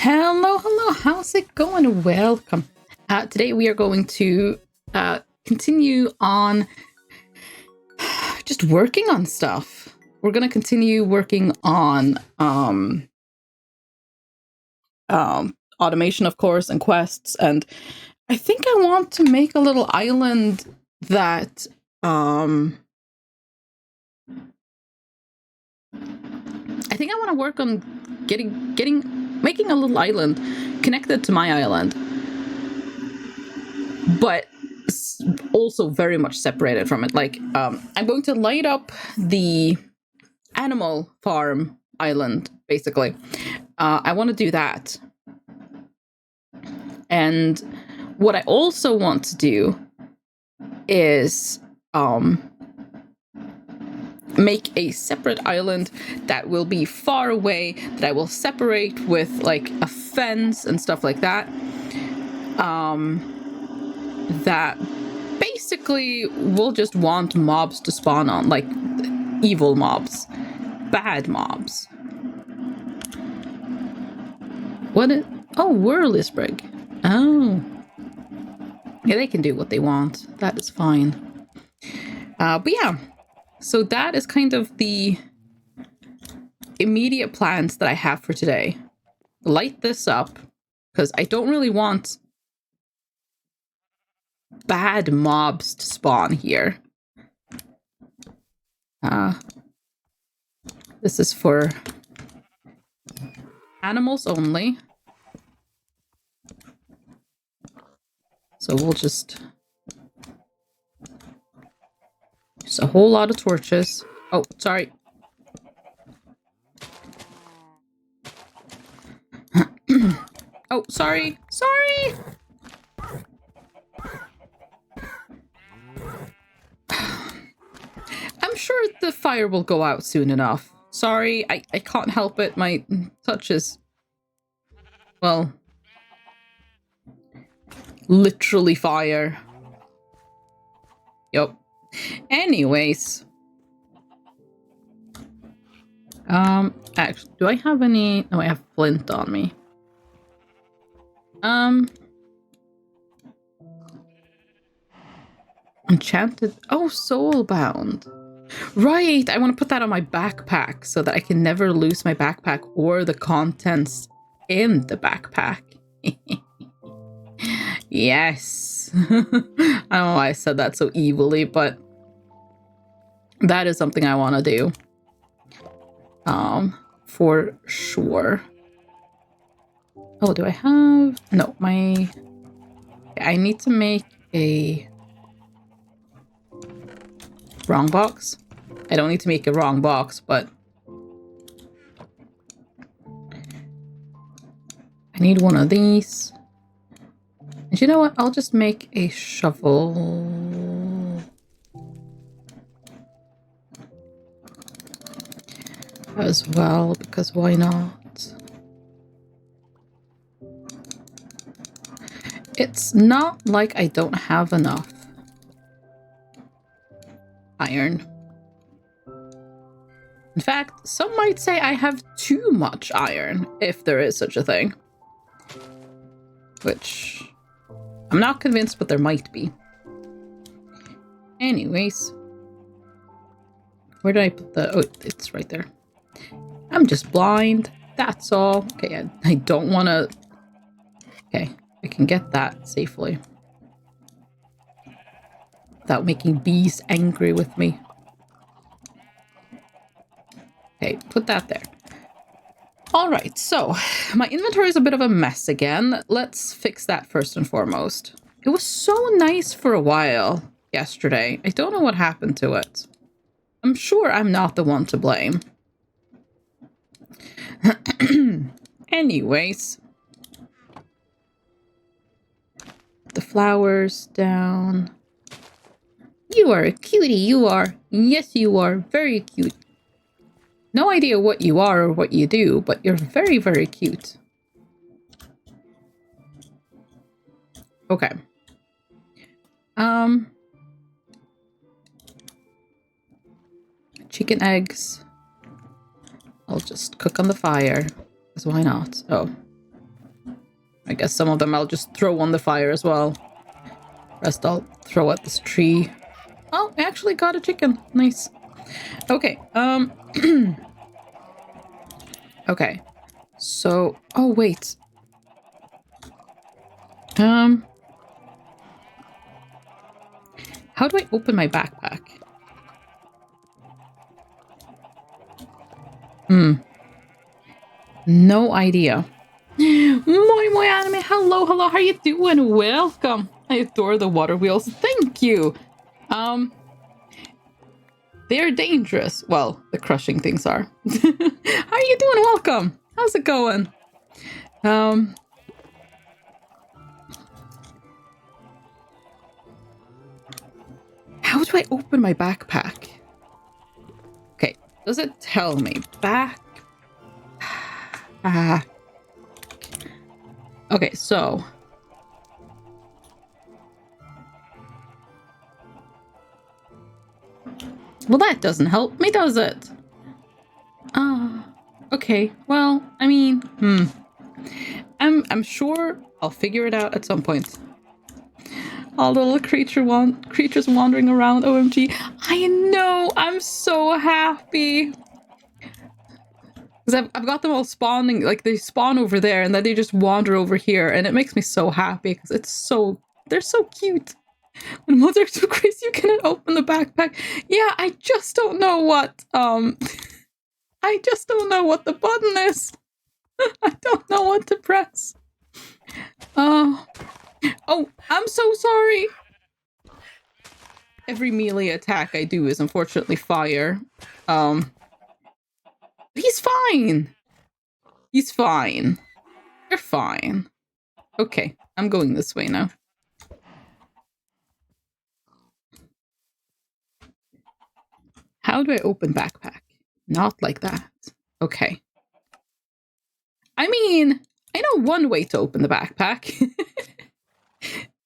Hello, hello, how's it going? Welcome. Today we are going to continue on just working on stuff. We're going to continue working on automation, of course, and quests. And I think I want to make a little island that I think I want to work on making a little island connected to my island, but also very much separated from it. Like, I'm going to light up the animal farm island, basically. I want to do that. And what I also want to do is make a separate island that will be far away, that I will separate with like a fence and stuff like that. That basically will just want mobs to spawn on, like evil mobs, bad mobs. What is... Oh, Whirlisprig. Oh. Yeah, they can do what they want. That is fine. But yeah. So that is kind of the immediate plans that I have for today. Light this up, because I don't really want bad mobs to spawn here. This is for animals only. So we'll just use a whole lot of torches. Oh, sorry. Oh, sorry. Sorry! I'm sure the fire will go out soon enough. Sorry, I can't help it. My touch is... well... literally fire. Yup. Anyways. Actually, do I have any... no, I have flint on me. Enchanted... oh, soulbound. Right, I want to put that on my backpack so that I can never lose my backpack or the contents in the backpack. Yes. I don't know why I said that so evilly, but that is something I want to do. For sure. Oh, do I have... no, my... I need to make a... wrong box. I don't need to make a wrong box, but... I need one of these. And you know what? I'll just make a shovel. As well, because why not? It's not like I don't have enough iron. In fact, some might say I have too much iron, if there is such a thing. Which... I'm not convinced, but there might be. Anyways. Where did I put the... oh, it's right there. I'm just blind. That's all. Okay, I don't want to... okay, I can get that safely. Without making bees angry with me. Okay, put that there. Alright, so my inventory is a bit of a mess again. Let's fix that first and foremost. It was so nice for a while yesterday. I don't know what happened to it. I'm sure I'm not the one to blame. Anyways. The flowers down. You are a cutie, you are. Yes, you are. Very cute. No idea what you are or what you do, but you're very, very cute. Okay. Chicken eggs. I'll just cook on the fire. Because why not? Oh. I guess some of them I'll just throw on the fire as well. Rest I'll throw at this tree. Oh, I actually got a chicken. Nice. Okay, okay. So, oh wait. How do I open my backpack? No idea. Moi anime, hello, hello, how you doing? Welcome. I adore the water wheels. Thank you. They're dangerous. Well, the crushing things are. How are you doing? Welcome. How's it going? How do I open my backpack? Okay, does it tell me? Okay, so... Well, that doesn't help me, does it? Okay, well, I mean, I'm sure I'll figure it out at some point. All the little creatures wandering around, OMG. I know, I'm so happy. Because I've got them all spawning, like they spawn over there and then they just wander over here and it makes me so happy because they're so cute. When mods are too crazy, you cannot open the backpack. Yeah, I just don't know what, I just don't know what the button is. I don't know what to press. Oh, I'm so sorry. Every melee attack I do is unfortunately fire. He's fine. He's fine. They're fine. Okay, I'm going this way now. How do I open backpack? Not like that. Okay. I mean, I know one way to open the backpack.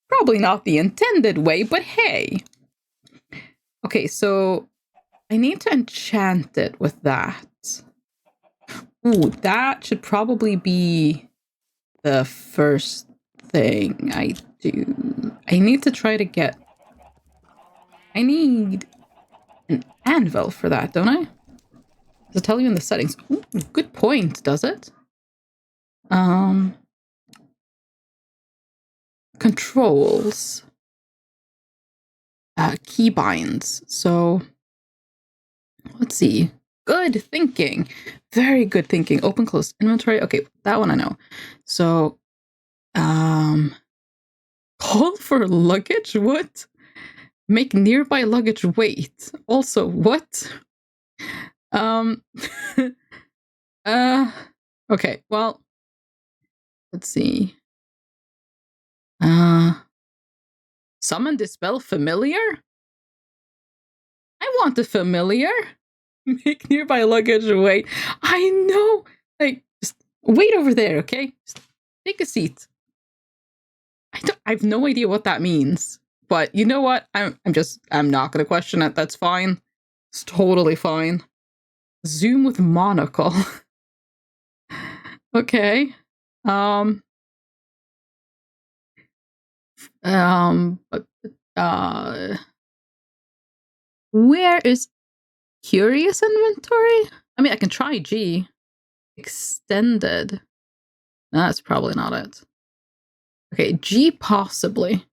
Probably not the intended way, but hey. Okay, so I need to enchant it with that. Ooh, that should probably be the first thing I do. I need to try to get... I need an anvil for that, don't I? Does it tell you in the settings? Ooh, good point, does it? Controls. Keybinds. So, let's see. Good thinking. Very good thinking. Open, close inventory. Okay, that one I know. So, call for luggage? What? Make nearby luggage wait. Also, what? Okay, well, let's see. Summon, dispel, familiar? I want the familiar. Make nearby luggage wait. I know. Like, just wait over there, okay? Just take a seat. I have no idea what that means. But you know what? I'm not gonna question it. That's fine. It's totally fine. Zoom with monocle. Okay. Where is curious inventory? I mean, I can try G. Extended. That's probably not it. Okay, G possibly.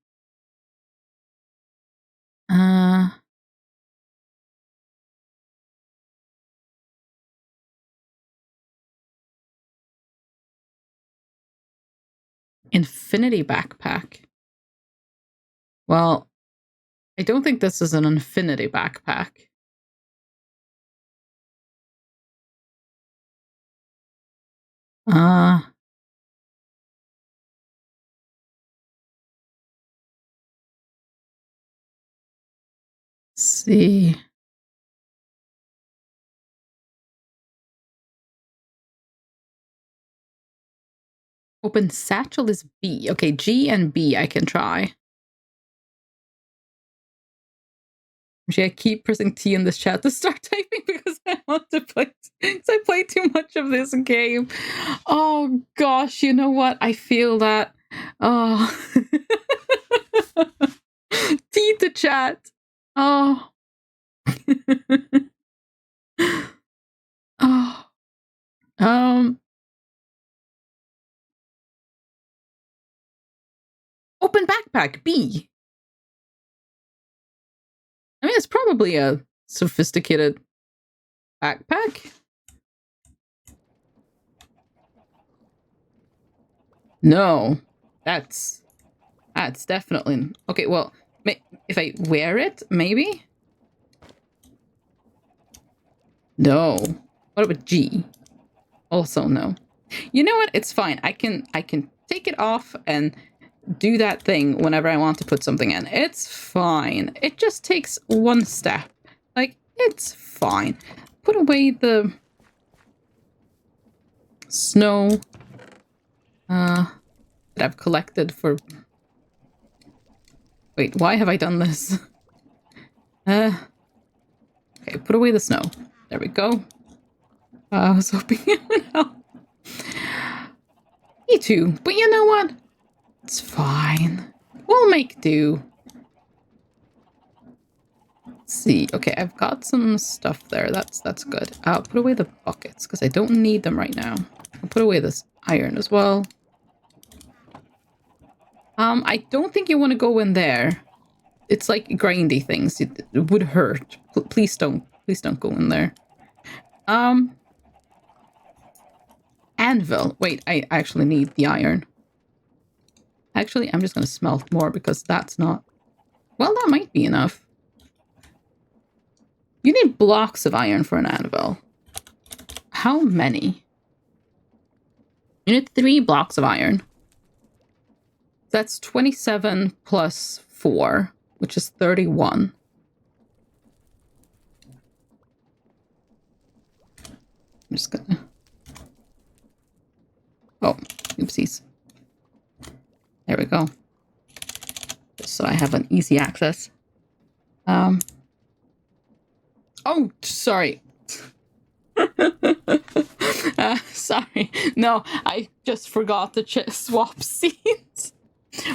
Infinity backpack. Well, I don't think this is an infinity backpack. Let's see. Open satchel is B. Okay, G and B I can try. Actually, I keep pressing T in this chat to start typing because I want to play. Because I play too much of this game. Oh gosh, you know what? I feel that. Oh, T to chat. Oh. Oh. Open backpack B. I mean, it's probably a sophisticated backpack. No, that's definitely okay. Well, if I wear it, maybe. No. What about G? Also no. You know what? It's fine. I can take it off and do that thing whenever I want to put something in. It's fine. It just takes one step. Like, it's fine. Put away the snow that I've collected for... Wait, why have I done this? Okay, put away the snow. There we go. I was hoping it would help. Me too. But you know what? It's fine. We'll make do. Let's see. Okay, I've got some stuff there. That's good. I'll put away the buckets because I don't need them right now. I'll put away this iron as well. I don't think you want to go in there. It's like grindy things. It would hurt. Please don't go in there. Anvil. Wait, I actually need the iron. Actually, I'm just going to smelt more because that's not... Well, that might be enough. You need blocks of iron for an anvil. How many? You need 3 blocks of iron. That's 27 plus 4, which is 31. I'm just gonna... Oh, oopsies. There we go. Just so I have an easy access. Oh, sorry. Sorry. No, I just forgot to swap seats.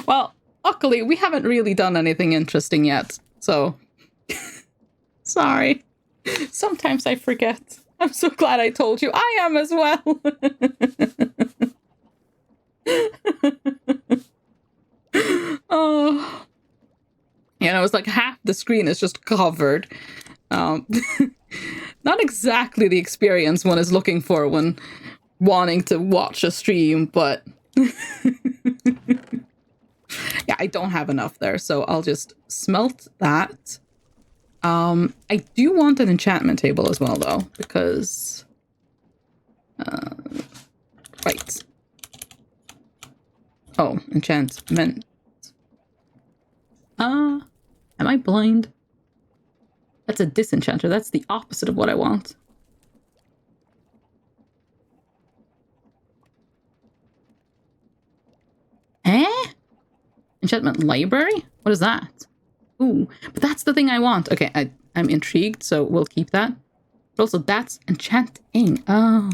Well, luckily, we haven't really done anything interesting yet, so... Sorry. Sometimes I forget. I'm so glad I told you. I am as well. Oh. Yeah, it was like half the screen is just covered. Not exactly the experience one is looking for when wanting to watch a stream, but... Yeah, I don't have enough there, so I'll just smelt that. I do want an enchantment table as well, though, because... right. Oh, enchantment. Am I blind? That's a disenchanter. That's the opposite of what I want. Eh? Enchantment library? What is that? Ooh, but that's the thing I want. Okay, I'm intrigued, so we'll keep that. But also, that's enchanting. Oh,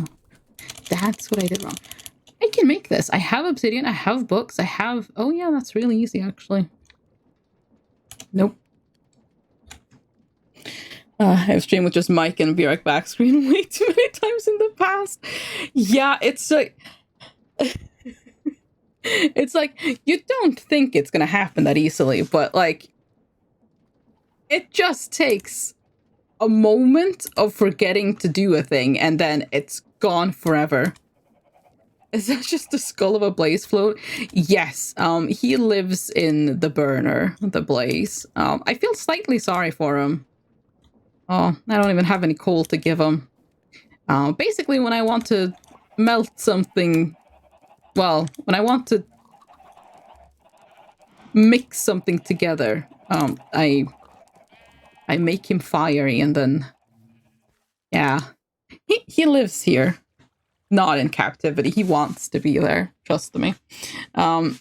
that's what I did wrong. I can make this. I have obsidian. I have books. I have... Oh, yeah, that's really easy, actually. Nope. I've streamed with just Mike and be right back screen way too many times in the past. Yeah, it's like... It's like, you don't think it's gonna happen that easily, but, like... It just takes a moment of forgetting to do a thing, and then it's gone forever. Is that just the skull of a blaze float? Yes, he lives in the burner, the blaze. I feel slightly sorry for him. Oh, I don't even have any coal to give him. Basically, when I want to melt something... Well, when I want to mix something together, I make him fiery, and then... Yeah. He lives here. Not in captivity. He wants to be there. Trust me. Yeah.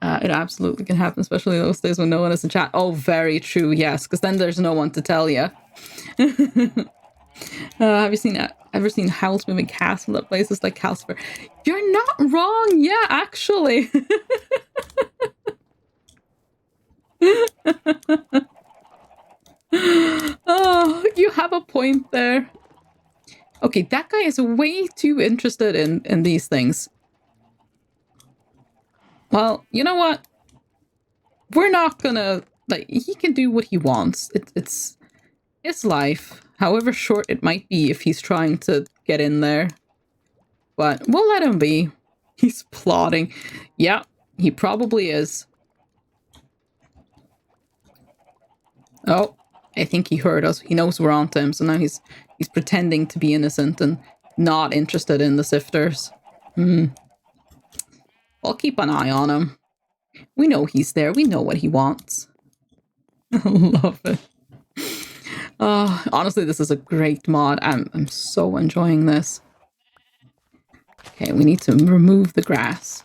It absolutely can happen, especially those days when no one is in chat. Oh, very true. Yes, because then there's no one to tell you. Have you seen ever seen house moving castle at places like Calcifer? You're not wrong. Yeah, actually. Oh, you have a point there. Okay, that guy is way too interested in these things. Well, you know what? We're not gonna, like, he can do what he wants. It's his life, however short it might be if he's trying to get in there. But we'll let him be. He's plotting. Yeah, he probably is. Oh, I think he heard us. He knows we're onto him, so now he's pretending to be innocent and not interested in the sifters. I'll keep an eye on him. We know he's there. We know what he wants. I love it. Honestly, this is a great mod. I'm so enjoying this. Okay, we need to remove the grass.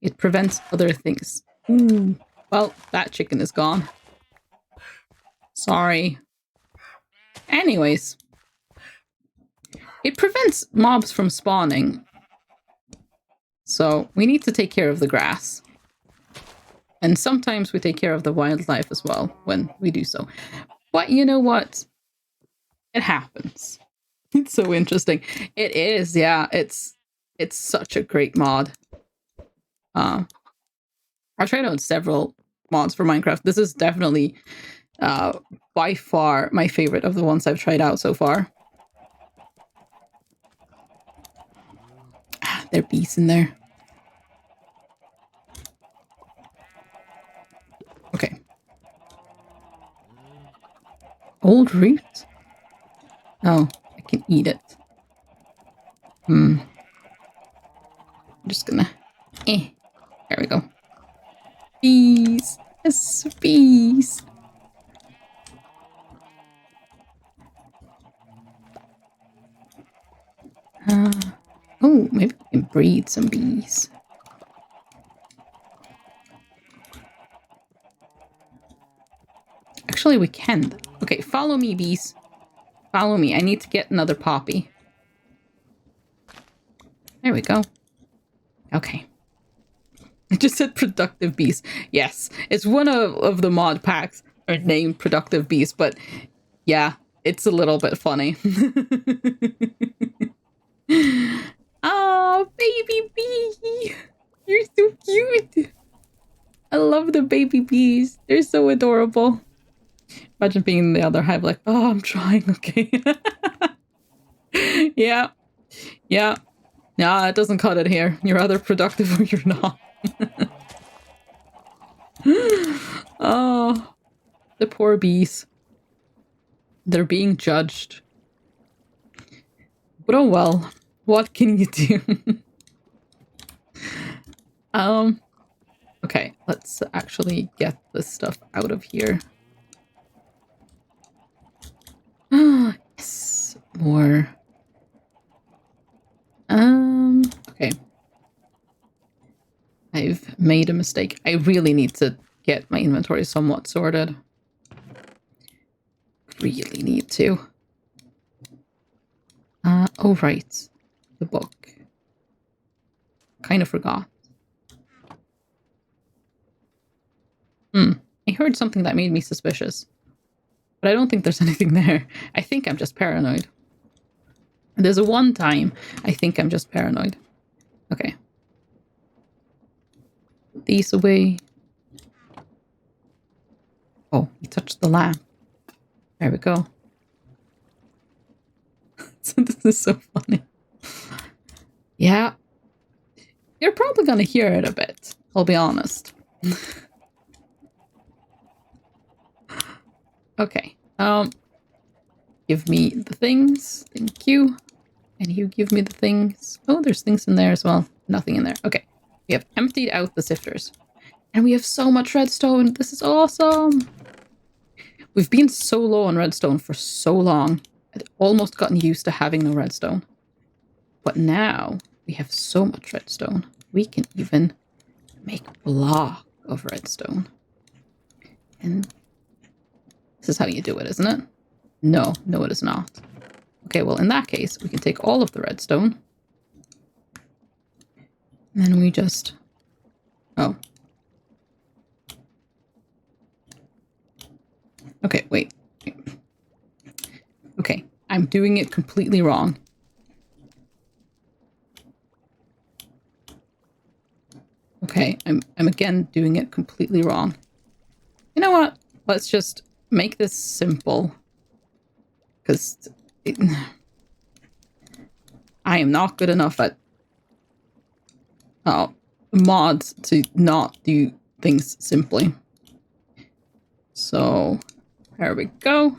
It prevents other things. Ooh. Well, that chicken is gone. Sorry. Anyways. It prevents mobs from spawning. So we need to take care of the grass. And sometimes we take care of the wildlife as well when we do so. But you know what? It happens. It's so interesting. It is, yeah. It's such a great mod. I've tried out several mods for Minecraft. This is definitely by far my favorite of the ones I've tried out so far. There are bees in there. Okay. Old root? Oh, I can eat it. I'm just gonna... There we go. Bees! Yes, bees! Oh, maybe we can breed some bees. Actually, we can. Okay, follow me, bees. Follow me. I need to get another poppy. There we go. Okay. I just said productive bees. Yes, it's one of the mod packs are named productive bees, but yeah, it's a little bit funny. Oh, baby bee! You're so cute! I love the baby bees. They're so adorable. Imagine being in the other hive like, oh, I'm trying, okay. Yeah. Yeah. Nah, it doesn't cut it here. You're either productive or you're not. Oh, the poor bees. They're being judged. But oh well. What can you do? Okay, let's actually get this stuff out of here. Yes, more. Okay. I've made a mistake. I really need to get my inventory somewhat sorted. Really need to. Oh, right. The book. Kind of forgot. I heard something that made me suspicious. But I don't think there's anything there. I think I'm just paranoid. There's a one time I think I'm just paranoid. Okay. Put these away. Oh, he touched the lamp. There we go. This is so funny. Yeah. You're probably going to hear it a bit. I'll be honest. Okay. Give me the things. Thank you. And you give me the things. Oh, there's things in there as well. Nothing in there. Okay. We have emptied out the sifters. And we have so much redstone. This is awesome. We've been so low on redstone for so long. I'd almost gotten used to having no redstone. But now we have so much redstone. We can even Make block of redstone. And this is how you do it, isn't it? No, no it is not. Okay, well in that case, we can take all of the redstone. And then we just... Oh. Okay, wait. Okay, I'm doing it completely wrong. Okay, I'm again doing it completely wrong. You know what? Let's just make this simple. Because I am not good enough at mods to not do things simply. So, there we go.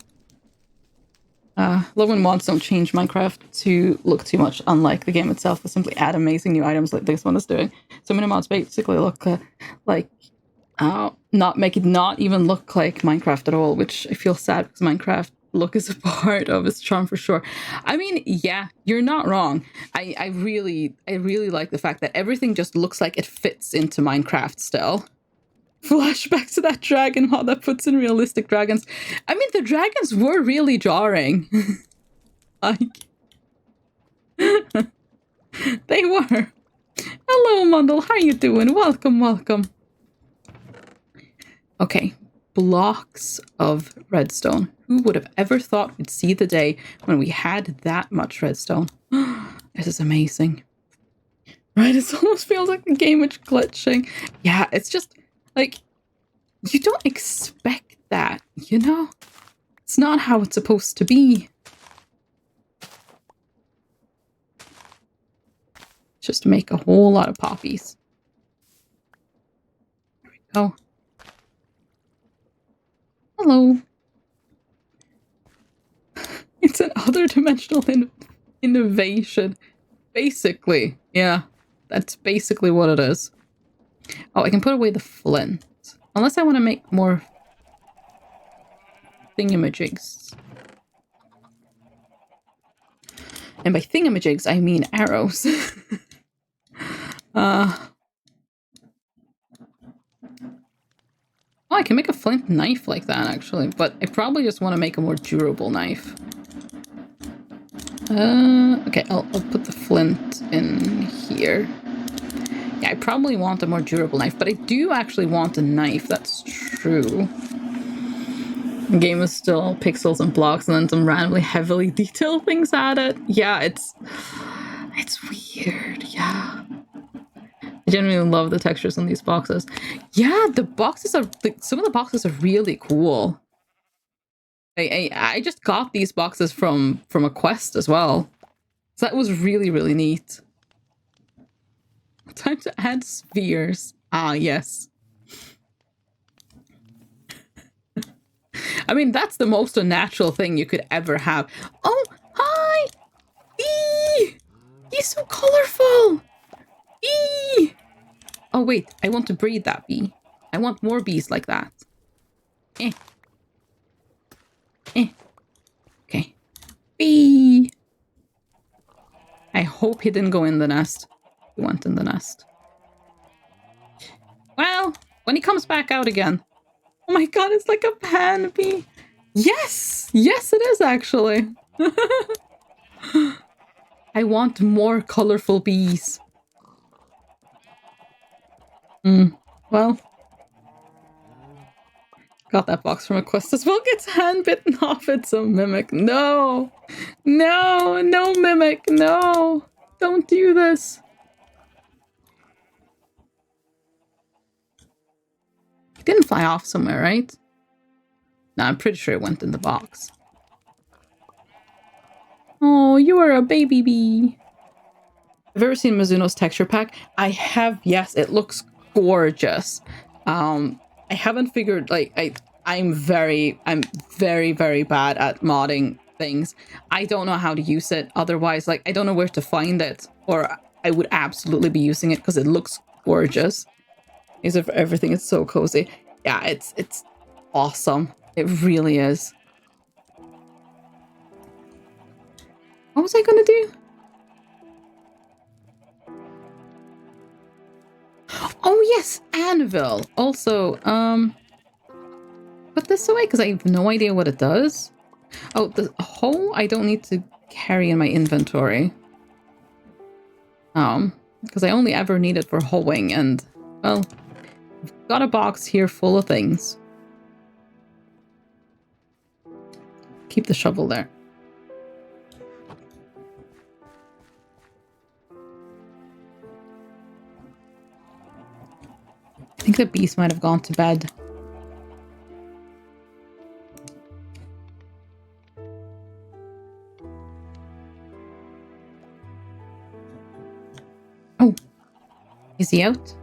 Love when mods don't change Minecraft to look too much unlike the game itself, but simply add amazing new items like this one is doing. So many mods basically look make it not even look like Minecraft at all, which I feel sad because Minecraft look is a part of its charm for sure. I mean, yeah, you're not wrong. I really like the fact that everything just looks like it fits into Minecraft still. Flashback to that dragon mod that puts in realistic dragons. I mean, the dragons were really jarring. Like, they were. Hello, Mundle. How you doing? Welcome, welcome. Okay, blocks of redstone. Who would have ever thought we'd see the day when we had that much redstone? This is amazing. Right, it almost feels like the game is glitching. Yeah, it's just... like, you don't expect that, you know? It's not how it's supposed to be. Just make a whole lot of poppies. There we go. Hello. It's an other dimensional innovation. Basically, yeah. That's basically what it is. Oh, I can put away the flint. Unless I want to make more thingamajigs. And by thingamajigs, I mean arrows. Oh, I can make a flint knife like that, actually. But I probably just want to make a more durable knife. Okay, I'll put the flint in here. Yeah, I probably want a more durable knife, but I do actually want a knife, that's true. The game is still pixels and blocks and then some randomly heavily detailed things at it. Yeah, it's weird, yeah. I genuinely love the textures on these boxes. Yeah, the boxes are, some of the boxes are really cool. I just got these boxes from a quest as well. So that was really, really neat. Time to add spheres. Ah, yes. I mean, that's the most unnatural thing you could ever have. Oh, hi! Eee! He's so colorful! Eee! Oh, wait. I want to breed that bee. I want more bees like that. Eh. Eh. Okay. Bee! I hope he didn't go in the nest. He went in the nest. Well, when he comes back out again. Oh my god, it's like a pan bee. Yes! Yes, it is actually. I want more colorful bees. Well. Got that box from a quest as well. Gets hand bitten off. It's a mimic. No! No! No mimic! No! Don't do this. It didn't fly off somewhere, right? No, I'm pretty sure it went in the box. Oh, you are a baby bee. I've ever seen Mizuno's texture pack. I have, yes, it looks gorgeous. I haven't figured, like, I'm very, very bad at modding things. I don't know how to use it. Otherwise, like, I don't know where to find it. Or I would absolutely be using it because it looks gorgeous. Is it for everything? It's so cozy. Yeah, it's awesome. It really is. What was I gonna do? Oh Yes, anvil. Also, put this away because I have no idea what it does. Oh, the hoe I don't need to carry in my inventory. Because I only ever need it for hoeing, and, well, I've got a box here full of things. Keep the shovel there. I think the beast might have gone to bed. Oh, is he out?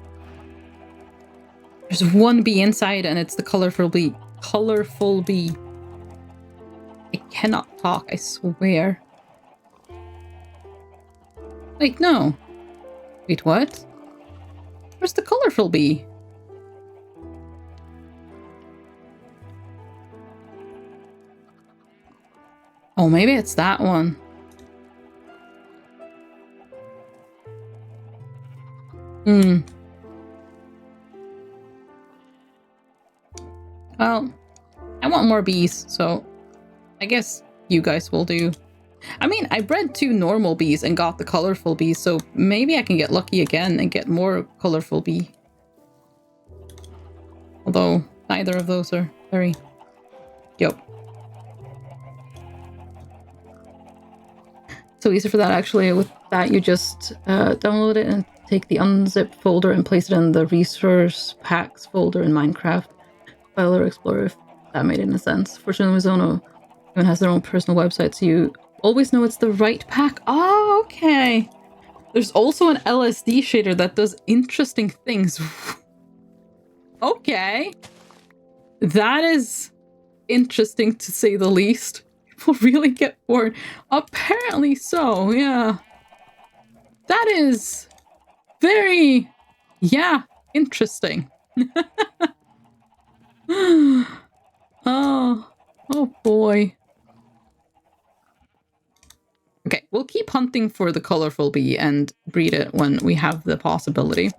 There's one bee inside and it's the colorful bee. Colorful bee. I cannot talk, I swear. Wait, no. Wait, what? Where's the colorful bee? Oh, maybe it's that one. Well, I want more bees, so I guess you guys will do. I mean, I bred 2 normal bees and got the colorful bees, so maybe I can get lucky again and get more colorful bee. Although, neither of those are very... Yup. So easy for that, actually. With that, you just download it and take the unzipped folder and place it in the resource packs folder in Minecraft. Filer Explorer, if that made any sense. Fortunately, Mizuno even has their own personal website, so you always know it's the right pack. Oh, okay. There's also an LSD shader that does interesting things. Okay. That is interesting to say the least. People really get bored. Apparently so, yeah. That is very, yeah, interesting. Oh boy. Okay, we'll keep hunting for the colorful bee and breed it when we have the possibility.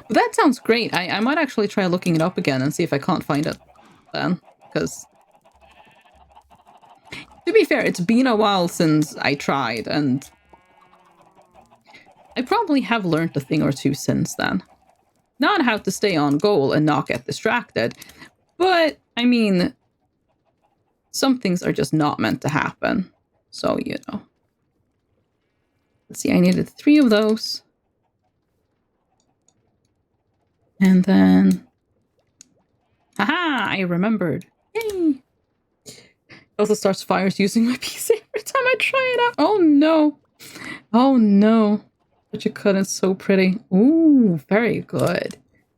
But that sounds great. I might actually try looking it up again and see if I can't find it then. Because, to be fair, it's been a while since I tried, and I probably have learned a thing or two since then. Not how to stay on goal and not get distracted, but, I mean, some things are just not meant to happen. So, you know. Let's see, I needed 3 of those. And then... Haha! I remembered. Yay! It also starts fires using my PC every time I try it out. Oh no! Oh no. But you couldn't. So pretty. Ooh, very good.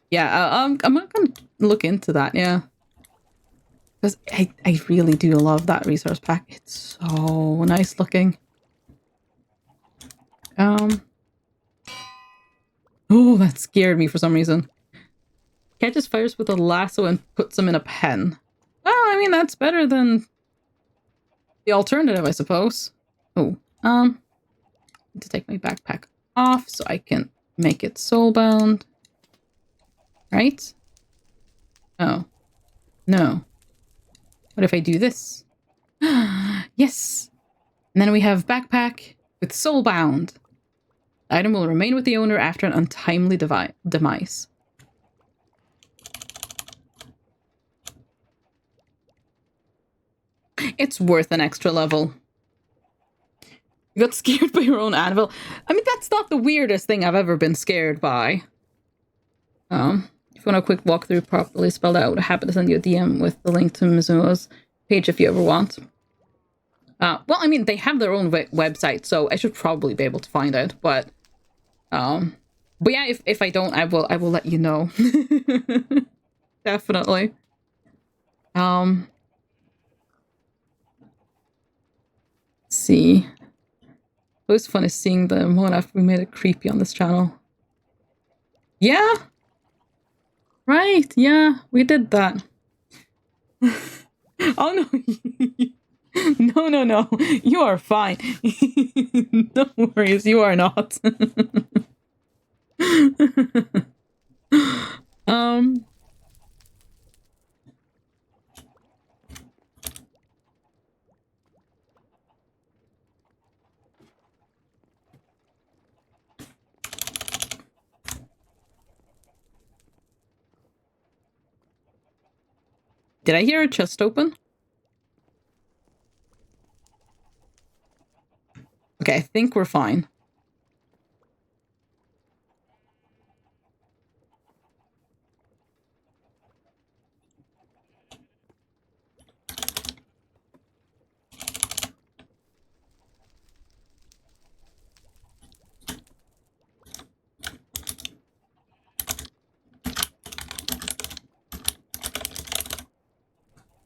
Yeah, I'm not gonna look into that, yeah. Because I really do love that resource pack. It's so nice looking. Oh, that scared me for some reason. Catches fires with a lasso and puts them in a pen. Well, I mean, that's better than the alternative, I suppose. Oh, need to take my backpack off so I can make it soulbound. Right? Oh. No. What if I do this? Yes! And then we have backpack with soulbound. The item will remain with the owner after an untimely demise. It's worth an extra level. You got scared by your own anvil. I mean, that's not the weirdest thing I've ever been scared by. If you want a quick walkthrough properly spelled out, I'm happy to send you a DM with the link to Mizuno's page if you ever want. Well, I mean, they have their own website, so I should probably be able to find it, but yeah, if I don't, I will let you know. Definitely. Let's see. It was fun seeing them one after we made it creepy on this channel. Yeah. Right, yeah, we did that. Oh no. No. You are fine. No worries, you are not. Um, did I hear a chest open? Okay, I think we're fine.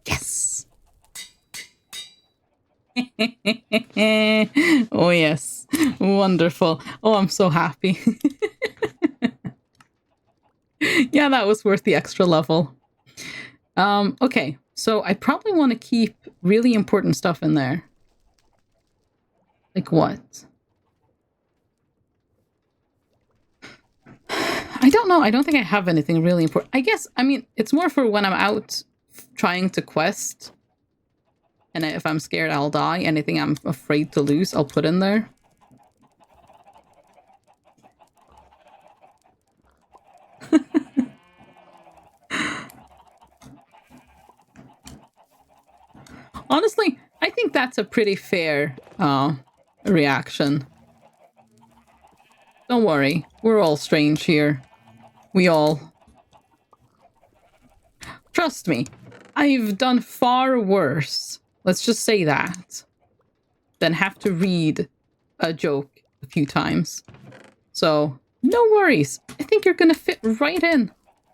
Yes! Oh, yes. Wonderful. Oh, I'm so happy. Yeah, that was worth the extra level. Okay, so I probably want to keep really important stuff in there. Like what? I don't know. I don't think I have anything really important. I guess, I mean, it's more for when I'm out trying to quest. And if I'm scared I'll die, anything I'm afraid to lose, I'll put in there. Honestly, I think that's a pretty fair reaction. Don't worry. We're all strange here. We all... Trust me, I've done far worse, let's just say that, than have to read a joke a few times. So, no worries. I think you're gonna fit right in.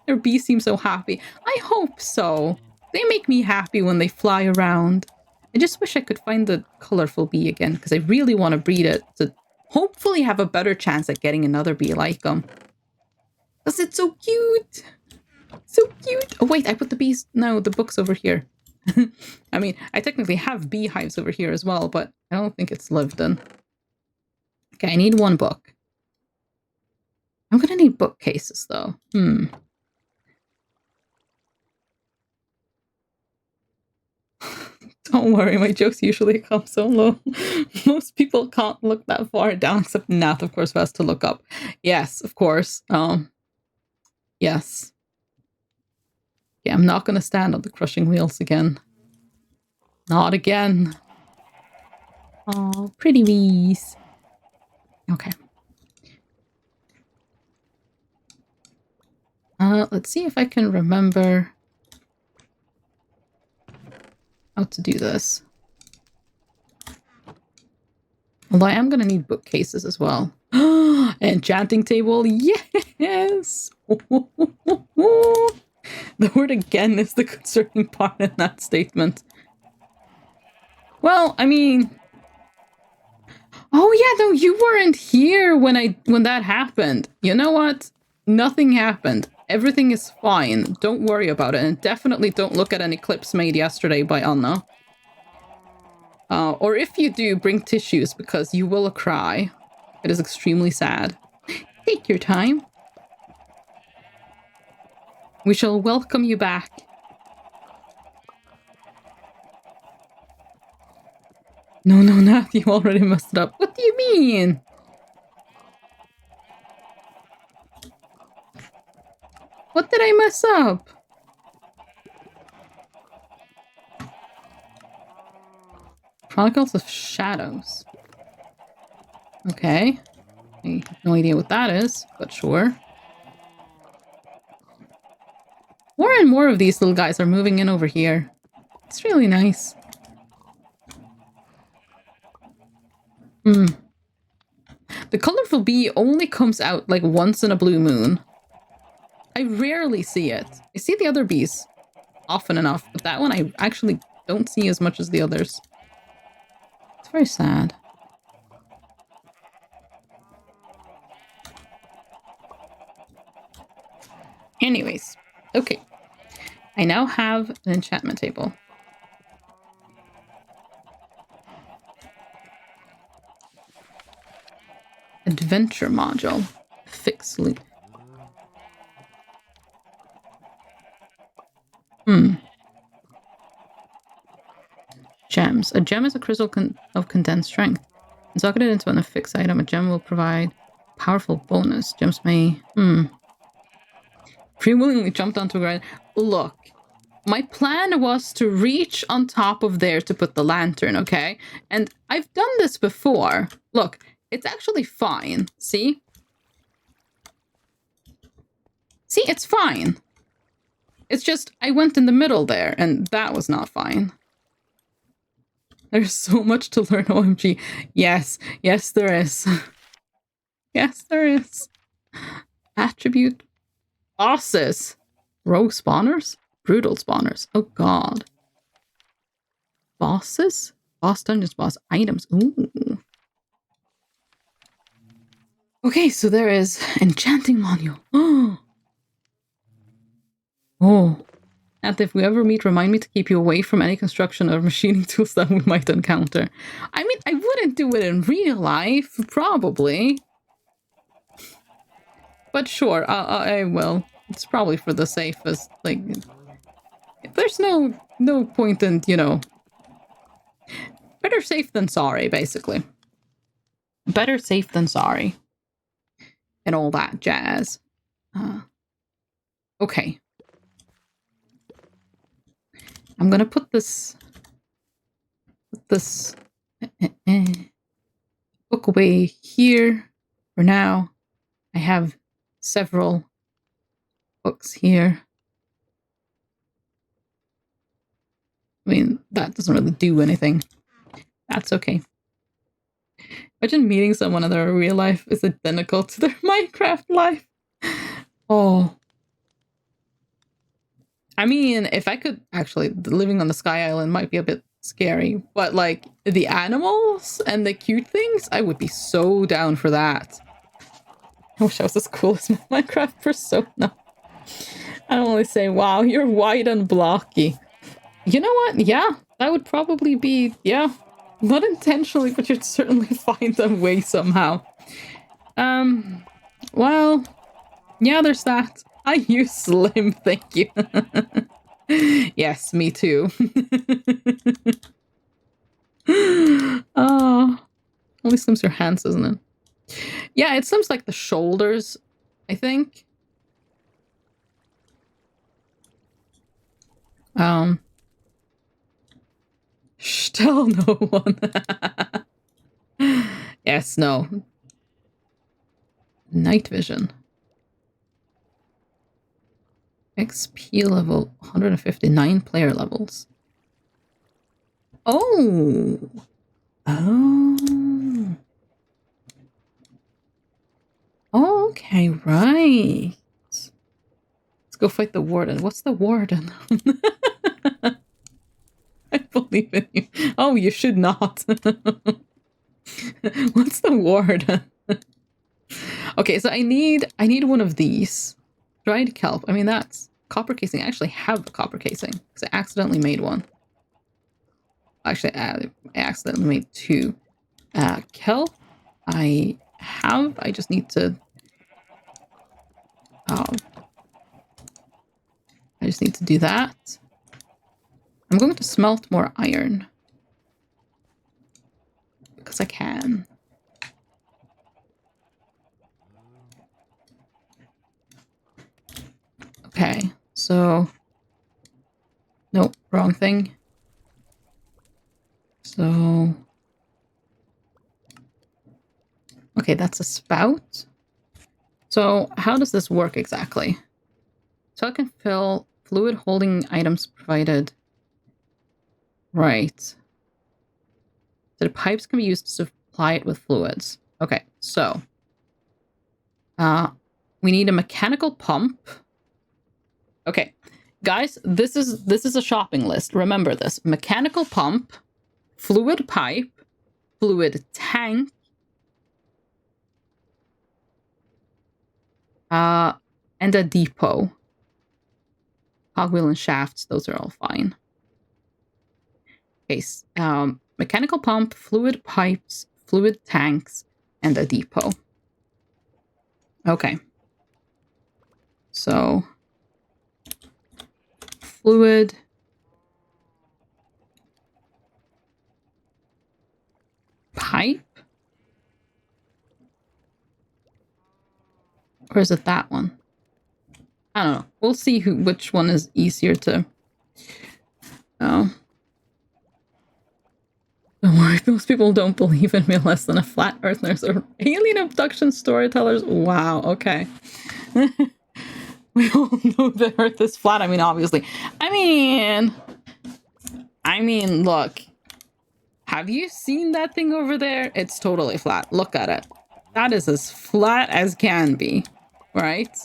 Your bee seems so happy. I hope so. They make me happy when they fly around. I just wish I could find the colorful bee again, because I really want to breed it to hopefully have a better chance at getting another bee like them. Because it's so cute! So cute! Oh wait, I put the bees... No, the book's over here. I mean, I technically have beehives over here as well, but I don't think it's lived in. Okay, I need one book. I'm gonna need bookcases, though. Don't worry, my jokes usually come so low. Most people can't look that far down, except Nath, of course, who has to look up. Yes, of course. Yes. Yeah, I'm not gonna stand on the crushing wheels again. Not again. Oh, pretty bees. Okay. Let's see if I can remember how to do this. Although I am going to need bookcases as well. Enchanting table, yes! The word again is the concerning part in that statement. Well, I mean... Oh yeah, no, you weren't here when that happened. You know what? Nothing happened. Everything is fine. Don't worry about it. And definitely don't look at any clips made yesterday by Anna. Or if you do, bring tissues, because you will cry. It is extremely sad. Take your time. We shall welcome you back. No, Nath, you already messed it up. What do you mean? What did I mess up? Chronicles of Shadows. Okay. I have no idea what that is, but sure. More and more of these little guys are moving in over here. It's really nice. The colorful bee only comes out like once in a blue moon. I rarely see it. I see the other bees often enough, but that one I actually don't see as much as the others. It's very sad. Anyways, okay. I now have an enchantment table. Adventure module. Fix loot. gems. A gem is a crystal of condensed strength. When socketed into an affixed item, a gem will provide powerful bonus. Gems may... Free willingly jumped onto a ground. Look, my plan was to reach on top of there to put the lantern, okay? And I've done this before. Look, it's actually fine. See? See, it's fine. It's just, I went in the middle there, and that was not fine. There's so much to learn, OMG. Yes, yes there is. Yes, there is. Attribute bosses. Rogue spawners? Brutal spawners. Oh god. Bosses? Boss dungeons, boss items. Ooh. Okay, so there is enchanting manual. Oh. And if we ever meet, remind me to keep you away from any construction or machining tools that we might encounter. I mean, I wouldn't do it in real life, probably. But sure, I will. It's probably for the safest. Like, there's no point in, you know... Better safe than sorry, basically. Better safe than sorry. And all that jazz. Okay. I'm gonna put this book away here for now. I have several books here. I mean, that doesn't really do anything. That's okay. Imagine meeting someone and their real life is identical to their Minecraft life. Oh. I mean, if I could actually, living on the Sky Island might be a bit scary, but like the animals and the cute things, I would be so down for that. I wish I was as cool as my Minecraft persona. I only say, wow, you're white and blocky. You know what? Yeah, that would probably be, yeah, not intentionally, but you'd certainly find a way somehow. Well, yeah, there's that. I use Slim, thank you. Yes, me too. Oh, only Slim's your hands, isn't it? Yeah, it seems like the shoulders, I think. Tell no one. Yes, no. Night vision. XP level 159 player levels. Oh. Oh. Oh, okay, right. Let's go fight the warden. What's the warden? I believe in you. Oh, you should not. What's the warden? Okay, so I need one of these. Dried kelp. I mean, that's copper casing. I actually have the copper casing because I accidentally made one. Actually, I accidentally made two. Kelp. I just need to... I just need to do that. I'm going to smelt more iron. Because I can. Okay, so... Nope, wrong thing. So... Okay, that's a spout. So how does this work exactly? So I can fill fluid holding items provided. Right. So the pipes can be used to supply it with fluids. Okay, so we need a mechanical pump. Okay, guys, this is a shopping list. Remember this: mechanical pump, fluid pipe, fluid tank, and a depot. Cogwheel and shafts; those are all fine. Okay, mechanical pump, fluid pipes, fluid tanks, and a depot. Okay. So, fluid. pipe? Or is it that one? I don't know. We'll see which one is easier to... Oh. Don't worry, most people don't believe in me less than a flat earthers or alien abduction storytellers. Wow, okay. We all know the earth is flat. I mean, obviously. I mean, look. Have you seen that thing over there? It's totally flat. Look at it. That is as flat as can be, right?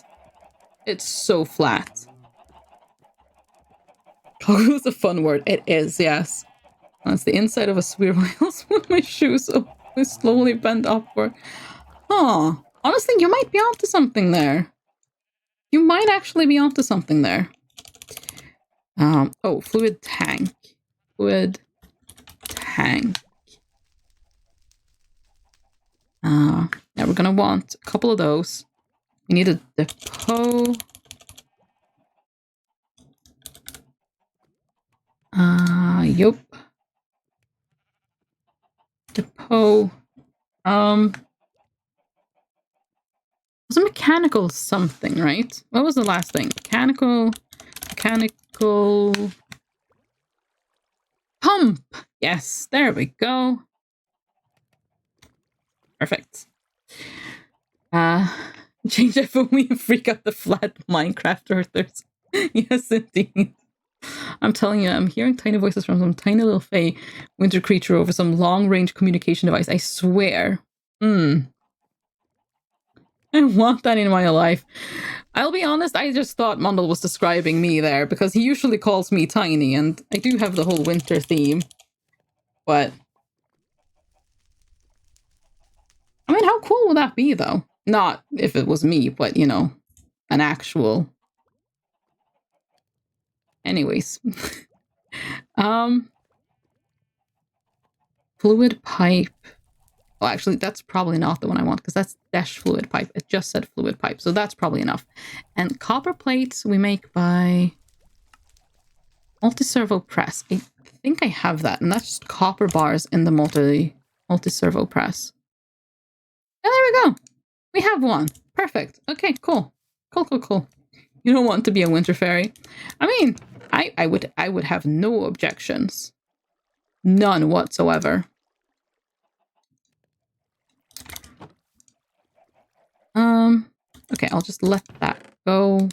It's so flat. Coco is a fun word. It is, yes. That's the inside of a sphere wheels with my shoes always slowly bend upward. Oh, honestly, you might be onto something there. You might actually be onto something there. Oh, fluid tank. Fluid tank. Yeah, we're gonna want a couple of those. We need a depot. Yup. Depot. It was a mechanical something, right? What was the last thing? Mechanical pump. Yes, there we go. Perfect. Change FOE and freak out the flat Minecraft earthers. Yes, indeed. I'm telling you, I'm hearing tiny voices from some tiny little fey winter creature over some long-range communication device. I swear. I want that in my life. I'll be honest, I just thought Mundle was describing me there, because he usually calls me tiny, and I do have the whole winter theme. But... I mean, how cool would that be, though? Not if it was me, but, you know, an actual... Anyways. Fluid pipe. Well, actually, that's probably not the one I want, because that's dash fluid pipe. It just said fluid pipe, so that's probably enough. And copper plates we make by multi-servo press. I think I have that, and that's just copper bars in the multi-servo press. And there we go. We have one. Perfect. Okay, cool. Cool. You don't want to be a winter fairy. I mean, I would have no objections. None whatsoever. Okay, I'll just let that go.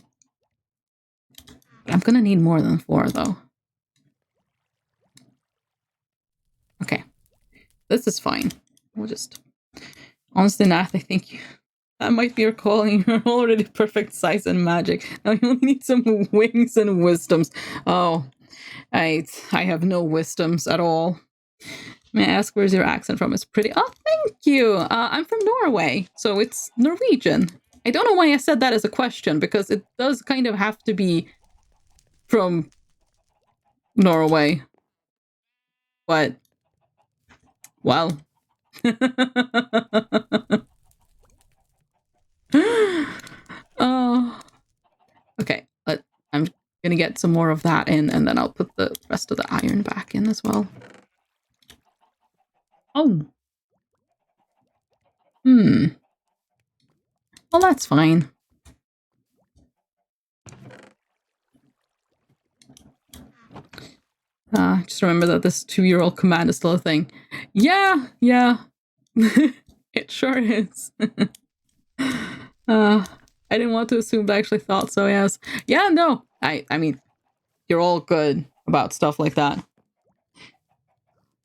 I'm gonna need more than 4, though. Okay. This is fine. We'll just... Honestly, Nath, I think that might be your calling. You're already perfect size and magic. Now you only need some wings and wisdoms. Oh, I have no wisdoms at all. May I ask where's your accent from? It's pretty... Oh, thank you! I'm from Norway, so it's Norwegian. I don't know why I said that as a question, because it does kind of have to be from Norway. But, well. Oh. Okay, I'm gonna get some more of that in, and then I'll put the rest of the iron back in as well. Oh. Well, that's fine. Just remember that this 2-year-old command is still a thing. Yeah. It sure is. I didn't want to assume, but I actually thought so, yes. Yeah, no. I mean, you're all good about stuff like that.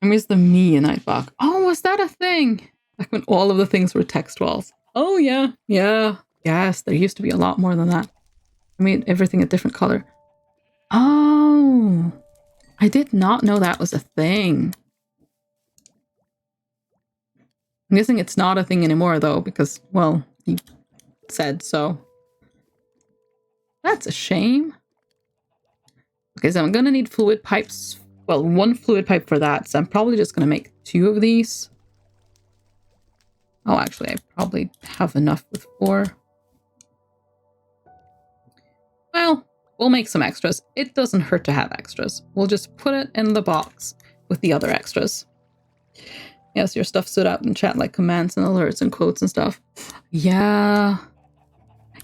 I miss the me in Nightbach. Oh, was that a thing? Like when all of the things were text walls. Oh, yeah. Yes, there used to be a lot more than that. I made everything a different color. Oh, I did not know that was a thing. I'm guessing it's not a thing anymore, though, because, well, he said so. That's a shame. Okay, so I'm gonna need fluid pipes. Well, 1 fluid pipe for that, so I'm probably just gonna make 2 of these. Oh, actually, I probably have enough with 4. Well, we'll make some extras. It doesn't hurt to have extras. We'll just put it in the box with the other extras. Yes, your stuff stood out in chat, like commands and alerts and quotes and stuff. Yeah.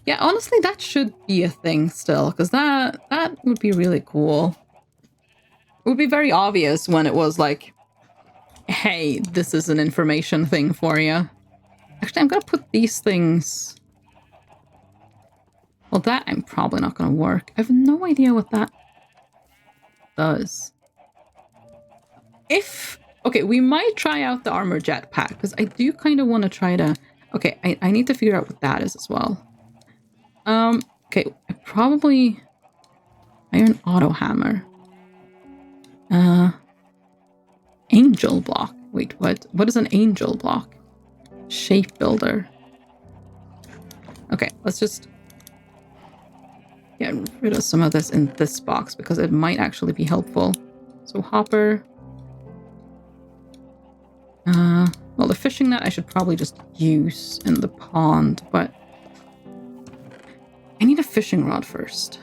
Yeah, honestly, that should be a thing still, because that would be really cool. It would be very obvious when it was like, hey, this is an information thing for you. Actually, I'm going to put these things... Well, that I'm probably not going to work. I have no idea what that does. Okay, we might try out the armor jetpack, because I do kind of want to try to... Okay, I need to figure out what that is as well. Okay, I probably... Iron auto hammer. Angel block. Wait, what? What is an angel block? Shape builder. Okay, let's just get rid of some of this in this box because it might actually be helpful. So hopper. Well, the fishing net I should probably just use in the pond, but I need a fishing rod first.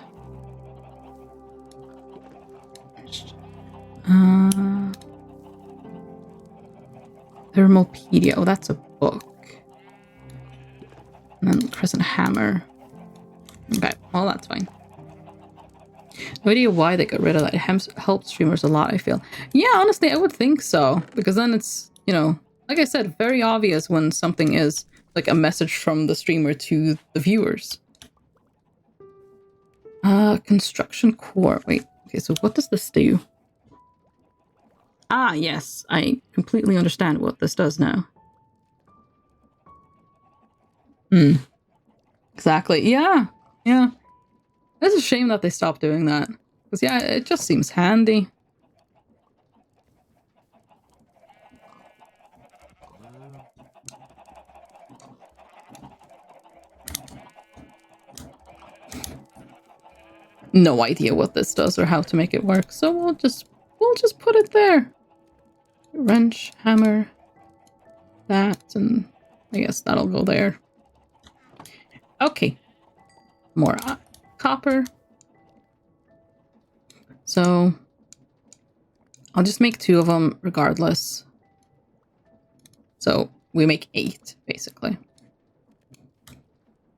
Thermopedia. Oh, that's a book. And then crescent hammer. Okay, well, that's fine. No idea why they got rid of that. It helps streamers a lot, I feel. Yeah, honestly, I would think so. Because then it's, you know, like I said, very obvious when something is like a message from the streamer to the viewers. Construction core. Wait, okay, so what does this do? Ah, yes, I completely understand what this does now. Exactly. Yeah. It's a shame that they stopped doing that. Because, yeah, it just seems handy. No idea what this does or how to make it work, so we'll just put it there. Wrench, hammer, that, and I guess that'll go there. Okay. More copper. So I'll just make 2 of them regardless. So we make 8, basically.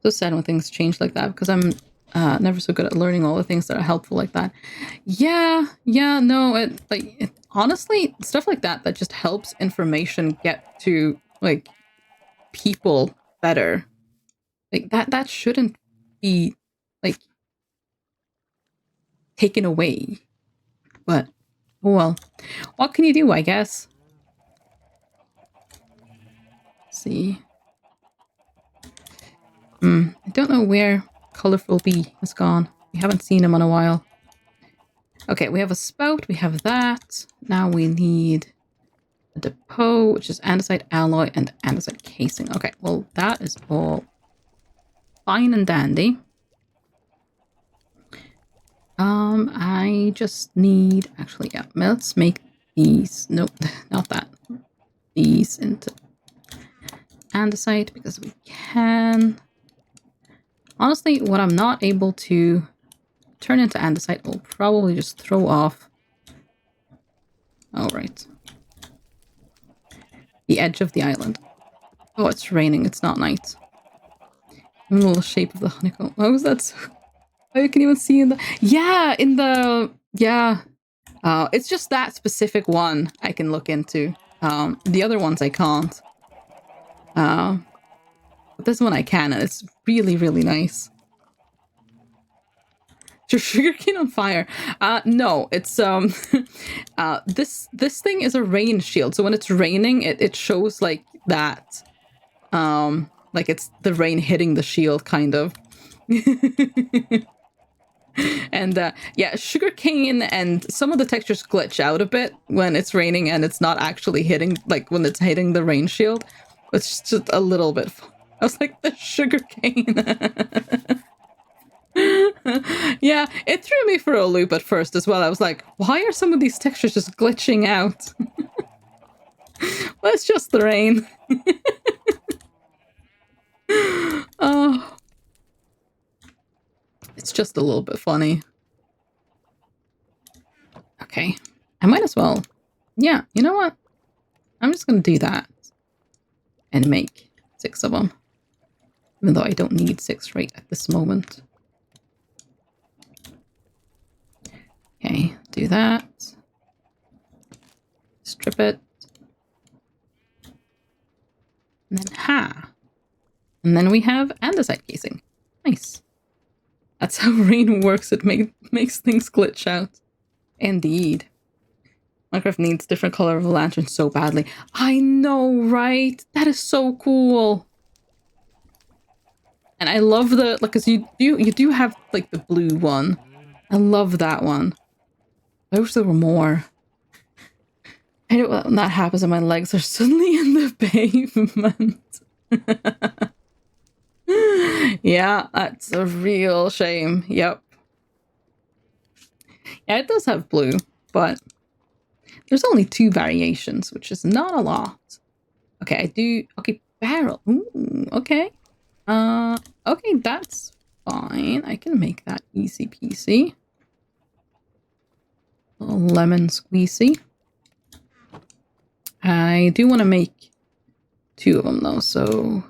So sad when things change like that, because I'm never so good at learning all the things that are helpful like that. Yeah, no, honestly, stuff like that just helps information get to, like, people better. Like, that shouldn't be, like, taken away. But, oh well. What can you do, I guess? Let's see. I don't know where Colorful Bee has gone. We haven't seen him in a while. Okay, we have a spout. We have that. Now we need a depot, which is andesite alloy and andesite casing. Okay, well, that is all fine and dandy. I just need... Actually, yeah, let's make these... Nope, not that. These into andesite, because we can... Honestly, what I'm not able to turn into andesite will probably just throw off... Oh, right. The edge of the island. Oh, it's raining. It's not night. The little shape of the honeycomb. Oh, is that so... Oh, you can even see in the... Yeah, in the... Yeah. It's just that specific one I can look into. The other ones I can't. But this one I can, and it's really, really nice. Is your sugarcane on fire? No, it's this thing is a rain shield. So when it's raining, it shows like that. Like it's the rain hitting the shield, kind of. And yeah, sugarcane and some of the textures glitch out a bit when it's raining and it's not actually hitting, like when it's hitting the rain shield. It's just a little bit. I was like, the sugarcane. Yeah, it threw me for a loop at first as well. I was like, why are some of these textures just glitching out? Well, it's just the rain. Oh. It's just a little bit funny. Okay. I might as well. Yeah, you know what? I'm just going to do that and make 6 of them. Even though I don't need 6 right at this moment. Okay, do that. Strip it. And then And then we have andesite casing. Nice. That's how rain works. It makes things glitch out. Indeed. Minecraft needs different color of a lantern so badly. I know, right? That is so cool. And I love the, like, because you do have, like, the blue one. I love that one. I wish there were more. I know when that happens and my legs are suddenly in the pavement. Yeah, that's a real shame. Yep. Yeah, it does have blue, but there's only 2 variations, which is not a lot. Okay, okay, barrel. Ooh, okay. Okay, that's fine. I can make that easy peasy. A little lemon squeezy. I do want to make 2 of them though, so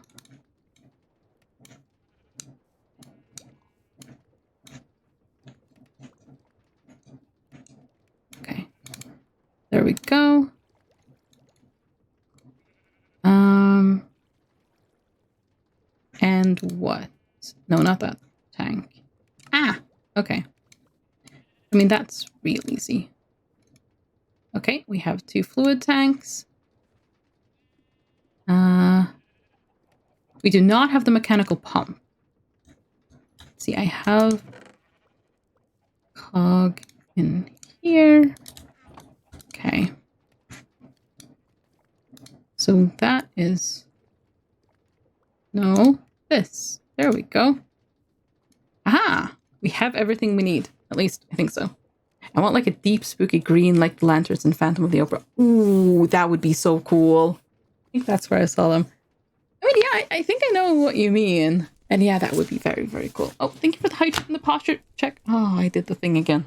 okay. There we go. And what? No, not that tank. Ah, okay. I mean, that's real easy. Okay, we have 2 fluid tanks. We do not have the mechanical pump. Let's see, I have cog in here. Okay. So that is... No, this. There we go. Aha! We have everything we need. At least, I think so. I want like a deep, spooky green like the lanterns in Phantom of the Opera. Ooh, that would be so cool. I think that's where I saw them. I mean, yeah, I think I know what you mean. And yeah, that would be very, very cool. Oh, thank you for the height and the posture check. Oh, I did the thing again.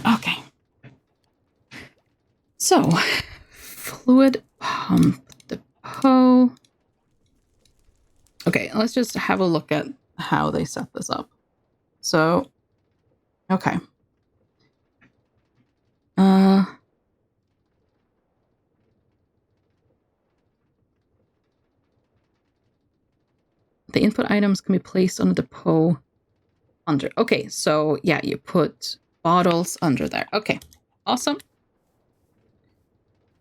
Okay. So, fluid pump depot. Okay, let's just have a look at how they set this up. So, okay. The input items can be placed on the depot under. Okay, so yeah, you put bottles under there. Okay, awesome.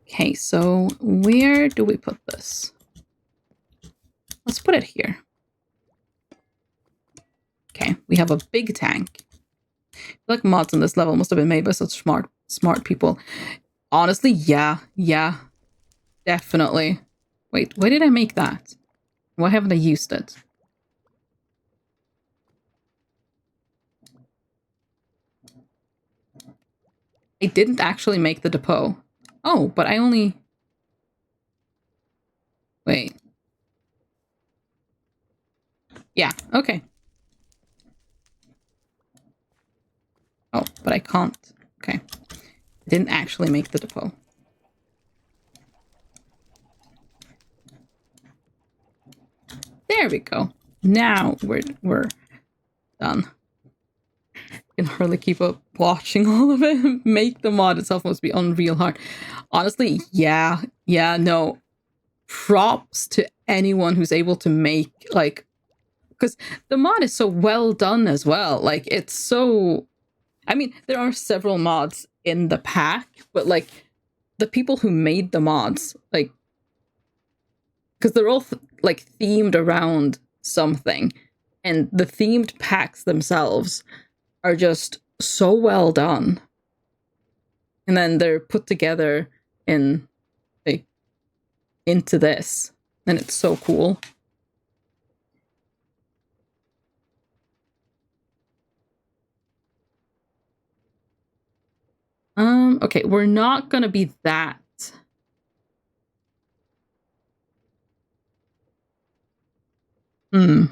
Okay, so where do we put this? Let's put it here. Okay, we have a big tank. I feel like mods on this level must have been made by such smart people. Honestly, yeah, definitely. Wait, why did I make that? Why haven't I used it? I didn't actually make the depot. Oh, but I only... Wait. Yeah, okay. Oh, but I can't. Okay. I didn't actually make the depot. There we go. Now we're done. I can hardly keep up watching all of it. Make the mod itself must be unreal hard. Honestly, yeah, no. Props to anyone who's able to make, like, because the mod is so well done as well. Like, it's so... I mean, there are several mods in the pack, but, like, the people who made the mods, like, because they're all, like, themed around something, and the themed packs themselves are just so well done. And then they're put together in, like, into this, and it's so cool. Okay, we're not gonna be that. No,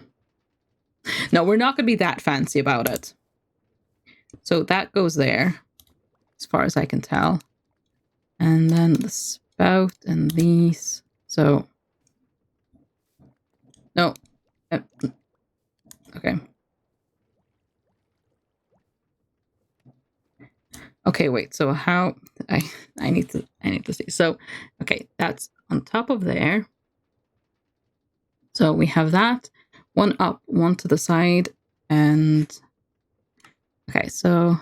we're not gonna be that fancy about it. So that goes there, as far as I can tell. And then the spout and these. So, no. Okay. Okay, wait. So how I need to see. So, okay, that's on top of there. So we have that, one up, one to the side, and okay, so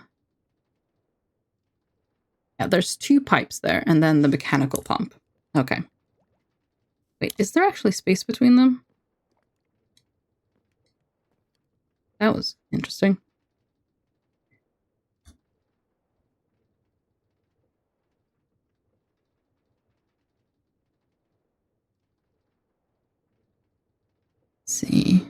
yeah, there's 2 pipes there, and then the mechanical pump. Okay. Wait, is there actually space between them? That was interesting. Let's see.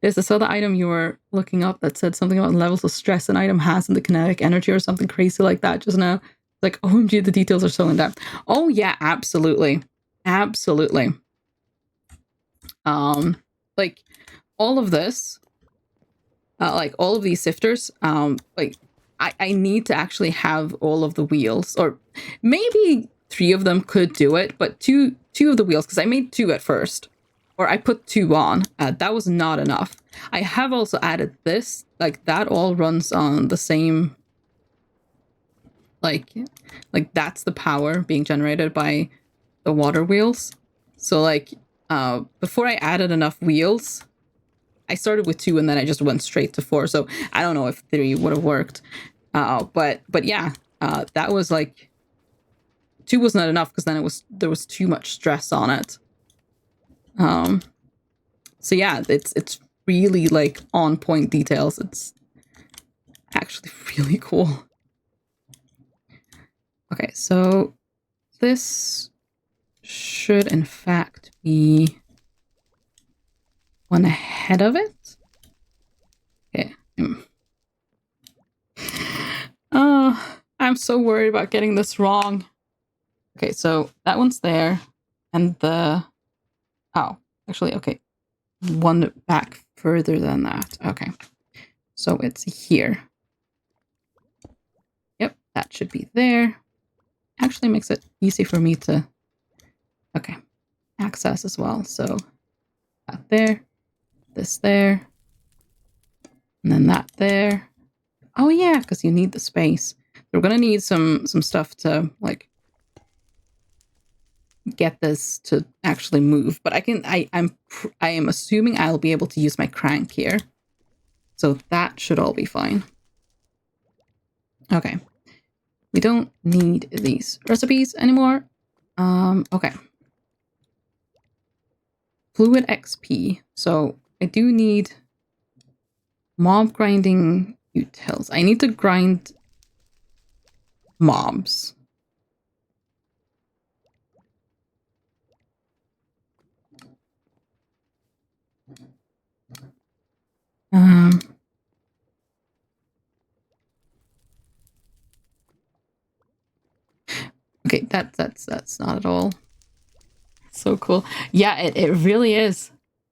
There's this other item you were looking up that said something about levels of stress an item has in the kinetic energy or something crazy like that just now. Like, OMG, the details are so in depth. Oh yeah, absolutely. Absolutely. Like all of this, like all of these sifters, like I need to actually have all of the wheels, or maybe 3 of them could do it, but two of the wheels, because I made 2 at first. Or I put 2 on. That was not enough. I have also added this. Like, that all runs on the same... Like that's the power being generated by the water wheels. So, like, before I added enough wheels, I started with 2 and then I just went straight to 4. So, I don't know if 3 would have worked. But yeah, that was, like... 2 was not enough because then there was too much stress on it. So yeah, it's really like on point details. It's actually really cool. Okay, so this should in fact be one ahead of it. Okay. I'm so worried about getting this wrong. Okay, so that one's there, and actually, okay. One back further than that. Okay. So it's here. Yep, that should be there. Actually makes it easy for me to, okay, access as well. So that there, this there, and then that there. Oh yeah, because you need the space. We're gonna need some stuff to like get this to actually move, but I am assuming I'll be able to use my crank here, so that should all be fine. Okay, we don't need these recipes anymore. Okay, fluid XP. So I do need mob grinding utils. I need to grind mobs. Okay, that's not at all. So cool. Yeah, it really is.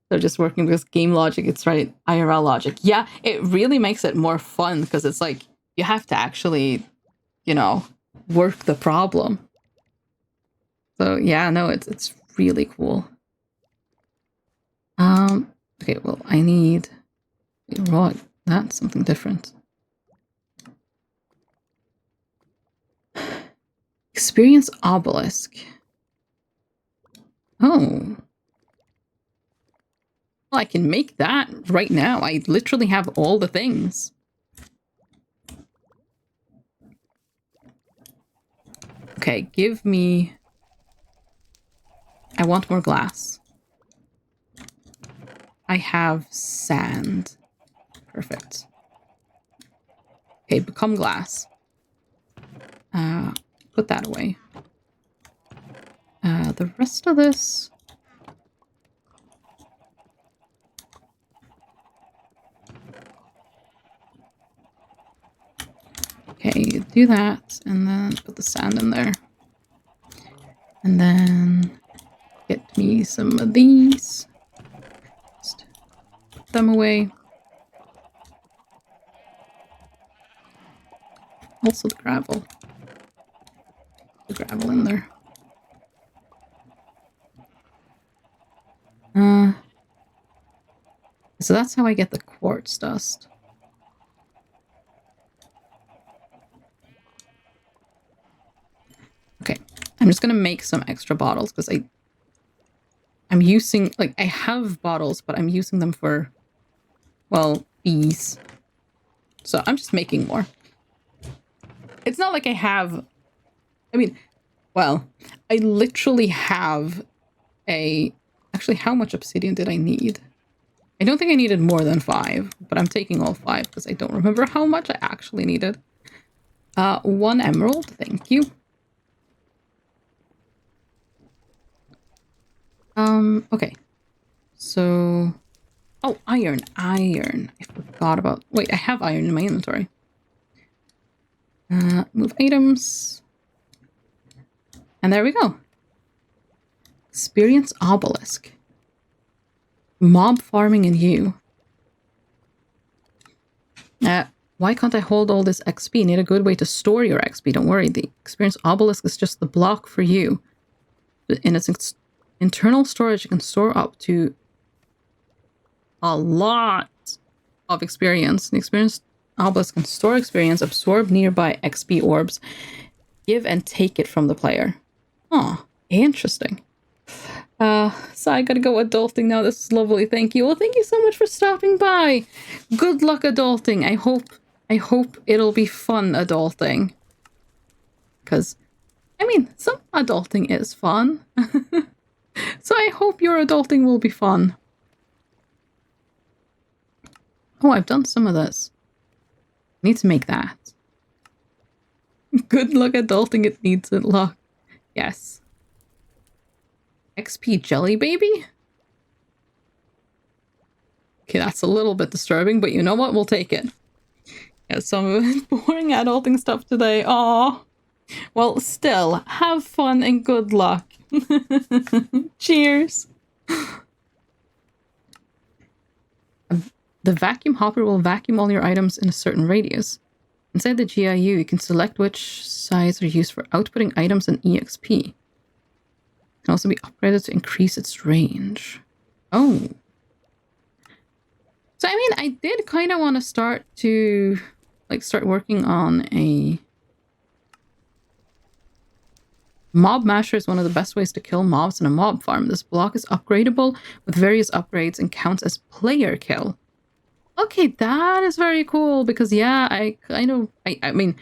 They're just working with game logic. It's right, IRL logic. Yeah, it really makes it more fun because it's like you have to actually, you know, work the problem. So yeah, no, it's really cool. Okay, well, I need right. That's something different. Experience obelisk. Oh. Well, I can make that right now. I literally have all the things. Okay, give me... I want more glass. I have sand. Perfect. Okay, become glass. Put that away. The rest of this... Okay, do that, and then put the sand in there. And then get me some of these. Just put them away. Also the gravel. The gravel in there. So that's how I get the quartz dust. Okay, I'm just gonna make some extra bottles because I'm using, like, I have bottles, but I'm using them for, well, bees. So I'm just making more. It's not like I have, I mean, well, I literally have actually, how much obsidian did I need? I don't think I needed more than 5, but I'm taking all 5 because I don't remember how much I actually needed. 1 emerald, thank you. Okay. So, oh, iron. I forgot about, wait, I have iron in my inventory. Move items. And there we go. Experience obelisk. Mob farming in you. Why can't I hold all this XP? Need a good way to store your XP. Don't worry, the experience obelisk is just the block for you. In its internal storage, you can store up to a lot of experience. The experience obelisk can store experience, absorb nearby XP orbs, give and take it from the player. Oh, interesting. So I gotta go adulting now. This is lovely. Thank you. Well, thank you so much for stopping by. Good luck adulting. I hope it'll be fun adulting. Because, I mean, some adulting is fun. So I hope your adulting will be fun. Oh, I've done some of this. Need to make that. Good luck adulting. It needs it luck. Yes. XP jelly baby? Okay, that's a little bit disturbing, but you know what? We'll take it. Yeah, some boring adulting stuff today. Aw. Well, still, have fun and good luck. Cheers. The vacuum hopper will vacuum all your items in a certain radius. Inside the GIU, you can select which size are used for outputting items and EXP. It can also be upgraded to increase its range. Oh. So, I mean, I did kind of want to start working on a... Mob Masher is one of the best ways to kill mobs in a mob farm. This block is upgradable with various upgrades and counts as player kill. Okay, that is very cool because, yeah, I mean,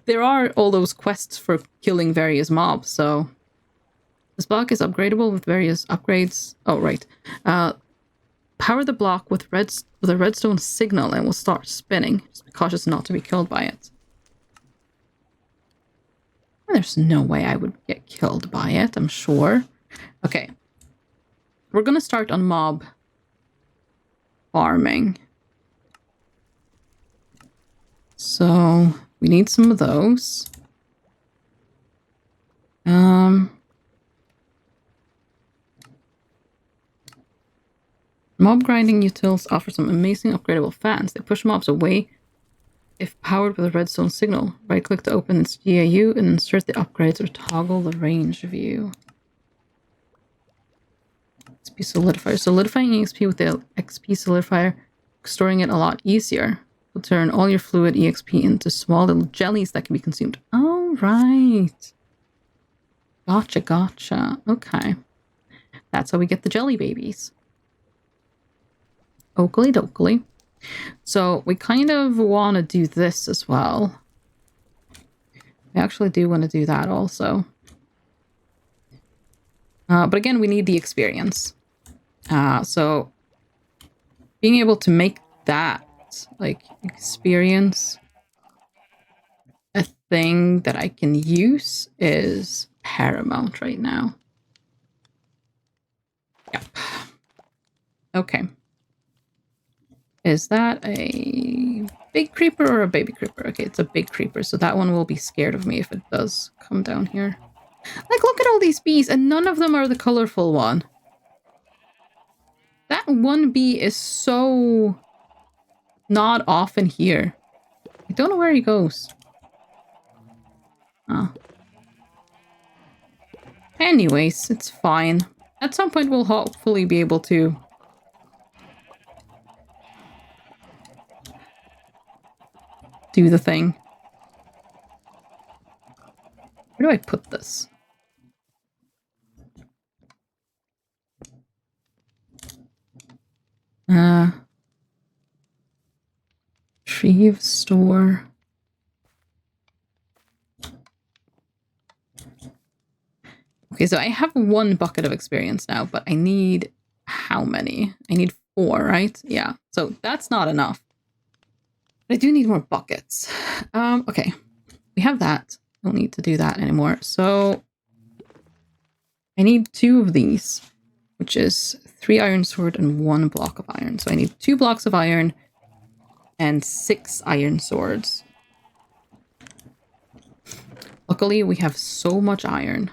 there are all those quests for killing various mobs, so... This block is upgradable with various upgrades. Oh, right. Power the block with a redstone signal and will start spinning. Just be cautious not to be killed by it. There's no way I would get killed by it, I'm sure. Okay. We're gonna start on mob farming. So, we need some of those. Mob grinding utils offer some amazing upgradable fans. They push mobs away if powered with a redstone signal. Right-click to open its GAU and insert the upgrades or toggle the range view. XP solidifier. Solidifying EXP with the XP solidifier, storing it a lot easier. Will turn all your fluid EXP into small little jellies that can be consumed. Oh, right. Gotcha. Okay. That's how we get the jelly babies. Oakley dokley. So we kind of want to do this as well. We actually do want to do that also. But again, we need the experience. So being able to make that, like, experience a thing that I can use is paramount right now. Yep. Okay. Is that a big creeper or a baby creeper? Okay, it's a big creeper, so that one will be scared of me if it does come down here. Like, look at all these bees, and none of them are the colorful one. That one bee is so not often here. I don't know where he goes. Oh. Anyways, it's fine. At some point we'll hopefully be able to do the thing. Where do I put this? Retrieve store. Okay, so I have 1 bucket of experience now, but I need how many? I need 4, right? Yeah, so that's not enough. But I do need more buckets. Okay, we have that. Don't need to do that anymore. So I need 2 of these, which is 3 iron sword and 1 block of iron. So I need 2 blocks of iron and 6 iron swords. Luckily, we have so much iron.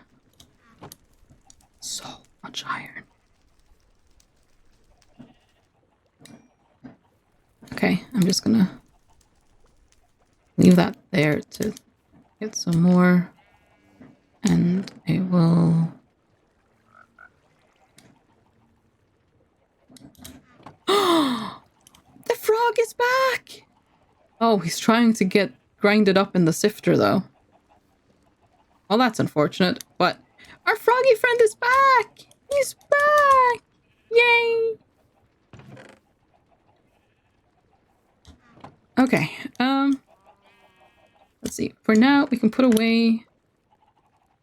So much iron. Okay, I'm just gonna leave that there to get some more. And I will... The frog is back! Oh, he's trying to get grinded up in the sifter, though. Well, that's unfortunate, but our froggy friend is back! He's back! Yay! Okay, let's see. For now, we can put away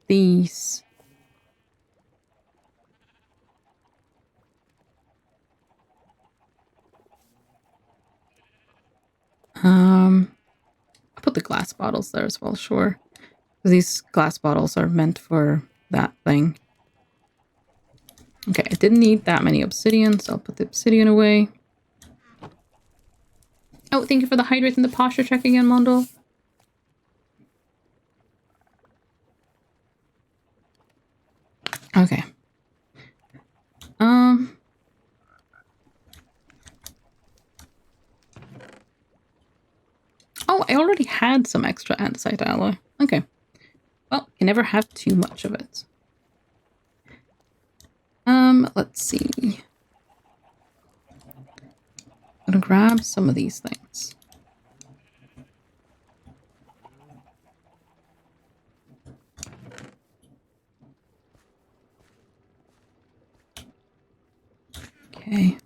these. I'll put the glass bottles there as well, sure. These glass bottles are meant for that thing. Okay, I didn't need that many obsidian, so I'll put the obsidian away. Oh, thank you for the hydrate and the posture check again, Mondo. Okay. Oh, I already had some extra andesite alloy. Okay. Well, you never have too much of it. Let's see. I'm gonna grab some of these things. Okay.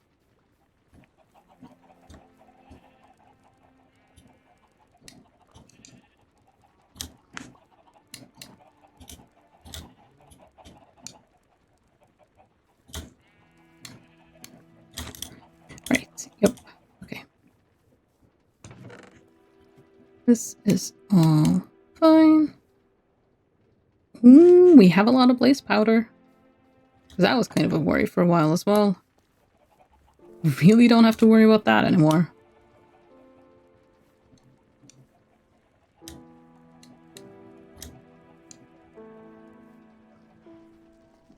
Right. Yep. Okay. This is all fine. Ooh, we have a lot of blaze powder. That was kind of a worry for a while as well. Really don't have to worry about that anymore.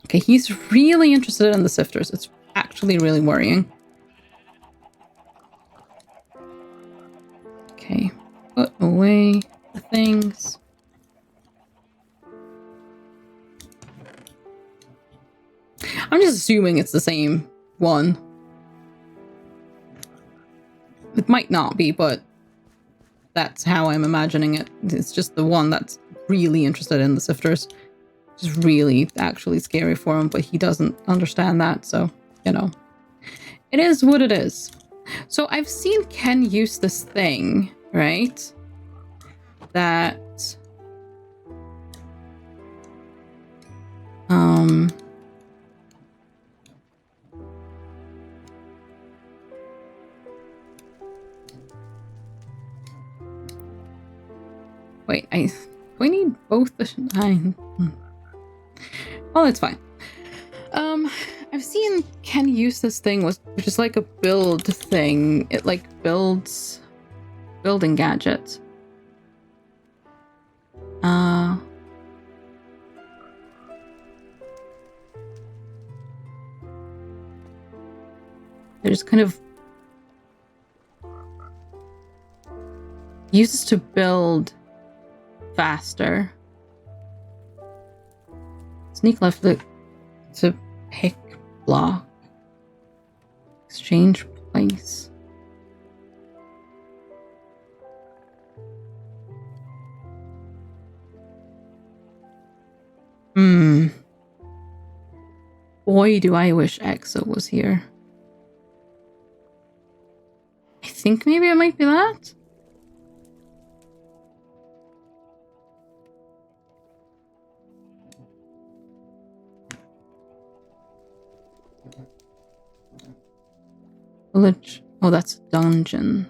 Okay, he's really interested in the sifters. It's actually really worrying. Okay, put away the things. I'm just assuming it's the same one. It might not be, but that's how I'm imagining it. It's just the one that's really interested in the sifters. Which is really actually scary for him, but he doesn't understand that, so, you know. It is what it is. So I've seen Ken use this thing, right? That... Wait, do I need both the... Oh, it's fine. I've seen Ken use this thing, which is like a build thing. It like builds building gadgets. They're just kind of uses to build faster. Sneak left to pick block. Exchange place. Boy, do I wish Exo was here. I think maybe it might be that. Village. Oh, that's dungeon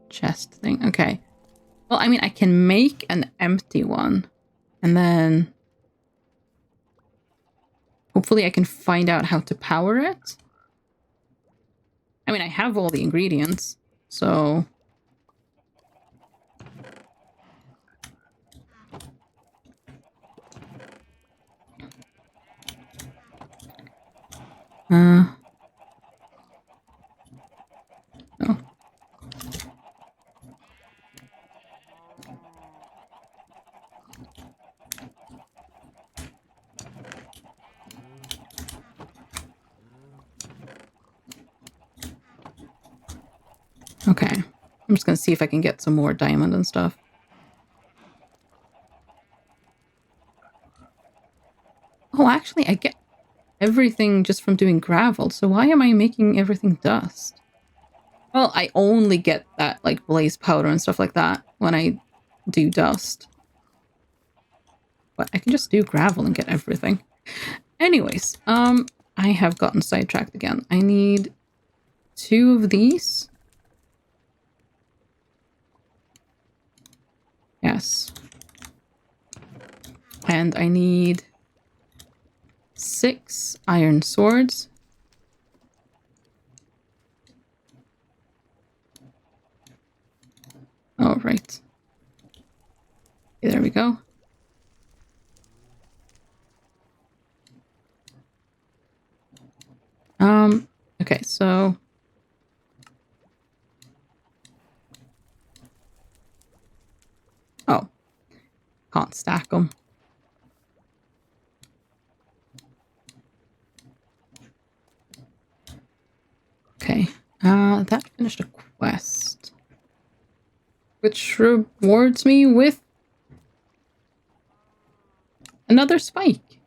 chest thing. Okay. Well, I mean, I can make an empty one. And then hopefully I can find out how to power it. I mean, I have all the ingredients, so... No. Okay. I'm just gonna see if I can get some more diamond and stuff. Oh, actually, I get everything just from doing gravel, so why am I making everything dust? Well, I only get that, like, blaze powder and stuff like that when I do dust. But I can just do gravel and get everything. Anyways, I have gotten sidetracked again. I need 2 of these. Yes. And I need 6 iron swords. Oh, right. Okay, there we go. Okay, so... Oh. Can't stack them. Okay, that finished a quest. Which rewards me with another spike.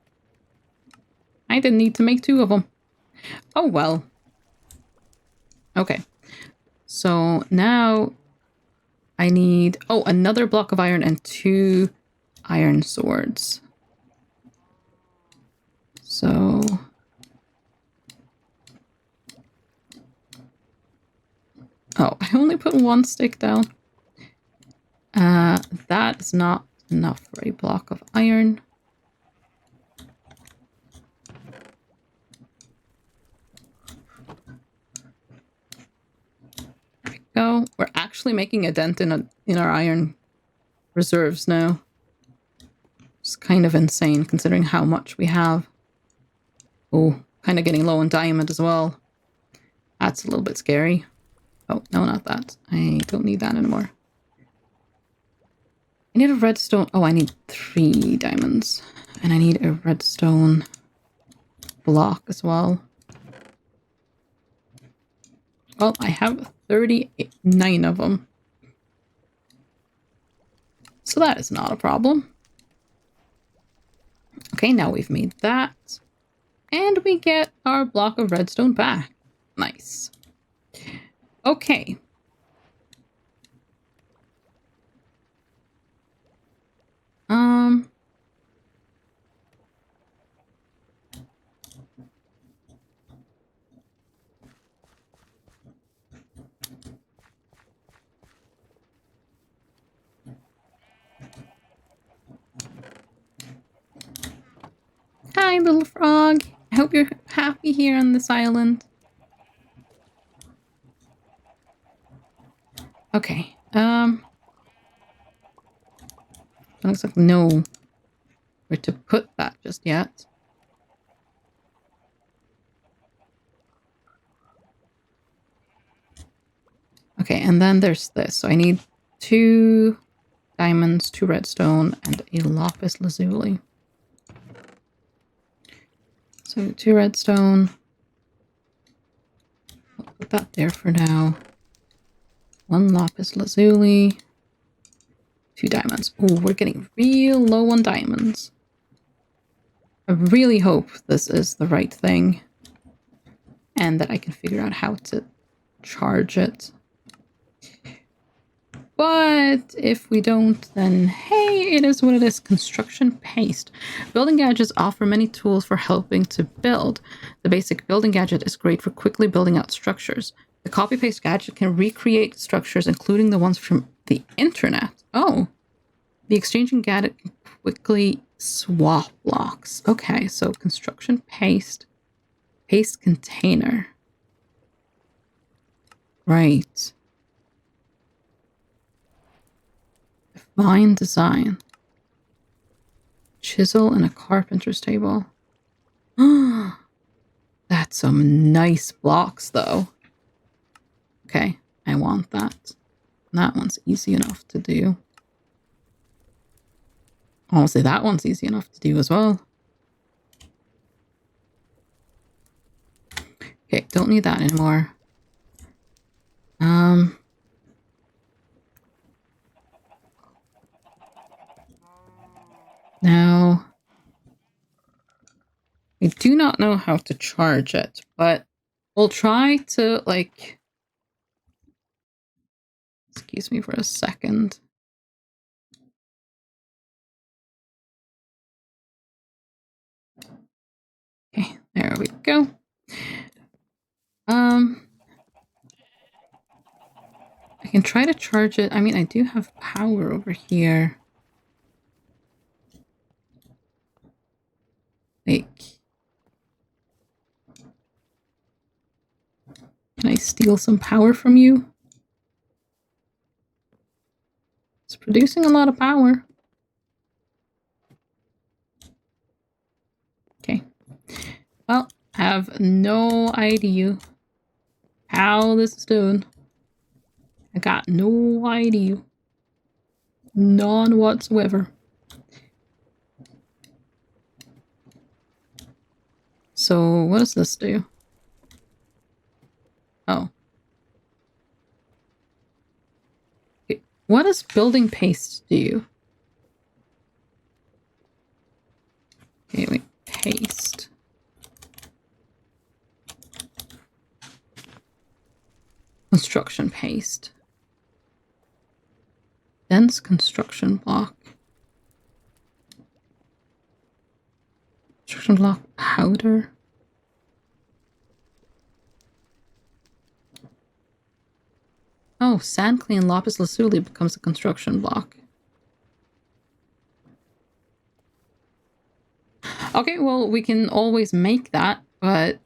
I didn't need to make 2 of them. Oh well. Okay, so now I need, oh, another block of iron and 2 iron swords. So... Oh, I only put 1 stick down. That is not enough for a block of iron. There we go. We're actually making a dent in our iron reserves now. It's kind of insane considering how much we have. Oh, kind of getting low on diamond as well. That's a little bit scary. Oh, no, not that. I don't need that anymore. I need a redstone. Oh, I need 3 diamonds. And I need a redstone block as well. Well, I have 39 of them. So that is not a problem. Okay, now we've made that. And we get our block of redstone back. Nice. Okay. Hi, little frog. I hope you're happy here on this island. Okay. Looks like no where to put that just yet. Okay, and then there's this. So I need 2 diamonds, 2 redstone, and a lapis lazuli. So 2 redstone. I'll put that there for now. 1 lapis lazuli. 2 diamonds. Oh, we're getting real low on diamonds. I really hope this is the right thing. And that I can figure out how to charge it. But if we don't, then hey, it is what it is. Construction paste. Building gadgets offer many tools for helping to build. The basic building gadget is great for quickly building out structures. The copy paste gadget can recreate structures, including the ones from the internet. Oh, the exchanging gadget can quickly swap blocks. Okay, so construction paste. Paste container. Right. Define design. Chisel and a carpenter's table. That's some nice blocks, though. Okay, I want that. That one's easy enough to do. Honestly, that one's easy enough to do as well. Okay, don't need that anymore. Now, I do not know how to charge it, but we'll try to, like... Excuse me for a second. Okay, there we go. I can try to charge it. I mean, I do have power over here. Like, can I steal some power from you? It's producing a lot of power. Okay. Well, I have no idea how this is doing. I got no idea. None whatsoever. So, what does this do? Oh. Okay. What does building paste do? Okay, wait. Paste. Construction paste. Dense construction block. Construction block powder. Oh, sand clay and lapis lazuli becomes a construction block. Okay, well, we can always make that, but...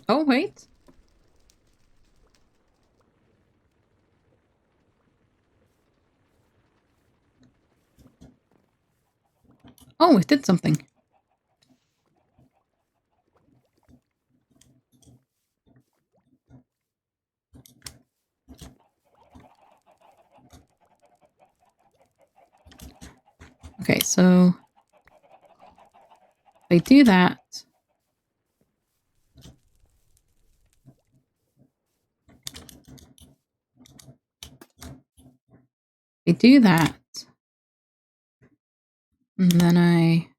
Oh, wait. Oh, it did something. Okay, so... if I do that... I do that, and then I...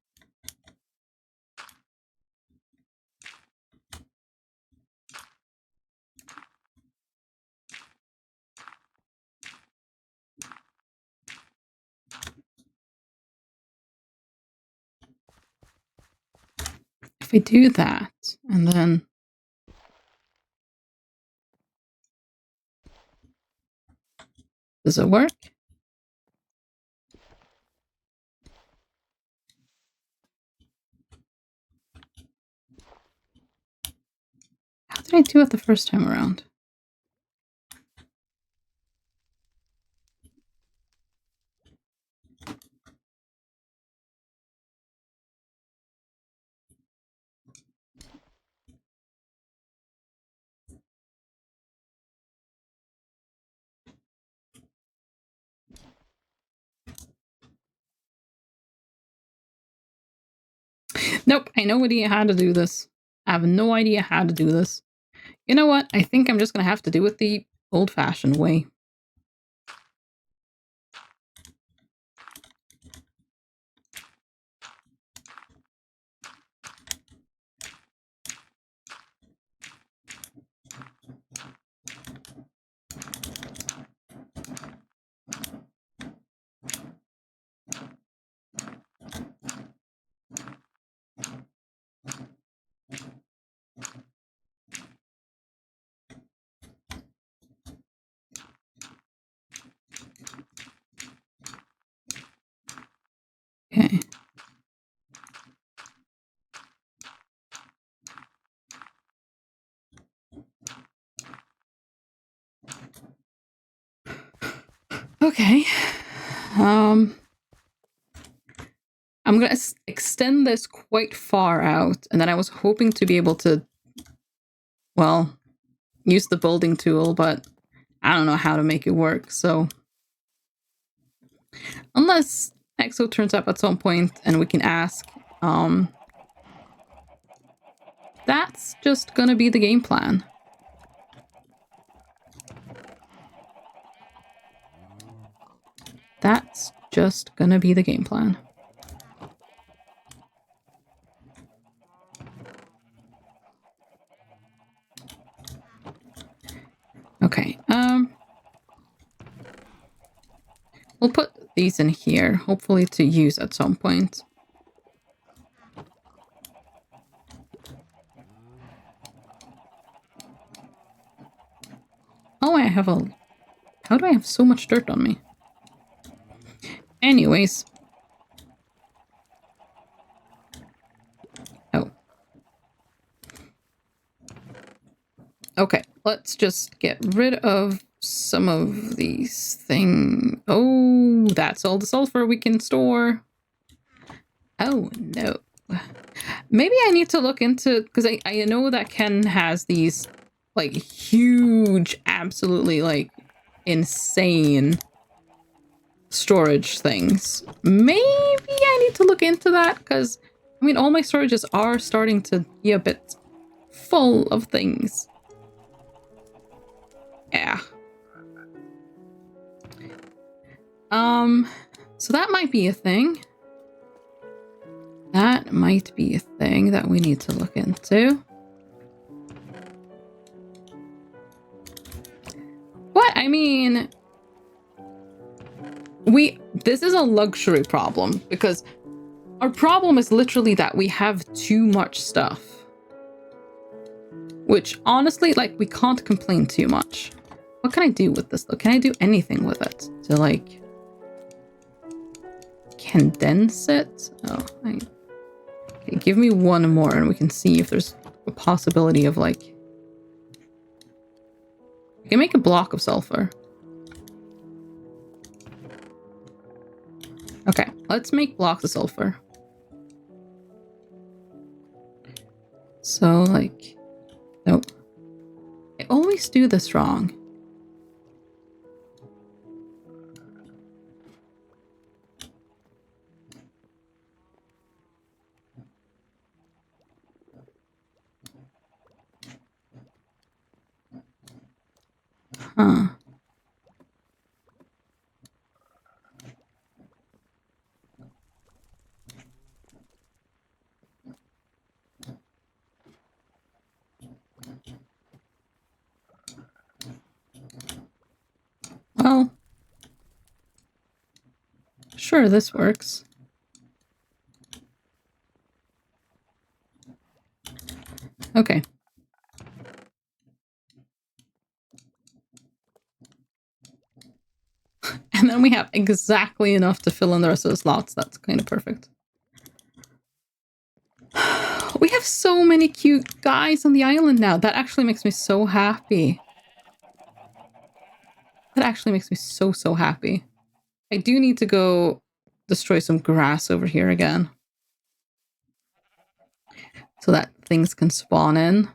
if I do that, and then... does it work? How did I do it the first time around? Nope, I no idea how to do this. I have no idea how to do this. You know what? I think I'm just gonna have to do it the old-fashioned way. Okay. Okay. I'm gonna extend this quite far out, and then I was hoping to be able to, well, use the building tool, but I don't know how to make it work, so... Unless Exo turns up at some point and we can ask, that's just gonna be the game plan. That's just gonna be the game plan. Okay, we'll put these in here, hopefully to use at some point. Oh, I have a... How do I have so much dirt on me? Anyways. Oh. Okay, let's just get rid of some of these things. Oh, that's all the sulfur we can store. Oh, no. Maybe I need to look into... Because I know that Ken has these, like, huge, absolutely, like, insane storage things. Maybe I need to look into that, because, I mean, all my storages are starting to be a bit full of things. Yeah. So that might be a thing. That might be a thing that we need to look into. What? I mean... This is a luxury problem, because our problem is literally that we have too much stuff. Which, honestly, like, we can't complain too much. What can I do with this, though? Can I do anything with it? To, like... condense it? Oh, okay, give me one more and we can see if there's a possibility of, like... We can make a block of sulfur. Okay, let's make blocks of sulfur. So, like... Nope. I always do this wrong. Huh. Well, sure, this works. Okay. And then we have exactly enough to fill in the rest of the slots. That's kind of perfect. We have so many cute guys on the island now. That actually makes me so happy. That actually makes me so, so happy. I do need to go destroy some grass over here again, so that things can spawn in.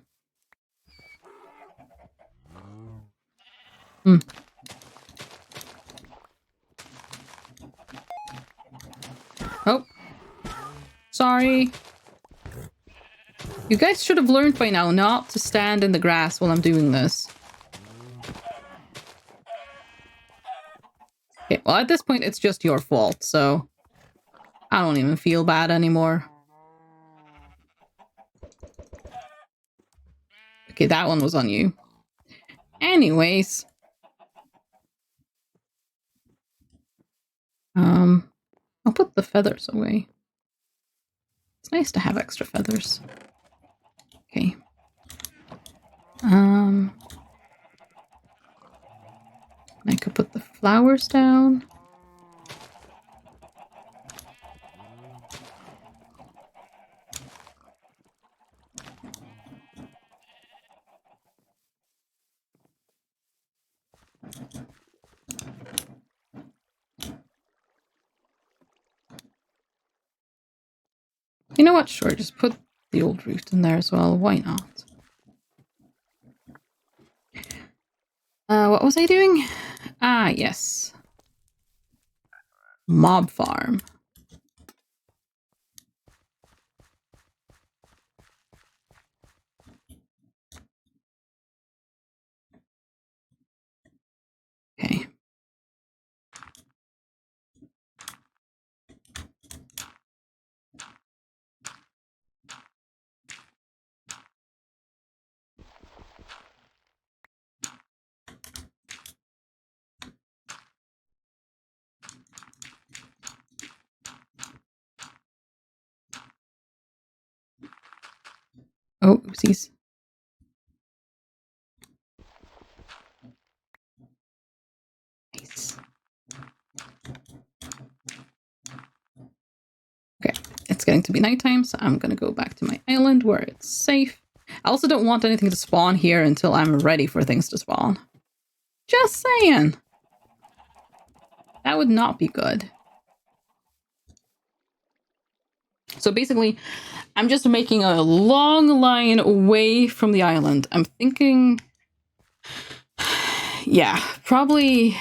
Oh. Sorry. You guys should have learned by now not to stand in the grass while I'm doing this. Okay, well, at this point, it's just your fault, so I don't even feel bad anymore. Okay, that one was on you. Anyways. I'll put the feathers away. It's nice to have extra feathers. Okay. I could put the flowers down. You know what? Sure, just put the old root in there as well. Why not? What was I doing? Ah, yes. Mob farm. Okay. Oh, oopsies. Nice. Okay, it's getting to be nighttime, so I'm gonna go back to my island where it's safe. I also don't want anything to spawn here until I'm ready for things to spawn. Just saying. That would not be good. So basically, I'm just making a long line away from the island. I'm thinking, yeah, probably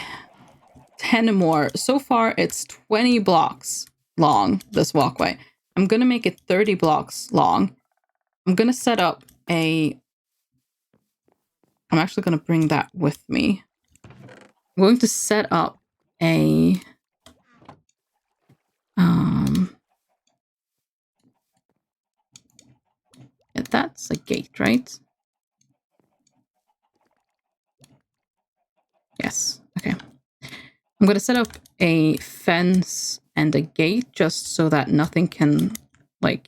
10 more. So far, it's 20 blocks long, this walkway. I'm going to make it 30 blocks long. I'm going to set up a... I'm actually going to bring that with me. I'm going to set up a... Yeah, that's a gate, right? Yes. Okay. I'm going to set up a fence and a gate just so that nothing can, like,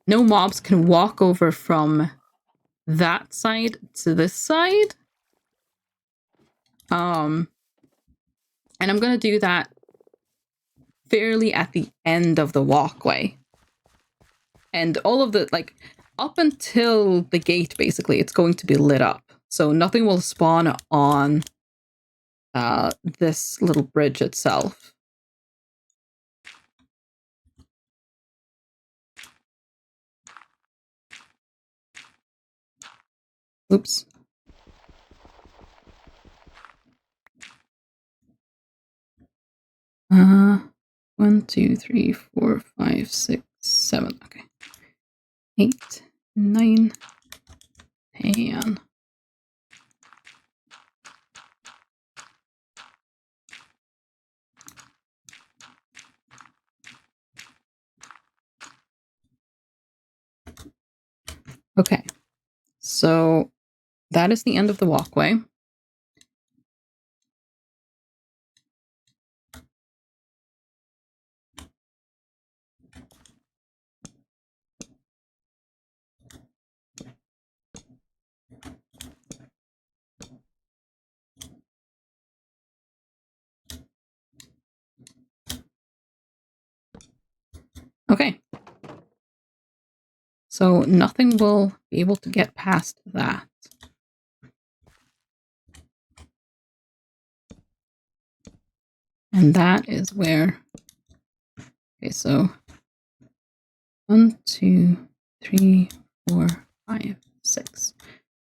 no mobs can walk over from that side to this side. And I'm going to do that fairly at the end of the walkway. And all of the, like, up until the gate, basically, it's going to be lit up. So nothing will spawn on this little bridge itself. Oops. Uh, 1, 2, 3, 4, 5, 6, 7. Okay. 8, 9, 10. Okay. So that is the end of the walkway. Okay. So nothing will be able to get past that. And that is where... Okay, so 1, 2, 3, 4, 5, 6.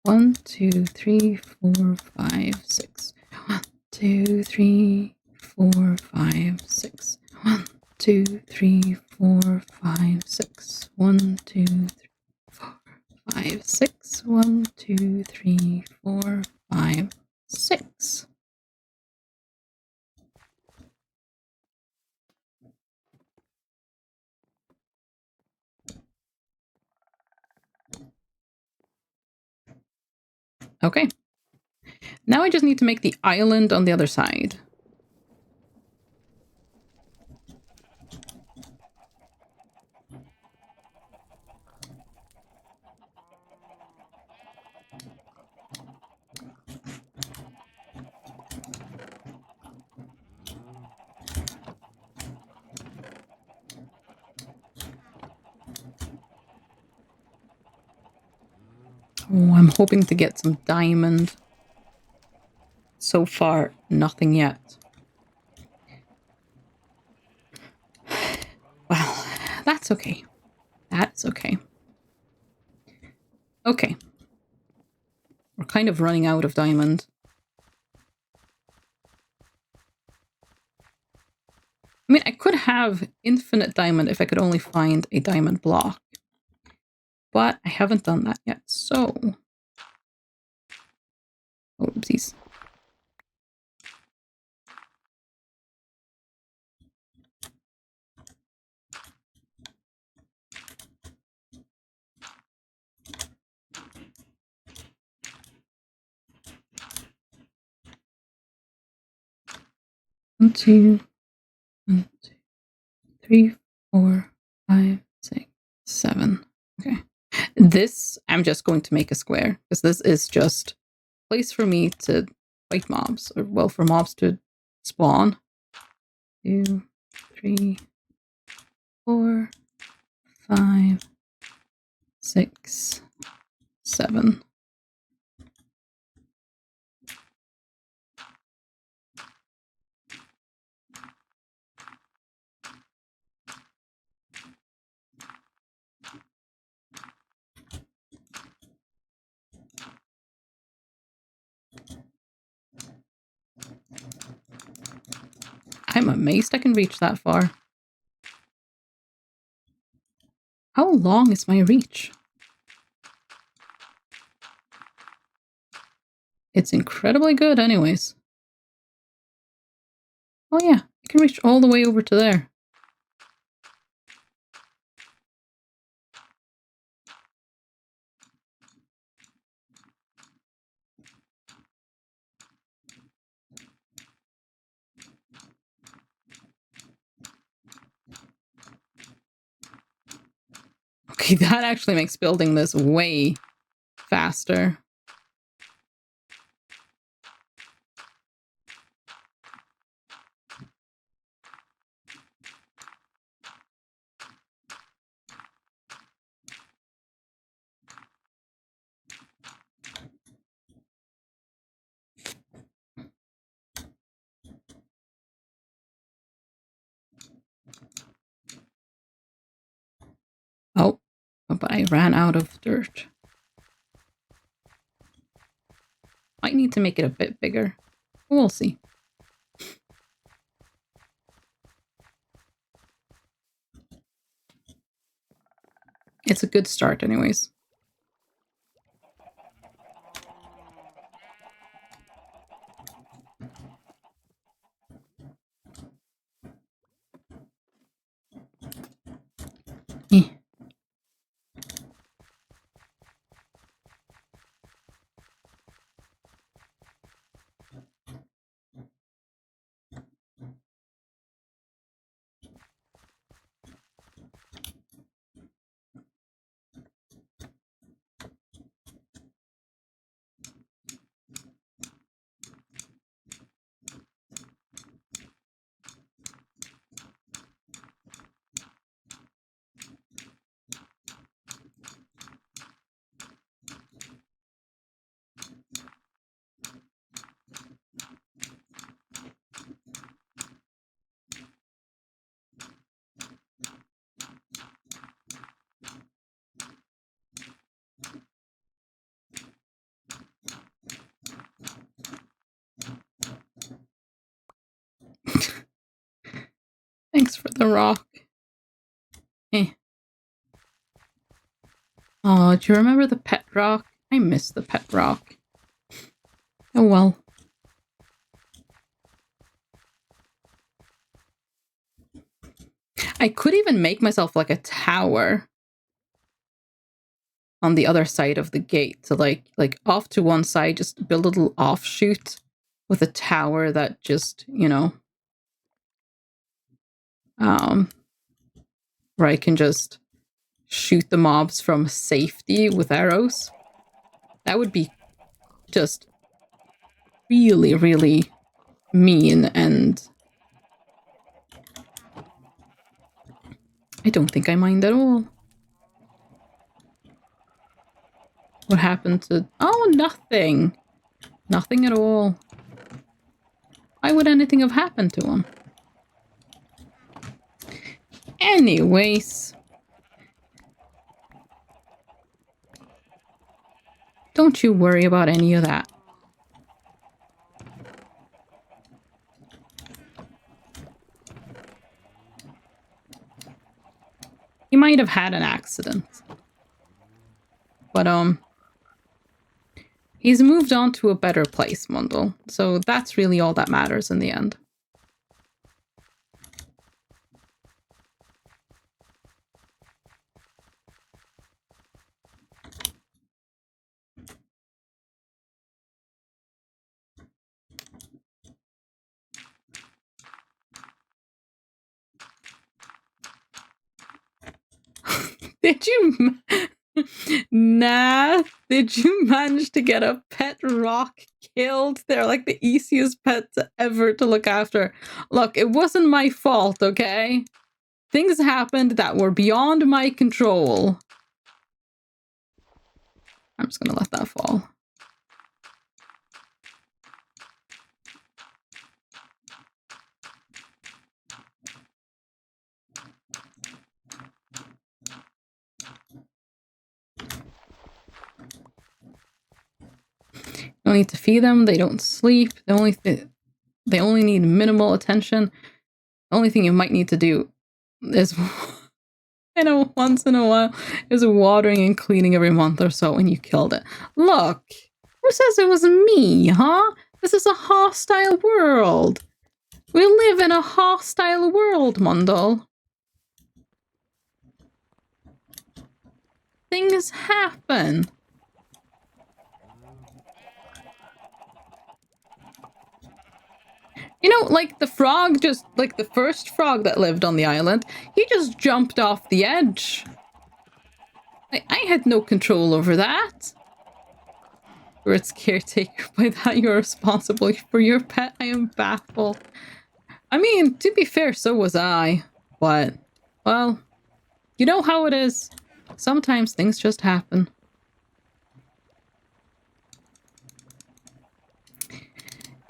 1, 2, 3, 4, 5, 6. 1, 2, 3, 4, 5, 6. 1, 2, 3, 4, 5, 6. 1, 2, 3. 5, 6. 1, 2, 3, 4, 5, 6. Okay. Now I just need to make the island on the other side. Oh, I'm hoping to get some diamond. So far, nothing yet. Well, that's okay. That's okay. Okay. We're kind of running out of diamond. I mean, I could have infinite diamond if I could only find a diamond block. But I haven't done that yet, so... Oopsies. One, two, 3, 4, 5, 6, 7. Okay. This, I'm just going to make a square, because this is just a place for me to fight mobs, or, well, for mobs to spawn. 2, 3, 4, 5, 6, 7. I'm amazed I can reach that far. How long is my reach? It's incredibly good anyways. Oh yeah, I can reach all the way over to there. Okay, that actually makes building this way faster. Oh, but I ran out of dirt. Might need to make it a bit bigger. We'll see. It's a good start anyways. Eh. Thanks for the rock. Eh. Oh, do you remember the pet rock? I miss the pet rock. Oh well. I could even make myself like a tower on the other side of the gate to like off to one side, just build a little offshoot with a tower that just, you know, where I can just shoot the mobs from safety with arrows. That would be just really, really mean, and I don't think I mind at all. What happened to... Oh, nothing. Nothing at all. Why would anything have happened to him? Anyways. Don't you worry about any of that. He might have had an accident. But, he's moved on to a better place, Mundle. So that's really all that matters in the end. Did you... Nah, did you manage to get a pet rock killed? They're like the easiest pets ever to look after. Look, it wasn't my fault, okay? Things happened that were beyond my control. I'm just gonna let that fall. You don't need to feed them. They don't sleep. They only need minimal attention. The only thing you might need to do is, you know, once in a while, is watering and cleaning every month or so, and you killed it. Look, who says it was me, huh? This is a hostile world. We live in a hostile world, Mundle. Things happen. You know, like the frog just, like the first frog that lived on the island, he just jumped off the edge. I had no control over that. You're its caretaker. By that, you're responsible for your pet. I am baffled. I mean, to be fair, so was I. But, well, you know how it is. Sometimes things just happen.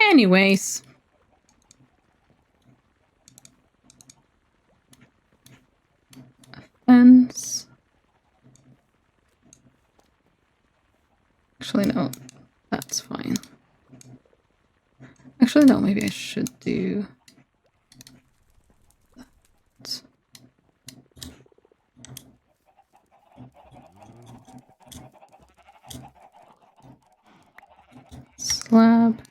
Anyways. Fence. Actually, no. That's fine. Actually, no. Maybe I should do... that. Slab.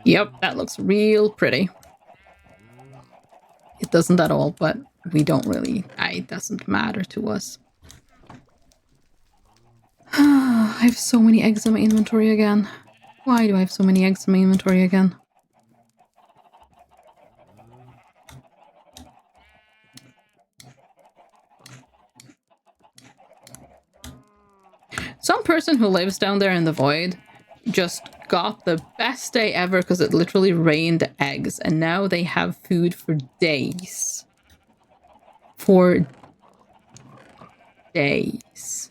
Yep, that looks real pretty. It doesn't at all, but we don't really... It doesn't matter to us. I have so many eggs in my inventory again. Why do I have so many eggs in my inventory again? Some person who lives down there in the void just got the best day ever because it literally rained eggs, and now they have food for days. For days.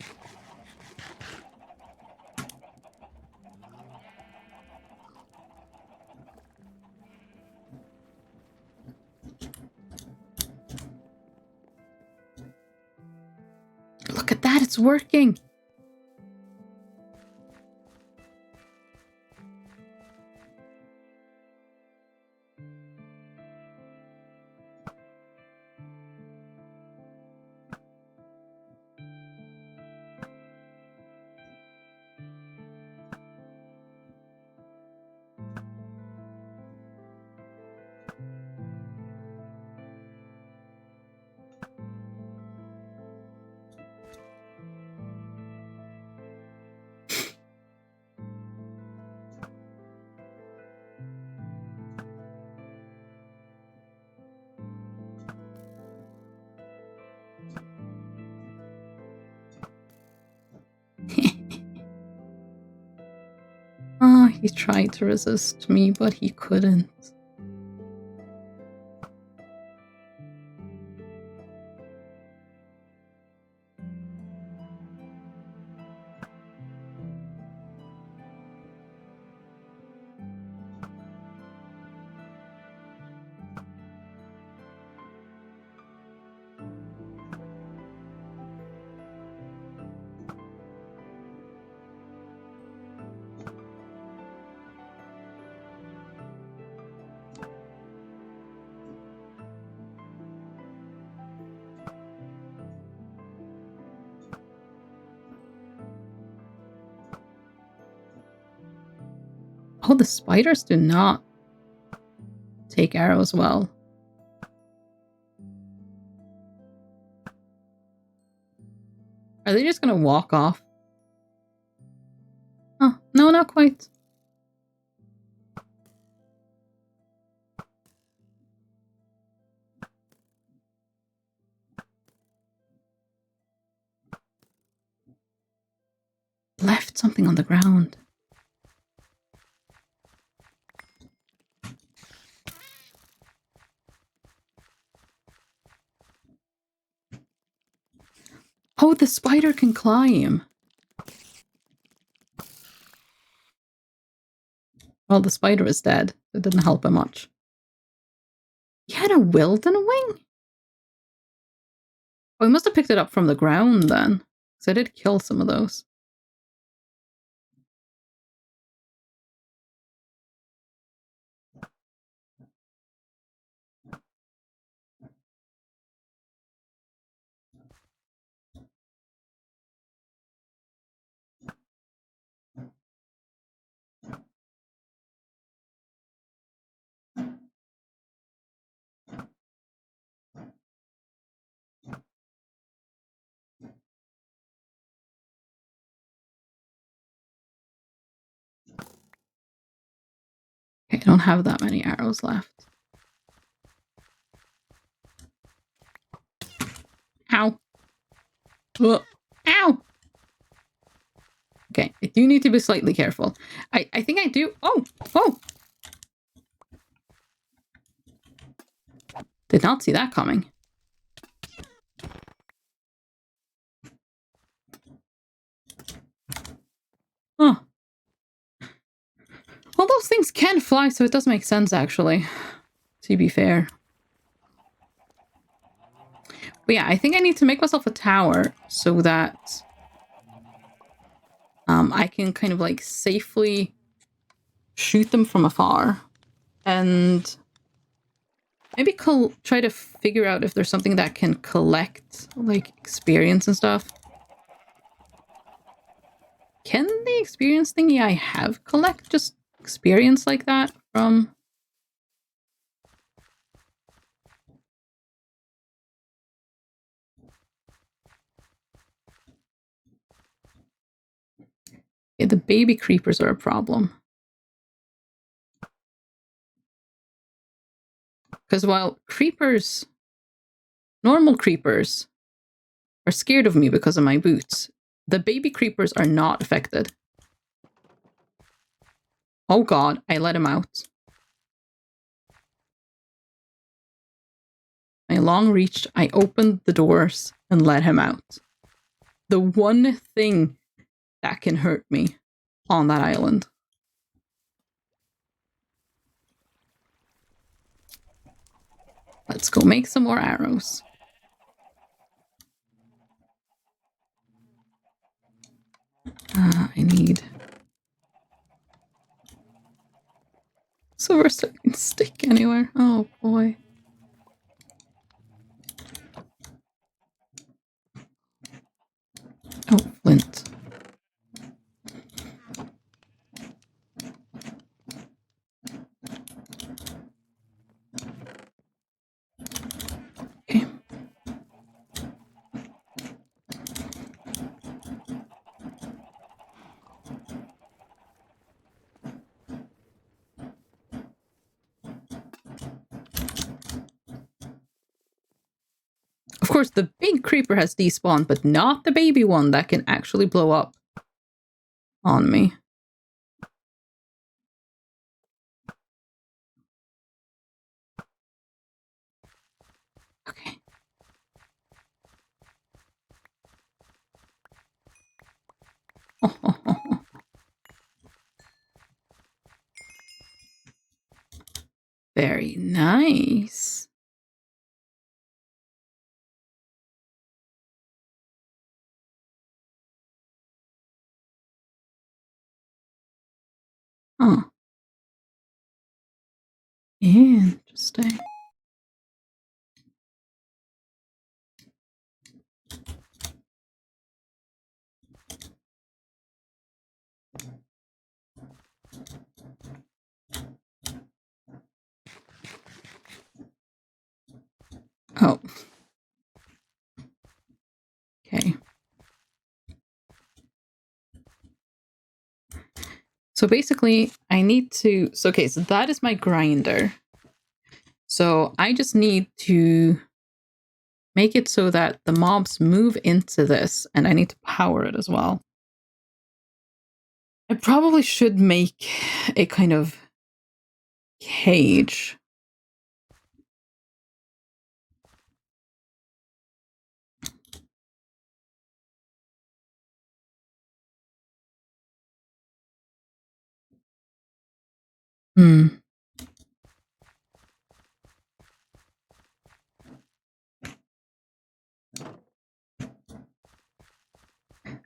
look at that, it's working. Oh, he tried to resist me, but he couldn't. Oh, the spiders do not take arrows well. Are they just gonna walk off? Oh, no, not quite. Left something on the ground. Oh, the spider can climb. Well, the spider is dead. It didn't help him much. He had a Wilden wing? Oh, he must have picked it up from the ground then. Because I did kill some of those. Okay, I don't have that many arrows left. Ow. Ugh. Ow! Okay, I do need to be slightly careful. I think I do. Oh! Oh! Did not see that coming. Oh. Well, those things can fly, so it does make sense, actually. To be fair. But yeah, I think I need to make myself a tower so that I can kind of like safely shoot them from afar. And maybe try to figure out if there's something that can collect like experience and stuff. Can the experience thingy I have collect just experience like that from... Yeah, the baby creepers are a problem. Because while creepers, normal creepers, are scared of me because of my boots, the baby creepers are not affected. Oh god, I let him out. I long reached, I opened the doors and let him out. The one thing that can hurt me on that island. Let's go make some more arrows. Silver can stick anywhere. Oh boy. Oh, flint. Okay. Of course, the big creeper has despawned, but not the baby one that can actually blow up on me. Okay. Very nice. Huh. Interesting. Oh. Okay. So basically, I need to... So, okay, so that is my grinder. So I just need to make it so that the mobs move into this, and I need to power it as well. I probably should make a kind of cage.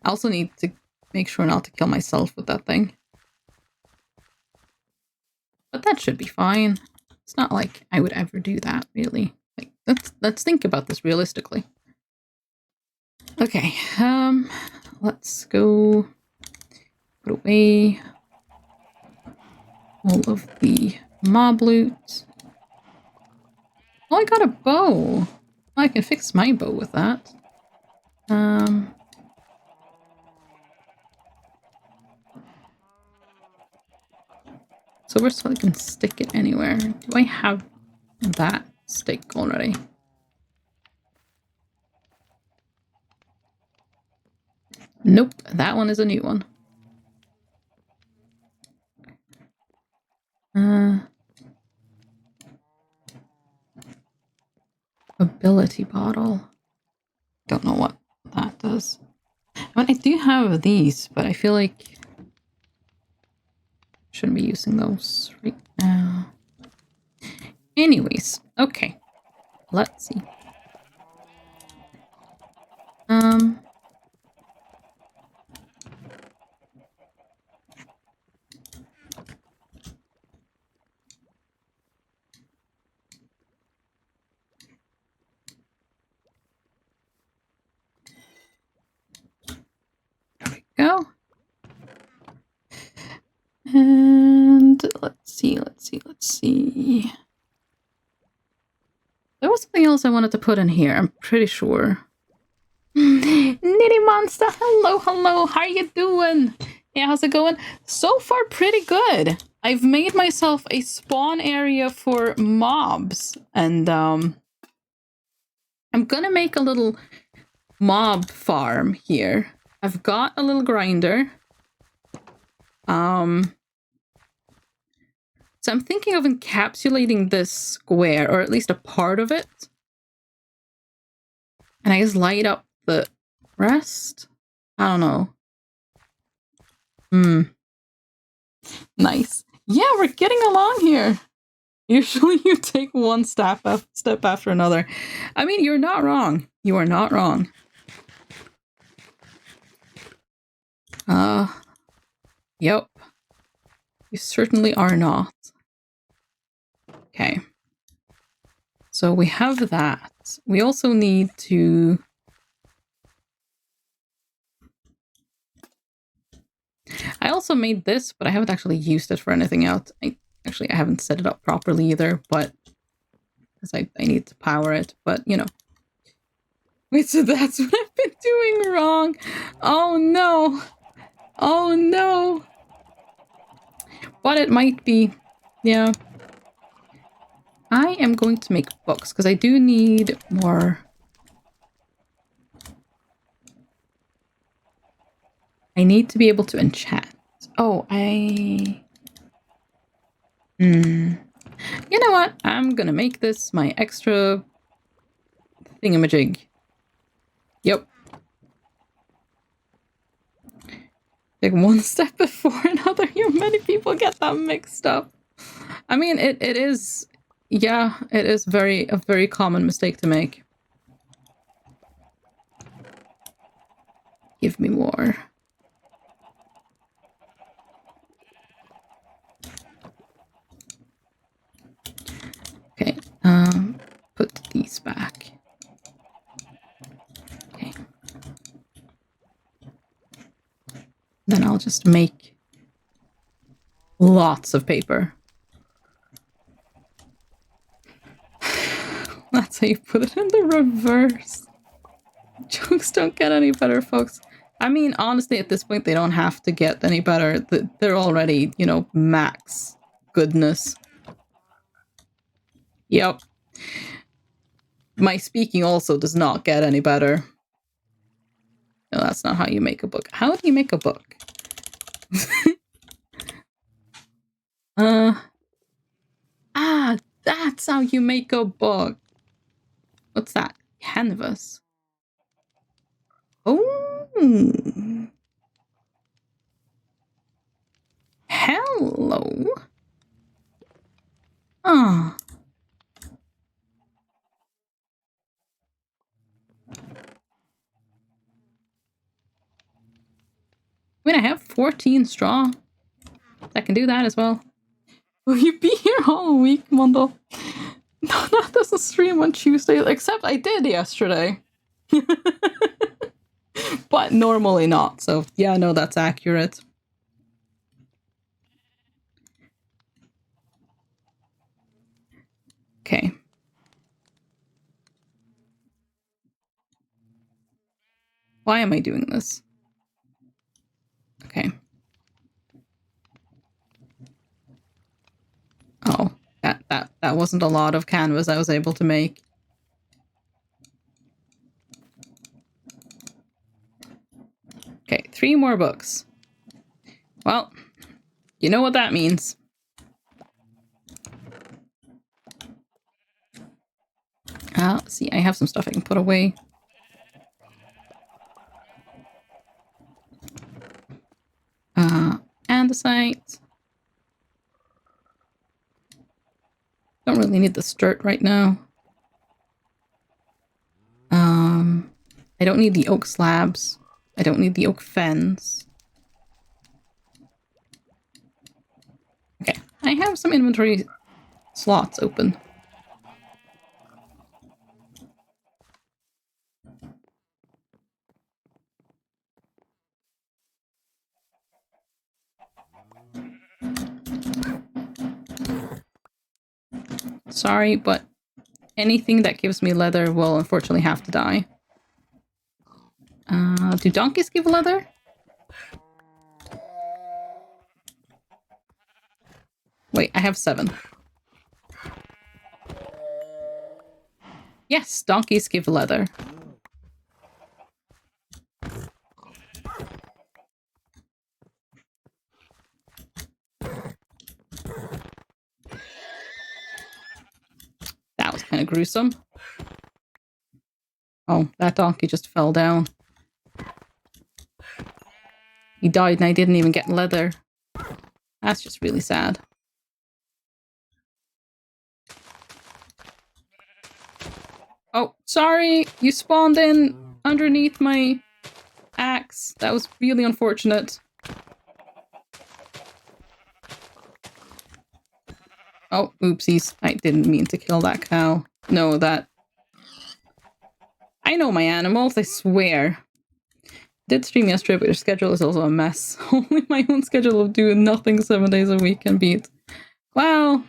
I also need to make sure not to kill myself with that thing. But that should be fine. It's not like I would ever do that, really. Like, let's think about this realistically. Okay, let's go put away all of the mob loot. Oh, I got a bow. I can fix my bow with that. Silver so I can stick it anywhere. Do I have that stick already? Nope, that one is a new one. Ability bottle. Don't know what that does. I mean, I do have these, but I feel like I shouldn't be using those right now. Anyways, okay. Let's see. There we go. And let's see. There was something else I wanted to put in here, I'm pretty sure. Nitty Monster, hello, how you doing? Yeah, how's it going? So far, pretty good. I've made myself a spawn area for mobs, and I'm gonna make a little mob farm here. I've got a little grinder. So I'm thinking of encapsulating this square, or at least a part of it. And I just light up the rest? I don't know. Nice. Yeah, we're getting along here. Usually you take one step after another. I mean, you're not wrong. You are not wrong. Yep. You certainly are not. Okay. So we have that. We also need to... I also made this, but I haven't actually used it for anything else. I haven't set it up properly either, but because I need to power it, but you know. Wait, so that's what I've been doing wrong. Oh no. Oh no. But it might be. Yeah. I am going to make books because I do need more. I need to be able to enchant. Oh, You know what? I'm gonna make this my extra thingamajig. Yep. Like one step before another. Many people get that mixed up. I mean, it is... Yeah, it is a very common mistake to make. Give me more. Okay, put these back. Okay. Then I'll just make lots of paper. That's how you put it in the reverse. Jokes don't get any better, folks. I mean, honestly, at this point, they don't have to get any better. They're already, you know, max goodness. Yep. My speaking also does not get any better. No, that's not how you make a book. How do you make a book? That's how you make a book. What's that? Canvas. Oh. Hello. Ah. I mean, I have 14 straw. I can do that as well. Will you be here all week, Mondo? No, that doesn't stream on Tuesday, except I did yesterday. But normally not, so yeah, no, that's accurate. Okay. Why am I doing this? Okay. Oh, that wasn't a lot of canvas I was able to make. Okay, 3 more books. Well, you know what that means. See, I have some stuff I can put away. Andesite. Don't really need the dirt right now. I don't need the oak slabs. I don't need the oak fence. Okay, I have some inventory slots open. Sorry, but anything that gives me leather will unfortunately have to die. Do donkeys give leather? Wait, I have 7. Yes, donkeys give leather. That was kind of gruesome. Oh, that donkey just fell down. He died and I didn't even get leather. That's just really sad. Oh, sorry! You spawned in underneath my axe. That was really unfortunate. Oh, oopsies. I didn't mean to kill that cow. No, that... I know my animals, I swear. Did stream yesterday, but your schedule is also a mess. Only my own schedule of doing nothing 7 days a week can beat. Well...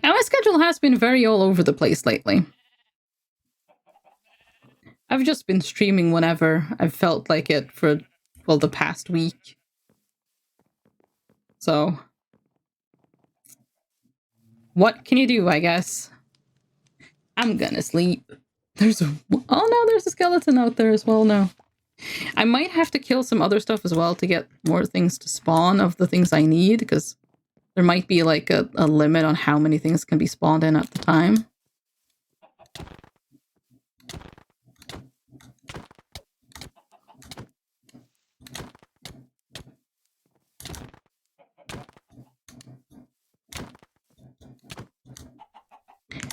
Yeah, my schedule has been very all over the place lately. I've just been streaming whenever I've felt like it for, well, the past week. So... what can you do, I guess? I'm gonna sleep. There's a... oh no, there's a skeleton out there as well now. I might have to kill some other stuff as well to get more things to spawn of the things I need, because there might be like a limit on how many things can be spawned in at the time.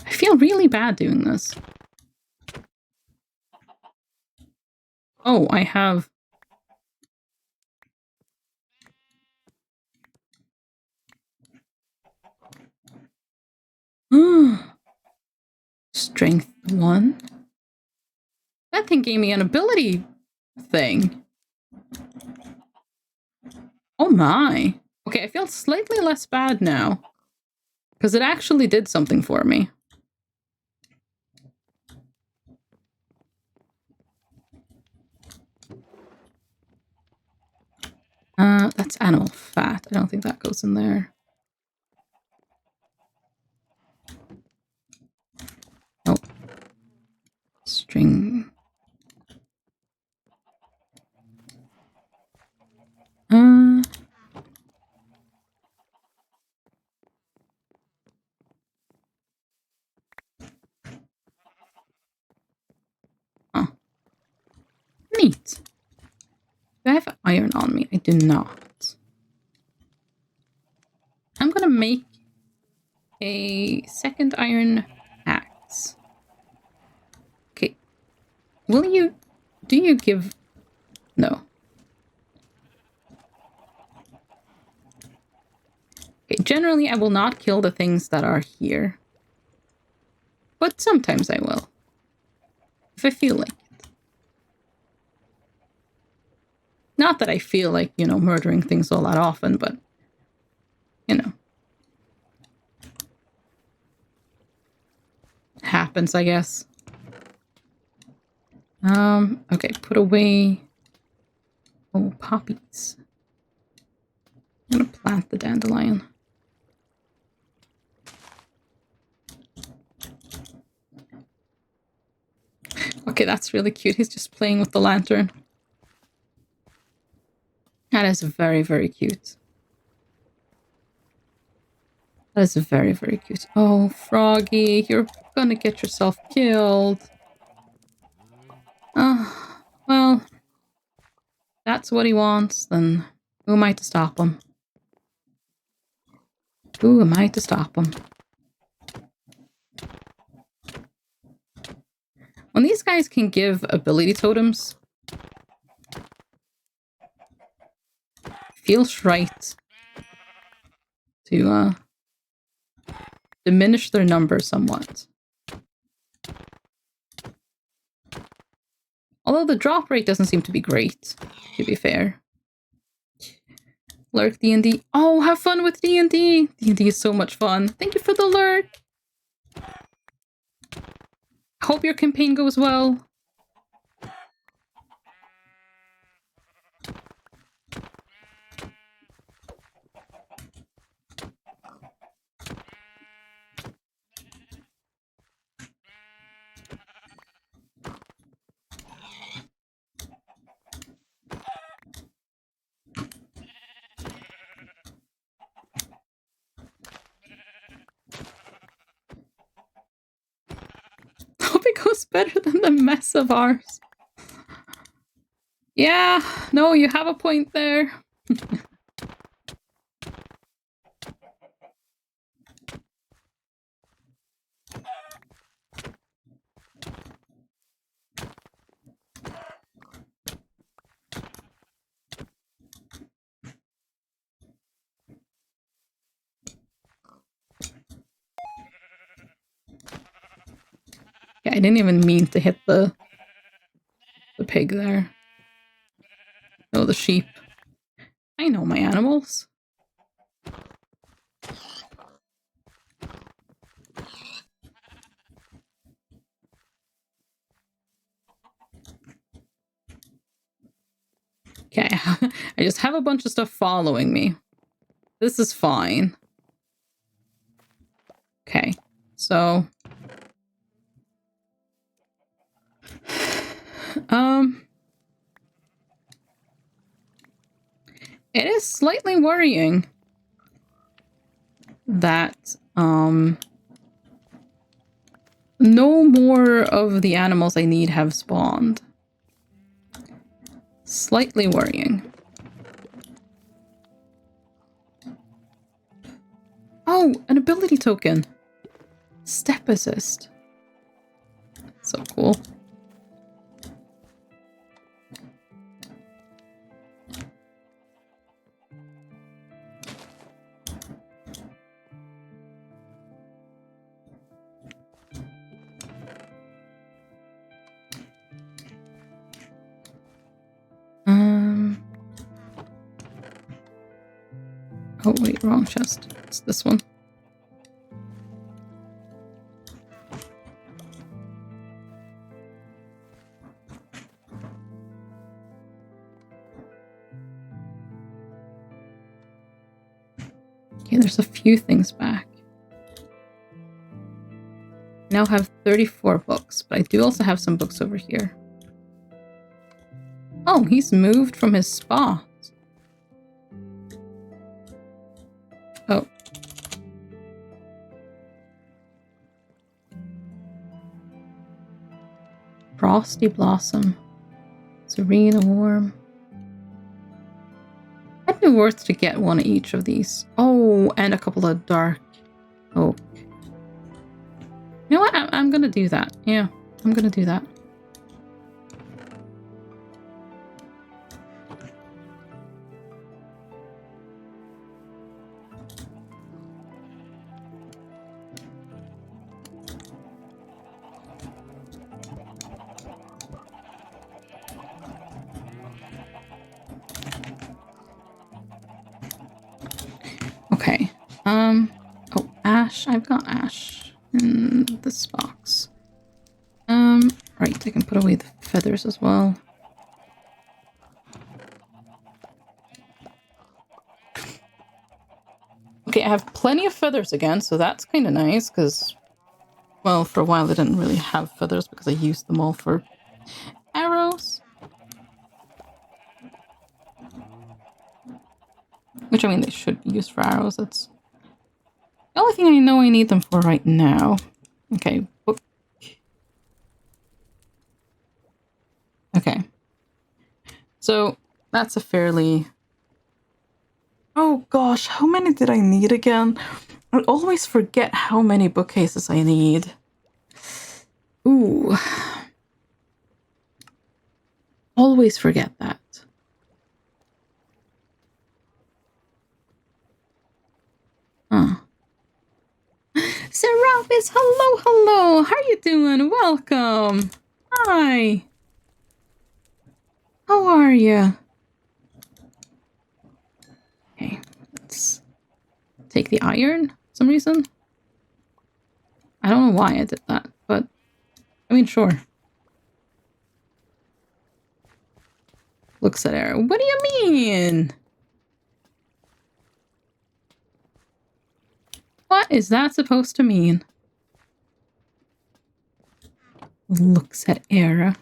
I feel really bad doing this. Oh, I have... Strength 1? That thing gave me an ability thing. Oh my. Okay, I feel slightly less bad now. Because it actually did something for me. That's animal fat. I don't think that goes in there. Oh. String. Huh. Neat. Do I have iron on me? I do not. I'm gonna make a second iron axe. Okay. Will you... do you give... no. Okay, generally I will not kill the things that are here. But sometimes I will. If I feel like it. Not that I feel like, you know, murdering things all that often, but... you know. It happens, I guess. Okay, put away... oh, poppies. I'm gonna plant the dandelion. Okay, that's really cute. He's just playing with the lantern. That is very, very cute. That is very, very cute. Oh, Froggy, you're gonna get yourself killed. Well, that's what he wants, then who am I to stop him? Who am I to stop him? When these guys can give ability totems, it feels right to diminish their number somewhat. Although the drop rate doesn't seem to be great, to be fair. Lurk D&D. Oh, have fun with D&D. D&D is so much fun. Thank you for the lurk. Hope your campaign goes well. Hope it goes better than the mess of ours. Yeah, no, you have a point there. Okay, I didn't even mean to hit the pig there. Oh, the sheep. I know my animals. Okay, I just have a bunch of stuff following me. This is fine. Okay, so... It is slightly worrying that, no more of the animals I need have spawned. Slightly worrying. Oh, an ability token. Step assist. So cool. Oh wait, wrong chest. It's this one. Okay, there's a few things back. I now have 34 books, but I do also have some books over here. Oh, he's moved from his spot. Oh. Frosty Blossom. Serene and Warm. Might be worth to get one of each of these. Oh, and a couple of dark oak. You know what? I'm gonna do that. Yeah, I'm gonna do that. Okay. Oh, ash. I've got ash in this box. Right, I can put away the feathers as well. Okay, I have plenty of feathers again, so that's kind of nice, because, well, for a while I didn't really have feathers because I used them all for arrows. Which, I mean, they should be used for arrows. That's the only thing I know I need them for right now. Okay, book. Okay. So, that's a fairly... Oh gosh, how many did I need again? I always forget how many bookcases I need. Ooh. Always forget that. Huh. Serapis, hello. How are you doing? Welcome. Hi. How are you? Okay, let's take the iron for some reason. I don't know why I did that, but I mean, sure. Looks at her. What do you mean? What is that supposed to mean? Looks at Era.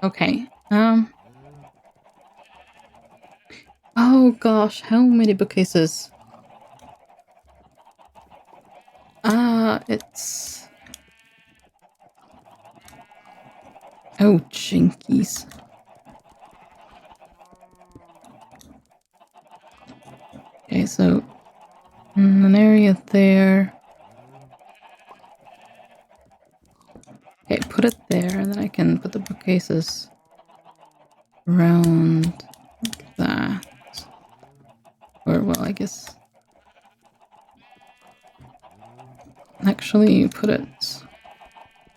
Okay. Oh gosh, how many bookcases? It's... Oh, jinkies. Okay, so an area there. Okay, put it there, and then I can put the bookcases around like that. Or, well, I guess... Actually, put it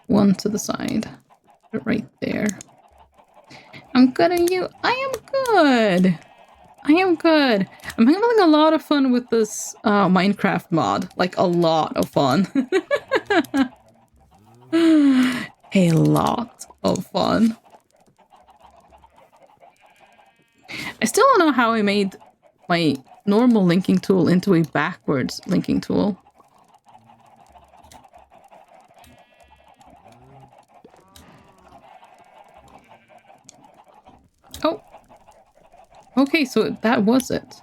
one to the side. Put it right there. I'm good at you. I am good. I am good. I'm having a lot of fun with this Minecraft mod. Like, a lot of fun. A lot of fun. I still don't know how I made my normal linking tool into a backwards linking tool. Oh. Okay, so that was it.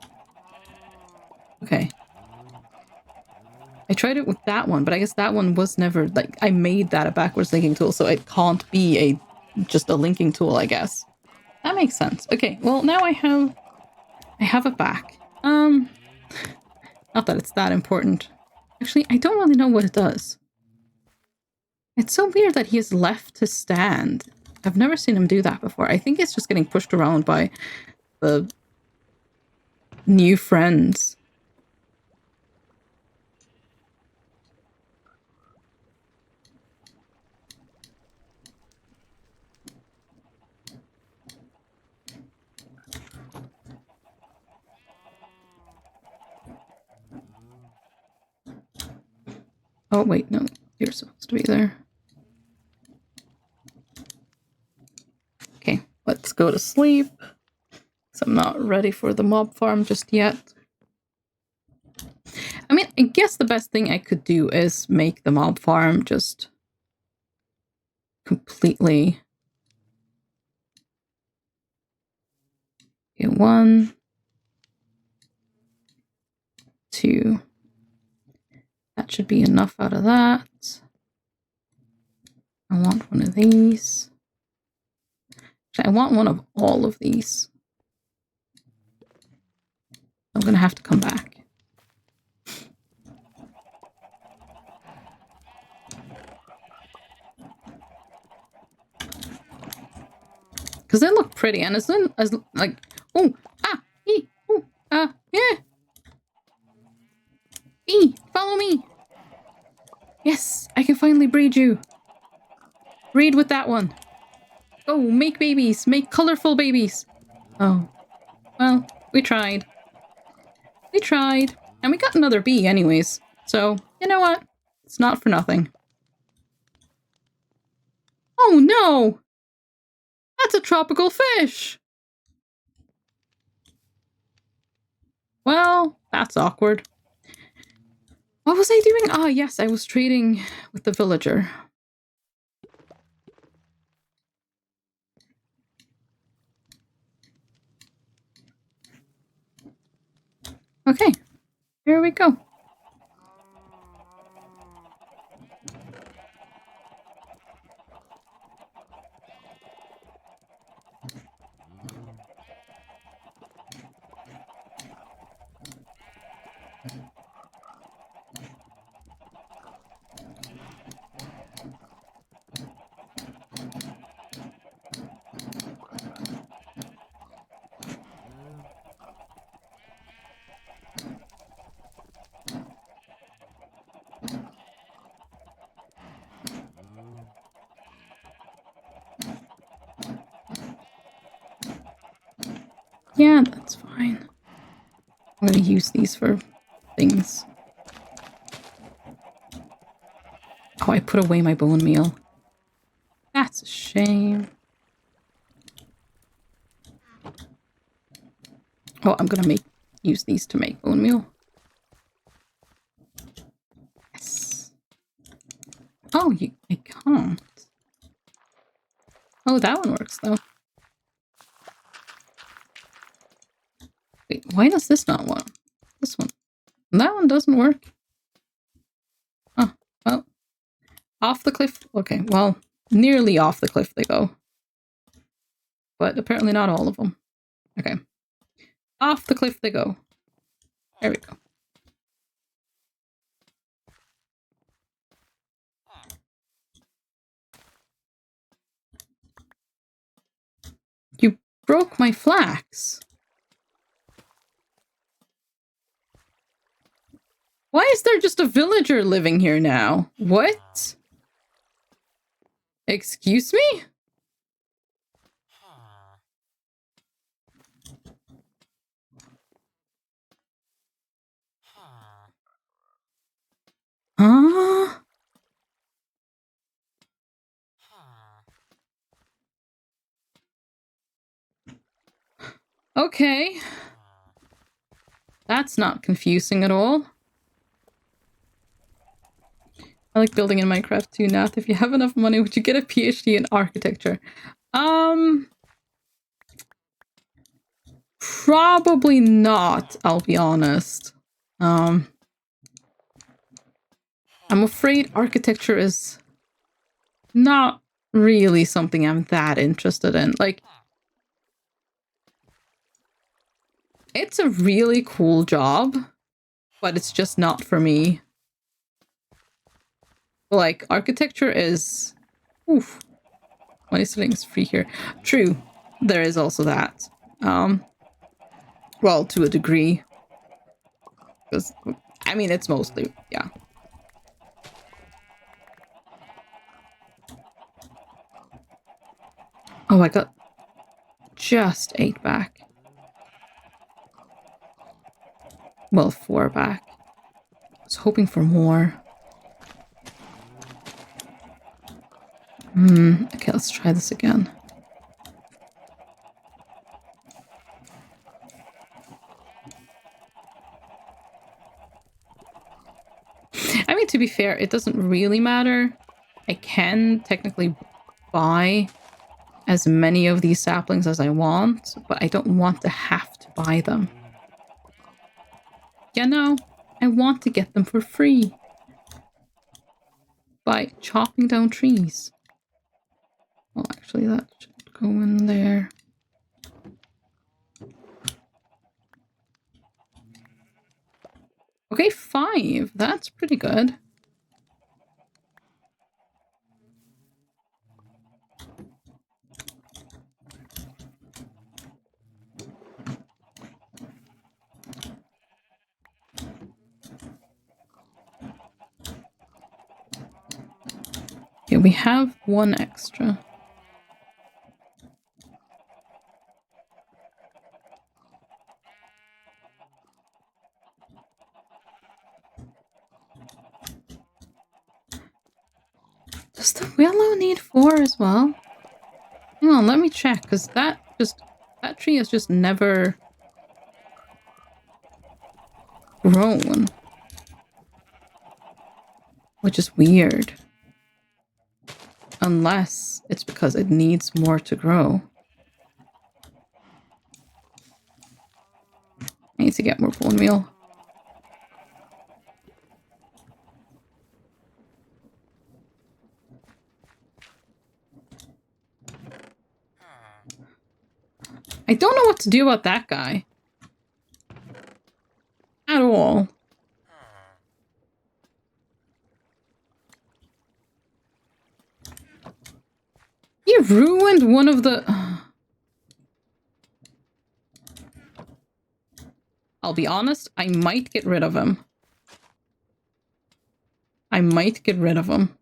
Okay. I tried it with that one, but I guess that one was never, like, I made that a backwards linking tool, so it can't be just a linking tool, I guess. That makes sense. Okay, well, now I have it back. Not that it's that important. Actually, I don't really know what it does. It's so weird that he has left to stand. I've never seen him do that before. I think it's just getting pushed around by the new friends. Oh, wait, no. You're supposed to be there. Okay, let's go to sleep. So I'm not ready for the mob farm just yet. I mean, I guess the best thing I could do is make the mob farm just completely... Okay, 1, 2. That should be enough out of that. I want one of these. Actually, I want one of all of these. I'm gonna have to come back. Because they look pretty, and as like, oh, ah, ee, oh, yeah. Follow me. Yes, I can finally breed you. Breed with that one. Oh, make babies. Make colorful babies. Oh, well, we tried. We tried. And we got another bee anyways. So, you know what? It's not for nothing. Oh, no. That's a tropical fish. Well, that's awkward. What was I doing? Ah, yes, I was trading with the villager. Okay, here we go. Yeah, that's fine. I'm gonna use these for things. Oh, I put away my bone meal. That's a shame. Oh, I'm gonna use these to make bone meal. Yes. Oh, I can't. Oh, that one works though. Wait, why does this not work? This one. That one doesn't work. Oh, well. Off the cliff. Okay, well, nearly off the cliff they go. But apparently not all of them. Okay. Off the cliff they go. There we go. broke my flax? Why is there just a villager living here now? What? Excuse me? Huh? Okay. That's not confusing at all. I like building in Minecraft too, Nath. If you have enough money, would you get a PhD in architecture? Probably not, I'll be honest. I'm afraid architecture is not really something I'm that interested in. Like, it's a really cool job, but it's just not for me. Like, architecture is... Oof. Money stealing is free here. True. There is also that. Well, to a degree. Because, I mean, it's mostly... Yeah. Oh, I got just 8 back. Well, 4 back. I was hoping for more. Okay, let's try this again. I mean, to be fair, it doesn't really matter. I can technically buy as many of these saplings as I want, but I don't want to have to buy them. Yeah, no, I want to get them for free by chopping down trees. Well, actually, that should go in there. Okay, 5. That's pretty good. Okay, we have 1 extra. Does the willow need 4 as well? Hang on, let me check, because that tree has just never grown. Which is weird. Unless it's because it needs more to grow. I need to get more bone meal. I don't know what to do about that guy. At all. He ruined one of the... I'll be honest, I might get rid of him. I might get rid of him.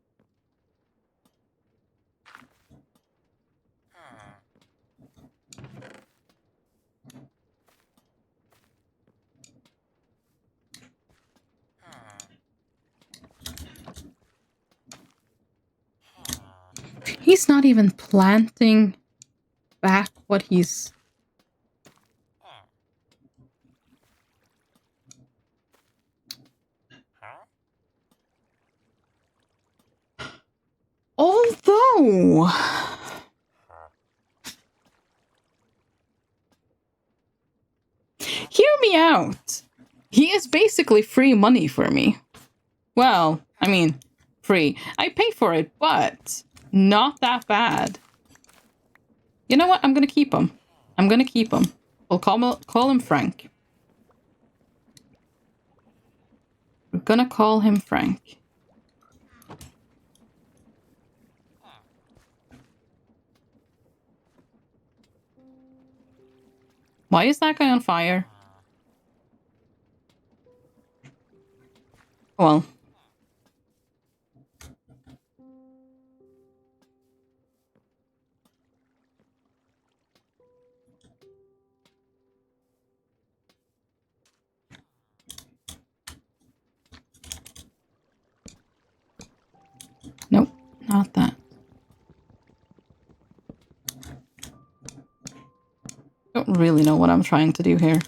He's not even planting back what he's... Although... Hear me out. He is basically free money for me. Well, I mean, free. I pay for it, but not that bad. You know what? I'm gonna keep him. I'm gonna keep him. We'll call him Frank. We're gonna call him Frank. Why is that guy on fire? Well. Nope, not that. Don't really know what I'm trying to do here.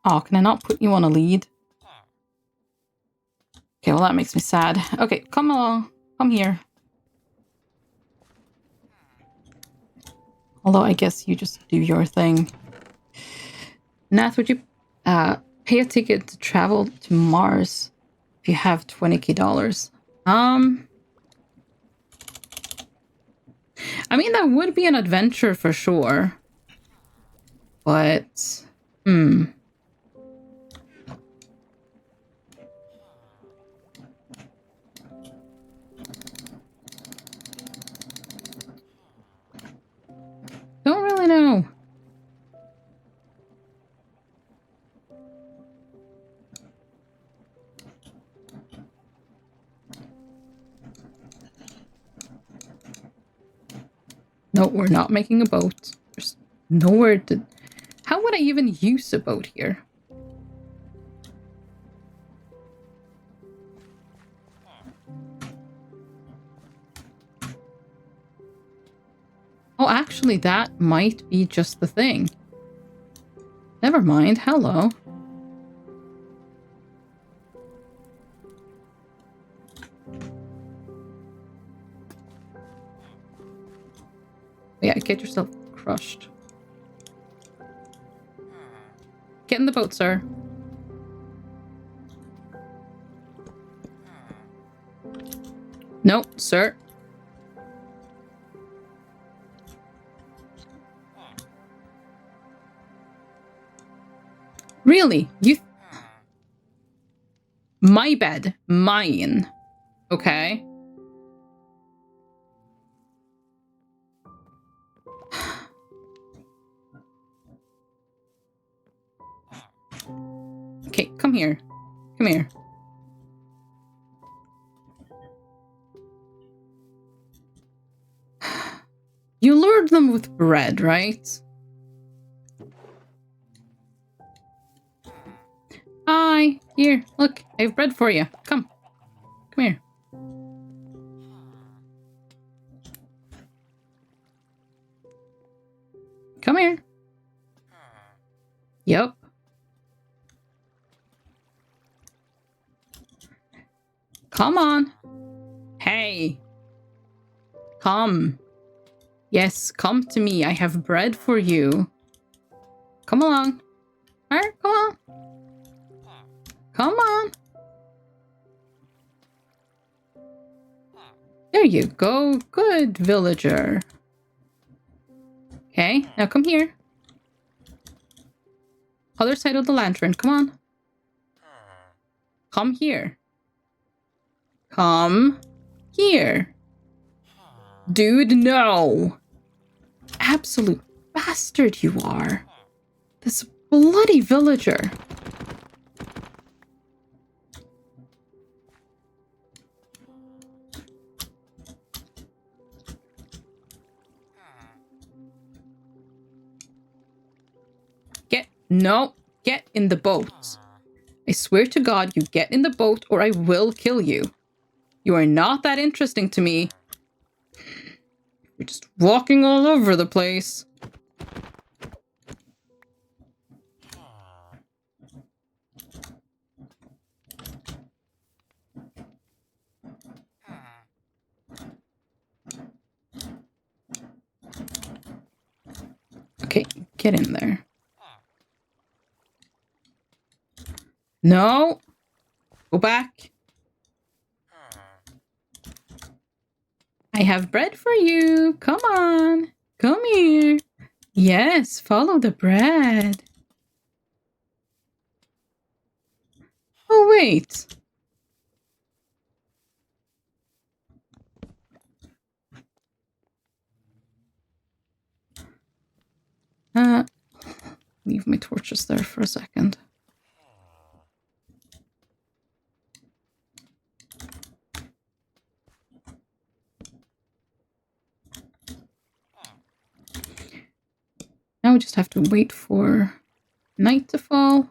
Oh, can I not put you on a lead? Okay, well that makes me sad. Okay, come along. Come here. Although I guess you just do your thing. Nath, would you pay a ticket to travel to Mars if you have $20K? I mean, that would be an adventure for sure. But, don't really know. No, we're not making a boat. There's nowhere to... How would I even use a boat here? Oh, actually, that might be just the thing. Never mind. Hello. Yeah, get yourself crushed. Get in the boat, sir. No, sir. Really? You... My bed. Mine. Okay. Okay, come here. Come here. You lured them with bread, right? Hi. Here, look. I have bread for you. Come. Come here. Come here. Yep. Come on. Hey. Come. Yes, come to me. I have bread for you. Come along. Alright, come on. Come on. There you go. Good villager. Okay, now come here. Other side of the lantern. Come on. Come here. Come here. Dude, no. Absolute bastard you are. This bloody villager. No, get in the boat. I swear to God, you get in the boat or I will kill you. You are not that interesting to me. You're just walking all over the place. Okay, get in there. No. Go back. I have bread for you. Come on. Come here. Yes, follow the bread. Oh, wait. Leave my torches there for a second. Now we just have to wait for night to fall.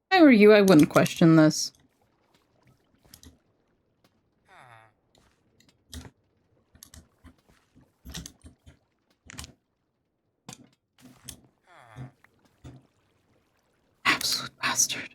If I were you, I wouldn't question this. Absolute bastard.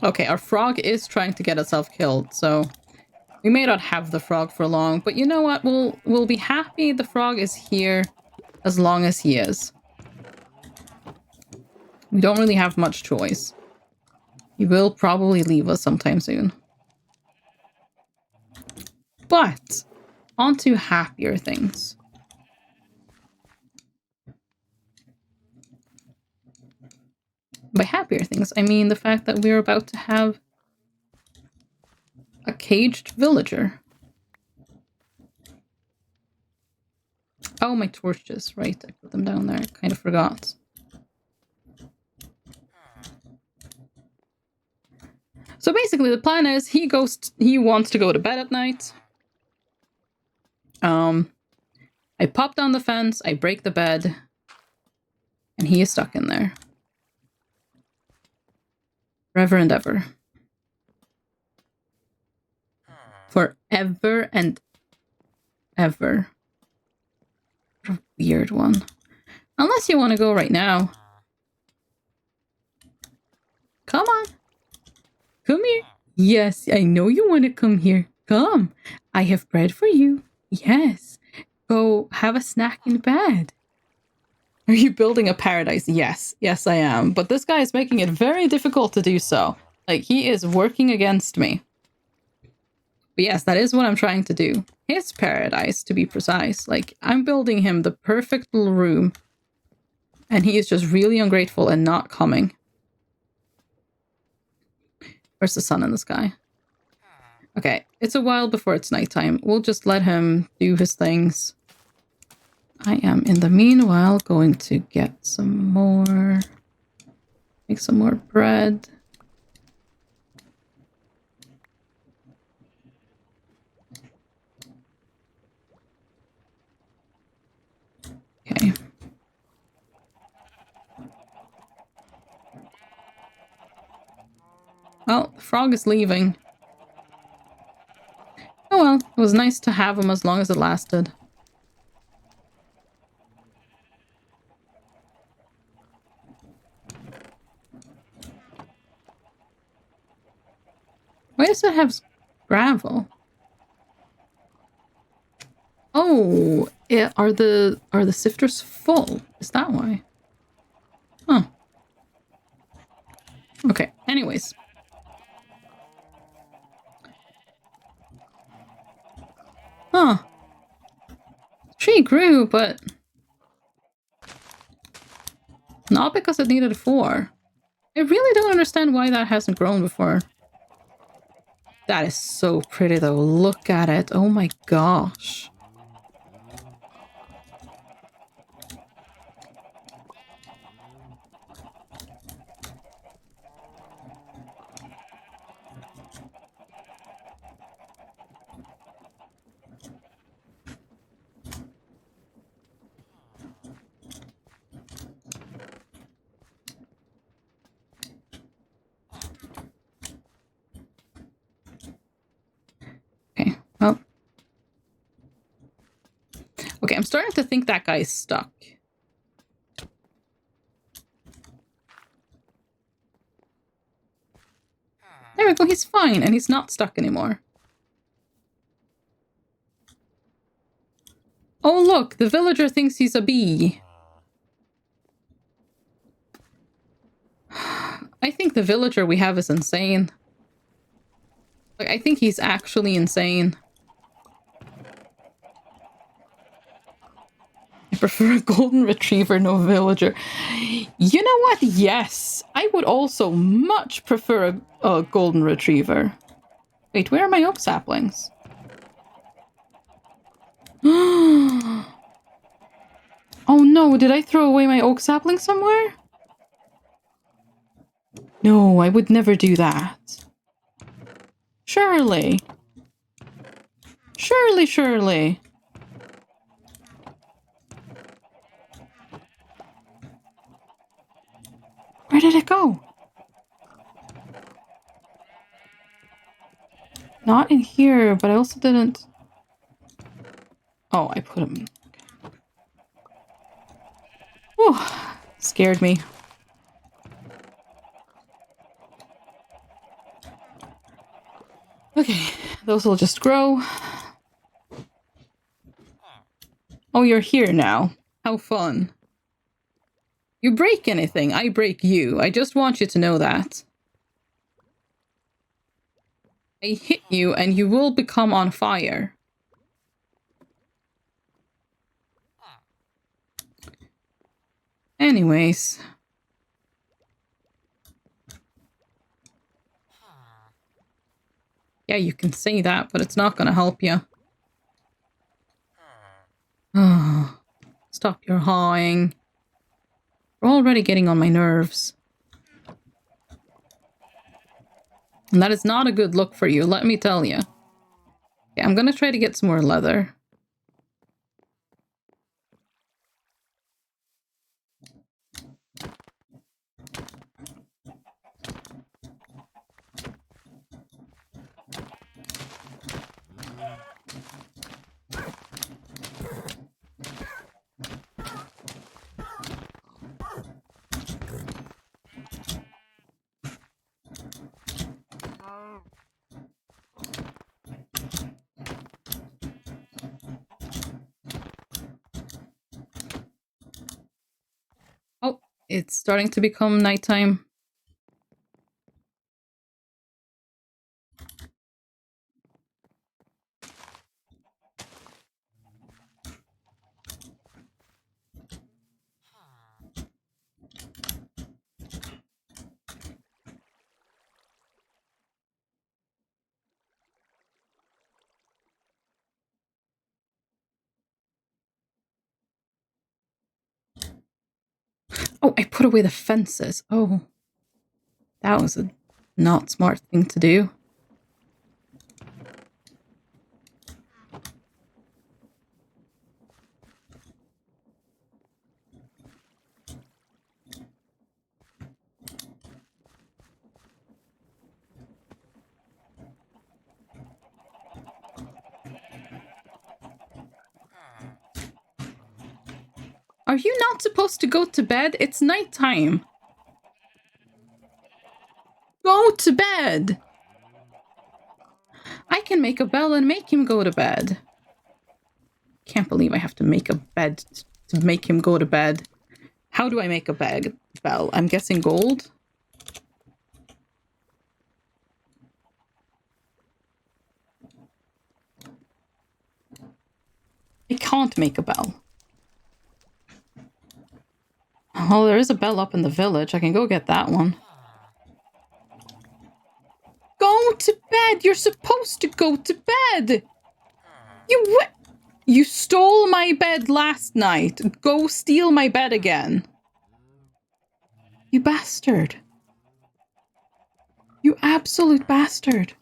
Okay, our frog is trying to get itself killed, so we may not have the frog for long, but you know what? We'll be happy the frog is here as long as he is. We don't really have much choice. He will probably leave us sometime soon. But on to happier things. By happier things, I mean the fact that we're about to have a caged villager. Oh, my torches. Right, I put them down there. I kind of forgot. So basically the plan is he wants to go to bed at night. I pop down the fence, I break the bed, and he is stuck in there. Forever and ever. Forever and ever. What a weird one. Unless you want to go right now. Come on. Come here. Yes, I know you want to come here. Come. I have bread for you. Yes. Go have a snack in bed. Are you building a paradise? Yes. Yes, I am. But this guy is making it very difficult to do so. Like, he is working against me. But yes, that is what I'm trying to do. His paradise, to be precise. Like, I'm building him the perfect little room. And he is just really ungrateful and not coming. Where's the sun in the sky? Okay, it's a while before it's nighttime. We'll just let him do his things. I am, in the meanwhile, going to get some more... make some more bread. Okay. Well, the frog is leaving. Oh well, it was nice to have him as long as it lasted. Why does it have gravel? Oh, are the sifters full? Is that why? Huh. Okay, anyways. Huh. Tree grew, but not because it needed 4. I really don't understand why that hasn't grown before. That is so pretty though. Look at it. Oh my gosh. Okay, well. Okay, I'm starting to think that guy's stuck. There we go, he's fine, and he's not stuck anymore. Oh look, the villager thinks he's a bee. I think the villager we have is insane. Like, I think he's actually insane. I prefer a golden retriever, no villager. You know what? Yes. I would also much prefer a golden retriever. Wait, where are my oak saplings? Oh no, did I throw away my oak sapling somewhere? No, I would never do that. Surely. Surely, surely. Where did it go? Not in here, but I also didn't... Oh, I put them... Whew, scared me. Okay, those will just grow. Oh, you're here now. How fun. You break anything, I break you. I just want you to know that. I hit you and you will become on fire. Anyways. Yeah, you can say that, but it's not gonna help you. Oh, stop your hawing. You're already getting on my nerves. And that is not a good look for you, let me tell you. Okay, I'm gonna try to get some more leather. Oh, it's starting to become nighttime. Oh, I put away the fences. Oh, that was a not smart thing to do. Are you not supposed to go to bed? It's nighttime. Go to bed. I can make a bell and make him go to bed. Can't believe I have to make a bed to make him go to bed. How do I make a bell? I'm guessing gold. I can't make a bell. Oh, there is a bell up in the village. I can go get that one. Go to bed! You're supposed to go to bed! You stole my bed last night. Go steal my bed again. You bastard. You absolute bastard.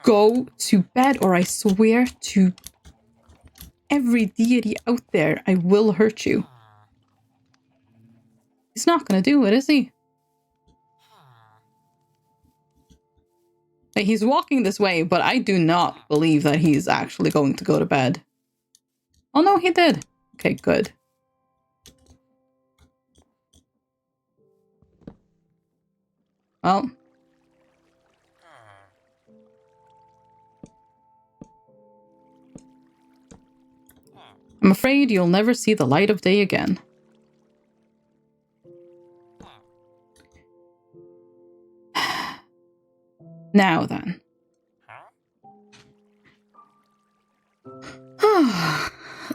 Go to bed or I swear to every deity out there, I will hurt you. He's not gonna do it, is he? Like, he's walking this way, but I do not believe that he's actually going to go to bed. Oh no, he did. Okay, good. Well. I'm afraid you'll never see the light of day again. Now then.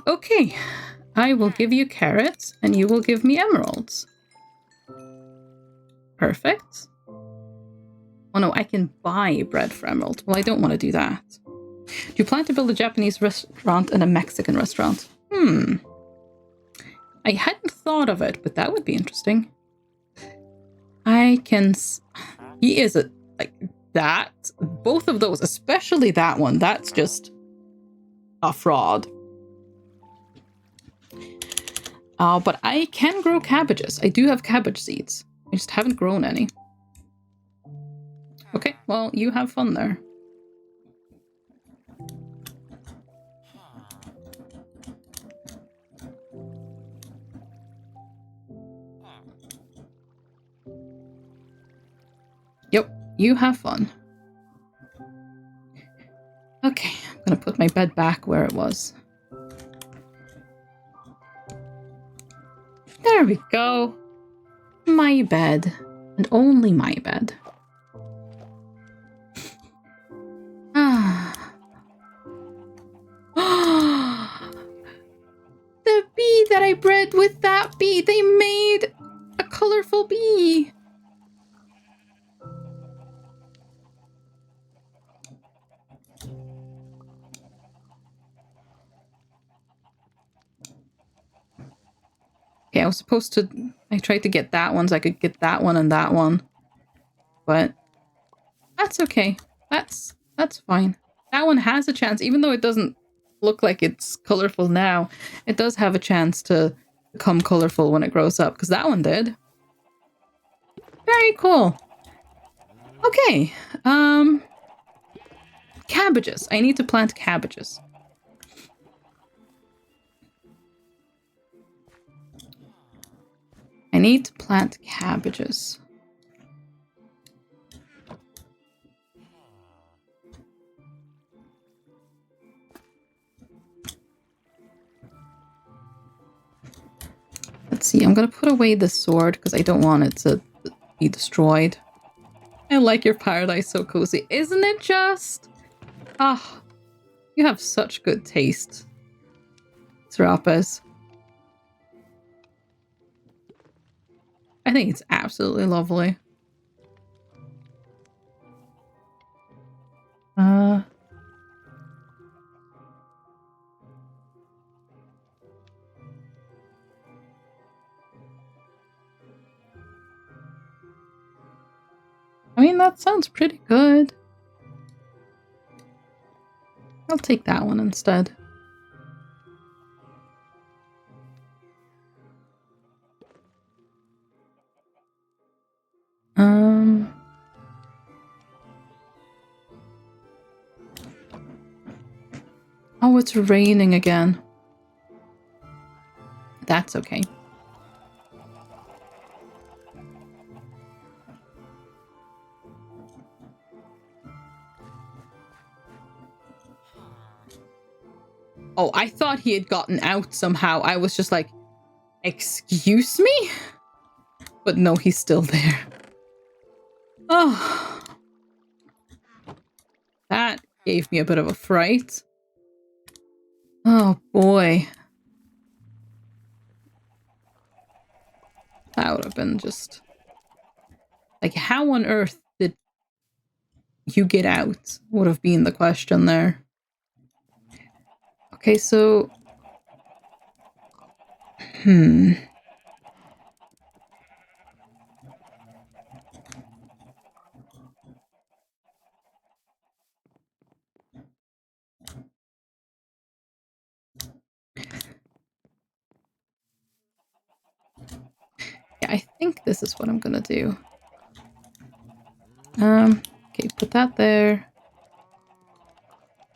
Okay. I will give you carrots, and you will give me emeralds. Perfect. Oh no, I can buy bread for emeralds. Well, I don't want to do that. Do you plan to build a Japanese restaurant and a Mexican restaurant? I hadn't thought of it, but that would be interesting. I can... He is a... Like, that... Both of those, especially that one, that's just... a fraud. But I can grow cabbages. I do have cabbage seeds. I just haven't grown any. Okay, well, you have fun there. Yep, you have fun. Okay, I'm gonna put my bed back where it was. There we go. My bed. And only my bed. The bee that I bred with that bee, they made a colorful bee. Okay, I was supposed to... I tried to get that one so I could get that one and that one. But that's okay. That's fine. That one has a chance, even though it doesn't look like it's colorful now. It does have a chance to become colorful when it grows up, because that one did. Very cool. Okay. Cabbages. I need to plant cabbages. I need to plant cabbages. Let's see, I'm gonna put away the sword because I don't want it to be destroyed. I like your paradise, so cozy. Isn't it just? Ah, you have such good taste, Serapis. I think it's absolutely lovely. I mean, that sounds pretty good. I'll take that one instead. Oh, it's raining again. That's okay. Oh, I thought he had gotten out somehow. I was just like, excuse me? But no, he's still there. Oh. That gave me a bit of a fright. Oh boy. That would have been just... Like, how on earth did you get out? Would have been the question there. Okay, so... Yeah, I think this is what I'm gonna do. Okay, put that there.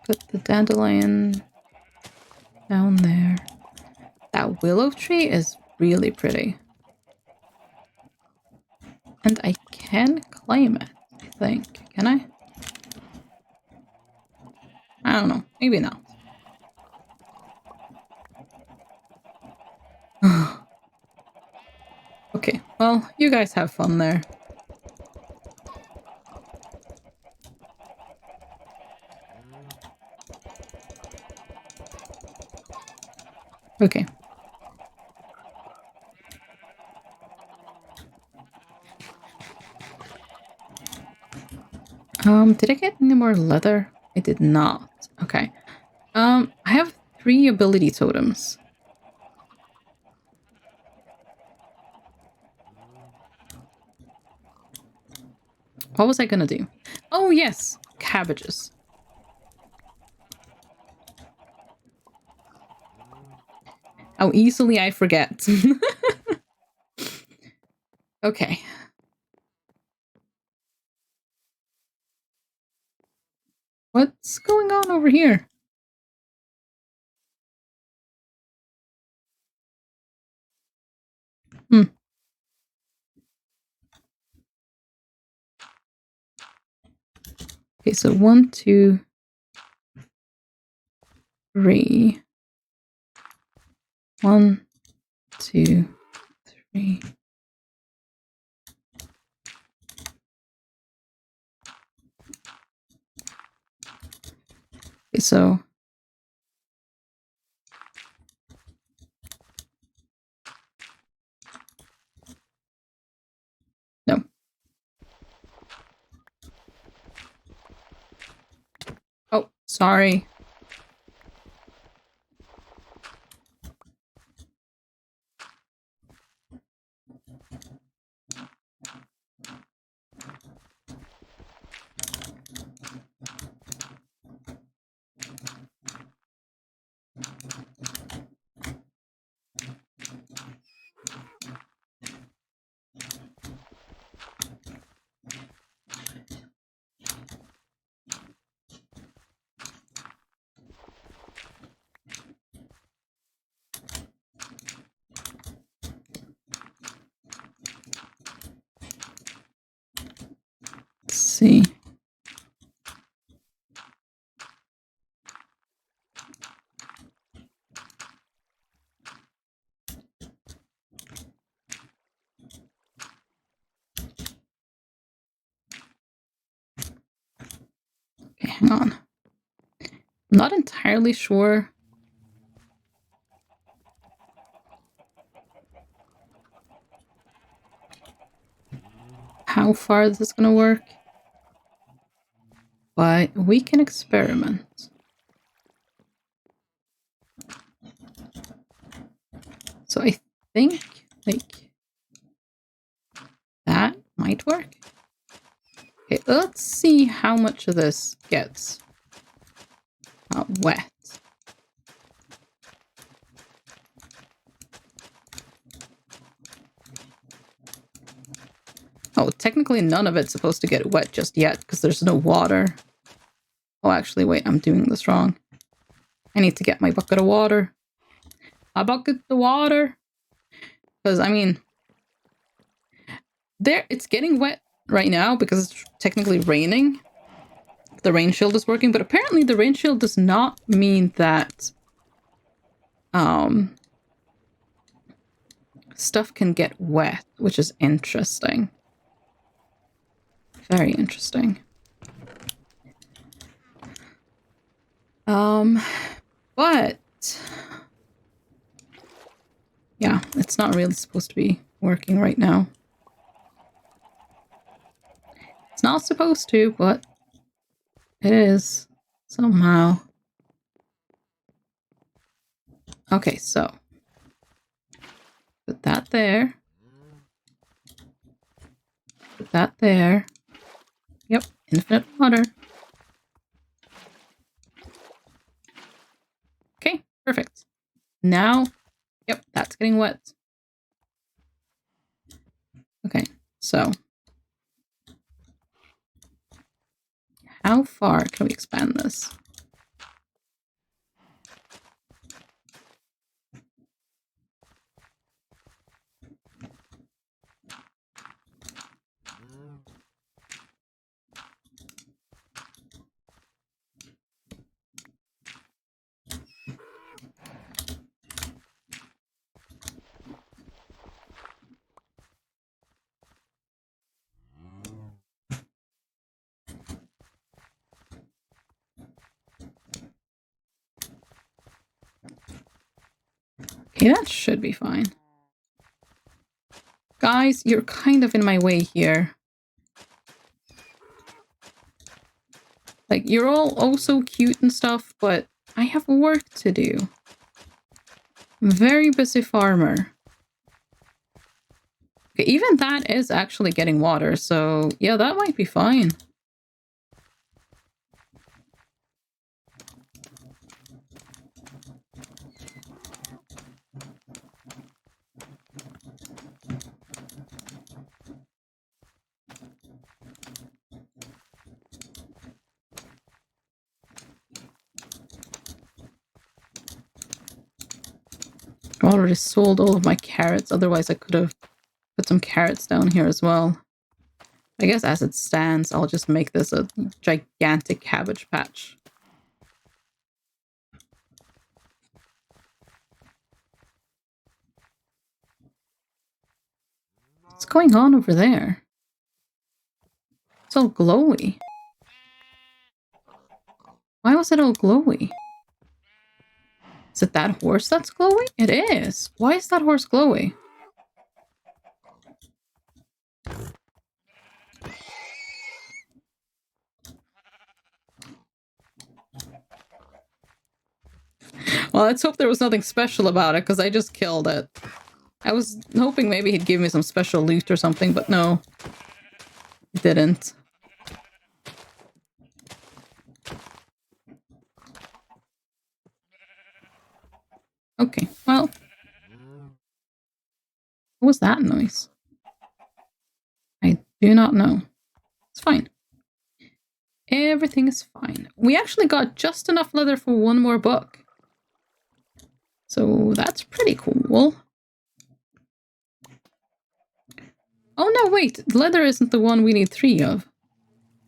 Put the dandelion down there. That willow tree is really pretty. And I can claim it, I think. Can I? I don't know. Maybe not. Okay, well, you guys have fun there. Okay. Did I get any more leather? I did not. Okay. I have 3 ability totems. What was I gonna do? Oh, yes! Cabbages. How easily I forget. Okay. What's going on over here? Okay, so 1, 2, 3. 1, 2, 3. Okay, so no. Oh, sorry. Let's see. Okay, hang on. I'm not entirely sure how far this is gonna work, but we can experiment. So I think, like, that might work. Okay, let's see how much of this gets wet. Oh, technically none of it's supposed to get wet just yet because there's no water. Oh, actually, wait, I'm doing this wrong. I need to get my bucket of water. A bucket of water. Because, I mean, it's getting wet right now because it's technically raining. The rain shield is working, but apparently the rain shield does not mean that stuff can get wet, which is interesting. Very interesting. But yeah, it's not really supposed to be working right now. It's not supposed to, but it is somehow. Okay, so put that there. Put that there. Yep, infinite water. Okay, perfect. Now, yep, that's getting wet. Okay, so how far can we expand this? Okay, that should be fine. Guys, you're kind of in my way here. Like, you're all oh so cute and stuff, but I have work to do. I'm a very busy farmer. Okay, even that is actually getting water, so yeah, that might be fine. I already sold all of my carrots, otherwise I could have put some carrots down here as well. I guess as it stands, I'll just make this a gigantic cabbage patch. What's going on over there? It's all glowy. Why was it all glowy? Is it that horse that's glowy? It is. Why is that horse glowy? Well, let's hope there was nothing special about it, because I just killed it. I was hoping maybe he'd give me some special loot or something, but no. He didn't. Okay, well. What was that noise? I do not know. It's fine. Everything is fine. We actually got just enough leather for one more book. So that's pretty cool. Oh no, wait. Leather isn't the one we need 3 of.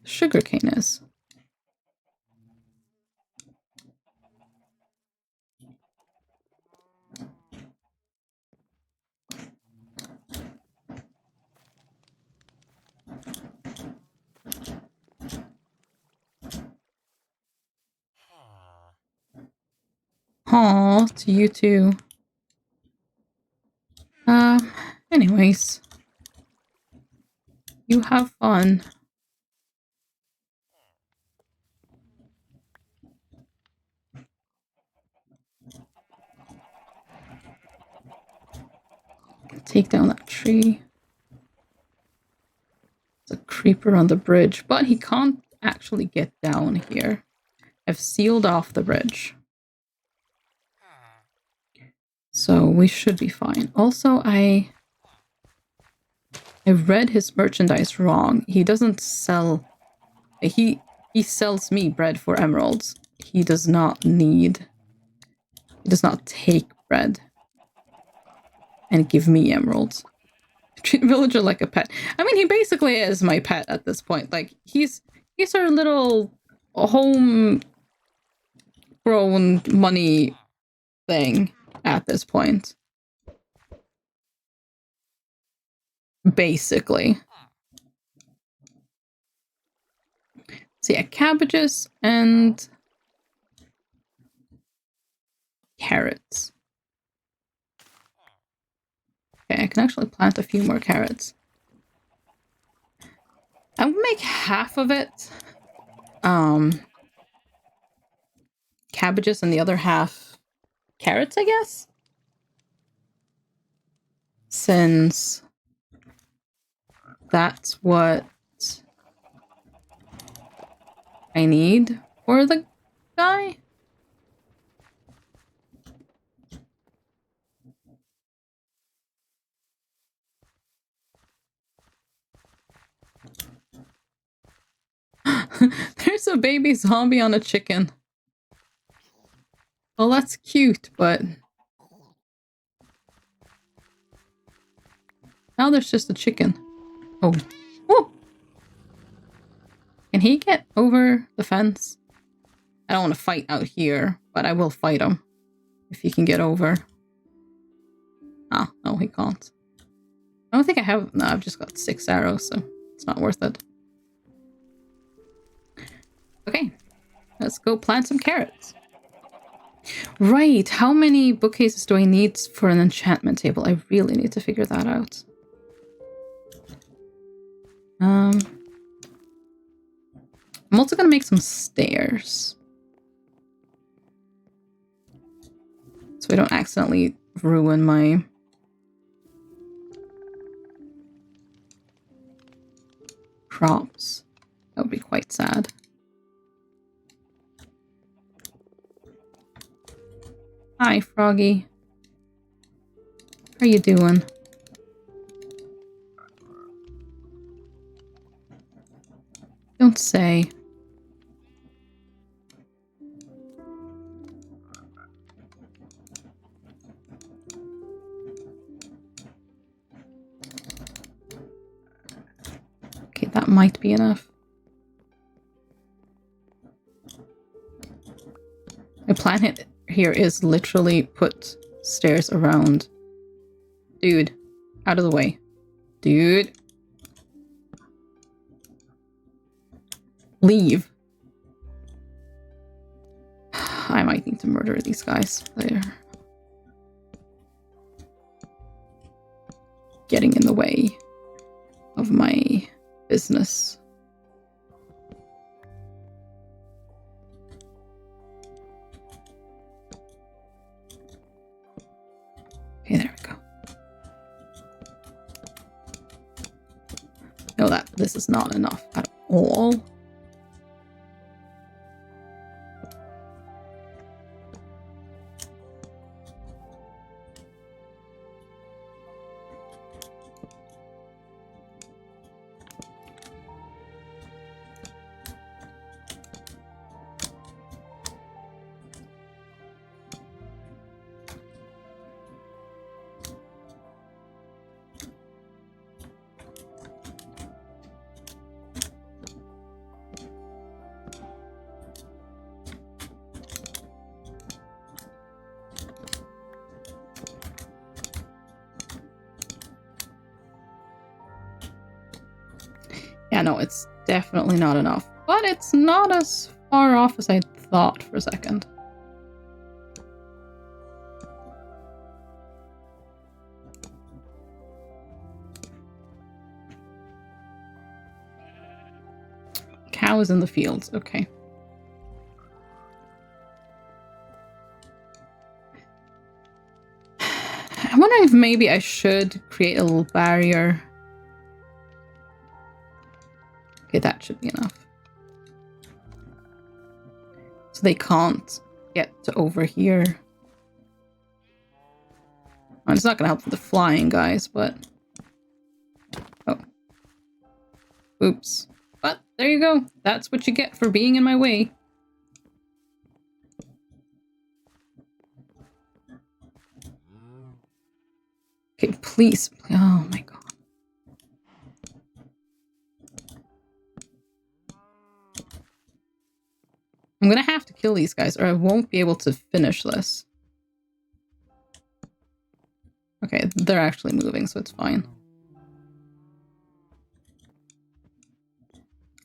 Sugarcane is. Aw, to you too. Anyways. You have fun. Take down that tree. There's a creeper on the bridge, but he can't actually get down here. I've sealed off the bridge. So we should be fine. Also, I read his merchandise wrong. He doesn't sell... He sells me bread for emeralds. He does not need... He does not take bread and give me emeralds. Treat villager like a pet. I mean, he basically is my pet at this point. Like, he's our little home-grown money thing at this point. Basically. So yeah, cabbages and carrots. Okay, I can actually plant a few more carrots. I will make half of it cabbages and the other half carrots, I guess? Since that's what I need for the guy. There's a baby zombie on a chicken. Well, that's cute, but... Now there's just a chicken. Oh. Whoa! Can he get over the fence? I don't want to fight out here, but I will fight him. If he can get over. Ah, no, he can't. I don't think I have... No, I've just got 6 arrows, so it's not worth it. Okay. Let's go plant some carrots. Right, how many bookcases do I need for an enchantment table? I really need to figure that out. I'm also gonna make some stairs. So I don't accidentally ruin my... crops. That would be quite sad. Hi, Froggy. How you doing? Don't say. Okay, that might be enough. My plan here is literally put stairs around. Dude, out of the way. Dude. Leave. I might need to murder these guys. They're getting in the way of my business. Okay, there we go. No, this is not enough at all. Yeah, no, it's definitely not enough. But it's not as far off as I thought for a second. Cows in the fields, okay. I'm wondering if maybe I should create a little barrier. Okay, that should be enough. So they can't get to over here. Well, it's not going to help with the flying guys, but... Oh. Oops. But there you go. That's what you get for being in my way. Okay, please. Oh my god. I'm gonna have to kill these guys or I won't be able to finish this. Okay, they're actually moving, so it's fine.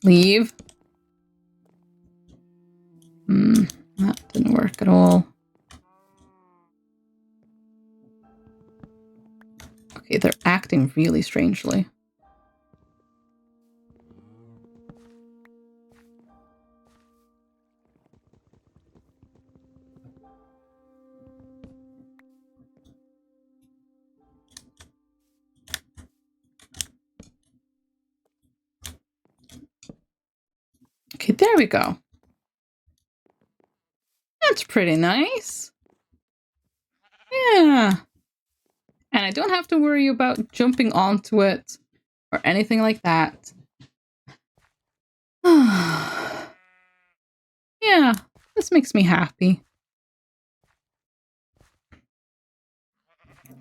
Leave. That didn't work at all. Okay, they're acting really strangely. Okay, there we go. That's pretty nice. Yeah. And I don't have to worry about jumping onto it or anything like that. Yeah, this makes me happy.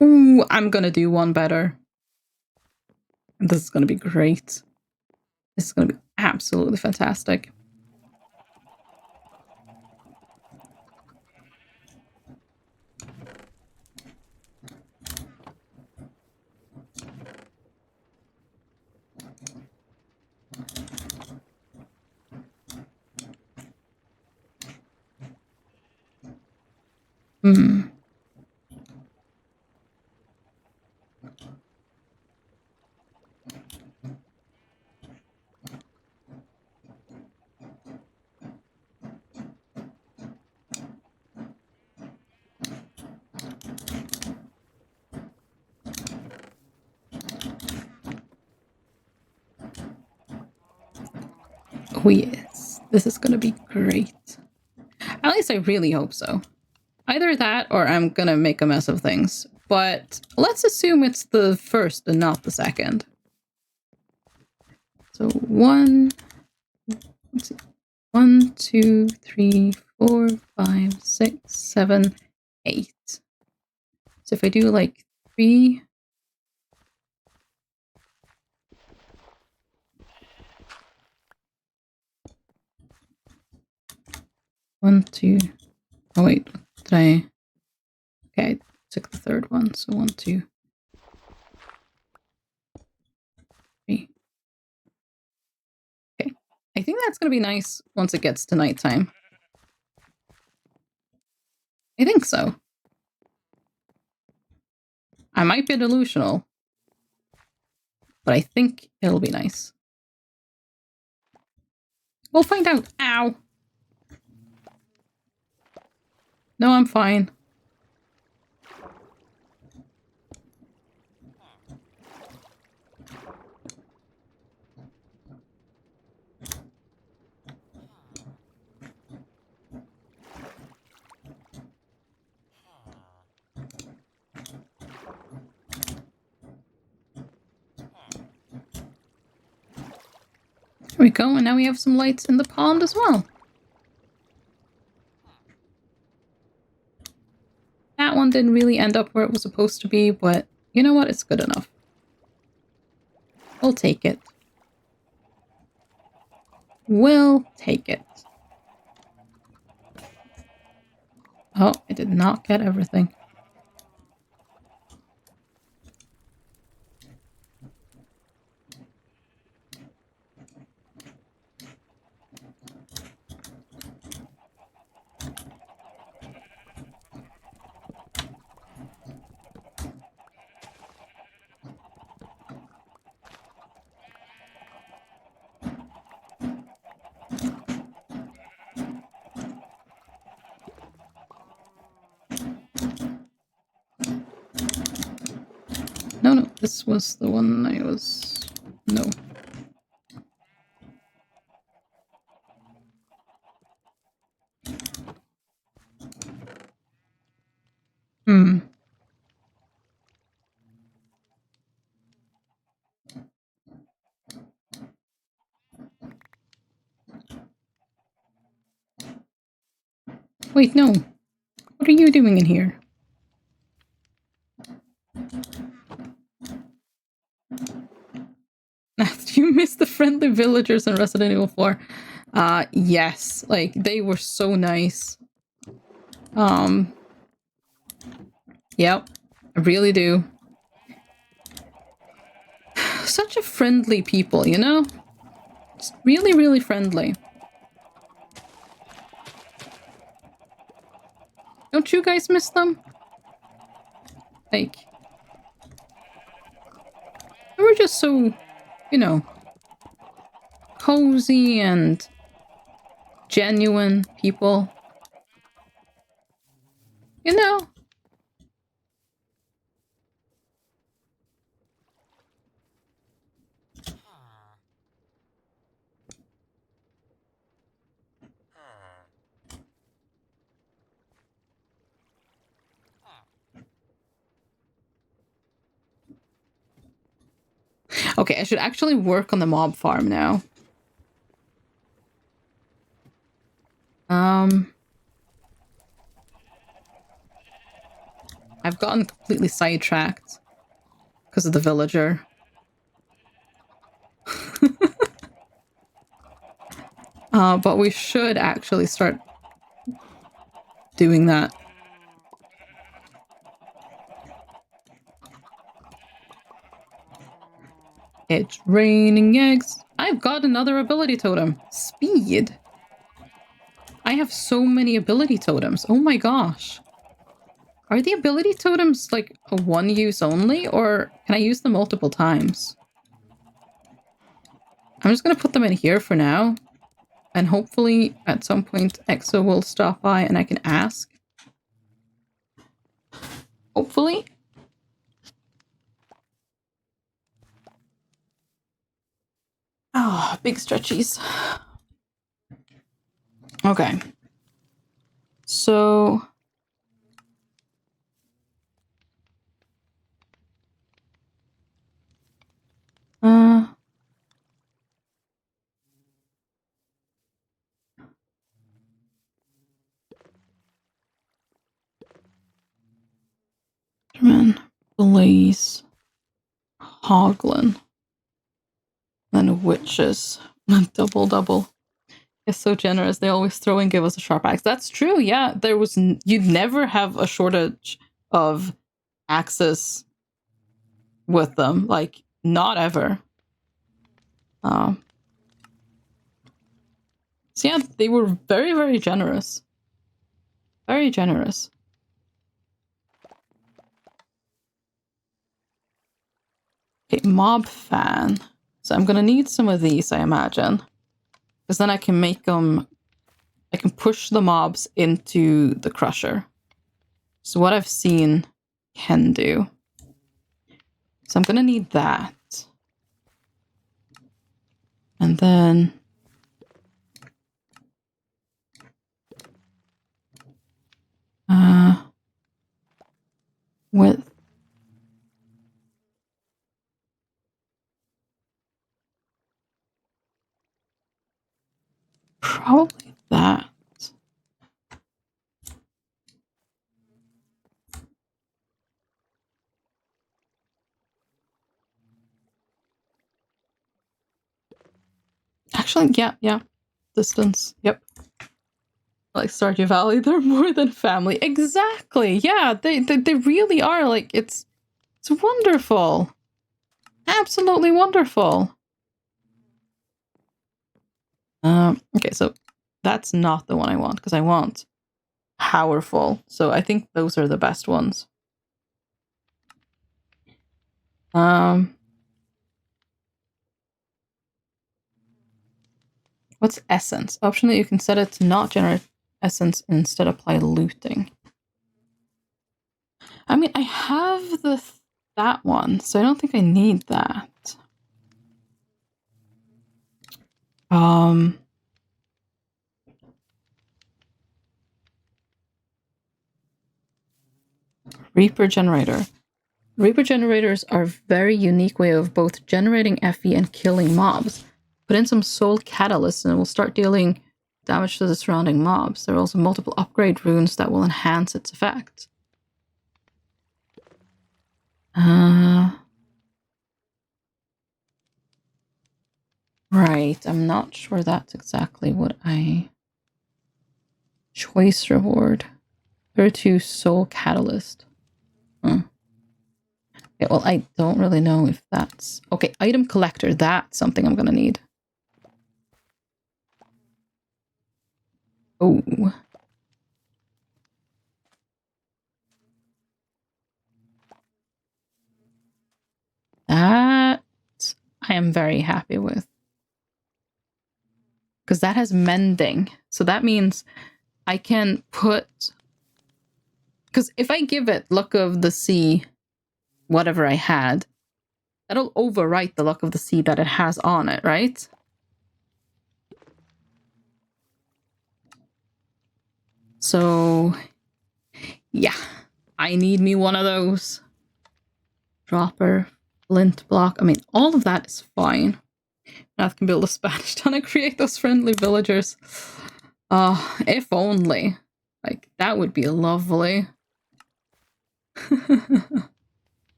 Ooh, I'm gonna do one better. This is gonna be great. This is gonna be absolutely fantastic. Hmm. Oh yes, this is gonna be great. At least I really hope so. Either that or I'm gonna make a mess of things. But let's assume it's the first and not the second. So let's see, 1, 2, 3, 4, 5, 6, 7, 8. So if I do like 3. One, two. Oh wait, did I? Okay, I took the third one. So 1, 2, 3. Okay, I think that's gonna be nice once it gets to nighttime. I think so. I might be delusional, but I think it'll be nice. We'll find out. Ow! No, I'm fine. There we go, and now we have some lights in the pond as well. That one didn't really end up where it was supposed to be, but you know what? It's good enough. We'll take it. We'll take it. Oh, I did not get everything. No, this was the one I was... No. Hmm. Wait, no. What are you doing in here? You missed the friendly villagers in Resident Evil 4. Yes. Like, they were so nice. Yep. I really do. Such a friendly people, you know? Just really, really friendly. Don't you guys miss them? Like, they were just so, you know, cozy and genuine people. You know? Okay, I should actually work on the mob farm now. I've gotten completely sidetracked because of the villager. But we should actually start doing that. It's raining eggs. I've got another ability totem. Speed. I have so many ability totems. Oh my gosh. Are the ability totems like a one use only, or can I use them multiple times? I'm just going to put them in here for now. And hopefully at some point Exo will stop by and I can ask. Hopefully. Oh, big stretchies. Okay. So... Blaze, Hoglin, and Witches. Double. It's so generous. They always throw and give us a sharp axe. That's true. Yeah, you'd never have a shortage of axes with them. Like, not ever. So yeah, they were very, very generous. Very generous. Okay, mob fan. So I'm gonna need some of these, I imagine. Because then I can make them... I can push the mobs into the crusher. So what I've seen can do. So I'm gonna need that. And then... with... probably that. Actually, yeah. Distance. Yep. Like Stardew Valley, they're more than family. Exactly. Yeah, they really are. Like, it's wonderful. Absolutely wonderful. Okay, so that's not the one I want, because I want powerful. So I think those are the best ones. What's essence? Optionally, you can set it to not generate essence and instead apply looting. I mean, I have that one, so I don't think I need that. Reaper generator. Reaper generators are a very unique way of both generating FE and killing mobs. Put in some soul catalyst and it will start dealing damage to the surrounding mobs. There are also multiple upgrade runes that will enhance its effect. Right, I'm not sure that's exactly what I... Choice reward. 32 soul catalyst. Okay, well, I don't really know if that's... Okay, item collector. That's something I'm gonna need. Oh. That I am very happy with. Because that has mending. So that means I can put... Because if I give it Luck of the Sea, whatever I had, that'll overwrite the Luck of the Sea that it has on it, right? So, yeah. I need me one of those. Dropper, flint block. I mean, all of that is fine. Now I can build a Spanish town and create those friendly villagers. If only. Like, that would be lovely.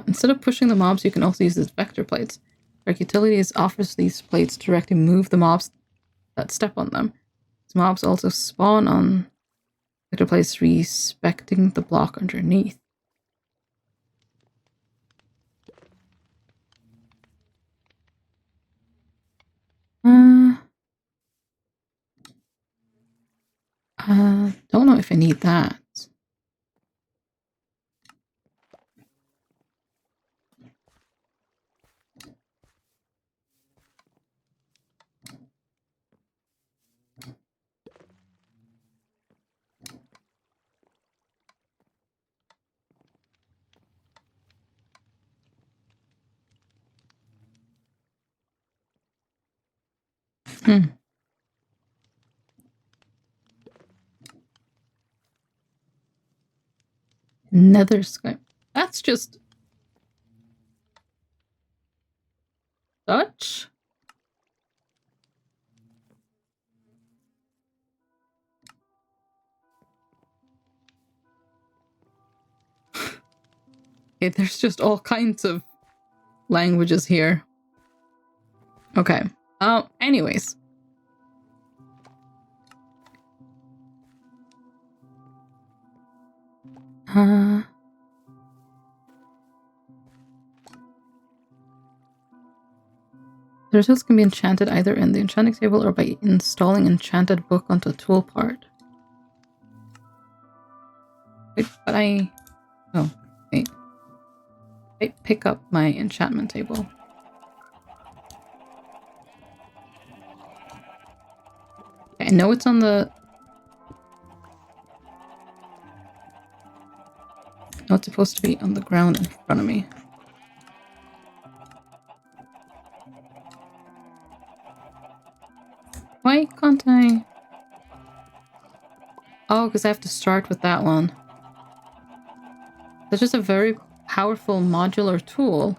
Instead of pushing the mobs, you can also use these vector plates. Dark Utilities offers these plates to directly move the mobs that step on them. These mobs also spawn on vector plates, respecting the block underneath. Don't know if I need that. Nether sky. That's just Dutch. Okay, there's just all kinds of languages here. Okay. Anyways. The results can be enchanted either in the enchanting table or by installing enchanted book onto a tool part. Wait, but oh, wait. I pick up my enchantment table. Okay, I know it's on the... No, it's supposed to be on the ground in front of me. Why can't I? Oh, because I have to start with that one. It's just a very powerful modular tool.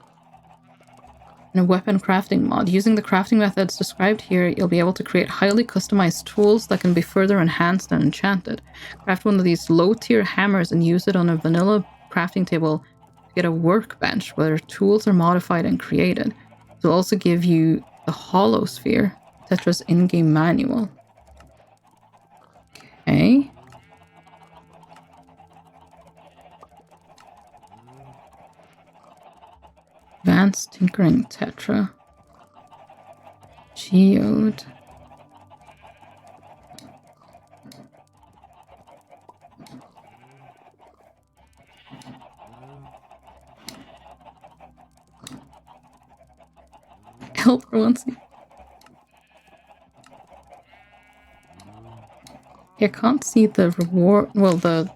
And a weapon crafting mod. Using the crafting methods described here, you'll be able to create highly customized tools that can be further enhanced and enchanted. Craft one of these low-tier hammers and use it on a vanilla crafting table to get a workbench where tools are modified and created. It will also give you the Hollow Sphere, Tetra's in-game manual. Okay. Advanced Tinkering Tetra. Geode. Help for once. I can't see the reward. Well, the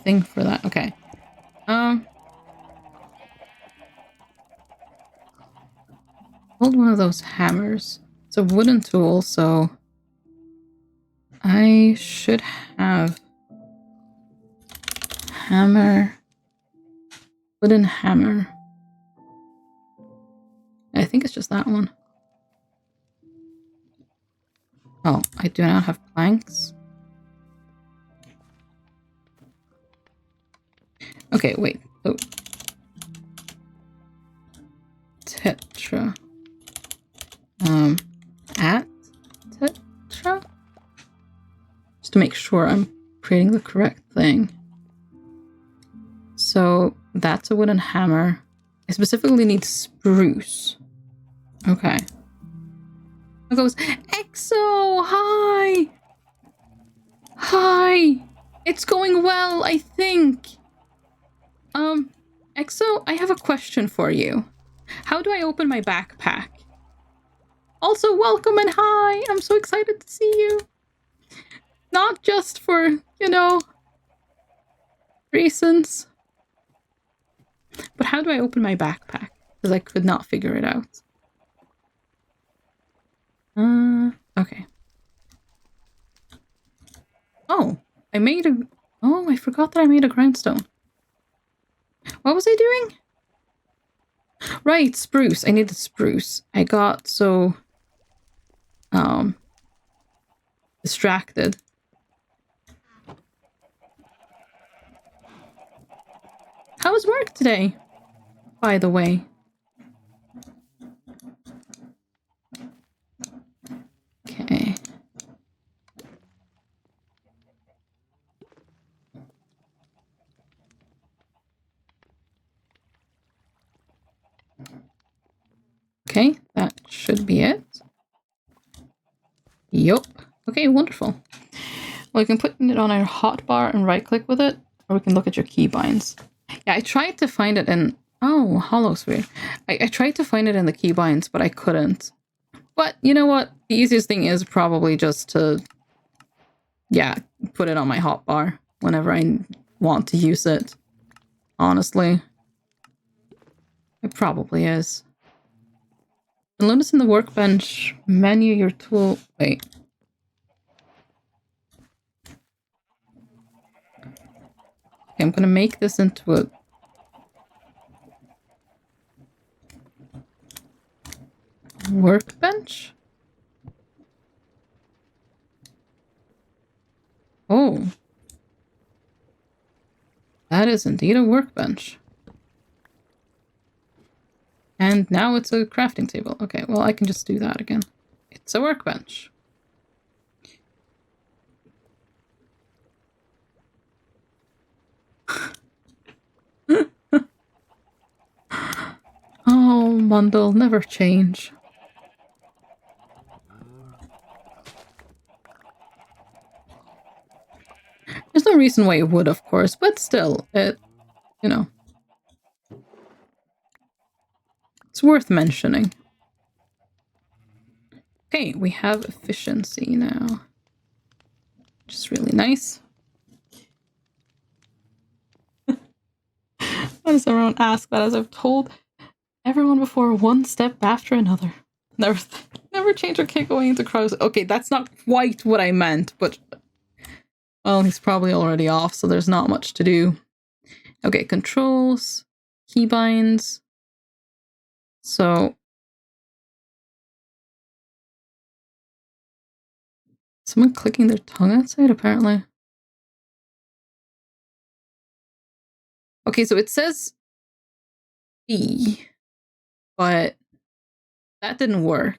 thing for that. Okay. Hold one of those hammers. It's a wooden tool, so I should have hammer. Wooden hammer. I think it's just that one. Oh, I do not have planks. Okay, wait. Oh. Tetra. At Tetra? Just to make sure I'm creating the correct thing. So that's a wooden hammer. I specifically need spruce. Okay. It goes, Exo, hi! Hi! It's going well, I think. Exo, I have a question for you. How do I open my backpack? Also, welcome and hi! I'm so excited to see you. Not just for, you know, reasons. But how do I open my backpack? Because I could not figure it out. Okay. Oh, I made a... Oh, I forgot that I made a grindstone. What was I doing? Right, spruce. I needed spruce. I got so... distracted. How was work today? By the way. Okay. Okay, that should be it. Yup. Okay, wonderful. Well, you can put it on our hotbar and right-click with it, or we can look at your keybinds. Yeah, I tried to find it in... Oh, hollow sphere. I tried to find it in the keybinds, but I couldn't. But you know what? The easiest thing is probably just to... Yeah, put it on my hotbar whenever I want to use it. Honestly. It probably is. And notice in the workbench menu your tool... Wait. Okay, I'm gonna make this into a... workbench? Oh. That is indeed a workbench. And now it's a crafting table. Okay, well, I can just do that again. It's a workbench. Oh, Mundle, never change. There's no reason why it would, of course, but still, it, you know. It's worth mentioning. Okay, we have efficiency now. Which is really nice. Why does everyone ask that, as I've told everyone before, one step after another? Never change or kick going into crows. Okay, that's not quite what I meant, but... Well, he's probably already off, so there's not much to do. Okay, controls, keybinds. So... Someone clicking their tongue outside, apparently. Okay, so it says B, but that didn't work.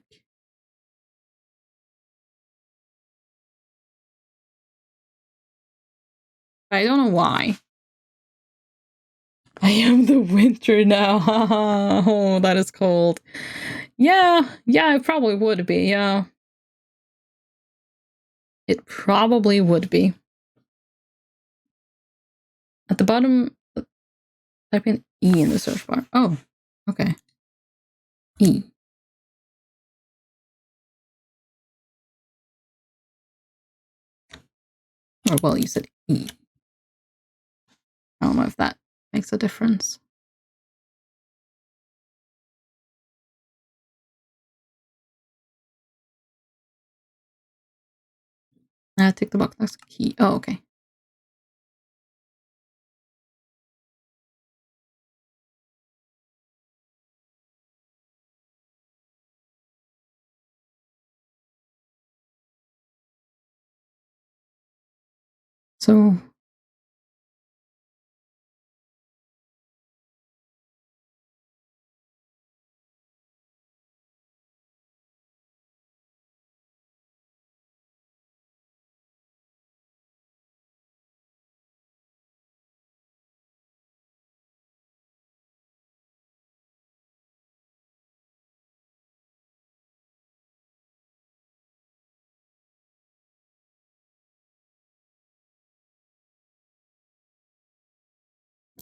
I don't know why. I am the winter now. Oh, that is cold. Yeah, it probably would be, yeah. It probably would be. At the bottom, type in E in the search bar. Oh, okay. E. Or, well, you said E. I don't know if that makes a difference. Tick the box next to key. Oh, okay. So...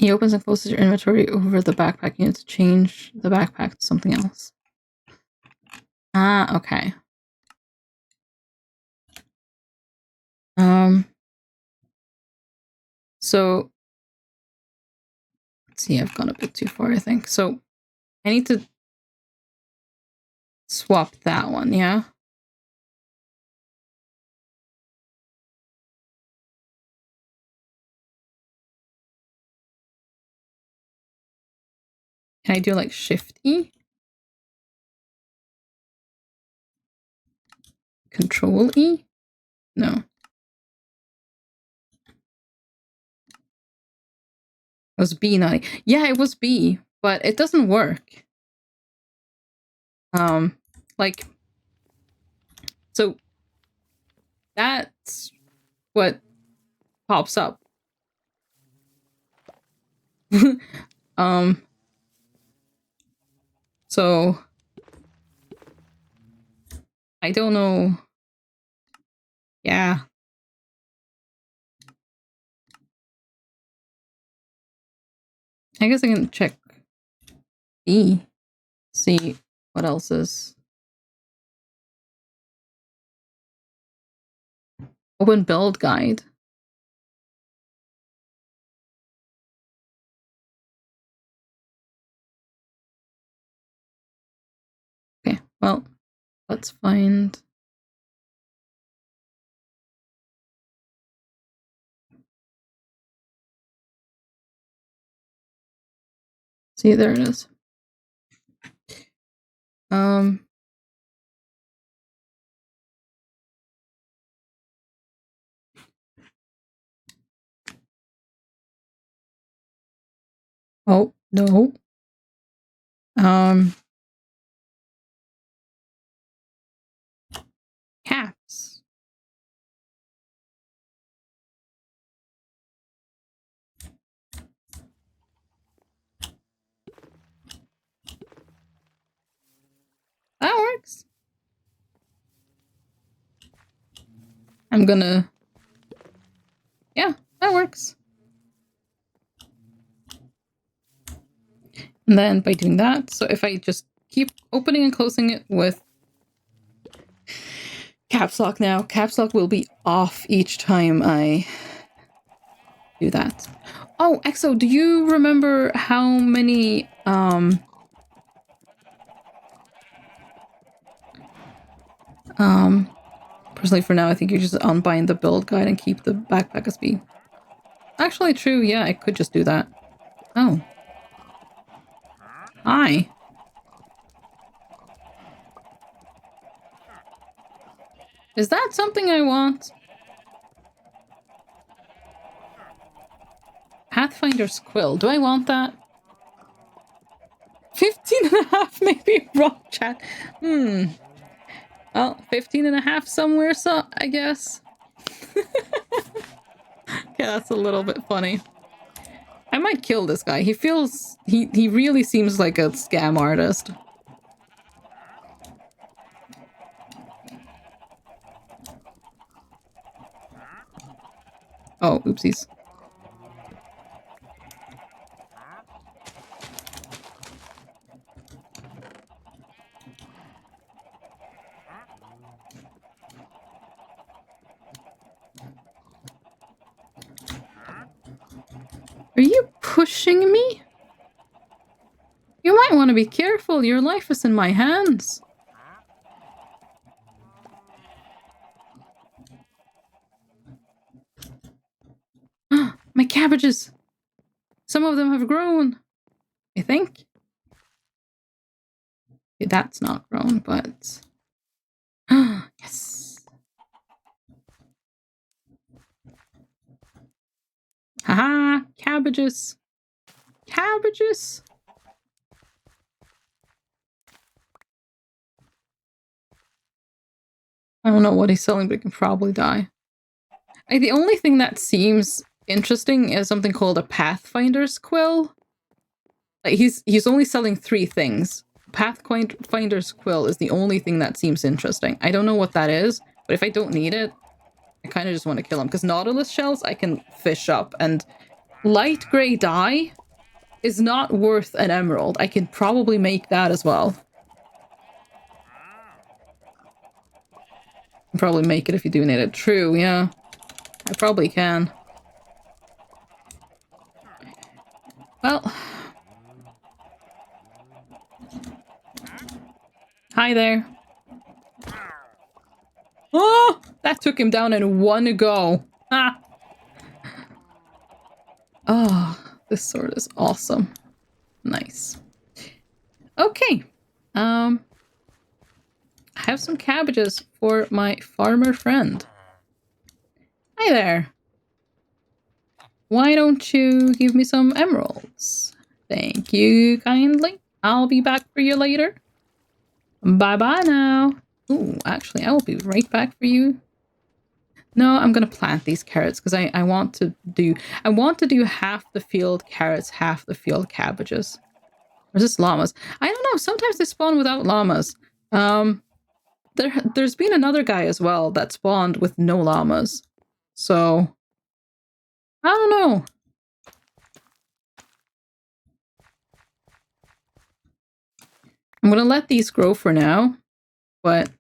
He opens and closes your inventory over the backpack unit to change the backpack to something else. Ah, okay. So, let's see, I've gone a bit too far, I think. So, I need to swap that one, yeah? Can I do like Shift E? Control E? No. It was B, not E. Yeah, it was B, but it doesn't work. Like, so that's what pops up. So I don't know. Yeah. I guess I can check E. See what else is. Open build guide. Okay, well, let's find. See, there it is. Oh, no. Caps. That works. I'm gonna... Yeah, that works. And then by doing that, so if I just keep opening and closing it with caps lock now, caps lock will be off each time I do that. Oh, Exo, do you remember how many, personally for now, I think you just unbind the build guide and keep the backpack as B. Actually, true, yeah, I could just do that. Oh. Hi. Is that something I want? Pathfinder's Quill. Do I want that? 15.5 maybe? Wrong chat. Well, 15.5 somewhere, so I guess. Yeah, that's a little bit funny. I might kill this guy. He feels... He really seems like a scam artist. Oh, oopsies. Are you pushing me? You might want to be careful. Your life is in my hands. My cabbages. Some of them have grown. I think. Okay, that's not grown, but... Yes. Haha, cabbages. Cabbages. I don't know what he's selling, but he can probably die. The only thing that seems interesting is something called a Pathfinder's Quill. He's only selling 3 things. Pathfinder's Quill is the only thing that seems interesting. I don't know what that is, but if I don't need it, I kind of just want to kill him. Because Nautilus shells I can fish up, and light gray dye is not worth an emerald. I can probably make that as well. Probably make it if you do need it. True, yeah. I probably can. Well. Hi there. Oh! That took him down in one go. Ah! Oh, this sword is awesome. Nice. Okay. I have some cabbages for my farmer friend. Hi there. Why don't you give me some emeralds? Thank you kindly. I'll be back for you later. Bye-bye now. Ooh, actually, I will be right back for you. No, I'm gonna plant these carrots because I want to do half the field carrots, half the field cabbages. Or is this llamas? I don't know. Sometimes they spawn without llamas. There's been another guy as well that spawned with no llamas. So I don't know. I'm going to let these grow for now, but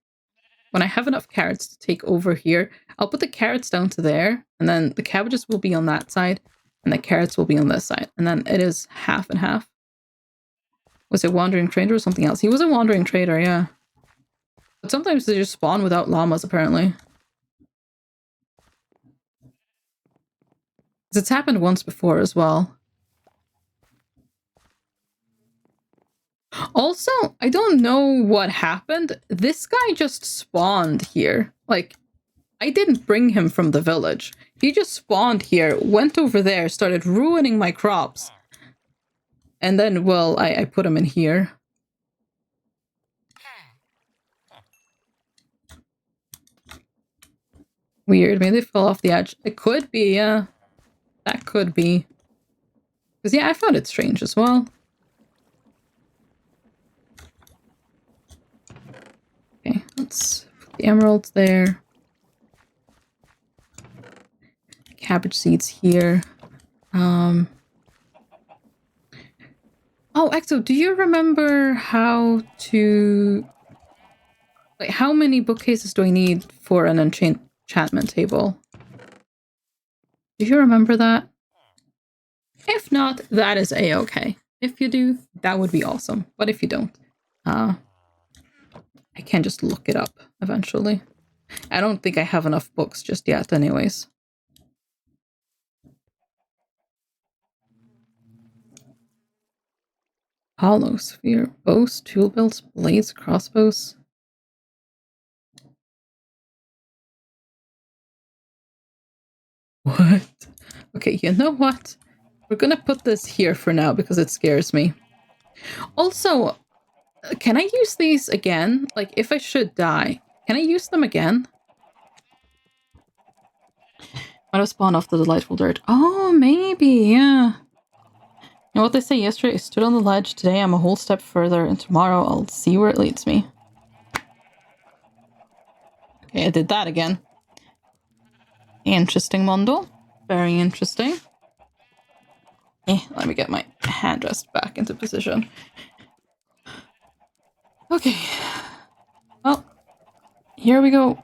when I have enough carrots to take over here, I'll put the carrots down to there, and then the cabbages will be on that side, and the carrots will be on this side, and then it is half and half. Was it Wandering Trader or something else? He was a Wandering Trader, yeah. But sometimes they just spawn without llamas, apparently. It's happened once before as well. Also, I don't know what happened. This guy just spawned here. Like, I didn't bring him from the village. He just spawned here, went over there, started ruining my crops. And then, well, I put him in here. Weird. Maybe they fell off the edge. It could be, yeah. That could be. Because, yeah, I found it strange as well. Okay, let's put the emeralds there. Cabbage seeds here. Oh, Exo, do you remember how to... Like, how many bookcases do I need for an enchantment table? Do you remember that? If not, that is a-okay. If you do, that would be awesome. But if you don't, I can just look it up eventually. I don't think I have enough books just yet anyways. Hollow sphere, bows, tool belts, blades, crossbows. What? Okay, you know what? We're gonna put this here for now because it scares me. Also, can I use these again? Like, if I should die, can I use them again? Might have spawned off the delightful dirt. Oh, maybe, yeah. You know what they say yesterday? I stood on the ledge. Today I'm a whole step further, and tomorrow I'll see where it leads me. Okay, I did that again. Interesting, Mondo. Very interesting. Let me get my hand rest back into position. Okay. Well, here we go.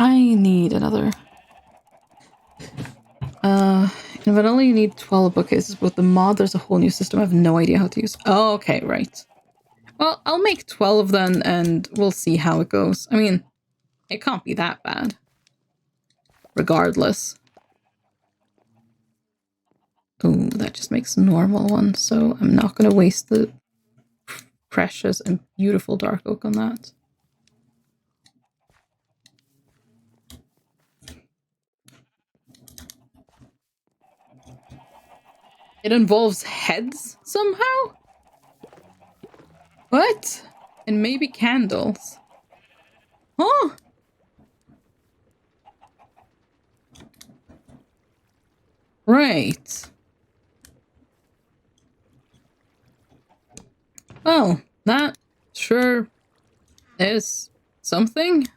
I need another. In vanilla you need 12 bookcases, but with the mod there's a whole new system I have no idea how to use. Oh, okay, right. Well, I'll make 12 then, and we'll see how it goes. I mean, it can't be that bad. Regardless. Ooh, that just makes a normal one, so I'm not going to waste the precious and beautiful dark oak on that. It involves heads somehow? What? And maybe candles. Huh? Right. Well, that sure is something.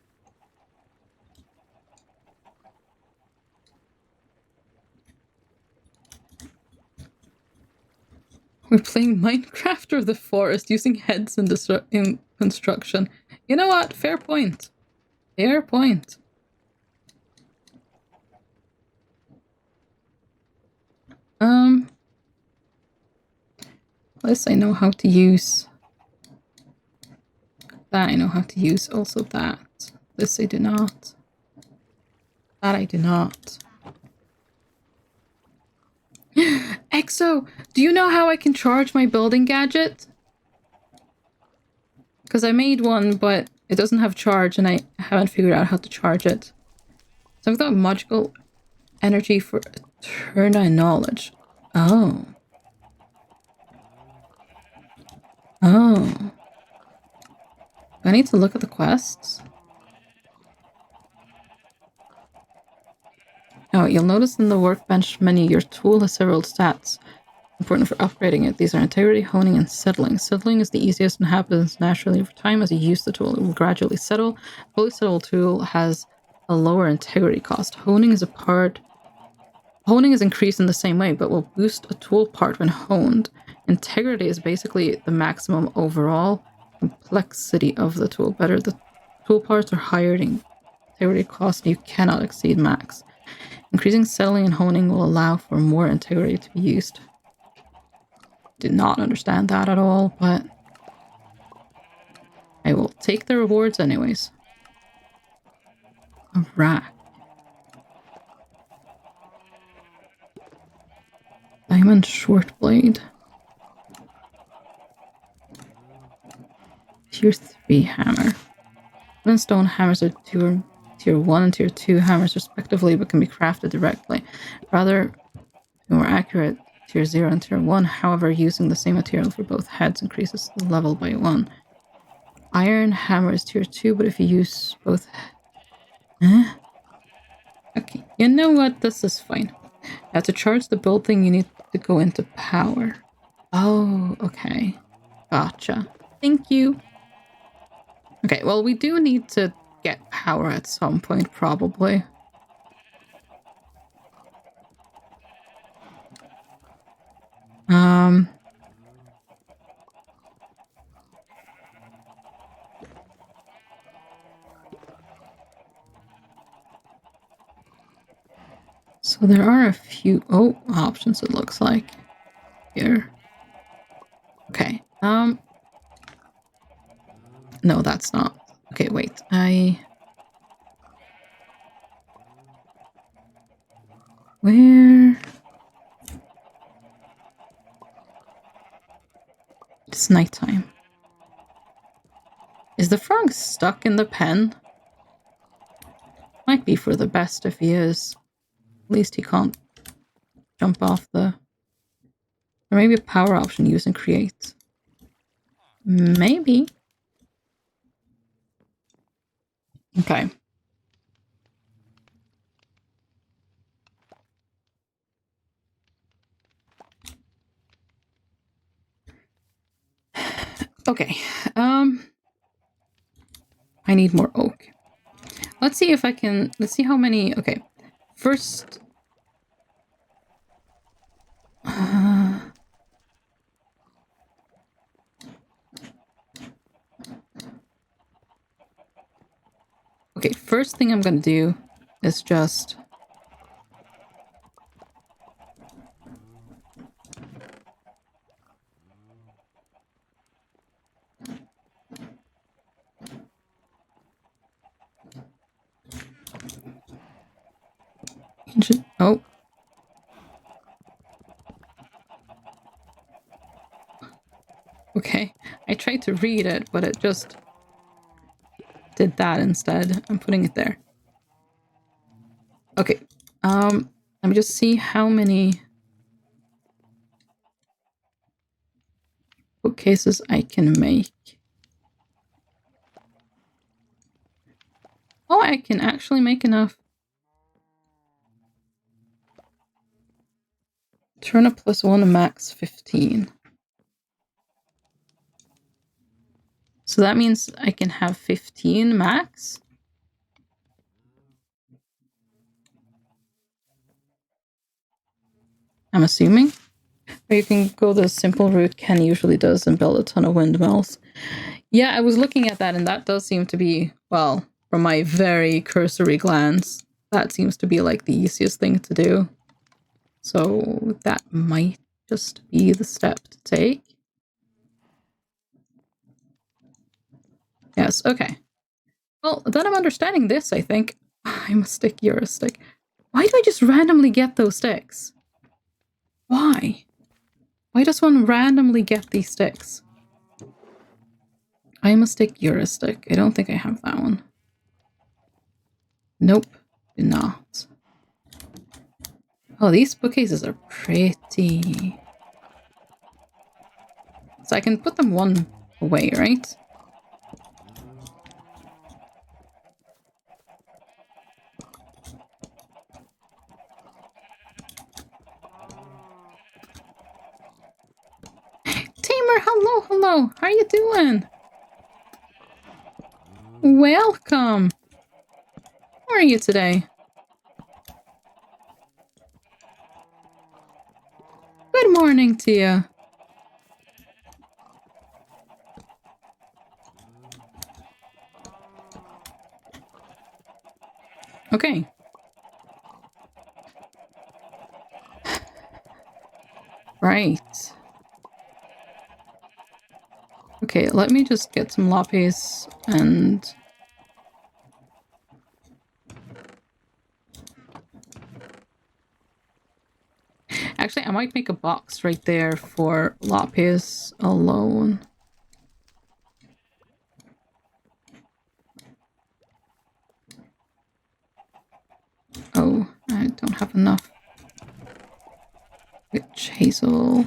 We're playing Minecraft or the forest using heads in construction. You know what? Fair point. Fair point. This I know how to use. That I know how to use. Also that. This I do not. That I do not. Exo, do you know how I can charge my building gadget? Because I made one, but it doesn't have charge, and I haven't figured out how to charge it. So I've got magical energy for Eterna knowledge. Oh. Oh. I need to look at the quests. Oh, you'll notice in the workbench menu your tool has several stats. Important for upgrading it. These are integrity, honing, and settling. Settling is the easiest and happens naturally over time as you use the tool. It will gradually settle. A fully settled tool has a lower integrity cost. Honing is increased in the same way, but will boost a tool part when honed. Integrity is basically the maximum overall complexity of the tool. Better the tool parts are higher in integrity cost, you cannot exceed max. Increasing settling and honing will allow for more integrity to be used. Did not understand that at all, but I will take the rewards anyways. A rack. Diamond short blade. Tier 3 hammer. Wooden stone hammers are tier 1 and tier 2 hammers respectively, but can be crafted directly. Rather more accurate, tier 0 and tier 1. However, using the same material for both heads increases the level by 1. Iron hammer is tier 2, but if you use both... Okay, you know what? This is fine. Now, to charge the build thing, you need to go into power. Oh, okay. Gotcha. Thank you. Okay, well, we do need to get power at some point, probably. So there are a few options, it looks like, here. Okay, no, that's not. Okay, wait, where? It's nighttime. Is the frog stuck in the pen? Might be for the best if he is. At least he can't jump off the... Or maybe a power option use and create. Maybe. Okay. Okay. I need more oak. Let's see if I can... Let's see how many... Okay. First... Okay, first thing I'm gonna do is just... Oh. Okay, I tried to read it, but it just did that instead. I'm putting it there. Okay, let me just see how many bookcases I can make. Oh, I can actually make enough. Turn up +1 max 15. So that means I can have 15 max? I'm assuming. Or you can go the simple route Ken usually does and build a ton of windmills. Yeah, I was looking at that and that does seem to be, well, from my very cursory glance, that seems to be like the easiest thing to do. So that might just be the step to take. Yes, okay. Well, then I'm understanding this, I think. I'm a stick, you're a stick. Why do I just randomly get those sticks? Why? Why does one randomly get these sticks? I'm a stick, you're a stick. I don't think I have that one. Nope, do not. Oh, these bookcases are pretty. So I can put them one away, right? Hello, hello. How are you doing? Welcome. How are you today? Good morning to you. Okay. Right. Okay, let me just get some lapis and... Actually, I might make a box right there for lapis alone. Oh, I don't have enough. Witch hazel.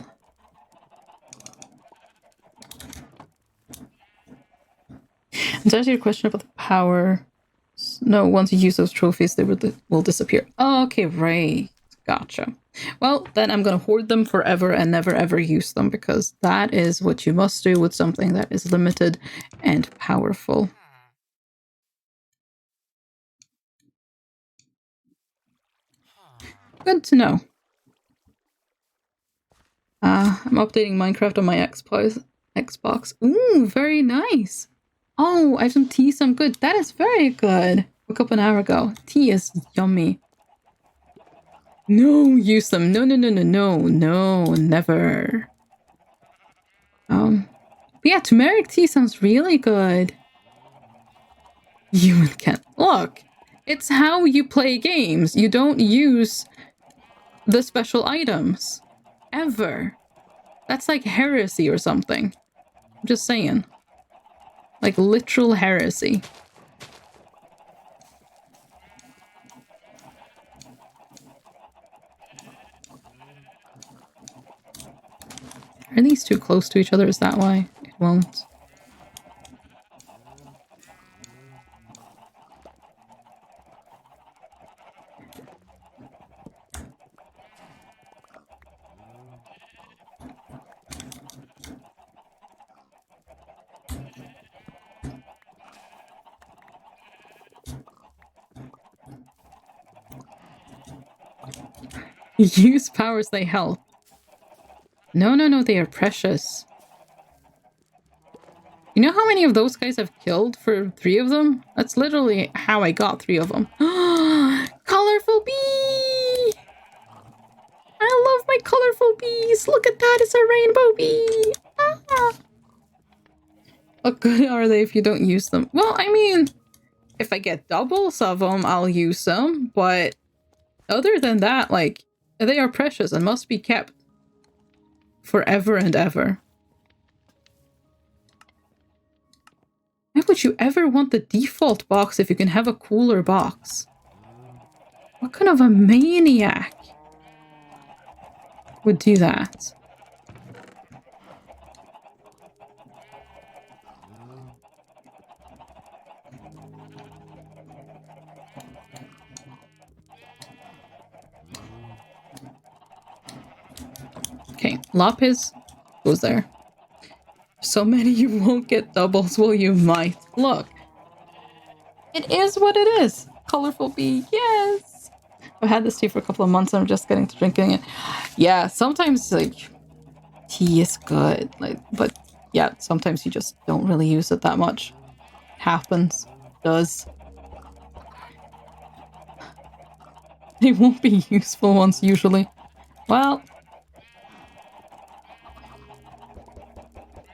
To answer your question about the power, no, once you use those trophies, they will disappear. Oh, okay, right. Gotcha. Well, then I'm going to hoard them forever and never ever use them, because that is what you must do with something that is limited and powerful. Good to know. I'm updating Minecraft on my Xbox. Ooh, very nice. Oh, I have some tea, some good. That is very good. Woke up an hour ago. Tea is yummy. No, use them. No, no, no, no, no, no, never. But yeah, turmeric tea sounds really good. You can't. Look, it's how you play games. You don't use the special items. Ever. That's like heresy or something. I'm just saying. Like literal heresy. Are these too close to each other? Is that why it won't? Use powers they help. No, no, no, they are precious. You know how many of those guys I've killed for 3 of them? That's literally how I got 3 of them. Colorful bee! I love my colorful bees! Look at that, it's a rainbow bee! Ah. What good are they if you don't use them? Well, I mean, if I get doubles of them, I'll use them, but other than that, like, they are precious and must be kept forever and ever. Why would you ever want the default box if you can have a cooler box? What kind of a maniac would do that? Okay, lapis goes there. So many you won't get doubles, well you might. Look. It is what it is. Colorful bee, yes! I've had this tea for a couple of months and I'm just getting to drinking it. Yeah, sometimes like tea is good. But yeah, sometimes you just don't really use it that much. Happens. Does. They won't be useful ones usually. Well,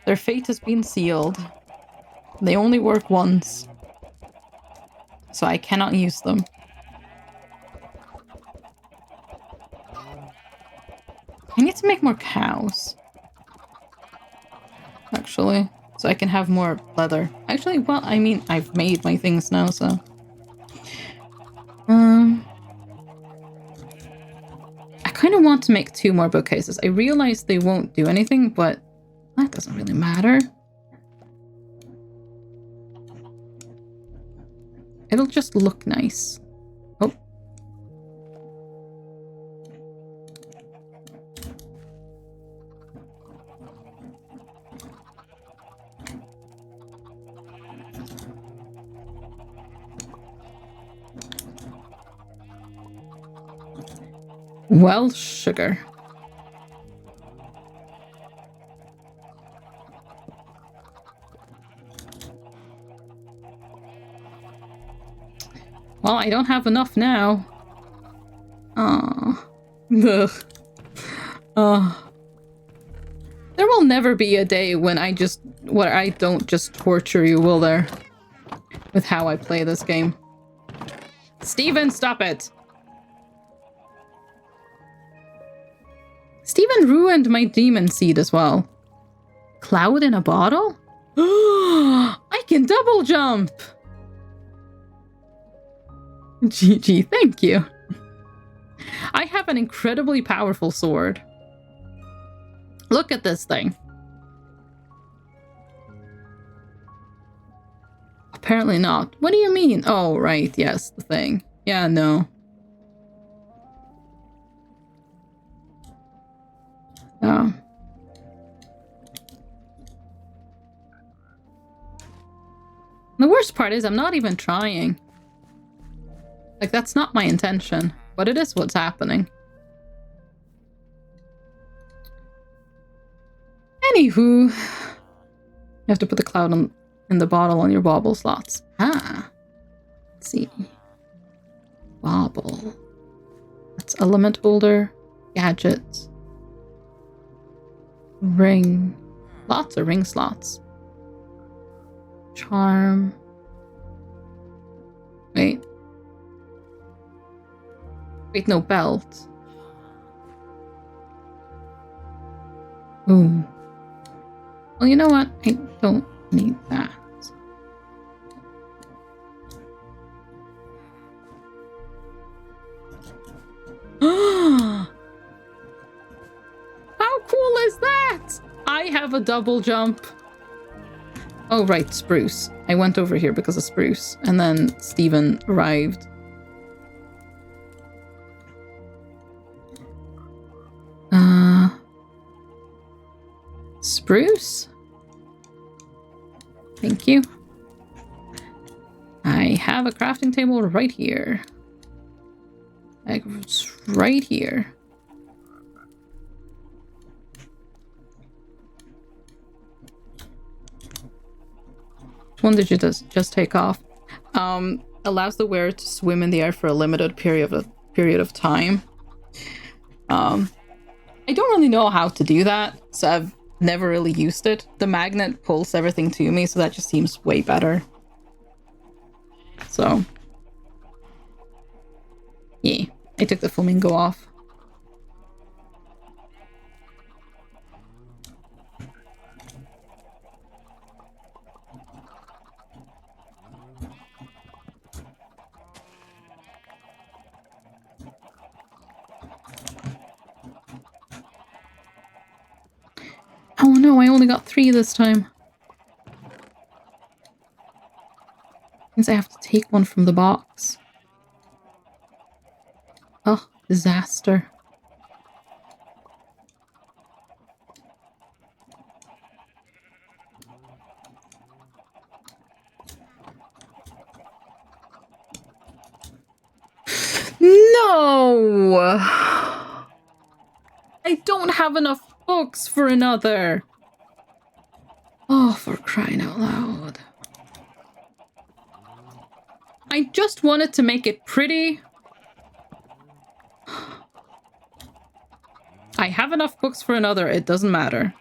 their fate has been sealed. They only work once. So I cannot use them. I need to make more cows. Actually. So I can have more leather. Actually, well, I mean, I've made my things now, so... I kind of want to make 2 more bookcases. I realize they won't do anything, but that doesn't really matter. It'll just look nice. Oh. Well, sugar. Well, I don't have enough now. Ugh. There will never be a day when I don't just torture you, will there? With how I play this game. Steven, stop it! Steven ruined my demon seed as well. Cloud in a bottle? I can double jump! GG, thank you. I have an incredibly powerful sword. Look at this thing. Apparently not. What do you mean? Oh, right, yes, the thing. Yeah, no. Oh. The worst part is I'm not even trying. Like, that's not my intention, but it is what's happening. Anywho, you have to put the cloud in the bottle on your bauble slots. Ah. Let's see. Bauble. That's element holder, gadgets, ring. Lots of ring slots. Charm. Wait. Wait, no, belt. Ooh. Well, you know what? I don't need that. How cool is that? I have a double jump. Oh, right, Spruce. I went over here because of Spruce. And then Steven arrived. Spruce? Thank you. I have a crafting table right here. Like, it's right here. Which one did you just take off? Allows the wearer to swim in the air for a limited period of time. I don't really know how to do that, so I've never really used it. The magnet pulls everything to me, so that just seems way better. So, yeah, I took the flamingo off. Oh no, I only got 3 this time. Means I have to take one from the box. Oh, disaster. No! I don't have enough books for another. Oh, for crying out loud. I just wanted to make it pretty. I have enough books for another. It doesn't matter.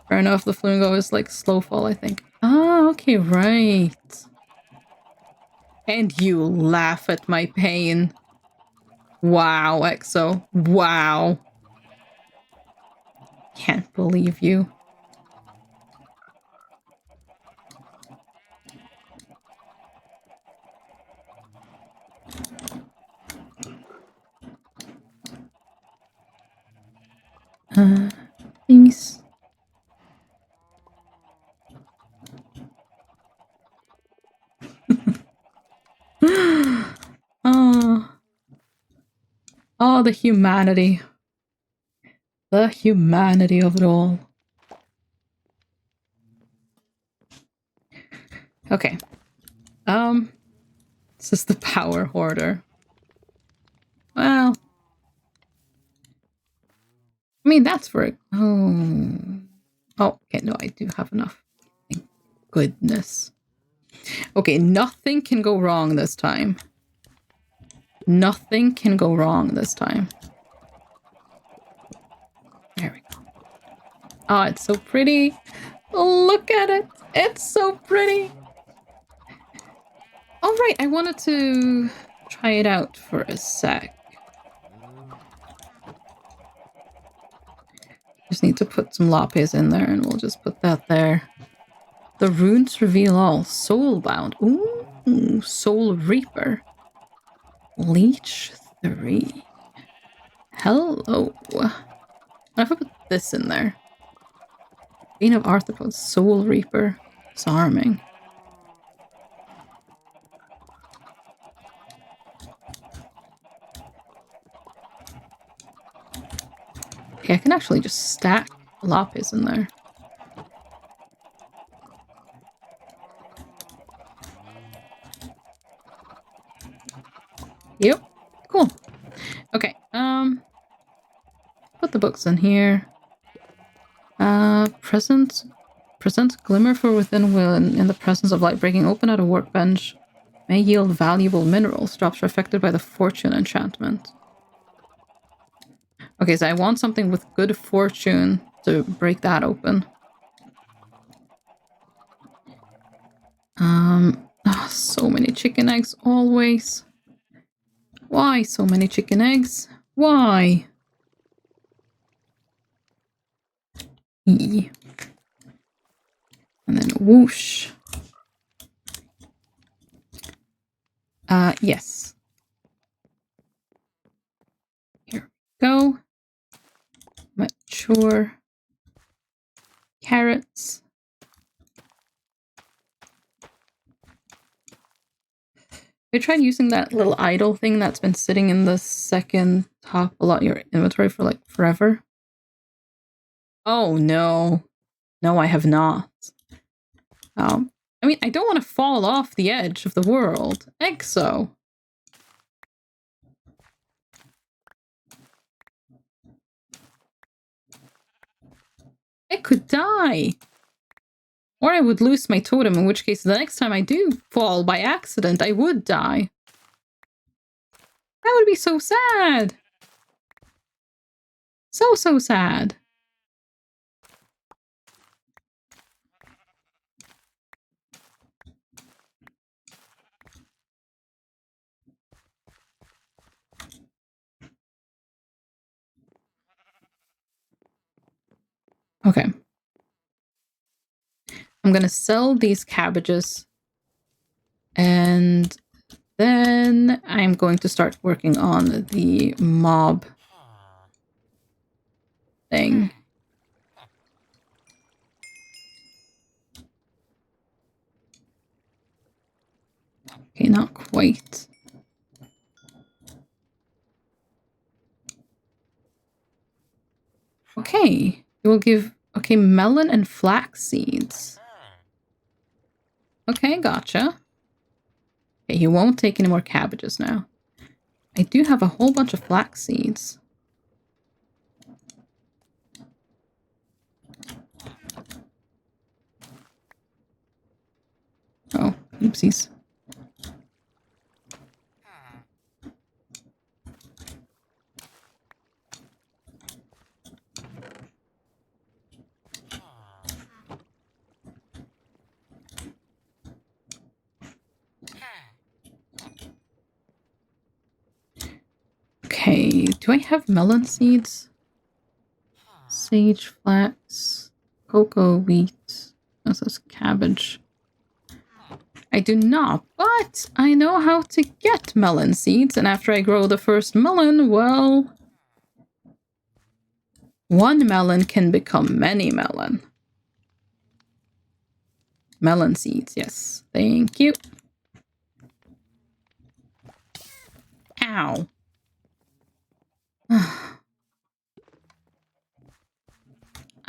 Fair enough, the flamingo is like slow fall, I think. Oh, okay, right. And you laugh at my pain. Wow, EXO. Wow. Can't believe you. Please. Oh, the humanity. The humanity of it all. This is the power hoarder. Well, I mean, that's for it. Oh. Oh, okay, no, I do have enough. Thank goodness. Okay, nothing can go wrong this time. Nothing can go wrong this time. There we go. Oh, it's so pretty. Look at it. It's so pretty. All right, I wanted to try it out for a sec. Just need to put some lapis in there and we'll just put that there. The runes reveal all. Soulbound. Ooh, Soul Reaper. Leech 3. Hello. What if I put this in there? Queen of Arthropods. Soul Reaper. Disarming. Okay, I can actually just stack lapis in there. Yep. Cool. Okay. Put the books in here. Present glimmer for within will in the presence of light. Breaking open at a workbench may yield valuable minerals. Drops are affected by the fortune enchantment. Okay, so I want something with good fortune to break that open. Oh, so many chicken eggs always. Why so many chicken eggs? Why? E. And then whoosh. Yes. Here we go. Mature. Carrots. I tried using that little idle thing that's been sitting in the second top a lot of your inventory for like forever. Oh no. No, I have not. I mean, I don't want to fall off the edge of the world. Exo. I could die. Or I would lose my totem, in which case the next time I do fall by accident, I would die. That would be so sad. So sad. Okay. I'm gonna sell these cabbages. And then I'm going to start working on the mob thing. Okay, not quite. Okay, it will give... Okay, melon and flax seeds. Okay, gotcha. Okay, he won't take any more cabbages now. I do have a whole bunch of flax seeds. Oh, oopsies. Okay, do I have melon seeds? Sage, flax, cocoa, wheat. This is cabbage. I do not, but I know how to get melon seeds, and after I grow the first melon, well... one melon can become many melon. Melon seeds, yes. Thank you. Ow.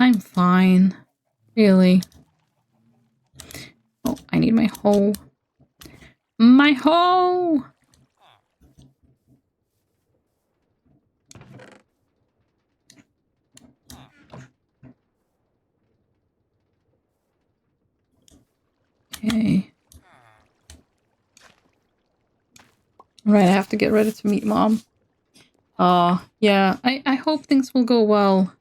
I'm fine. Really. Oh, I need my hoe. My hoe! Okay. Right, I have to get ready to meet Mom. Yeah, I hope things will go well.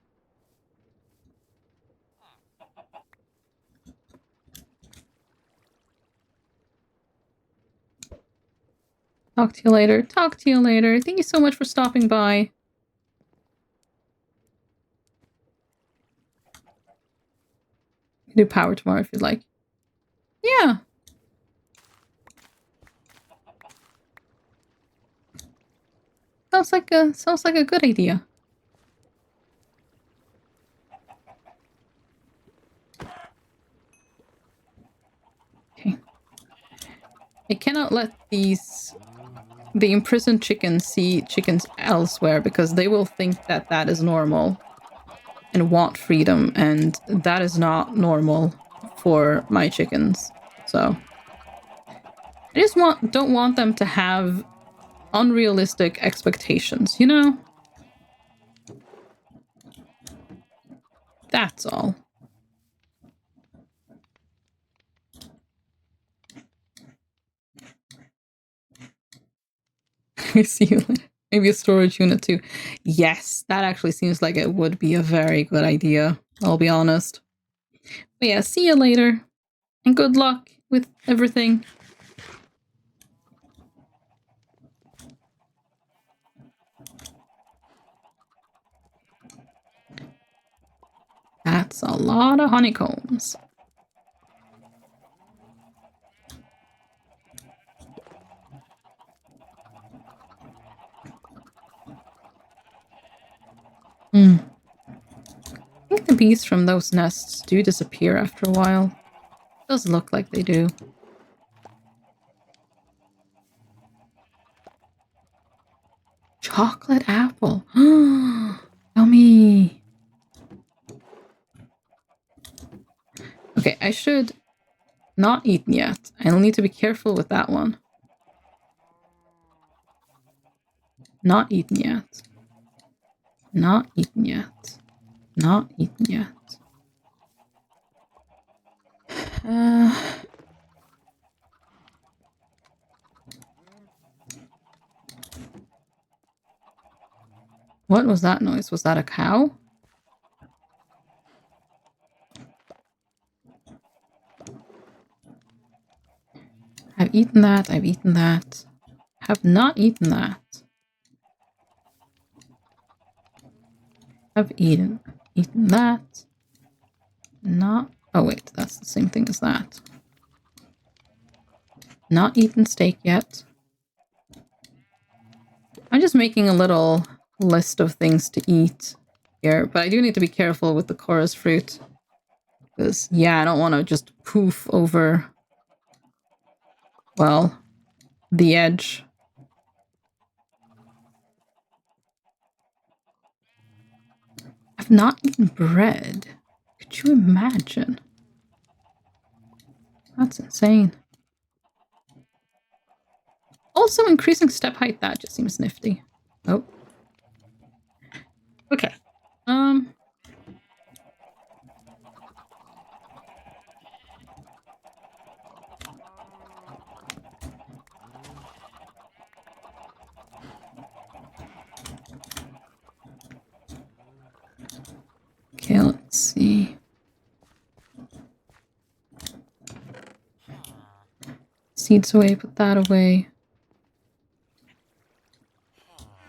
Talk to you later. Talk to you later. Thank you so much for stopping by. You can do power tomorrow if you'd like. Yeah. Sounds like a good idea. Okay. I cannot let the imprisoned chickens see chickens elsewhere because they will think that that is normal and want freedom, and that is not normal for my chickens. So I just don't want them to have unrealistic expectations, you know? That's all. I see you later. Maybe a storage unit too. Yes, that actually seems like it would be a very good idea. I'll be honest. But yeah, see you later. And good luck with everything. That's a lot of honeycombs. I think the bees from those nests do disappear after a while. It does look like they do. Chocolate apple. Yummy. Okay, I should not eaten yet. I'll need to be careful with that one. Not eaten yet. Not eaten yet. Not eaten yet. What was that noise? Was that a cow? I've eaten that. I've eaten that. Have not eaten that. I've eaten that. Not. Oh wait, that's the same thing as that. Not eaten steak yet. I'm just making a little list of things to eat here, but I do need to be careful with the chorus fruit. Because, yeah, I don't want to just poof over, well, the edge. I've not eaten bread. Could you imagine? That's insane. Also, increasing step height, that just seems nifty. Oh. Okay. Okay, let's see. Seeds away, put that away.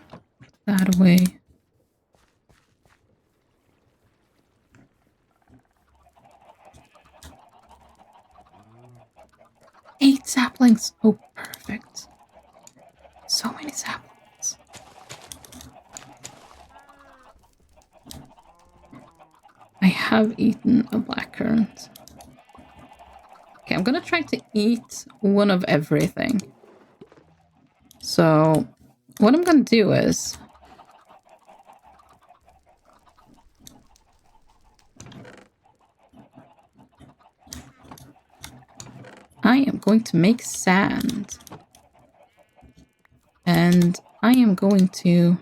Put that away. Eight saplings. Oh, perfect. So many saplings. I have eaten a blackcurrant. Okay, I'm gonna try to eat one of everything. So, what I'm gonna do is... I am going to make sand. And I am going to...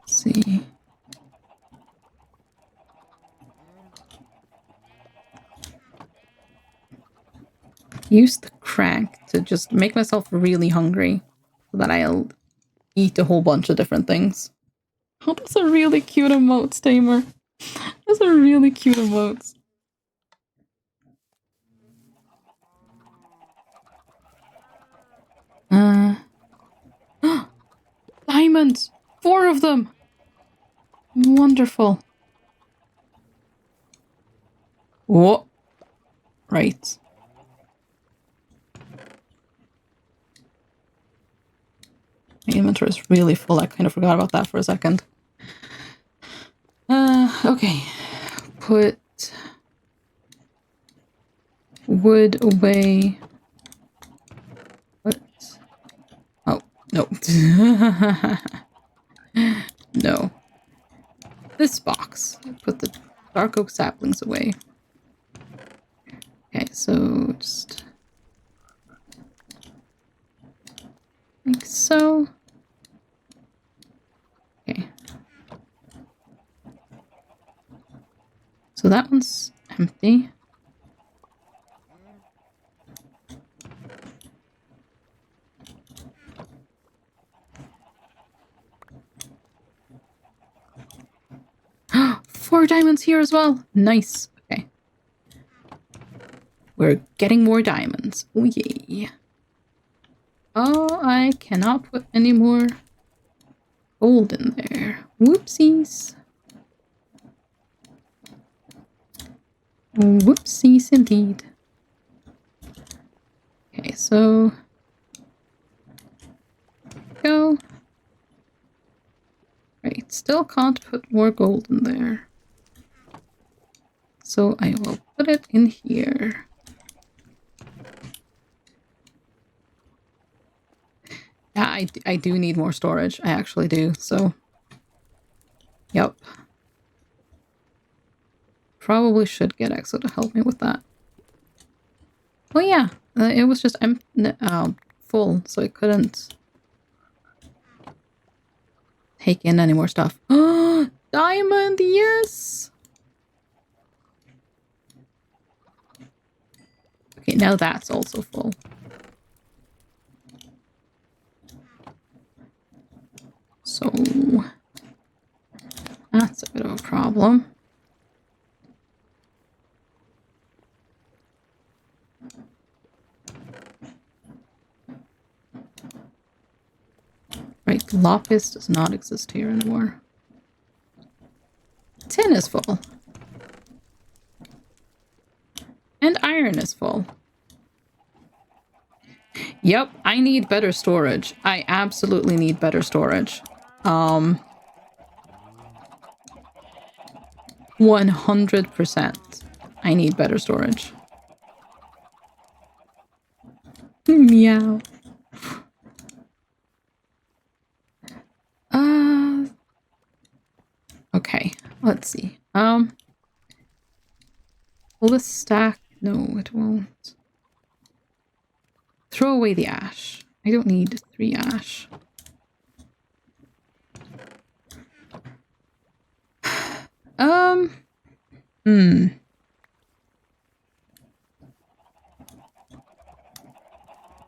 see. Use the crank to just make myself really hungry so that I'll eat a whole bunch of different things. Oh, that's a really cute emote, Tamer. That's a really cute emote. Diamonds! 4 of them! Wonderful. Whoa. Right. My inventory is really full. I kind of forgot about that for a second. Okay. Put wood away. What? Oh, no. No. This box. Put the dark oak saplings away. Okay, so just like so. Okay. So that one's empty. Four diamonds here as well. Nice. Okay. We're getting more diamonds. Oh, yay. Oh, I cannot put any more gold in there. Whoopsies. Whoopsies indeed. Okay, so... go. Right, still can't put more gold in there. So I will put it in here. Yeah, I do need more storage. I actually do, so... yep. Probably should get EXO to help me with that. Oh yeah, it was just full, so I couldn't take in any more stuff. Oh, diamond, yes! Okay, now that's also full. So that's a bit of a problem. Right, lapis does not exist here anymore. Tin is full. And iron is full. Yep, I need better storage. I absolutely need better storage. 100%. I need better storage. Meow. Okay, let's see. Will this stack? No, it won't. Throw away the ash. I don't need 3 ash. I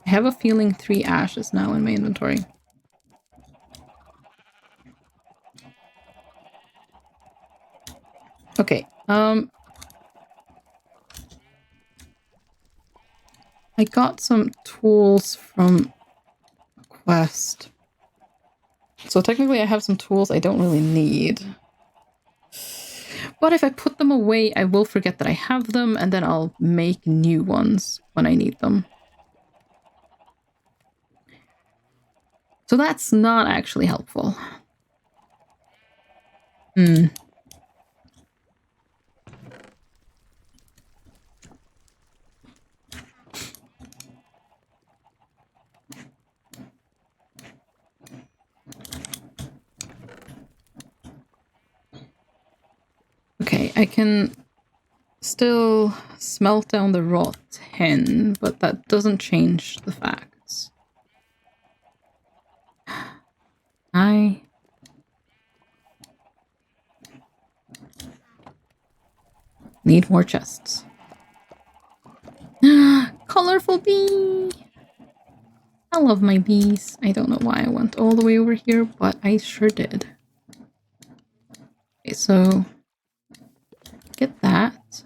have a feeling 3 ash is now in my inventory. Okay, I got some tools from a quest. So technically I have some tools I don't really need. But if I put them away, I will forget that I have them, and then I'll make new ones when I need them. So that's not actually helpful. Okay, I can still smelt down the raw tin, but that doesn't change the facts. I need more chests. Colorful bee! I love my bees. I don't know why I went all the way over here, but I sure did. Okay, so get that.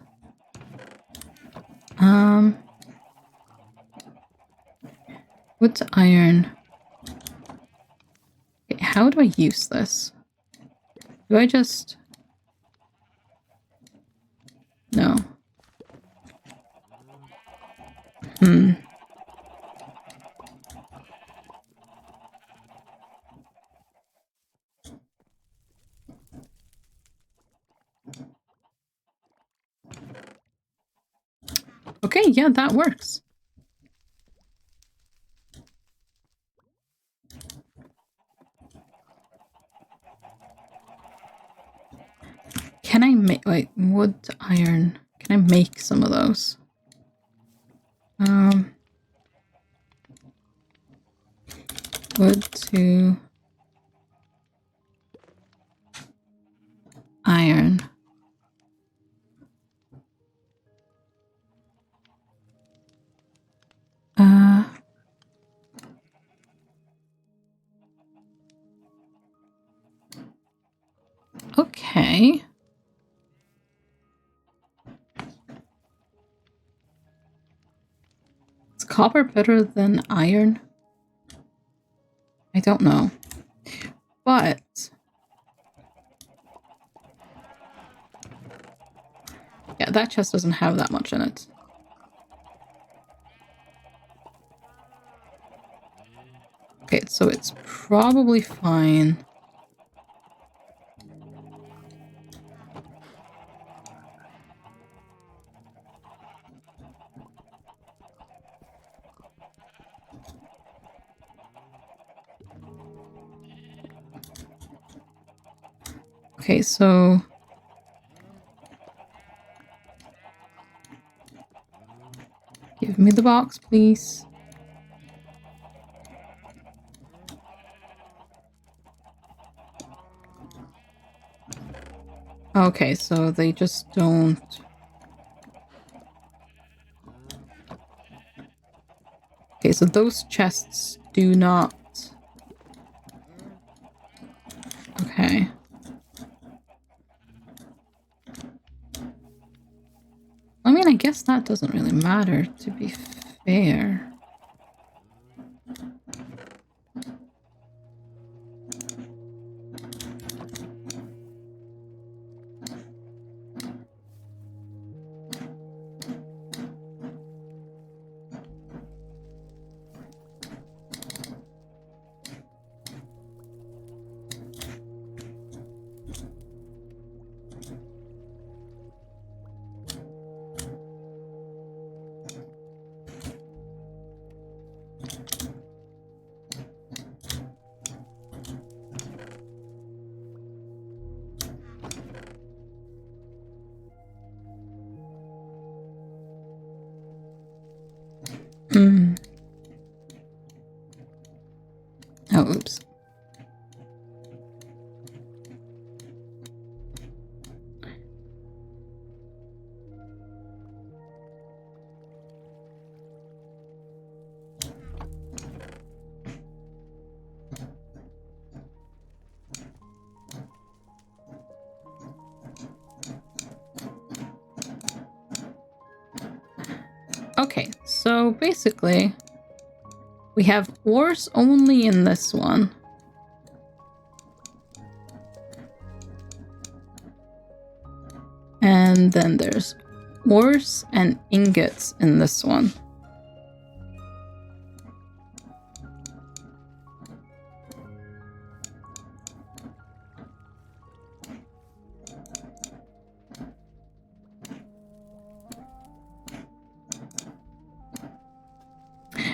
Wood to iron. Okay, how do I use this? Do I just... No. Okay, yeah, that works. Can I make... Wait, wood to iron. Can I make some of those? Wood to iron. Okay. Is copper better than iron? I don't know. But... yeah, that chest doesn't have that much in it. Okay, so it's probably fine. Okay, so... give me the box, please. Okay, so they just don't... okay, so those chests do not... okay. I mean, I guess that doesn't really matter, to be fair. Oh, oops. Okay, so basically, we have ores only in this one. And then there's ores and ingots in this one.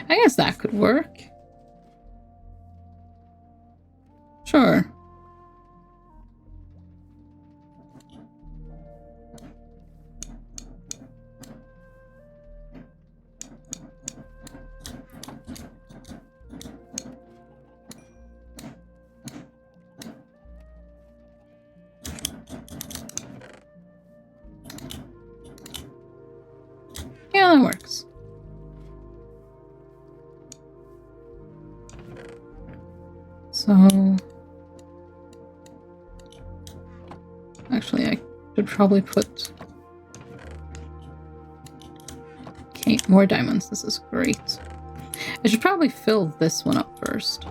I guess that could work. Sure. that works. So... Actually, I should probably put... Okay, more diamonds. This is great. I should probably fill this one up first.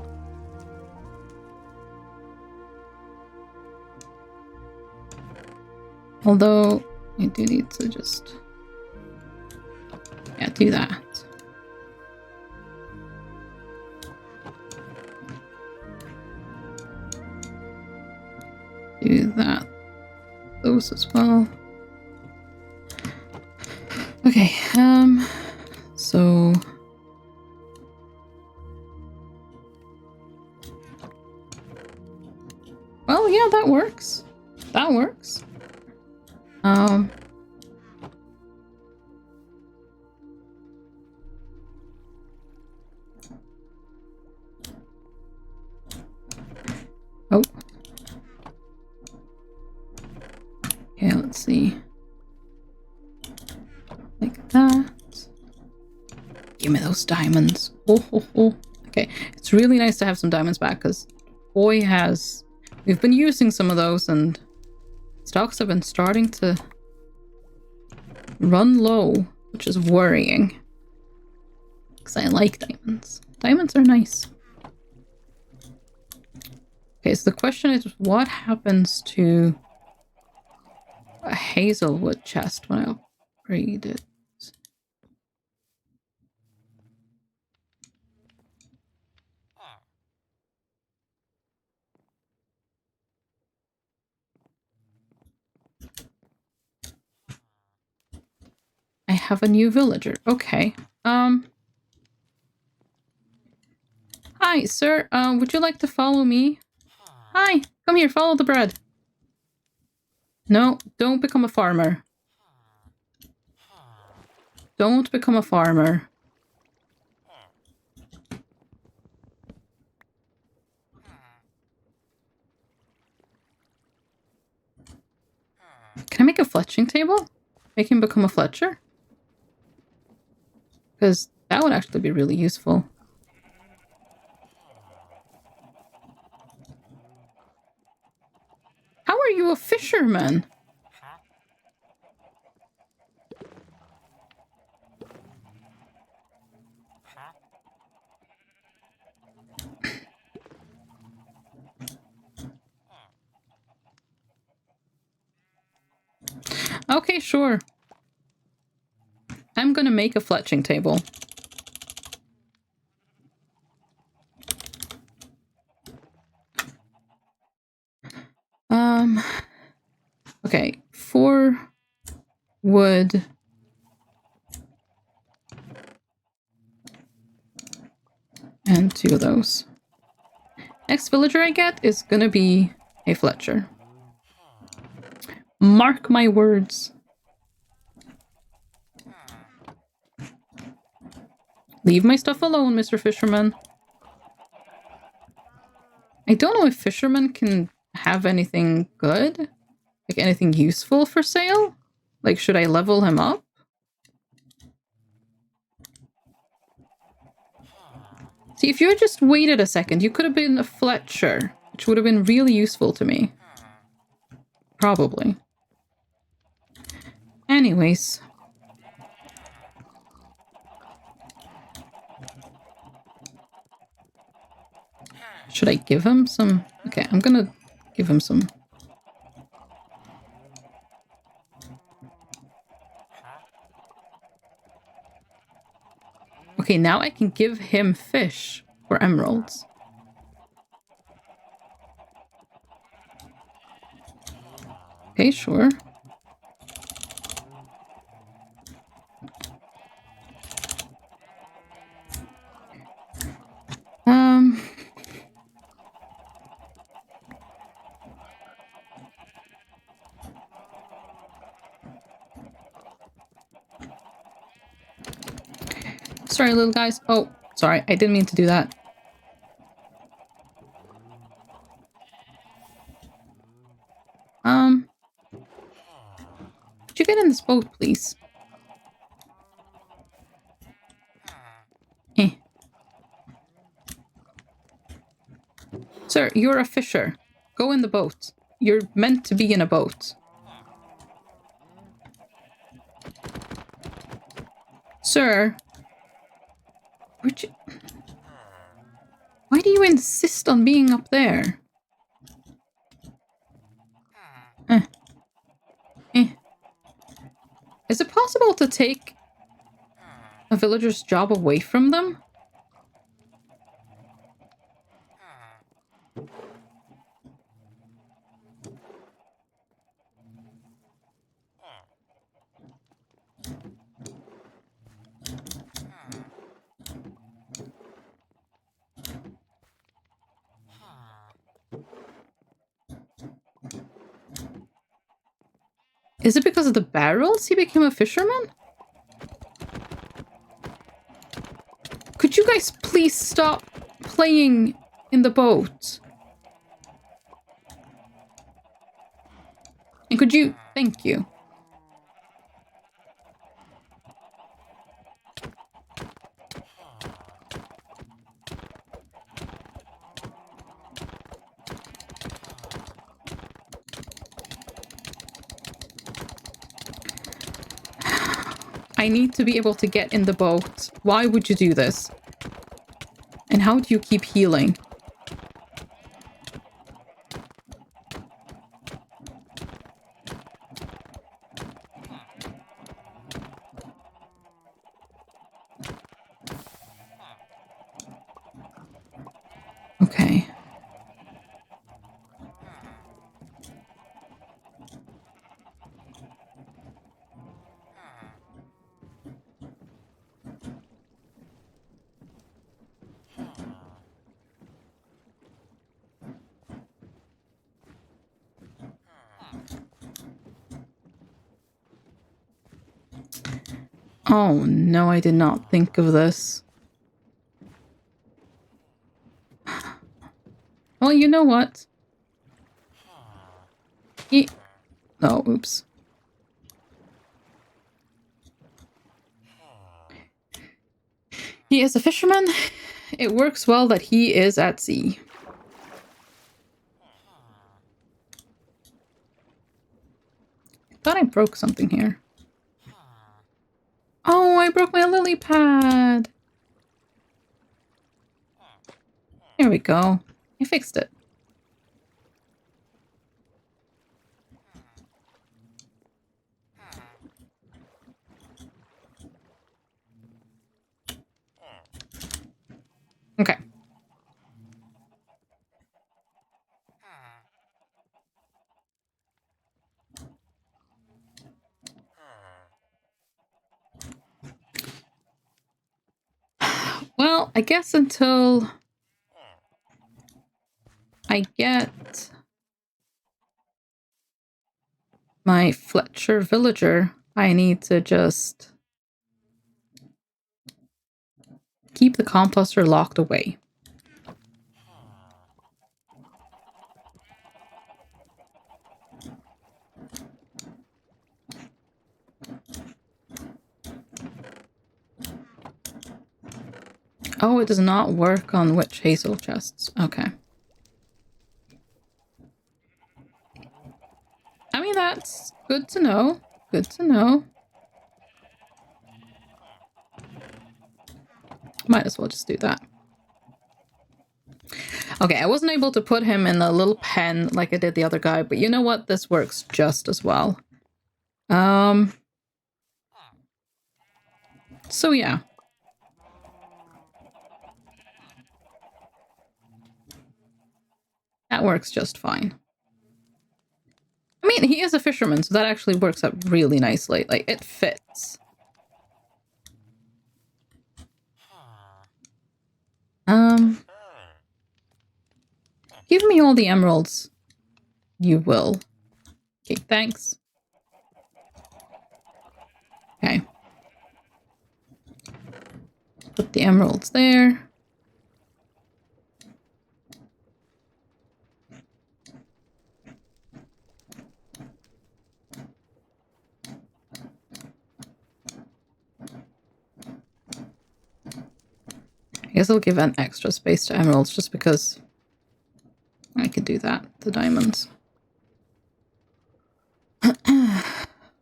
Although, I do need to just... Yeah, do that. Do that. Those as well. Okay, so... Well, yeah, that works. That works. Oh. Okay, let's see. Like that. Give me those diamonds. Oh. Okay, it's really nice to have some diamonds back because boy has... We've been using some of those and stocks have been starting to run low, which is worrying. Because I like diamonds. Diamonds are nice. Okay, so the question is, what happens to a hazelwood chest when I upgrade it? I have a new villager. Okay. Hi, sir. Would you like to follow me? Hi, come here, follow the bread. No, don't become a farmer. Don't become a farmer. Can I make a fletching table? Make him become a fletcher? Because that would actually be really useful. How are you a fisherman? Okay, sure. I'm gonna make a fletching table. Okay, 4 wood. And 2 of those. Next villager I get is gonna be a fletcher. Mark my words. Leave my stuff alone, Mr. Fisherman. I don't know if fishermen can have anything good. Like anything useful for sale? Like, should I level him up? See, if you had just waited a second, you could have been a fletcher, which would have been really useful to me. Probably. Anyways. Should I give him some? Okay, I'm gonna give him some. Okay, now I can give him fish for emeralds. Okay, sure. Sorry, little guys. Oh, sorry. I didn't mean to do that. Could you get in this boat, please? Sir, you're a fisher. Go in the boat. You're meant to be in a boat. Sir. Why do you insist on being up there? Is it possible to take a villager's job away from them? Is it because of the barrels he became a fisherman? Could you guys please stop playing in the boat? And could you... Thank you. I need to be able to get in the boat. Why would you do this? And how do you keep healing? Okay. Oh no, I did not think of this. Well, you know what? Oh, oops. He is a fisherman. It works well that he is at sea. I thought I broke something here. Oh, I broke my lily pad. There we go. I fixed it. Okay. Well, I guess until I get my Fletcher villager, I need to just keep the composter locked away. Oh, it does not work on witch hazel chests. Okay. I mean, that's good to know. Good to know. Might as well just do that. Okay, I wasn't able to put him in a little pen like I did the other guy, but you know what? This works just as well. So yeah. That works just fine. I mean, he is a fisherman, so that actually works out really nicely. Like, it fits. Give me all the emeralds. You will. Okay, thanks. Okay. Put the emeralds there. I guess I'll give an extra space to emeralds just because could do that. The diamonds.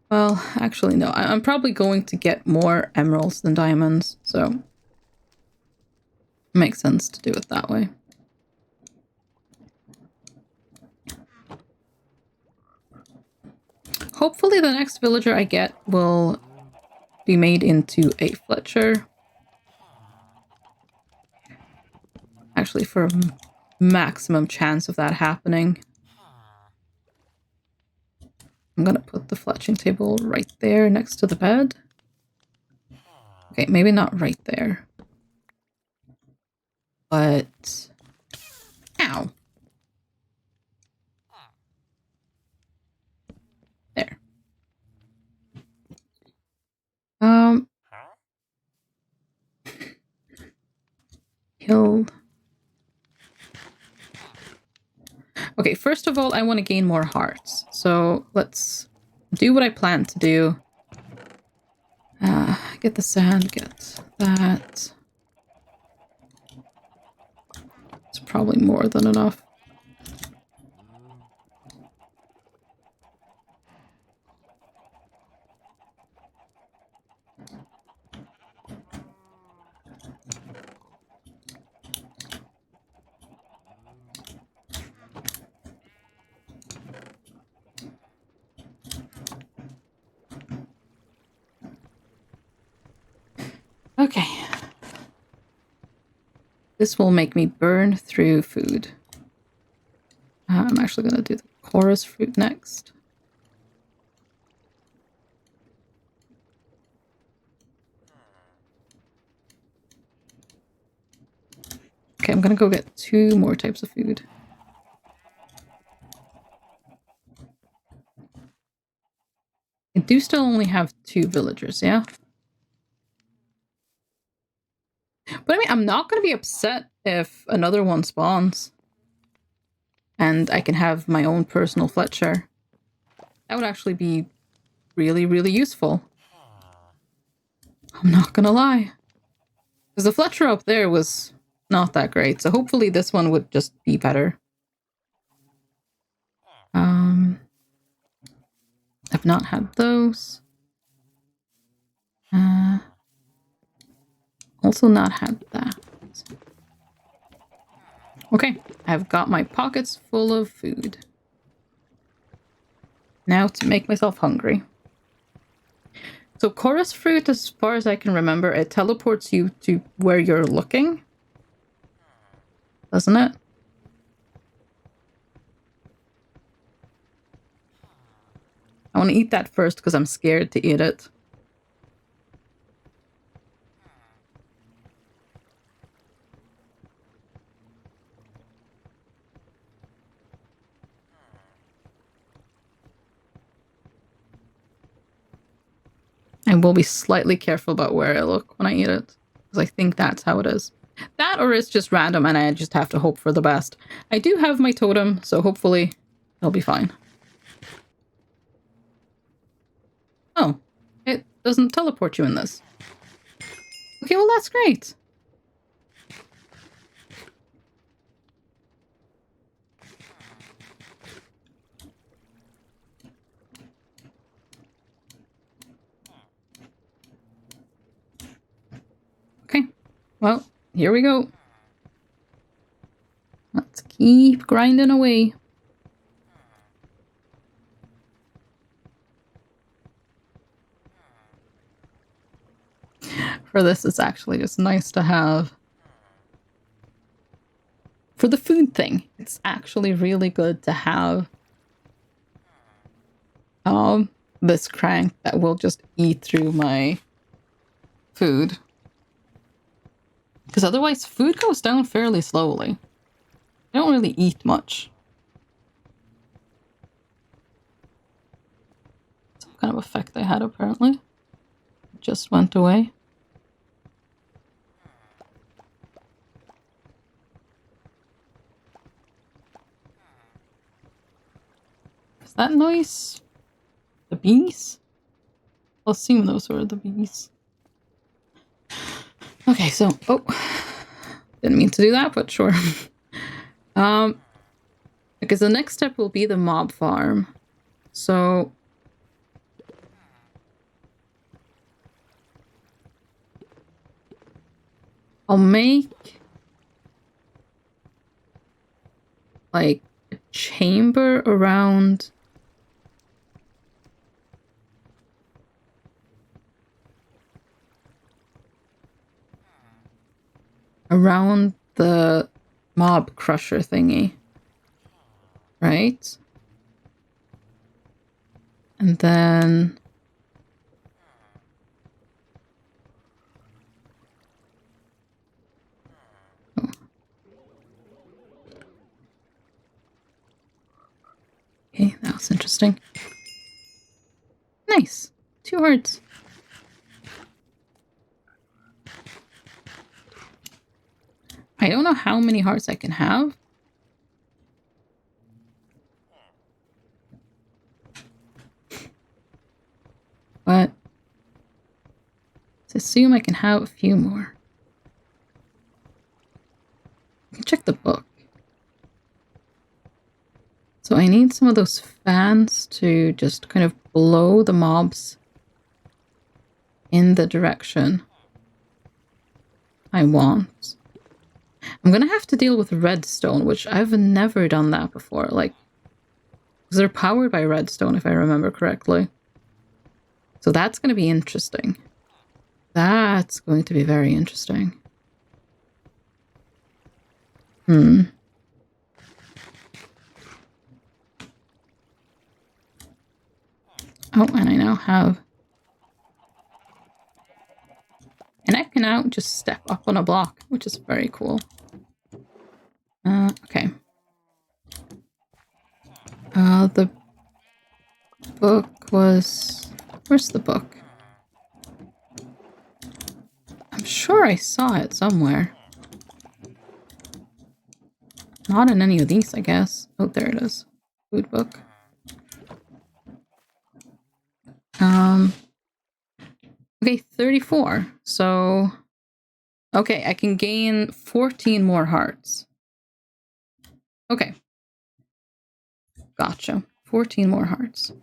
Well, actually, no. I'm probably going to get more emeralds than diamonds, so it makes sense to do it that way. Hopefully the next villager I get will be made into a Fletcher. Actually, for maximum chance of that happening, I'm gonna put the fletching table right there next to the bed. Okay, maybe not right there. But... Ow! There. Killed. Okay, first of all, I want to gain more hearts. So let's do what I plan to do. Get the sand, get that. It's probably more than enough. Okay. This will make me burn through food. I'm actually going to do the chorus fruit next. Okay, I'm going to go get 2 more types of food. I do still only have 2 villagers, yeah? But I mean, I'm not going to be upset if another one spawns. And I can have my own personal Fletcher. That would actually be really, really useful. I'm not going to lie. Because the Fletcher up there was not that great. So hopefully this one would just be better. I've not had those. Also not had that. Okay, I've got my pockets full of food. Now to make myself hungry. So chorus fruit, as far as I can remember, it teleports you to where you're looking. Doesn't it? I want to eat that first because I'm scared to eat it. I will be slightly careful about where I look when I eat it, because I think that's how it is. That or it's just random and I just have to hope for the best. I do have my totem, so hopefully it'll be fine. Oh, it doesn't teleport you in this. Okay, well that's great. Okay, well, here we go. Let's keep grinding away. For this, it's actually just nice to have. For the food thing, it's actually really good to have this crank that will just eat through my food. Because otherwise, food goes down fairly slowly. I don't really eat much. Some kind of effect I had, apparently. It just went away. Is that noise? The bees? I'll assume those were the bees. Okay, so... Oh. Didn't mean to do that, but sure. Because the next step will be the mob farm. So I'll make like a chamber around the mob crusher thingy. Right? And then okay, that was interesting. Nice. 2 hearts. I don't know how many hearts I can have. But let's assume I can have a few more. I can check the book. So I need some of those fans to just kind of blow the mobs in the direction I want. I'm gonna have to deal with redstone, which I've never done that before. Like, because they're powered by redstone, if I remember correctly. So that's gonna be interesting. That's going to be very interesting. Oh, and I now have... And I can now just step up on a block, which is very cool. Okay. The book was... Where's the book? I'm sure I saw it somewhere. Not in any of these, I guess. Oh, there it is. Food book. Okay, 34. So, okay, I can gain 14 more hearts. Okay. Gotcha. 14 more hearts.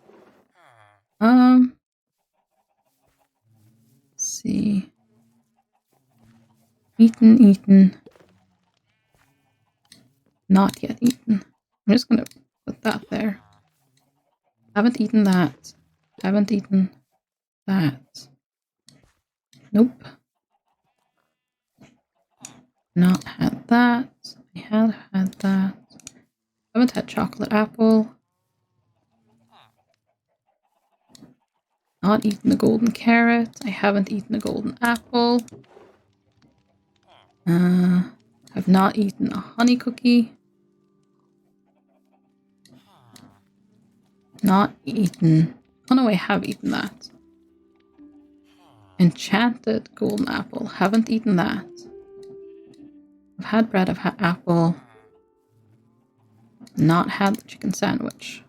Let's see. Eaten. Not yet eaten. I'm just gonna put that there. Haven't eaten that. Haven't eaten that. Nope. Not had that. I had that. Haven't had chocolate apple. Not eaten the golden carrot. I haven't eaten the golden apple. I've not eaten a honey cookie. Not eaten. Oh no, I have eaten that. Enchanted golden apple. Haven't eaten that. I've had bread, I've had apple. Not had the chicken sandwich.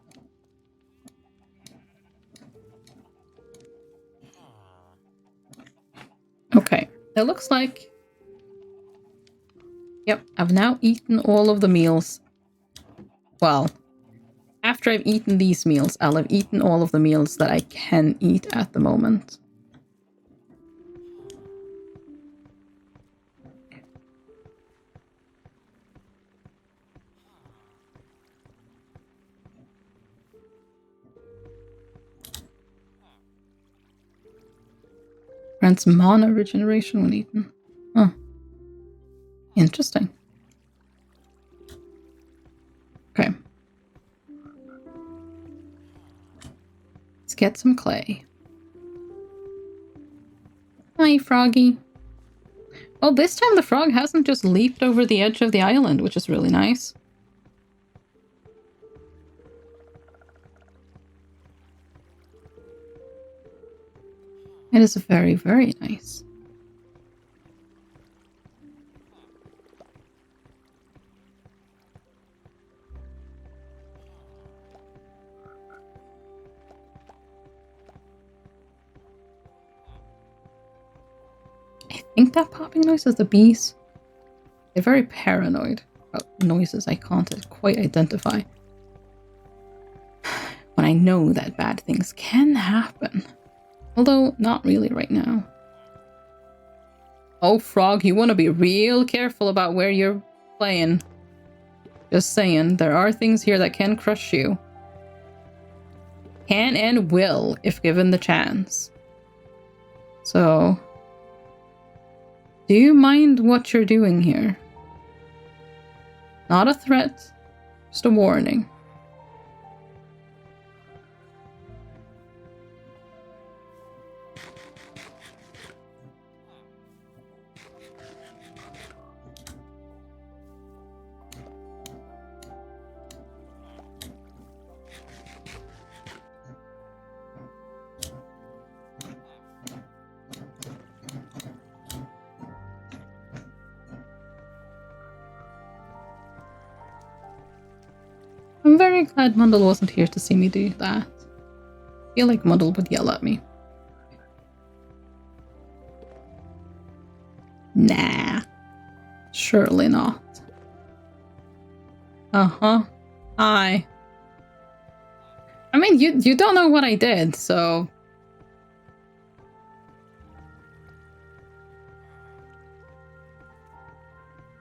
Okay, it looks like... Yep, I've now eaten all of the meals. Well, after I've eaten these meals, I'll have eaten all of the meals that I can eat at the moment. Grants mana regeneration when eaten. Huh. Interesting. Okay. Let's get some clay. Hi, Froggy. Oh, this time the frog hasn't just leaped over the edge of the island, which is really nice. It is very, very nice. I think that popping noise is the bees. They're very paranoid about noises I can't quite identify. I know that bad things can happen. Although, not really right now. Oh, Frog, you want to be real careful about where you're playing. Just saying, there are things here that can crush you. Can and will, if given the chance. So, do you mind what you're doing here? Not a threat, just a warning. I'm very glad Mundle wasn't here to see me do that. I feel like Mundle would yell at me. Nah. Surely not. Uh-huh. Hi. I mean, you don't know what I did, so...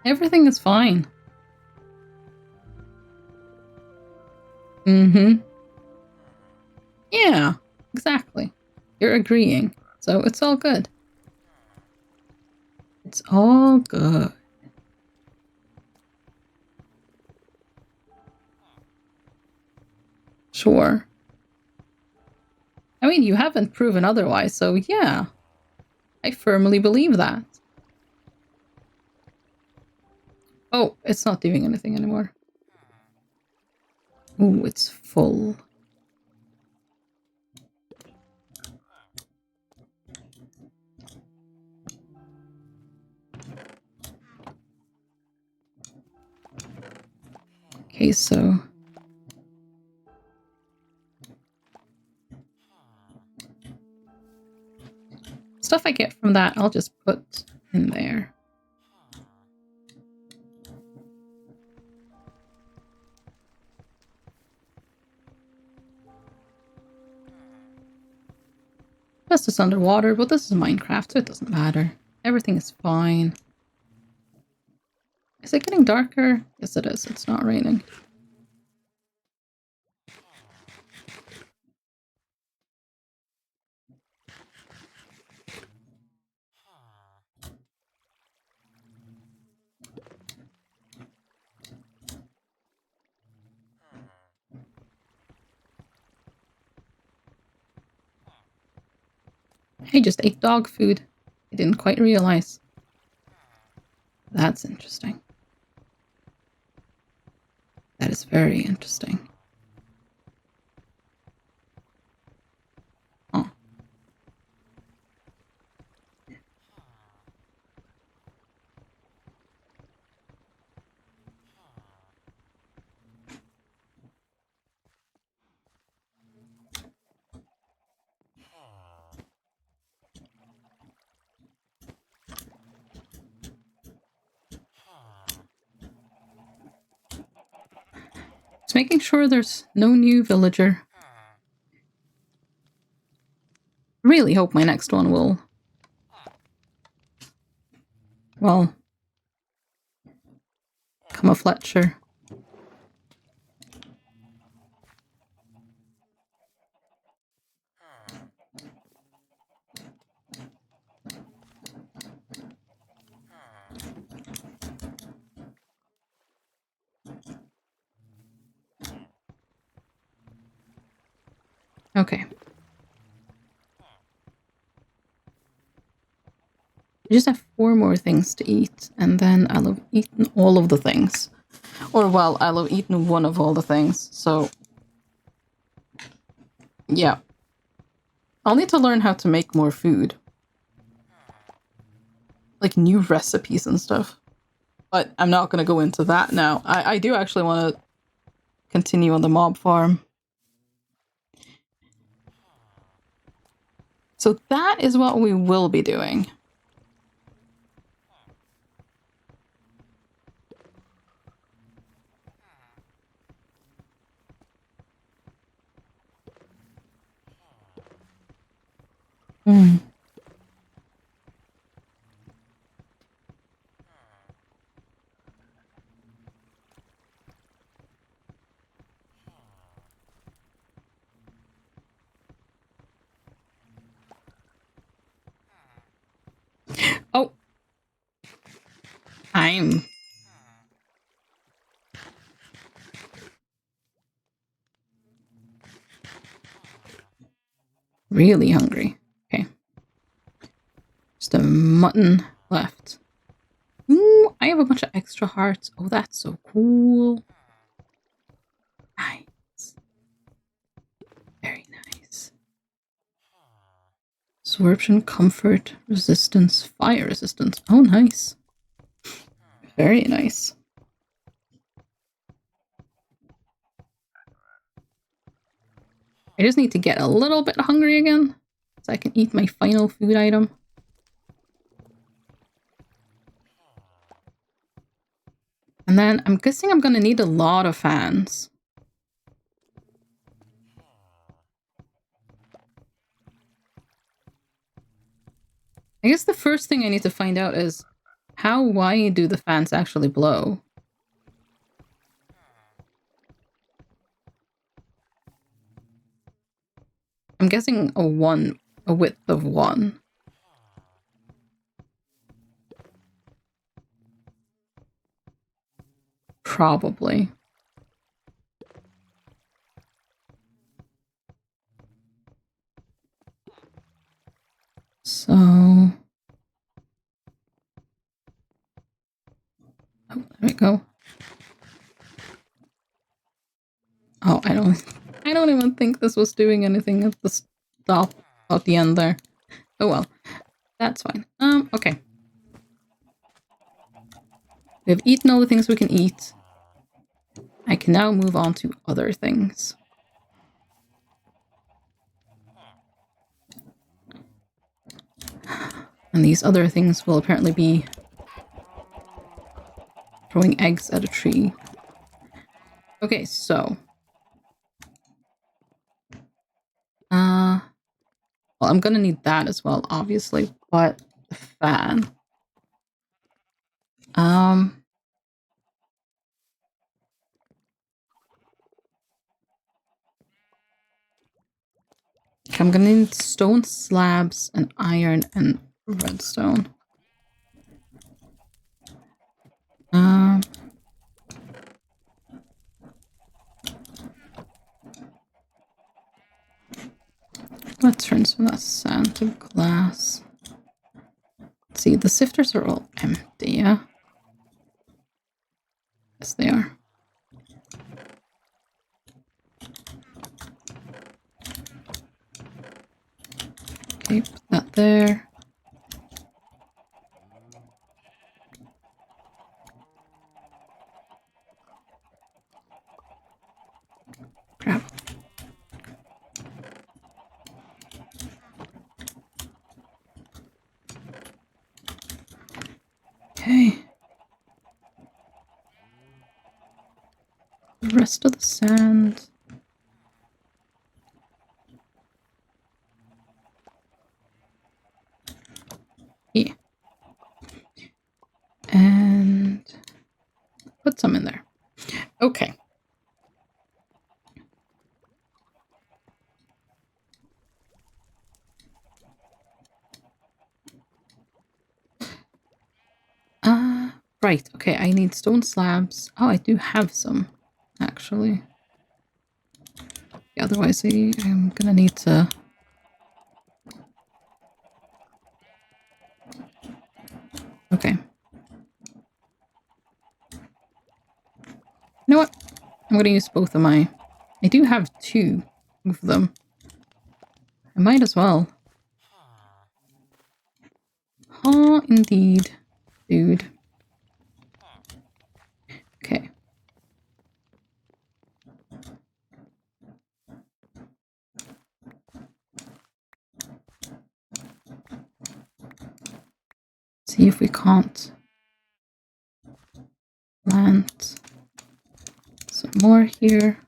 Everything is fine. Mm-hmm. Yeah, exactly. You're agreeing, so it's all good. It's all good. Sure. I mean, you haven't proven otherwise, so yeah. I firmly believe that. Oh, it's not doing anything anymore. Ooh, it's full. Okay, so... Stuff I get from that, I'll just put in there. Best is underwater, but this is Minecraft, so it doesn't matter. Everything is fine. Is it getting darker? Yes, it is. It's not raining. I just ate dog food. I didn't quite realize. That's interesting. That is very interesting. Oh. Just making sure there's no new villager. Really hope my next one will... Well... Come a Fletcher. Okay. I just have 4 more things to eat, and then I'll have eaten all of the things. Or, well, I'll have eaten one of all the things, so... Yeah. I'll need to learn how to make more food. Like, new recipes and stuff. But I'm not going to go into that now. I do actually want to continue on the mob farm. So that is what we will be doing. Mm. Oh, I'm really hungry. Okay. Just a mutton left. Ooh, I have a bunch of extra hearts. Oh, that's so cool. Nice. Very nice. Absorption, comfort, resistance, fire resistance. Oh, nice. Very nice. I just need to get a little bit hungry again so I can eat my final food item. And then I'm guessing I'm gonna need a lot of fans. I guess the first thing I need to find out is how wide do the fans actually blow? I'm guessing a width of 1. Probably. So... Oh, there we go. Oh, I don't even think this was doing anything at the stop at the end there. Oh well. That's fine. Okay. We have eaten all the things we can eat. I can now move on to other things. And these other things will apparently be throwing eggs at a tree. Okay, so... well, I'm gonna need that as well, obviously, but the fan. I'm gonna need stone slabs and iron and redstone. Let's turn some of that sand to glass. Let's see, the sifters are all empty, yeah? Yes, they are. Okay, put that there. Crap. Okay. The rest of the sand. Yeah. And put some in there. Okay. Right. Okay, I need stone slabs. Oh, I do have some, actually. Yeah, otherwise I'm gonna need to... Okay. You know what? I'm gonna use both of my... I do have 2 of them. I might as well. Oh, indeed, dude. Okay. See if we can't plant some more here.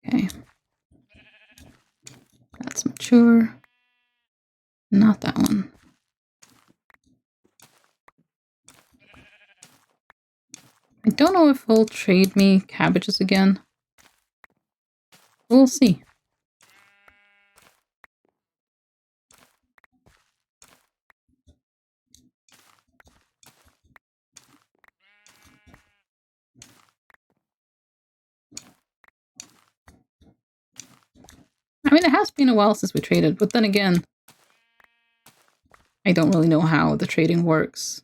Okay. Add some mature. Not that one. I don't know if he'll trade me cabbages again. We'll see. I mean, it has been a while since we traded, but then again, I don't really know how the trading works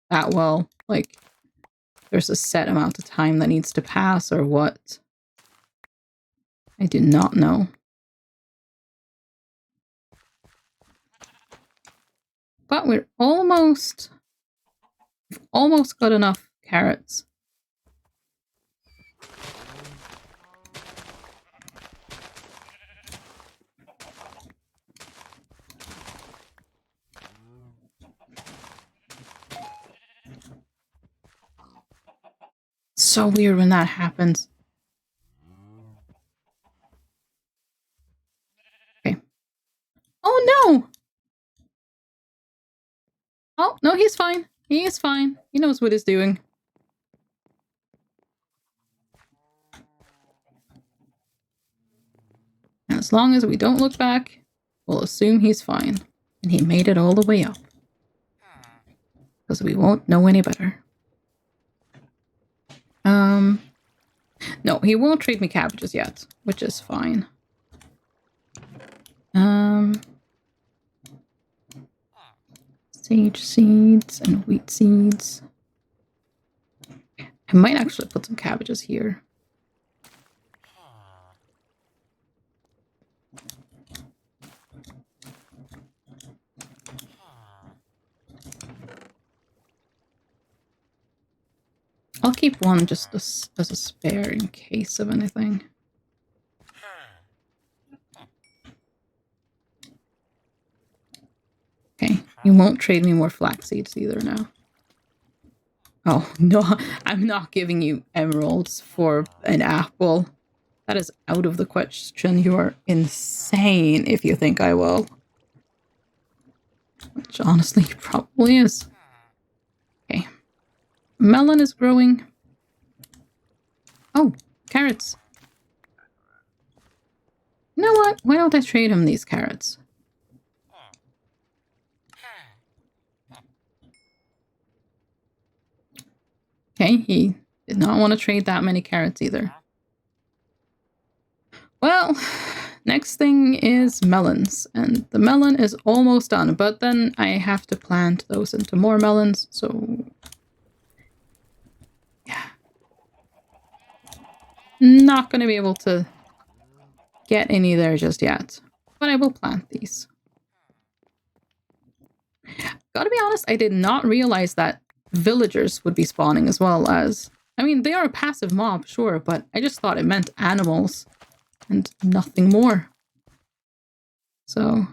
that well. Like, there's a set amount of time that needs to pass or what. I do not know. But we've almost got enough carrots. So weird when that happens. Okay. Oh no! Oh, no, he's fine. He is fine. He knows what he's doing. And as long as we don't look back, we'll assume he's fine. And he made it all the way up. Because we won't know any better. No, he won't trade me cabbages yet, which is fine. Sage seeds and wheat seeds. I might actually put some cabbages here. I'll keep one just as a spare in case of anything. Okay, you won't trade me more flax seeds either now. Oh, no, I'm not giving you emeralds for an apple. That is out of the question. You are insane if you think I will. Which honestly probably is. Okay. Melon is growing. Oh, carrots. You know what? Why don't I trade him these carrots? Okay, he did not want to trade that many carrots either. Well, next thing is melons, and the melon is almost done, but then I have to plant those into more melons, so yeah. Not going to be able to get any there just yet, but I will plant these. Gotta be honest, I did not realize that villagers would be spawning as well as... I mean, they are a passive mob, sure, but I just thought it meant animals and nothing more. So,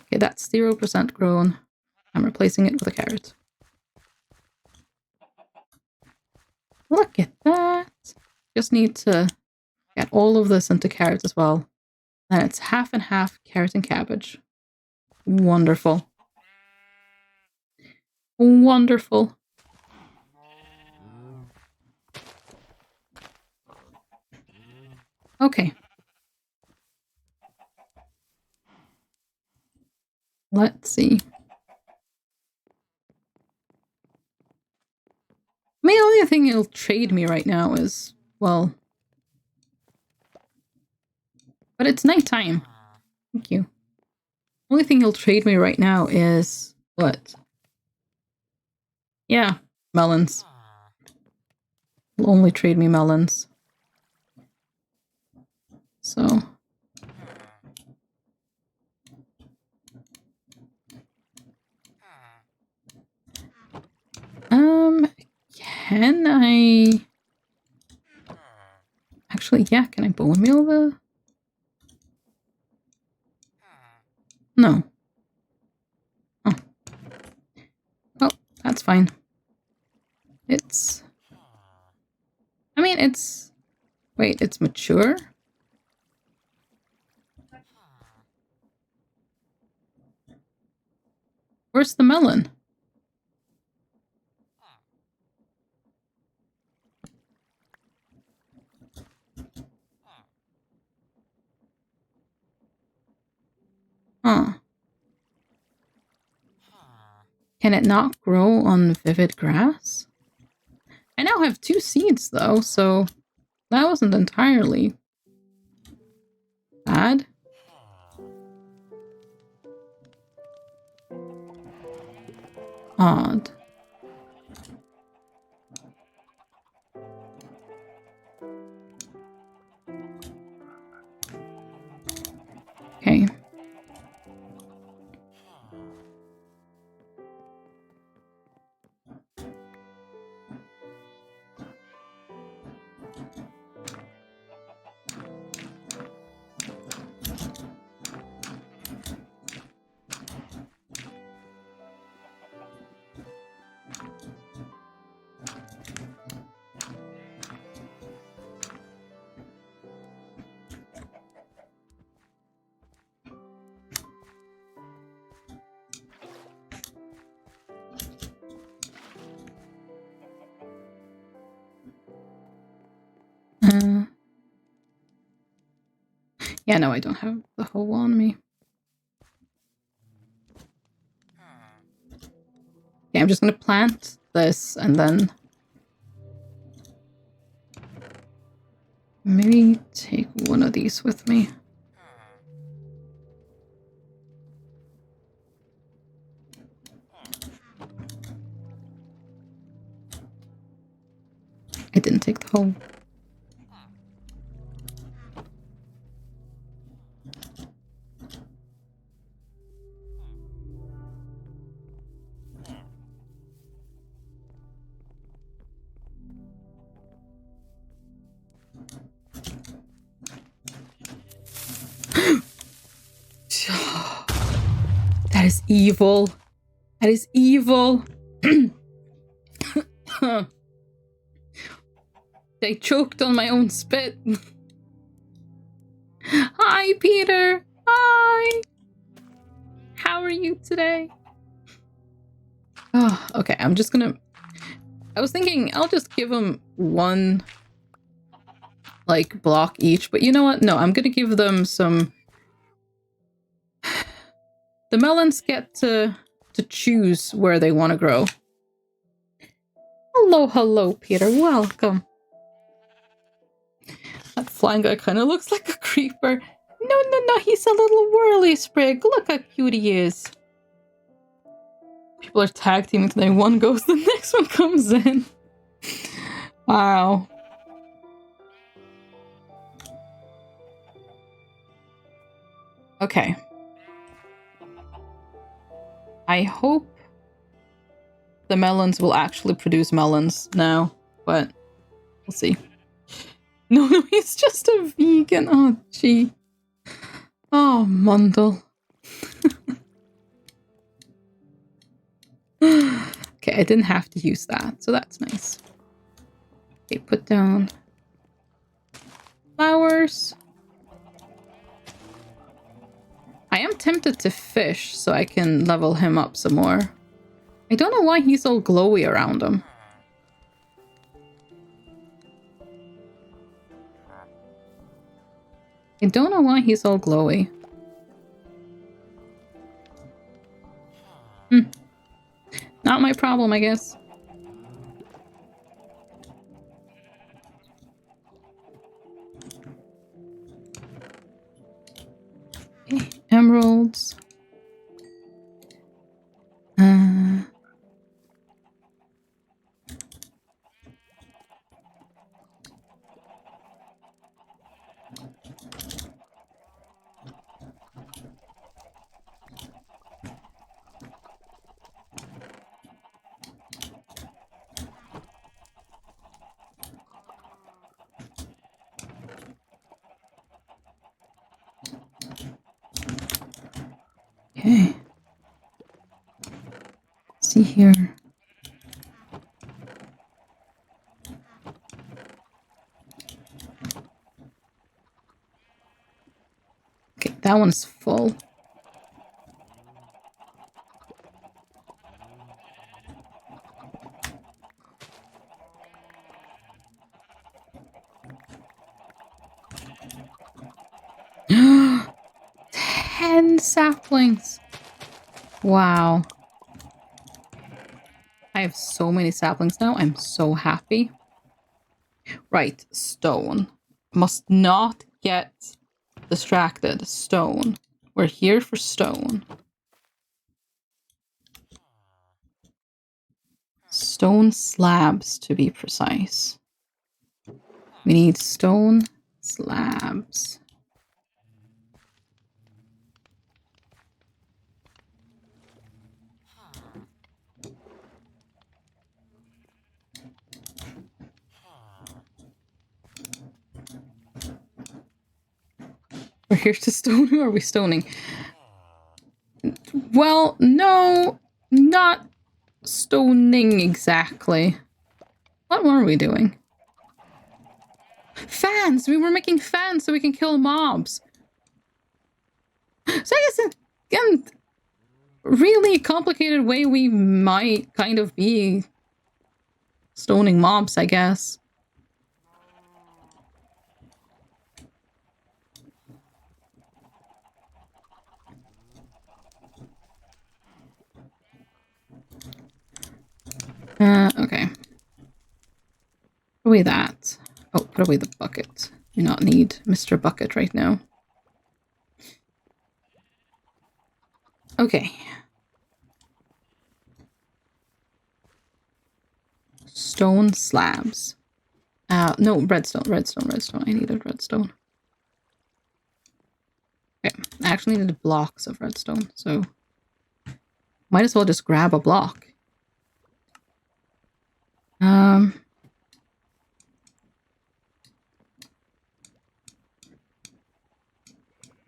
okay, that's 0% grown. I'm replacing it with a carrot. Look at that. Just need to get all of this into carrots as well. And it's half and half carrot and cabbage. Wonderful. Wonderful. Okay. Let's see. I mean, the only thing he'll trade me right now is, well... But it's nighttime. Thank you. Only thing he'll trade me right now is... What? Yeah, melons. He'll only trade me melons. So... Can I... Actually, yeah, can I bone meal the... No. Oh. Oh, that's fine. It's... I mean, it's... Wait, it's mature? Where's the melon? Huh. Can it not grow on vivid grass? I now have 2 seeds though, so that wasn't entirely bad. Odd. Okay. Yeah, no, I don't have the hoe on me. Okay, I'm just gonna plant this and then maybe take one of these with me. I didn't take the hoe. That is evil. That is evil. I choked on my own spit. Hi, Peter. Hi. How are you today? Oh, okay, I'm just gonna... I was thinking I'll just give them one, like, block each. But you know what? No, I'm gonna give them some... The melons get to choose where they want to grow. Hello, hello, Peter. Welcome. That flying guy kind of looks like a creeper. No, no, no. He's a little whirly sprig. Look how cute he is. People are tag teaming today. One goes, the next one comes in. Wow. Okay. I hope the melons will actually produce melons now, but we'll see. No, no, he's just a vegan. Oh, gee. Oh, Mundle. Okay, I didn't have to use that, so that's nice. Okay, put down flowers. I am tempted to fish so I can level him up some more. I don't know why he's all glowy around him. I don't know why he's all glowy. Not my problem, I guess. Okay, emeralds. Okay. Let's see here. Okay, that one's full. 10 saplings. Wow. I have so many saplings now. I'm so happy. Right, stone. Must not get distracted. Stone. We're here for stone. Stone slabs, to be precise. We need stone slabs. We're here to stone. Who are we stoning? Well, no, not stoning exactly. What were we doing? Fans! We were making fans so we can kill mobs. So I guess in a really complicated way we might kind of be stoning mobs, I guess. Okay. Put away that. Oh, put away the bucket. Do not need Mr. Bucket right now. Okay. Stone slabs. No, redstone. I needed redstone. Okay, I actually needed blocks of redstone, so might as well just grab a block.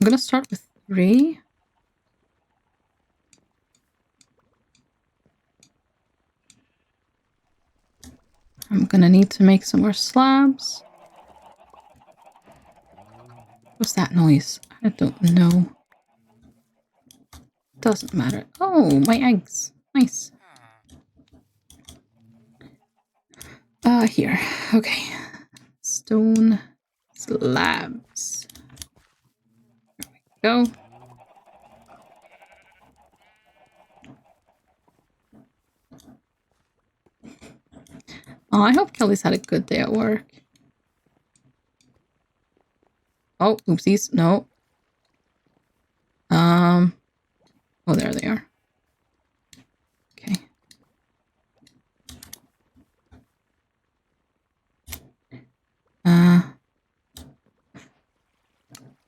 I'm gonna start with 3. I'm gonna need to make some more slabs. What's that noise? I don't know. Doesn't matter. Oh, my eggs. Nice. Here. Okay. Stone slabs. There we go. Oh, I hope Kelly's had a good day at work. Oh, oopsies. No. Oh, there they are. Okay.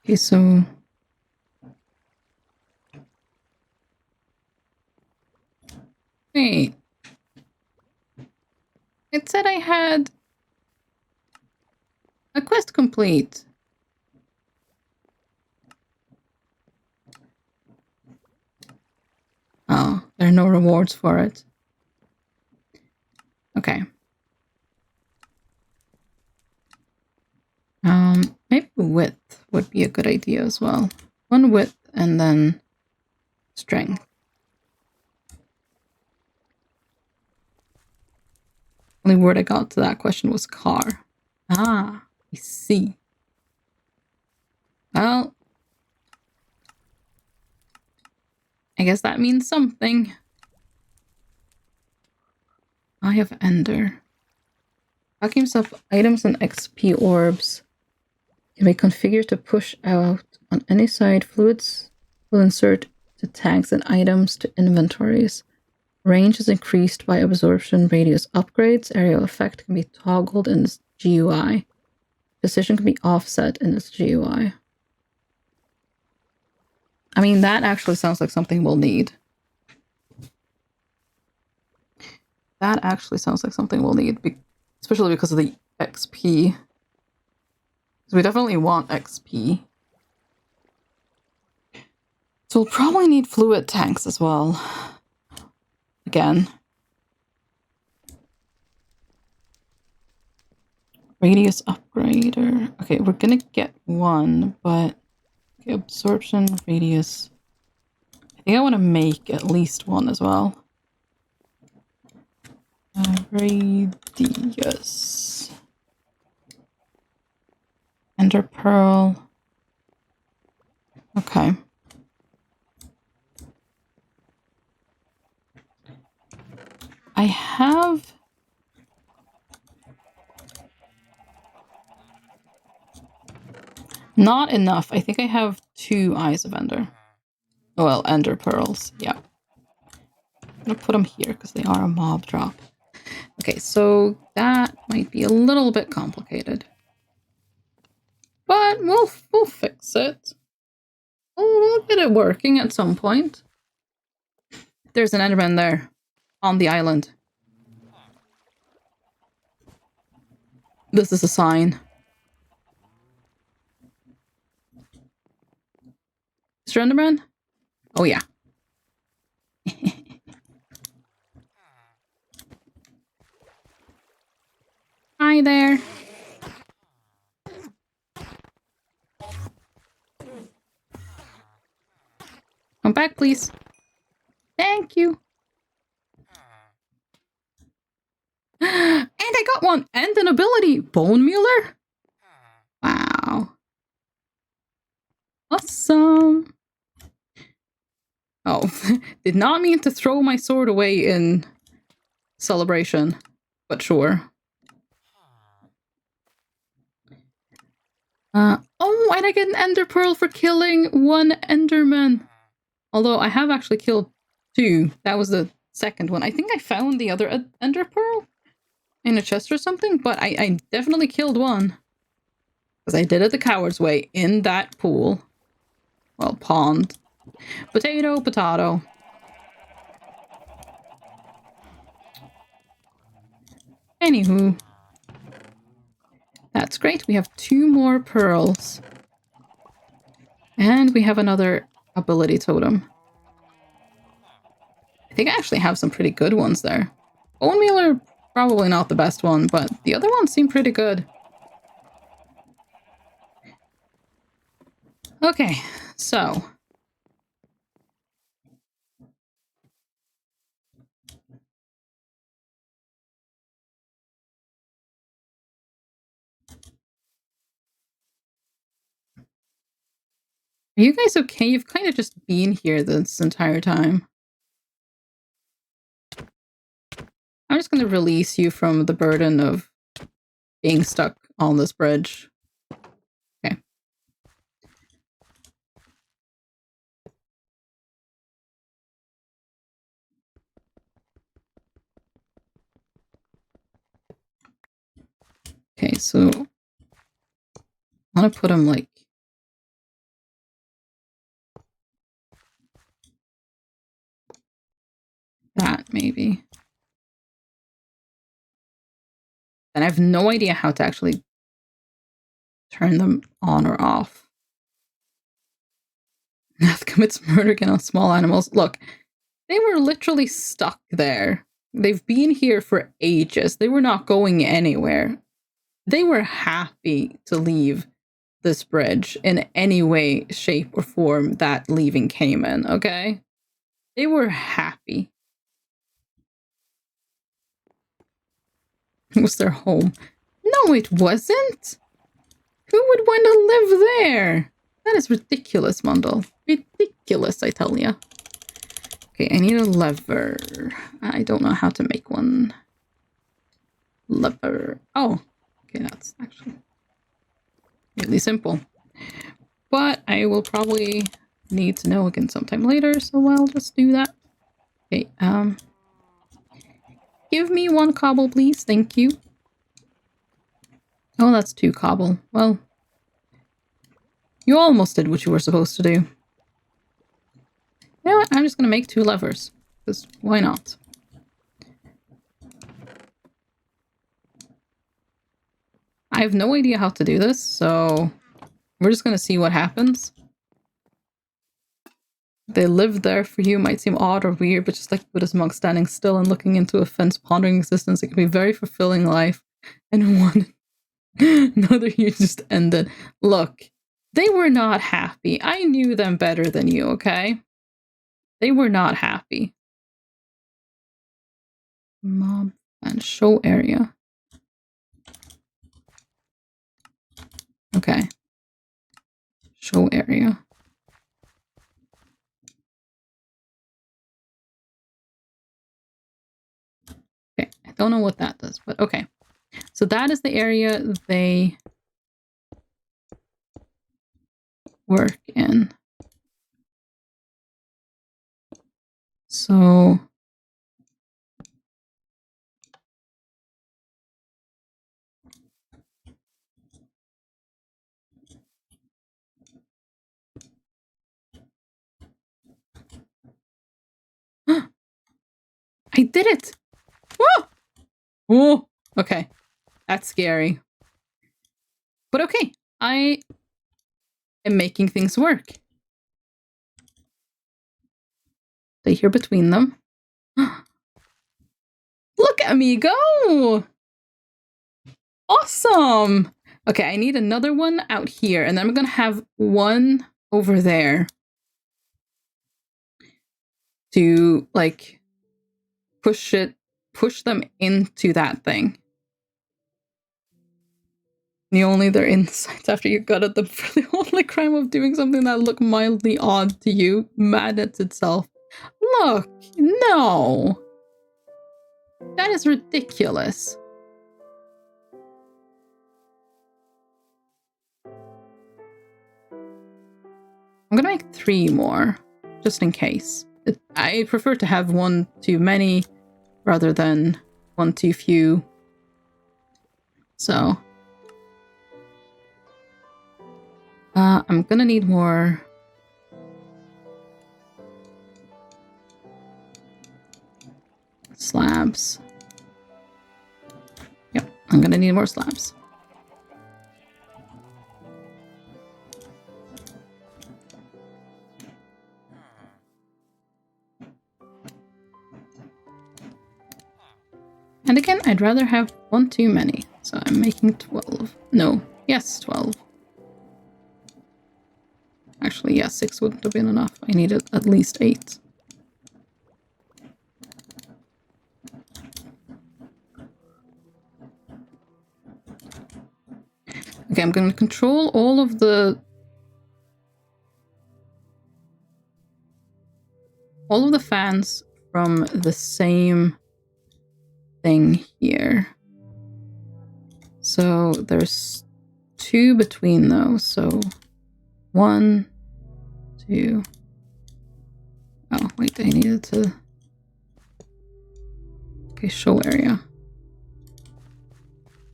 Okay, so wait. It said I had a quest complete. Oh, there are no rewards for it. Okay. Maybe width would be a good idea as well. 1 width and then strength. Only word I got to that question was car. Ah, I see. Well, I guess that means something. I have Ender. Vacuums of items and XP orbs can be configured to push out on any side. Fluids will insert to tanks and items to inventories. Range is increased by absorption radius upgrades. Area of effect can be toggled in its GUI. Position can be offset in its GUI. I mean, that actually sounds like something we'll need. That actually sounds like something we'll need, especially because of the XP. So we definitely want XP. So we'll probably need fluid tanks as well. Again. Radius upgrader. Okay, we're gonna get 1, but okay, absorption radius. I think I want to make at least 1 as well. Radius. Ender pearl. Okay. I have... not enough. I think I have 2 Eyes of Ender. Well, Ender Pearls. Yeah. I'm gonna put them here because they are a mob drop. Okay, so that might be a little bit complicated. But we'll fix it. We'll get it working at some point. There's an Enderman there. On the island. This is a sign. Mr. Enderman? Oh, yeah. Hi there. Come back, please. Thank you. And I got one! And an ability! Bone Mealer? Wow. Awesome. Oh, did not mean to throw my sword away in celebration, but sure. Oh, and I get an Ender Pearl for killing 1 Enderman. Although I have actually killed 2. That was the second one. I think I found the other Ender Pearl in a chest or something, but I definitely killed 1. Because I did it the coward's way in that pool. Well, pond. Potato, potato. Anywho. That's great. We have 2 more pearls. And we have another ability totem. I think I actually have some pretty good ones there. Bone Mealer, probably not the best one, but the other ones seem pretty good. Okay, so... are you guys okay? You've kind of just been here this entire time. I'm just going to release you from the burden of being stuck on this bridge. Okay. Okay, so... I want to put him, like... that, maybe. And I have no idea how to actually turn them on or off. Math commits murder against small animals. Look, they were literally stuck there. They've been here for ages. They were not going anywhere. They were happy to leave this bridge in any way, shape, or form that leaving came in, okay? They were happy. It was their home. No, it wasn't. Who would want to live there? That is ridiculous, Mundle. Ridiculous, I tell ya. Okay, I need a lever. I don't know how to make one. Lever. Oh, okay, that's actually really simple. But I will probably need to know again sometime later, so I'll just do that. Okay, give me 1 cobble, please. Thank you. Oh, that's 2 cobble. Well, you almost did what you were supposed to do. You know what? I'm just going to make 2 levers. Because why not? I have no idea how to do this, so we're just going to see what happens. They live there for you might seem odd or weird, but just like Buddhist monk standing still and looking into a fence, pondering existence, it can be a very fulfilling life. And one another year just ended. Look, they were not happy. I knew them better than you, okay? They were not happy. Mob and show area. Okay. Show area. Don't know what that does, but okay. So that is the area they work in. So I did it! Whoa! Oh, okay. That's scary. But okay, I am making things work. Stay here between them. Look at me go! Awesome! Okay, I need another one out here, and then I'm gonna have one over there to, like, push them into that thing. The only they're inside after you gutted them for the only crime of doing something that looked mildly odd to you. Madness itself. Look, no. That is ridiculous. I'm gonna make 3 more, just in case. I prefer to have one too many rather than one too few. So I'm gonna need more slabs. Yep, I'm gonna need more slabs. And again, I'd rather have one too many. So I'm making 12. No, yes, 12. Actually, yeah, 6 wouldn't have been enough. I needed at least 8. Okay, I'm going to control all of the fans from the same thing here. So there's 2 between those. So 1, 2. Oh, wait, I needed to... Okay, show area.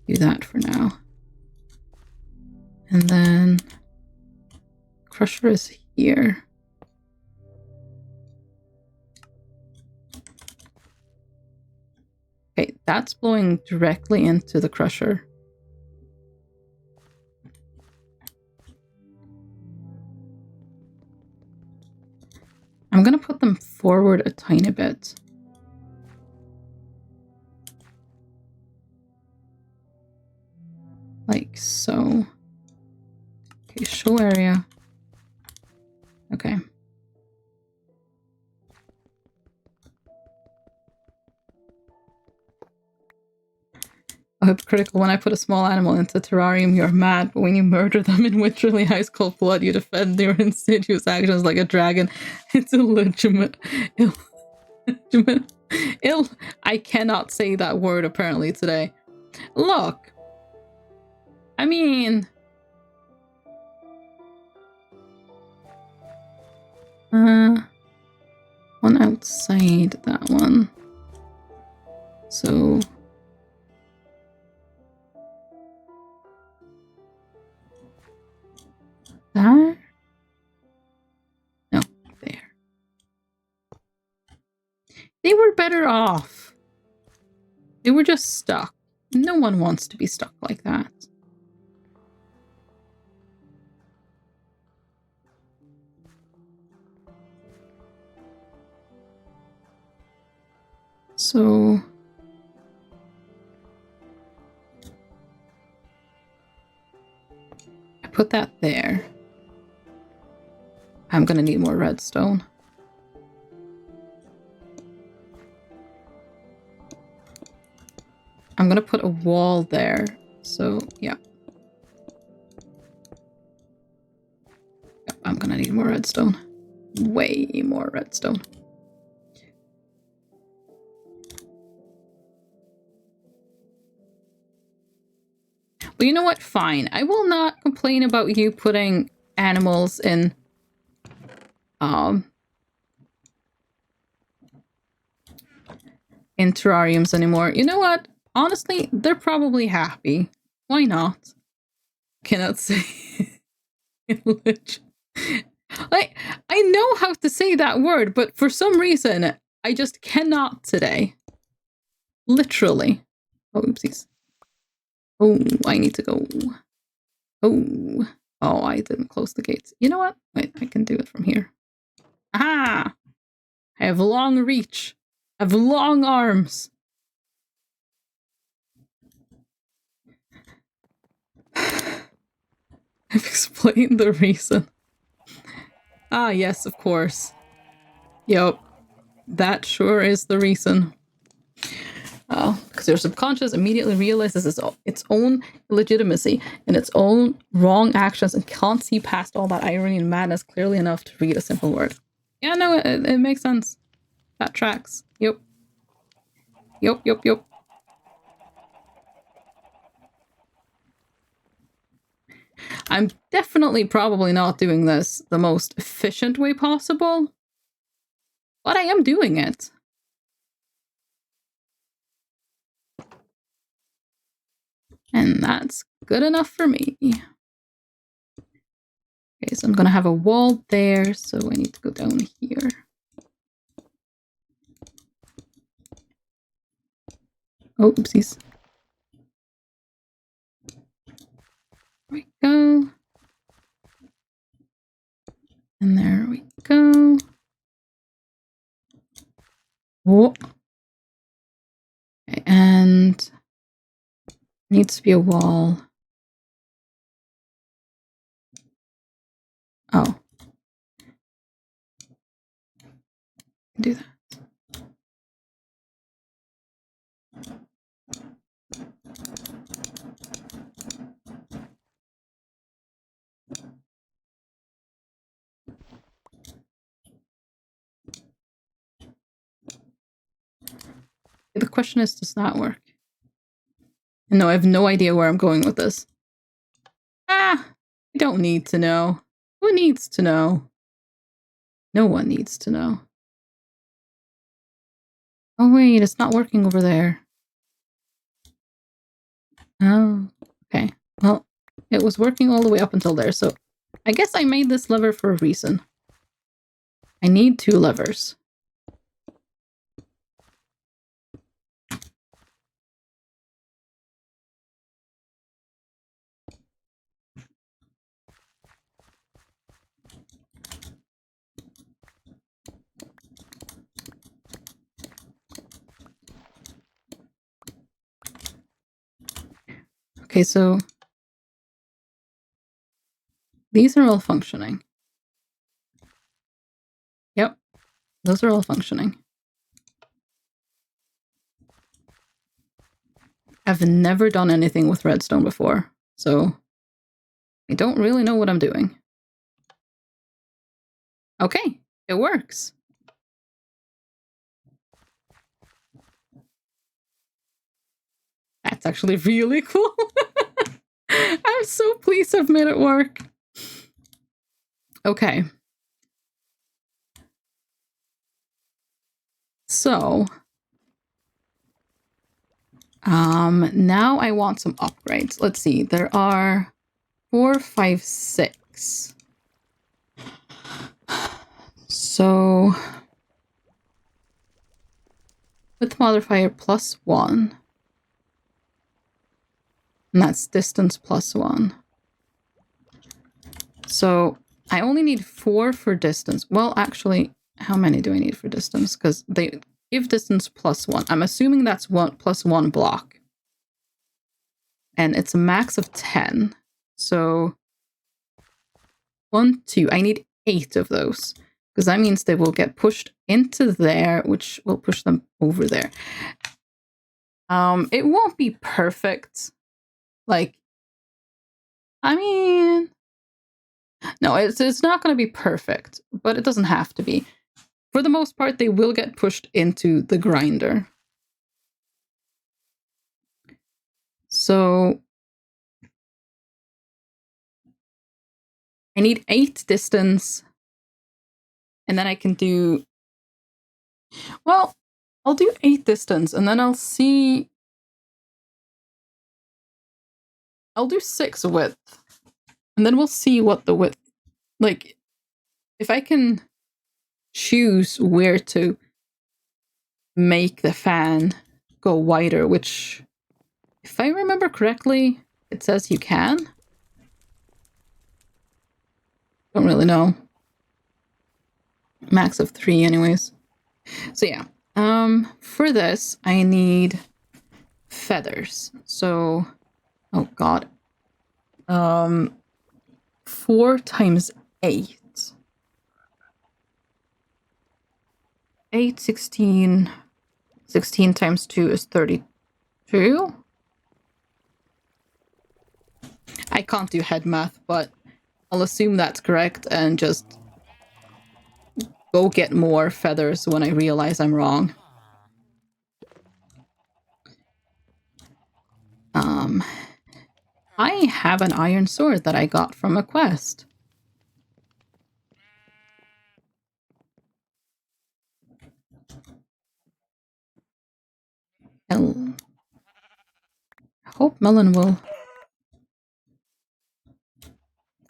Do that for now. And then crusher is here. Okay, that's blowing directly into the crusher. I'm gonna put them forward a tiny bit. Like so. Okay, show area. Okay. Oh, hypocritical. When I put a small animal into a terrarium, you're mad, but when you murder them in literally ice cold blood, you defend your insidious actions like a dragon. It's illegitimate. Illegitimate. I cannot say that word apparently today. Look. I mean... one outside that one. So... There? No, there. They were better off. They were just stuck. No one wants to be stuck like that. So... I put that there. I'm gonna need more redstone. I'm gonna put a wall there. So, yeah. Yep, I'm gonna need more redstone. Way more redstone. But you know what? Fine. I will not complain about you putting animals in terrariums anymore. You know what? Honestly, they're probably happy. Why not? Cannot say. Like, I know how to say that word, but for some reason, I just cannot today. Literally. Oh, oopsies. Oh, I need to go. Oh. Oh, I didn't close the gates. You know what? Wait, I can do it from here. Aha! I have long reach. I have long arms. I've explained the reason. Ah, yes, of course. Yup. That sure is the reason. Because your subconscious immediately realizes its own illegitimacy and its own wrong actions and can't see past all that irony and madness clearly enough to read a simple word. Yeah, no, it makes sense. That tracks. Yup. Yup, yup, yup. I'm definitely probably not doing this the most efficient way possible, but I am doing it. And that's good enough for me. Okay, so I'm gonna have a wall there, so I need to go down here. Oh, oopsies. There we go. And there we go. Whoa. Okay, and needs to be a wall. Oh. Do that. The question is, does that work? No, I have no idea where I'm going with this. Ah, I don't need to know. Who needs to know? No one needs to know. Oh wait, it's not working over there. Oh, okay. Well, it was working all the way up until there, so I guess I made this lever for a reason. I need 2 levers. Okay, so these are all functioning. Yep, those are all functioning. I've never done anything with redstone before, so I don't really know what I'm doing. Okay, it works. That's actually really cool. I'm so pleased I've made it work. Okay. So, now I want some upgrades. Let's see. There are 4, 5, 6. So, width modifier +1. And that's distance +1. So, I only need 4 for distance. Well, actually, how many do I need for distance? Because they give distance +1. I'm assuming that's 1 + 1 block. And it's a max of 10. So 1, 2. I need 8 of those. Because that means they will get pushed into there, which will push them over there. It won't be perfect. Like, I mean, no, it's not going to be perfect, but it doesn't have to be. For the most part, they will get pushed into the grinder. So I need 8 distance. And then I can do... Well, I'll do 8 distance, and then I'll see... I'll do 6 width. And then we'll see what the width... Like, if I can choose where to make the fan go wider, which, if I remember correctly, it says you can. Don't really know. Max of 3 anyways. So yeah, for this I need feathers. So, oh god, 4 times 8. 8, 16. 16 times 2 is 32. I can't do head math, but I'll assume that's correct and just go get more feathers when I realize I'm wrong. I have an iron sword that I got from a quest. I hope Melon will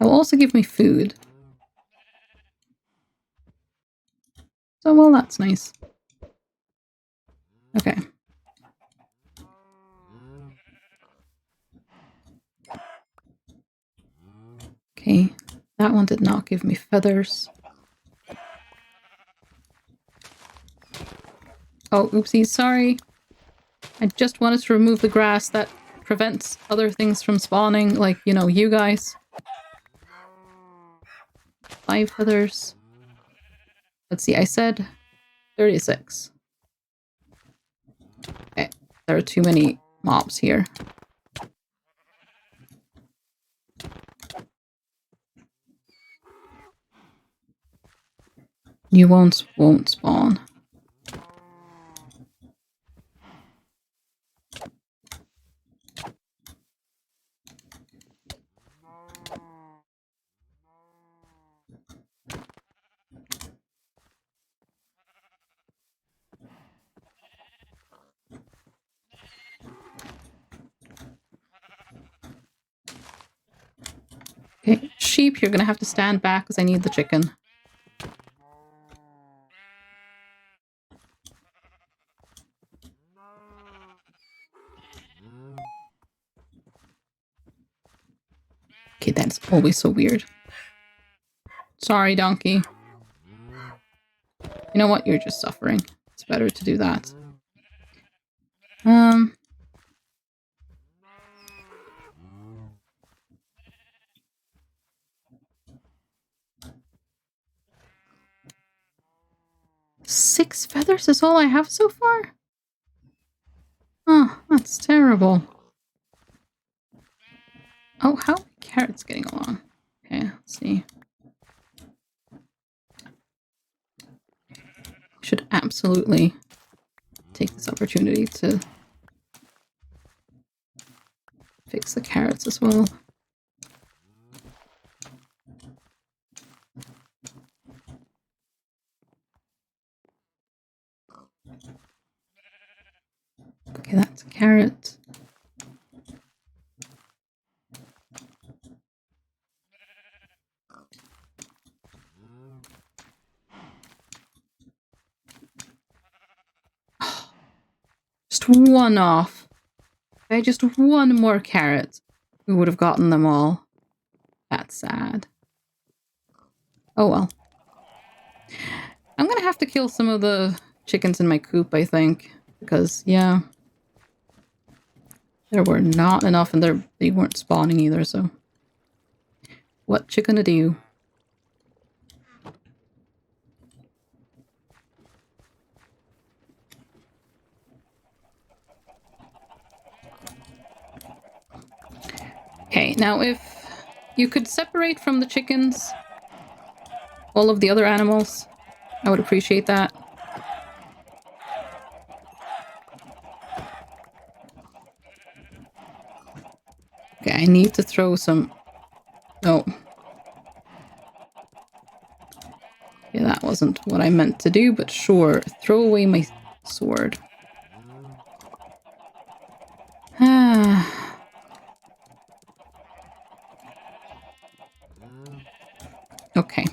also give me food. So, well, that's nice. Okay. Okay, that one did not give me feathers. Oh, oopsies, sorry. I just wanted to remove the grass that prevents other things from spawning, like, you know, you guys. 5 feathers. Let's see, I said 36. Okay, there are too many mobs here. New ones won't spawn. Okay, sheep, you're gonna have to stand back because I need the chicken. Okay, that's always so weird. Sorry, donkey. You know what? You're just suffering. It's better to do that. 6 feathers is all I have so far? Oh, that's terrible. Oh, how are carrots getting along? Okay, let's see. Should absolutely take this opportunity to fix the carrots as well. Okay, that's a carrot. Just one off. If I had just one more carrot, we would have gotten them all. That's sad. Oh well. I'm gonna have to kill some of the chickens in my coop, I think. Because, yeah. There were not enough and they weren't spawning either, so. What you gonna do? Okay, now if you could separate from the chickens all of the other animals, I would appreciate that. Okay, I need to throw some... Oh. wasn't what I meant to do, but sure. Throw away my sword. Okay.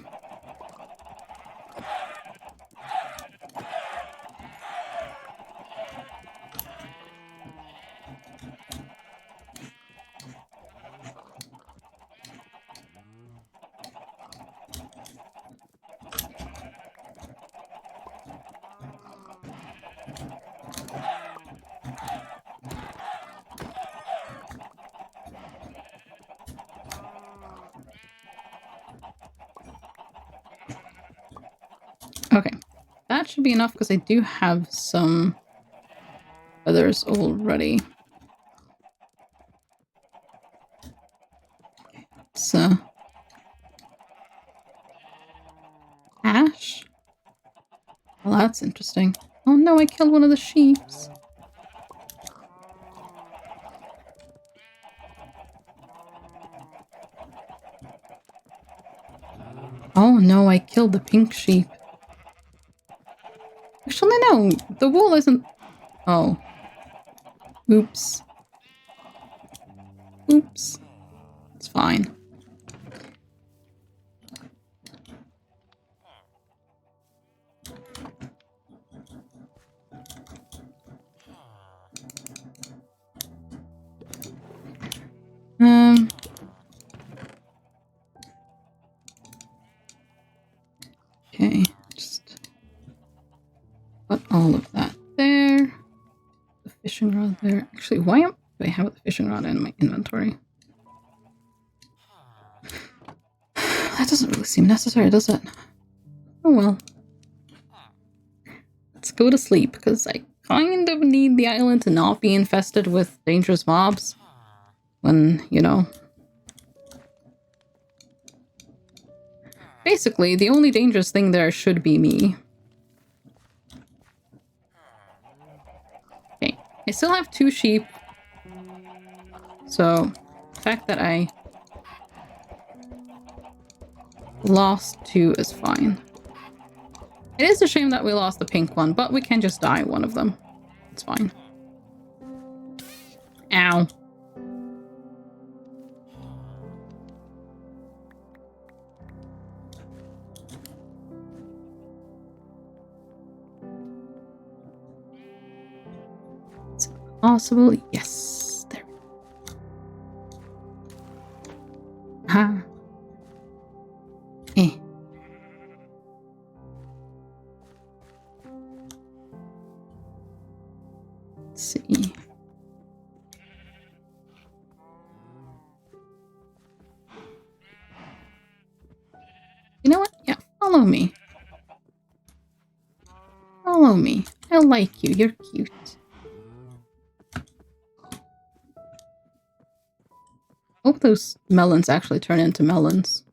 Okay. That should be enough because I do have some feathers already. So, ash? Well, that's interesting. Oh no, I killed one of the sheeps. Oh no, I killed the pink sheep. Actually, no, the wool isn't... Oh. Oops. Oops. It's fine. Okay, just put all of that there. The fishing rod there. Actually, why do I have the fishing rod in my inventory? That doesn't really seem necessary, does it? Oh well. Let's go to sleep, because I kind of need the island to not be infested with dangerous mobs. When, you know... Basically, the only dangerous thing there should be me. Okay, I still have 2 sheep. So, the fact that I lost 2 is fine. It is a shame that we lost the pink one, but we can just dye one of them. It's fine. Ow. Is it possible? Yes. There. Ha. Eh. Let's see. You know what? Yeah, follow me. Follow me. I like you. You're cute. Hope those melons actually turn into melons.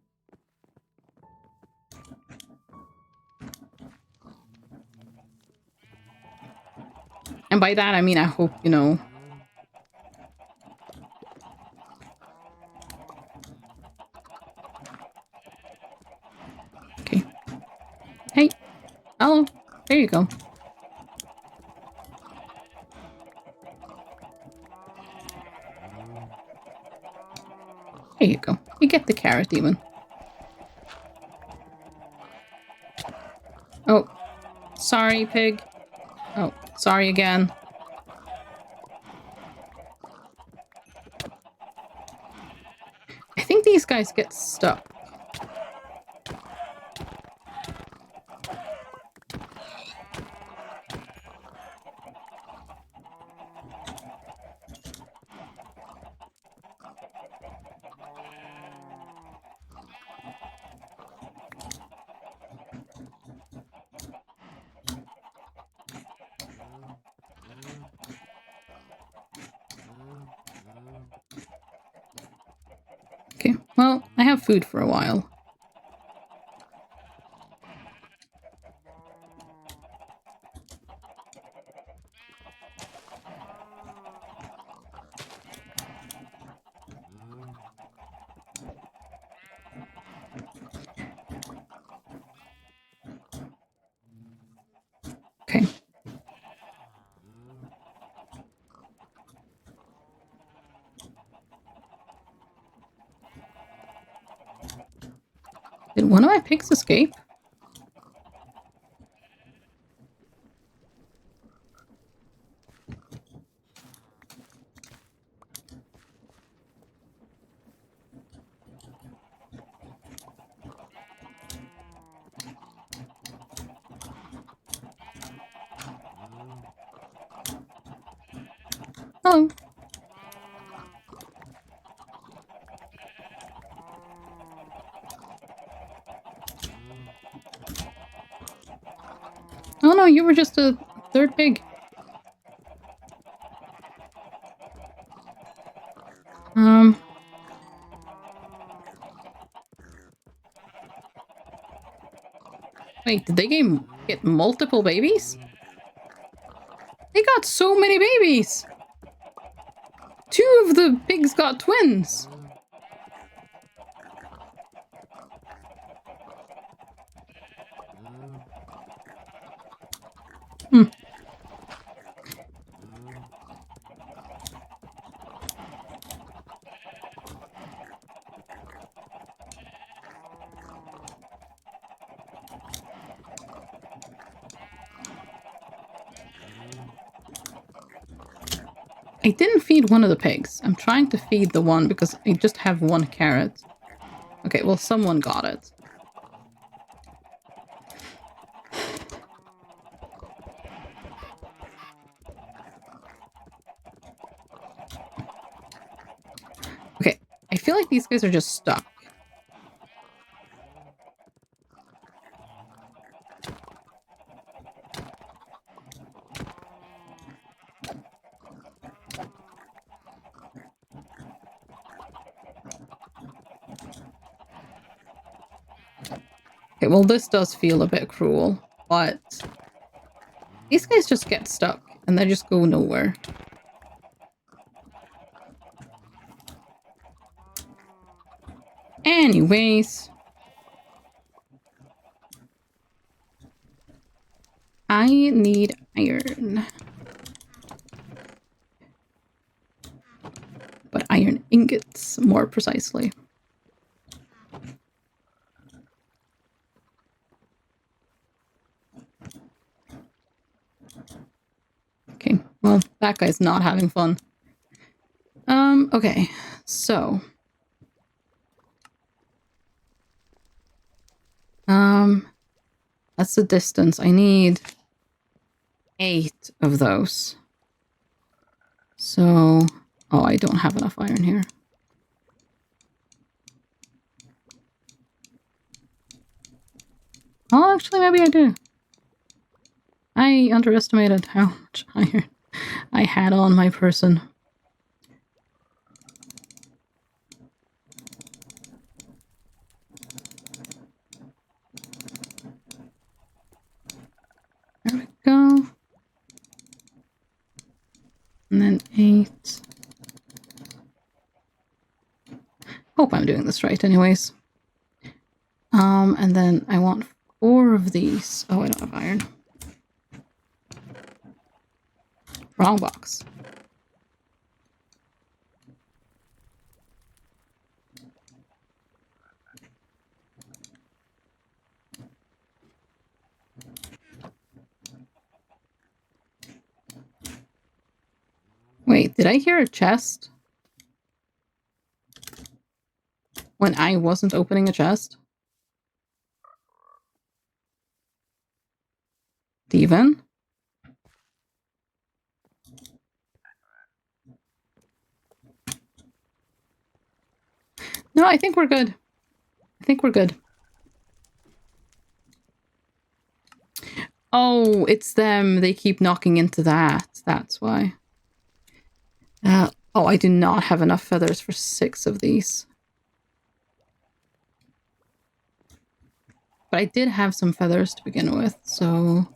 And by that, I mean, I hope, you know... Okay. Hey. Hello. There you go. There you go. You get the carrot, even. Oh. Sorry, pig. Oh, sorry again. I think these guys get stuck. Okay, well, I have food for a while. Did one of my pigs escape? Oh. Oh no, you were just a third pig. Wait, did they get multiple babies? They got so many babies! 2 of the pigs got twins! Hmm. I didn't feed one of the pigs. I'm trying to feed the one because I just have 1 carrot. Okay, well, someone got it. Okay, I feel like these guys are just stuck. Okay, well, this does feel a bit cruel, but these guys just get stuck and they just go nowhere. Anyways, I need iron. But iron ingots, more precisely. Okay, well, that guy's not having fun. Okay, so... that's the distance. I need 8 of those. So... oh, I don't have enough iron here. Oh, actually, maybe I do. I underestimated how much iron I had on my person. There we go. And then 8. Hope I'm doing this right anyways. And then I want 4 of these. Oh, I don't have iron. Wrong box. Wait, did I hear a chest? When I wasn't opening a chest? Steven? No, I think we're good. I think we're good. Oh, it's them. They keep knocking into that. That's why. Oh, I do not have enough feathers for 6 of these. But I did have some feathers to begin with, so...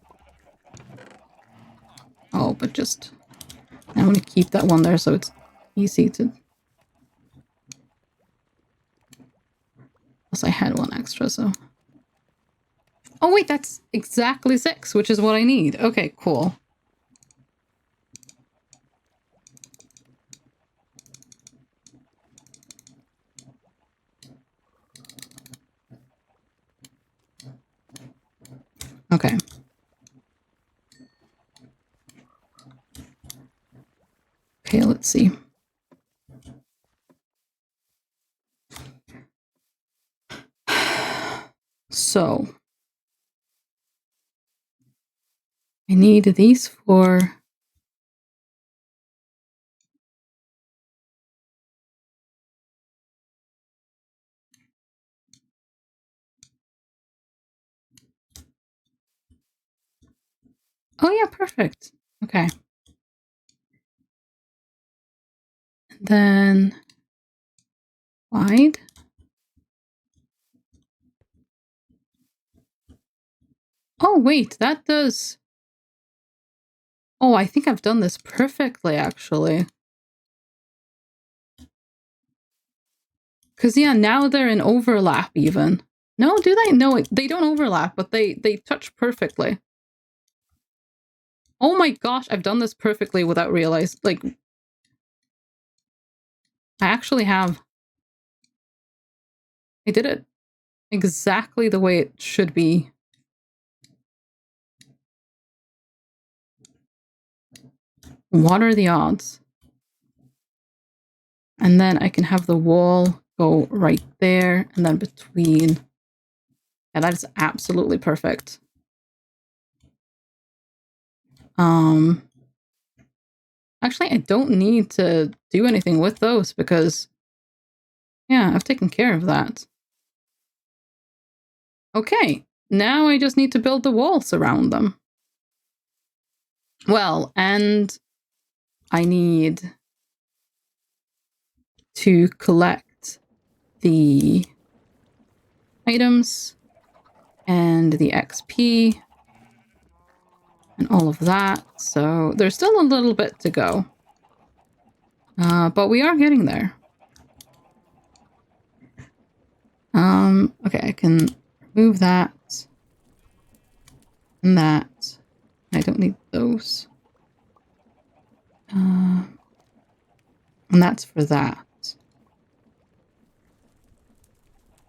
oh, but just... I'm going to keep that one there so it's easy to... plus I had 1 extra, so... oh, wait, that's exactly 6, which is what I need. Okay, cool. Okay. Okay, let's see. So I need these for... Oh yeah, perfect. Okay. And then wide. Oh wait, that does... Oh, I think I've done this perfectly, actually. Because, yeah, now they're in overlap, even. No, do they? No, they don't overlap, but they touch perfectly. Oh my gosh, I've done this perfectly without realizing. Like, I actually have. I did it exactly the way it should be. What are the odds? And then I can have the wall go right there, and then between. Yeah, that is absolutely perfect. Actually, I don't need to do anything with those because, yeah, I've taken care of that. Okay, now I just need to build the walls around them. Well, and I need to collect the items and the XP and all of that. So there's still a little bit to go. But we are getting there. Okay, I can remove that and that. I don't need those. And that's for that.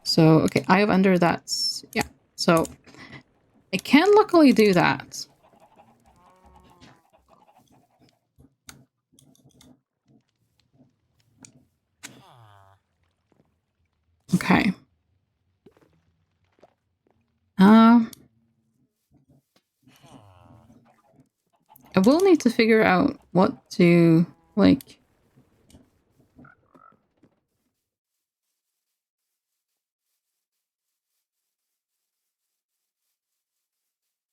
So, okay, Eye of Ender, that's... Yeah. So, I can luckily do that. Okay. I will need to figure out what to, like...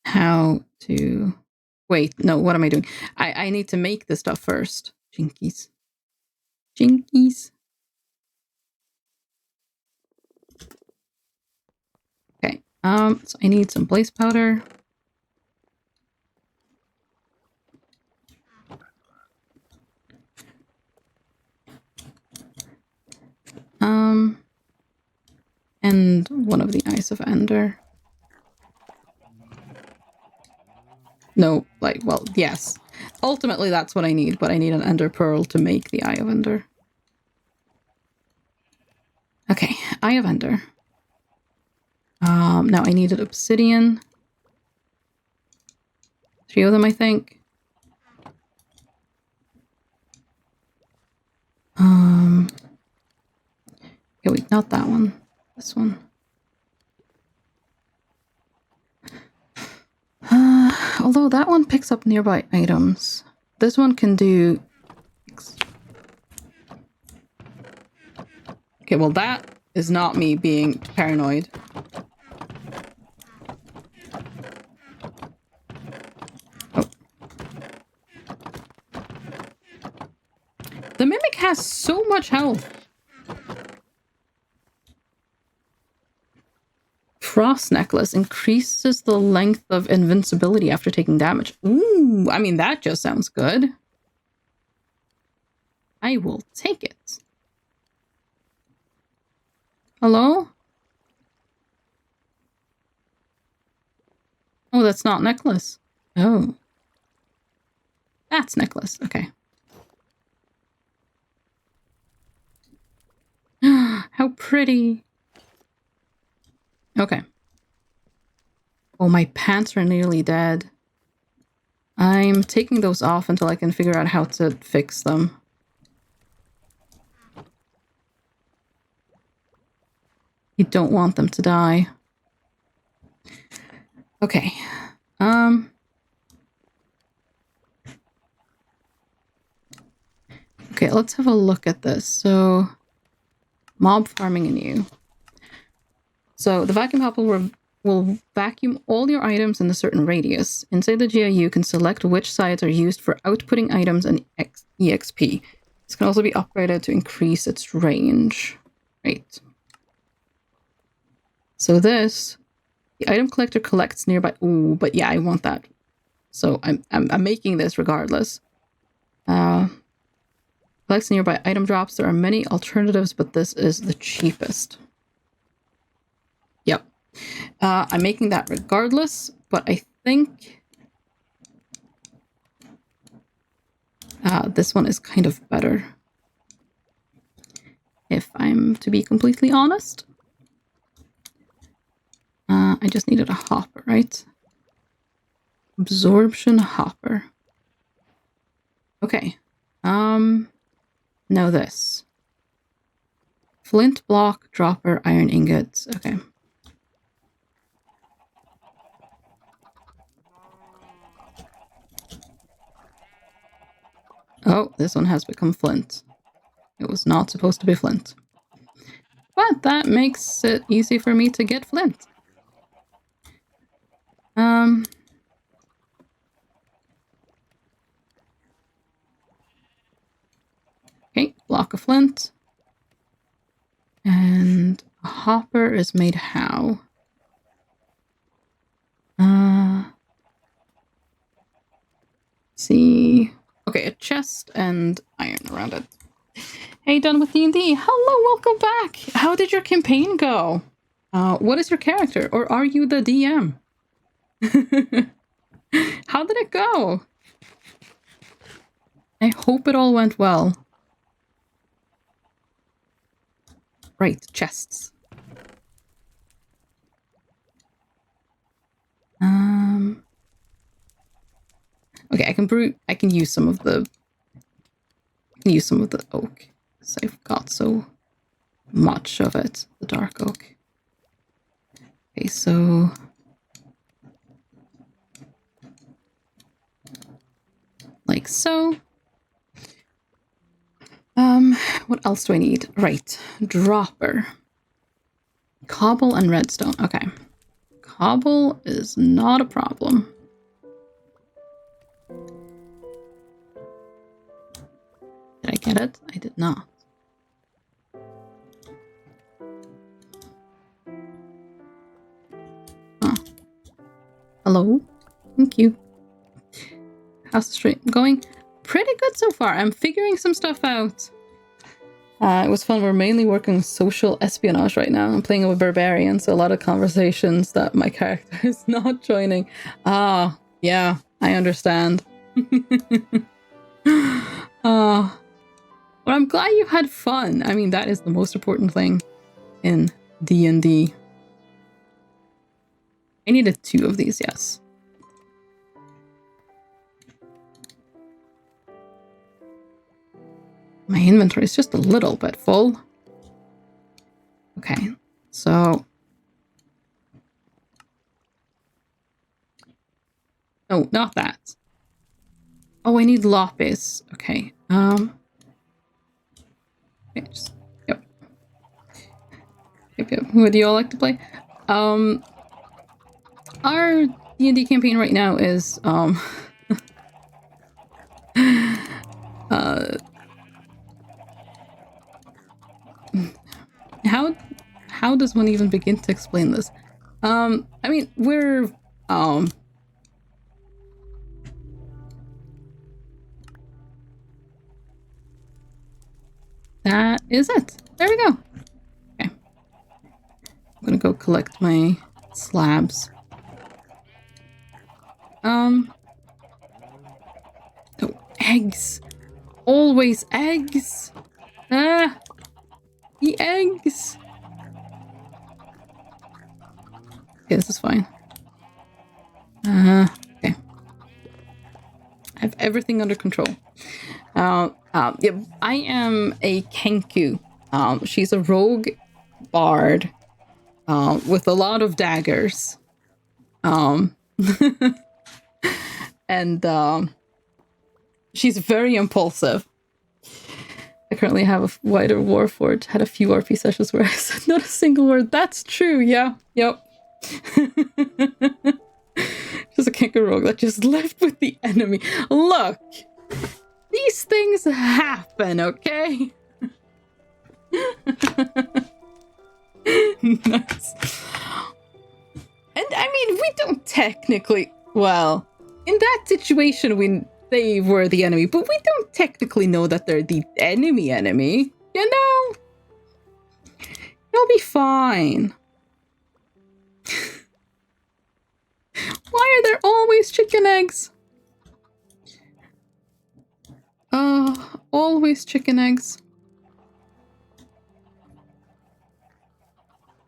How to... Wait, no, what am I doing? I need to make the stuff first. Jinkies. Jinkies. Okay, so I need some blaze powder. And one of the Eyes of Ender. No, like, well, yes. Ultimately, that's what I need, but I need an Ender Pearl to make the Eye of Ender. Okay, Eye of Ender. Now I needed obsidian. 3 of them, I think. Okay, wait, not that one. This one. Although that one picks up nearby items. This one can do... Okay, well that is not me being paranoid. Oh. The Mimic has so much health. Frost Necklace increases the length of invincibility after taking damage. Ooh, I mean, that just sounds good. I will take it. Hello? Oh, that's not necklace. Oh. That's necklace. Okay. How pretty. Okay. Oh, my pants are nearly dead. I'm taking those off until I can figure out how to fix them. You don't want them to die. Okay. Okay, let's have a look at this. So, mob farming anew. So, the vacuum hopper will vacuum all your items in a certain radius. Inside the GIU, you can select which sides are used for outputting items and EXP. This can also be upgraded to increase its range. Right. So this, the item collector collects nearby. Ooh, but yeah, I want that. So I'm making this regardless. Collects nearby item drops. There are many alternatives, but this is the cheapest. Yep. I'm making that regardless, but I think this one is kind of better. If I'm to be completely honest. I just needed a hopper, right? Absorption hopper. Okay. Now this. Flint block, dropper, iron ingots. Okay. Oh, this one has become flint. It was not supposed to be flint. But that makes it easy for me to get flint. Okay, block of flint. And a hopper is made how? See. Okay, a chest and iron around it. Hey, done with D&D. Hello, welcome back. How did your campaign go? What is your character? Or are you the DM? How did it go? I hope it all went well. Right, chests. Okay, I can use some of the oak. Because I've got so much of it. The dark oak. Okay, so like so. What else do I need? Right, dropper. Cobble and redstone. Okay. Cobble is not a problem. Did I get it? I did not. Huh. Hello? Thank you. How's the stream going? Pretty good so far. I'm figuring some stuff out. It was fun. We're mainly working social espionage right now. I'm playing a barbarian, so a lot of conversations that my character is not joining. Ah, yeah, I understand. But I'm glad you had fun. I mean, that is the most important thing in D&D. I needed 2 of these, yes. My inventory is just a little bit full. Okay, so... Oh, not that. Oh, I need lapis. Okay, okay, just... Yep. Yep. Would you all like to play? Our D&D campaign right now is, how does one even begin to explain this? I mean, we're, that is it. There we go. Okay. I'm gonna go collect my slabs. Oh, eggs. Always eggs. Ah, the eggs. Okay, this is fine. Okay. I have everything under control. Yeah, I am a Kenku. She's a rogue bard with a lot of daggers. And she's very impulsive. I currently have a wider Warforged. Had a few RP sessions where I said not a single word. That's true, yeah. Yep. Just a Kenku rogue that just left with the enemy. Look! These things happen, okay? Nice. And I mean, we don't technically... Well, in that situation, they were the enemy, but we don't technically know that they're the enemy, you know? You'll be fine. Why are there always chicken eggs? Always chicken eggs.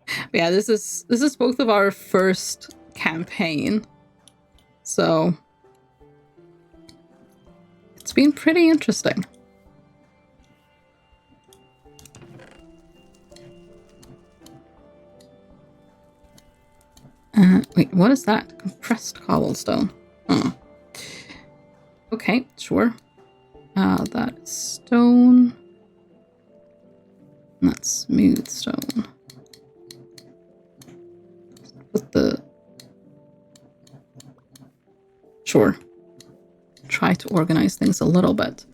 But yeah, this is both of our first campaign. So it's been pretty interesting. Wait, what is that? Compressed cobblestone. Okay, sure. That is stone. That's smooth stone. Put the... Sure. Try to organize things a little bit.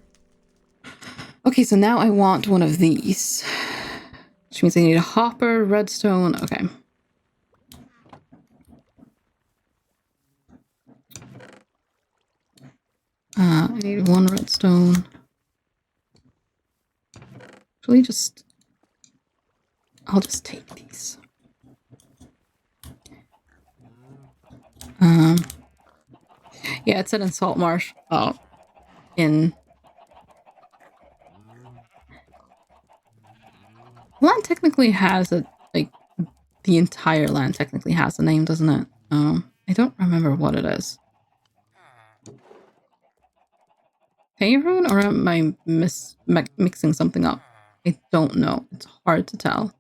Okay, so now I want one of these. Which means I need a hopper, redstone. Okay. I need one redstone. Actually, I'll just take these. Yeah, it said in Salt Marsh. Oh, land technically has a, like, the entire land technically has a name, doesn't it? I don't remember what it is. Faerun, or am I mixing something up? I don't know. It's hard to tell.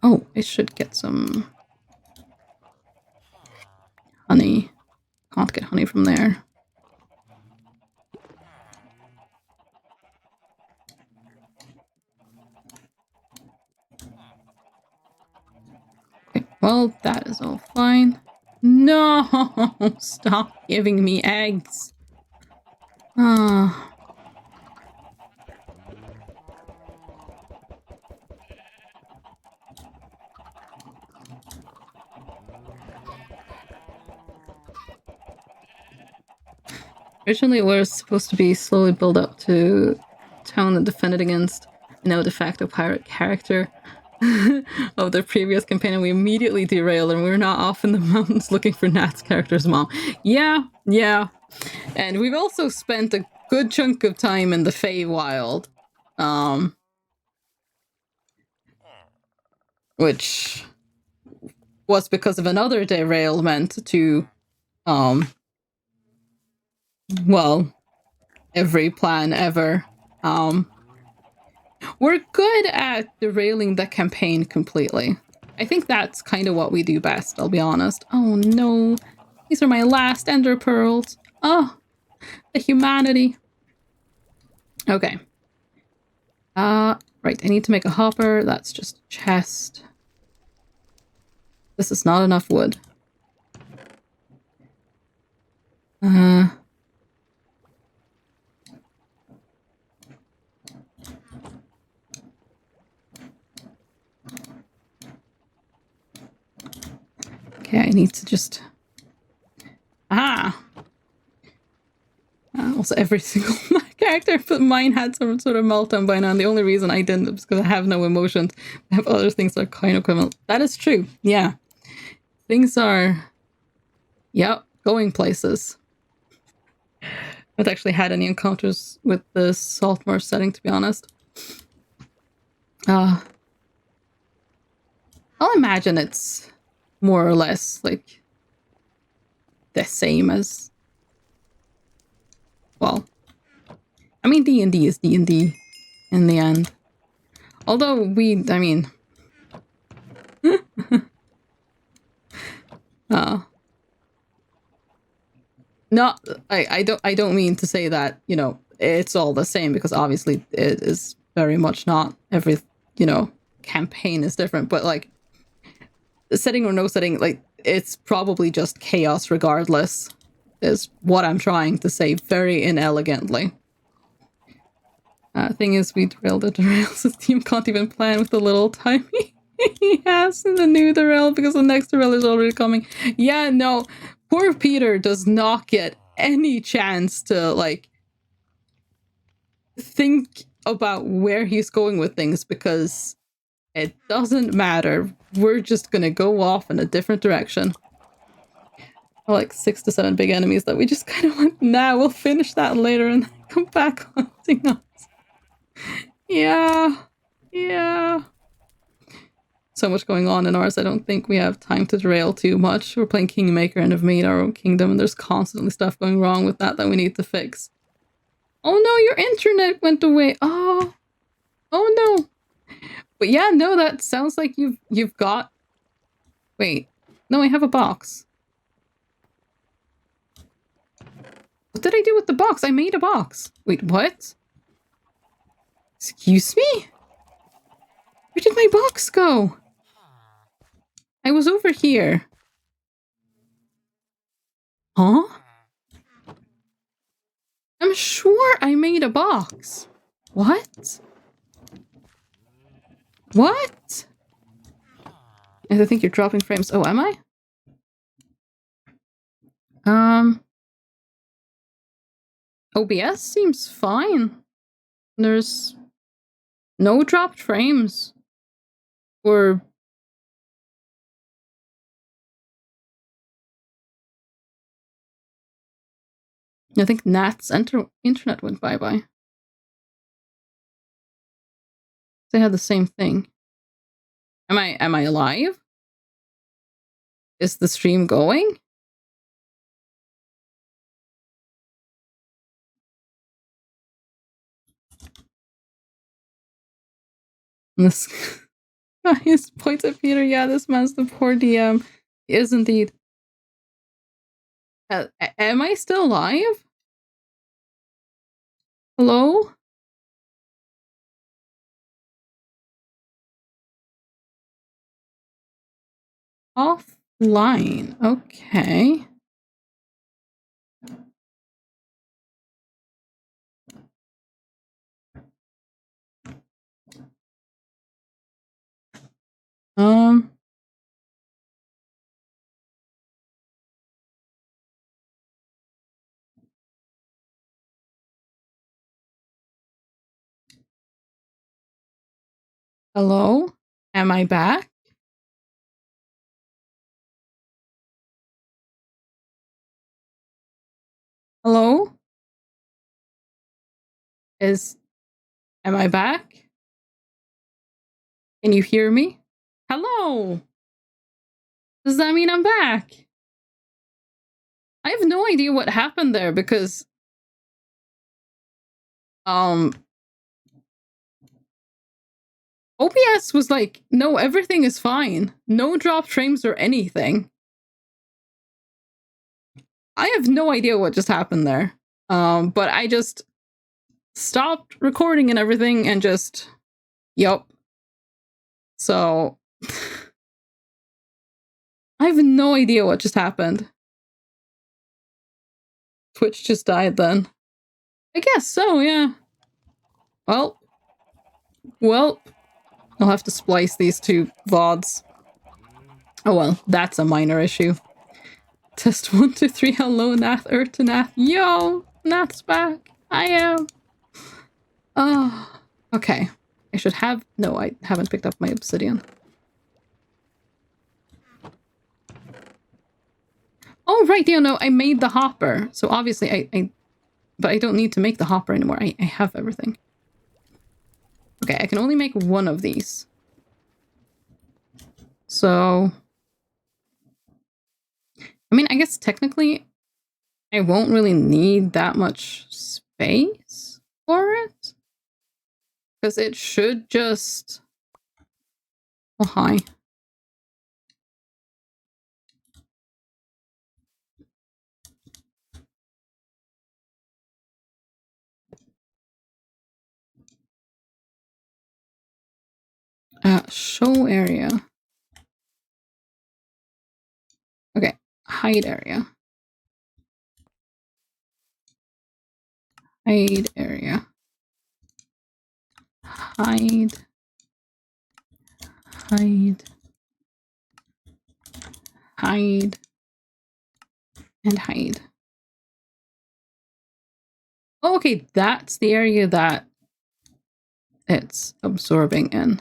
Oh, I should get some honey. Can't get honey from there. Okay, well, that is all fine. No! Stop giving me eggs. Ah. Originally, it was supposed to be slowly build up to town and defended against a now de facto pirate character of their previous campaign, and we immediately derailed, and we were not off in the mountains looking for Nat's character's mom. Yeah. And we've also spent a good chunk of time in the Feywild, which was because of another derailment to, well, every plan ever. We're good at derailing the campaign completely. I think that's kind of what we do best, I'll be honest. Oh no, these are my last ender pearls. Oh, the humanity. Okay. Right, I need to make a hopper. That's just a chest. This is not enough wood. Okay, I need to just... Also, every single character but mine had some sort of meltdown by now, and the only reason I didn't was because I have no emotions. I have other things that are kind of equivalent. That is true, yeah. Things are... Yep, going places. I haven't actually had any encounters with the Saltmarsh setting, to be honest. I'll imagine it's more or less like the same as, well, I mean, D&D is D&D in the end. Although I mean, not, I don't mean to say that, you know, it's all the same, because obviously it is very much not. Every, you know, campaign is different, but like, setting or no setting, like, it's probably just chaos regardless, is what I'm trying to say very inelegantly. Thing is, we derailed the derails. His team can't even plan with the little time he has in the new derail, because the next derail is already coming. Yeah, no, poor Peter does not get any chance to, like, think about where he's going with things, because it doesn't matter. We're just gonna go off in a different direction. Like 6 to 7 big enemies that we just kind of went, nah, we'll finish that later and come back hunting us. Yeah. So much going on in ours, I don't think we have time to derail too much. We're playing Kingmaker and have made our own kingdom, and there's constantly stuff going wrong with that we need to fix. Oh no, your internet went away. Oh no. But yeah, no, that sounds like you've got... Wait. No, I have a box. What did I do with the box? I made a box. Wait, what? Excuse me? Where did my box go? I was over here. Huh? I'm sure I made a box. What? What? I think you're dropping frames. Oh, am I? OBS seems fine. There's no dropped frames. Or... I think Nat's internet went bye-bye. They had the same thing. Am I alive? Is the stream going? This guy points at Peter. Yeah, this man's the poor DM. He is indeed. Am I still alive? Hello? Offline. Okay. Hello? Am I back? Hello? Am I back? Can you hear me? Hello? Does that mean I'm back? I have no idea what happened there, because OBS was like, no, everything is fine. No dropped frames or anything. I have no idea what just happened there. But I just stopped recording and everything and just... Yup. So... I have no idea what just happened. Twitch just died then. I guess so, yeah. Well, I'll have to splice these two VODs. Oh well, that's a minor issue. Test 1, 2, 3, hello, Nath, Earth to Nath. Yo, Nath's back. I am. Oh, okay. I should have... No, I haven't picked up my obsidian. Oh, right, yeah, no, I made the hopper. So obviously but I don't need to make the hopper anymore. I have everything. Okay, I can only make one of these. So, I mean, I guess technically I won't really need that much space for it. Because it should just... Oh, hi. Show area. Okay, hide area. Hide area. Hide. Hide. Hide. And hide. Oh, okay, that's the area that it's absorbing in.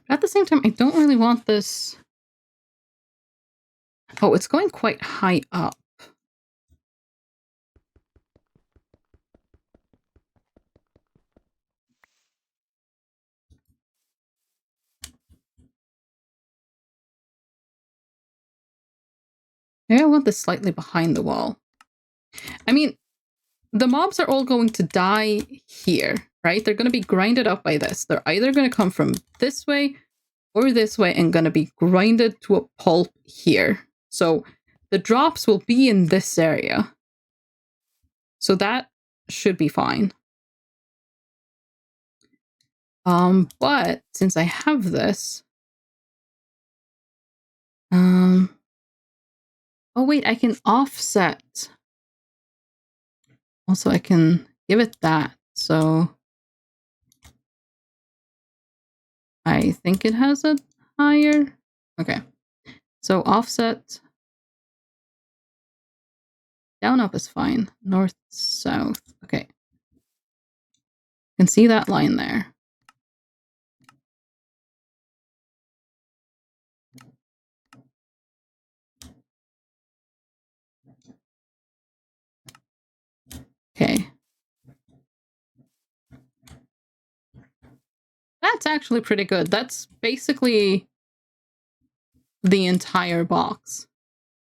At the same time, I don't really want this... Oh, it's going quite high up. Maybe I want this slightly behind the wall. I mean, the mobs are all going to die here, right? They're going to be grinded up by this. They're either going to come from this way or this way and going to be grinded to a pulp here. So the drops will be in this area. So that should be fine. But since I have this... Oh wait, I can offset. Also, I can give it that. So I think it has a higher... Okay. So offset... Down, up is fine. North, south. Okay. You can see that line there. Okay. That's actually pretty good. That's basically the entire box.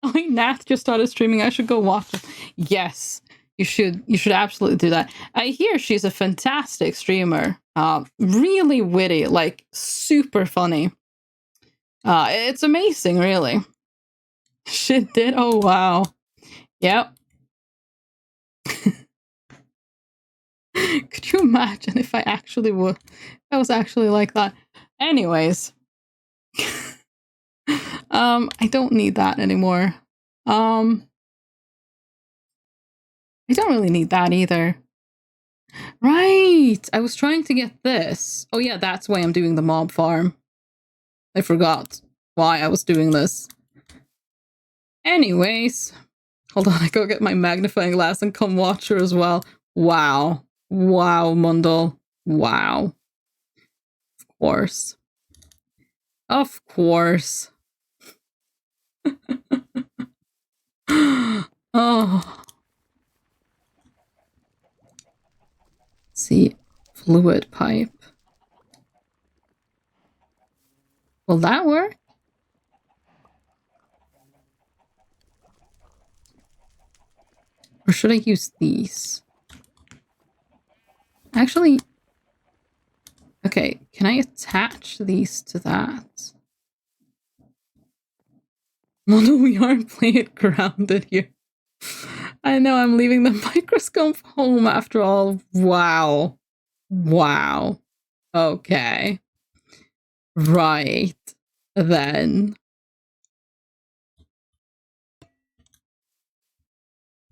Oh, Nath just started streaming. I should go watch it. Yes, you should. You should absolutely do that. I hear she's a fantastic streamer. Really witty, like super funny. It's amazing, really. She did. Oh wow. Yep. Could you imagine if I actually would? I was actually like that. Anyways. I don't need that anymore. I don't really need that either. Right! I was trying to get this. Oh yeah, that's why I'm doing the mob farm. I forgot why I was doing this. Anyways. Hold on, I go get my magnifying glass and come watch her as well. Wow. Wow, Mundle. Wow. Of course. Of course. Oh. See, fluid pipe. Will that work? Or should I use these? Actually, okay, can I attach these to that? Well, no, we aren't playing it grounded here. I know, I'm leaving the microscope home after all. Wow. Wow. Okay. Right. Then.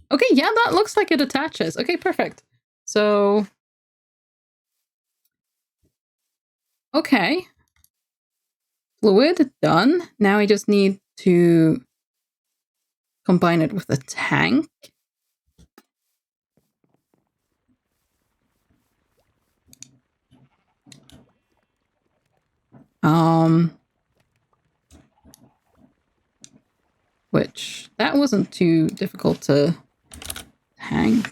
Okay, yeah, that looks like it attaches. Okay, perfect. So... Okay. Fluid, done. Now I just need to combine it with a tank. Which, that wasn't too difficult to hang.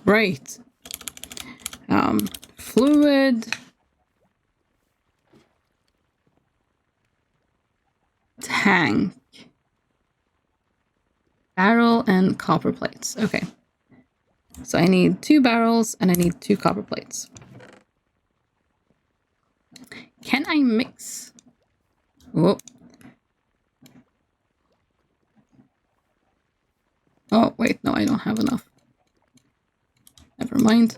Right. Fluid. Tank. Barrel and copper plates. Okay. So I need 2 barrels and I need 2 copper plates. Can I mix? Whoa. Oh, wait, no, I don't have enough. Never mind.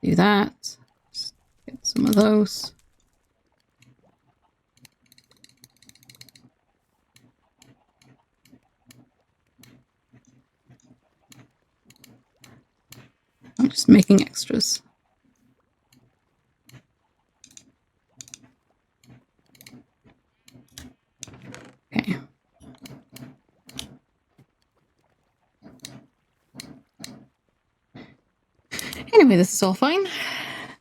Do that. Just get some of those. I'm just making extras. Okay. Anyway, this is all fine.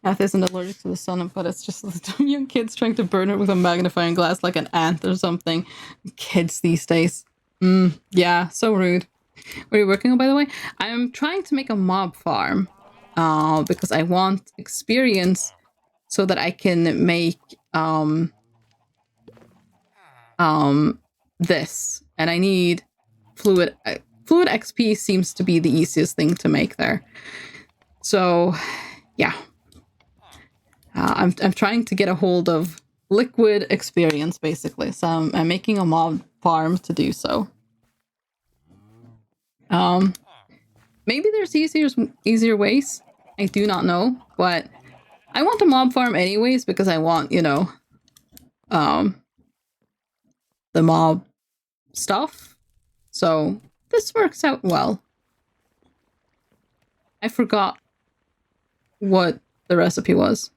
Ath isn't allergic to the sun, but it's just the young kids trying to burn it with a magnifying glass like an ant or something. Kids these days. Yeah, so rude. What are you working on, by the way? I'm trying to make a mob farm because I want experience so that I can make this. And I need fluid. Fluid XP seems to be the easiest thing to make there. So, yeah. I'm trying to get a hold of liquid experience, basically. So I'm making a mob farm to do so. Maybe there's easier ways. I do not know, but I want a mob farm anyways because I want, you know, the mob stuff. So this works out well. I forgot what the recipe was.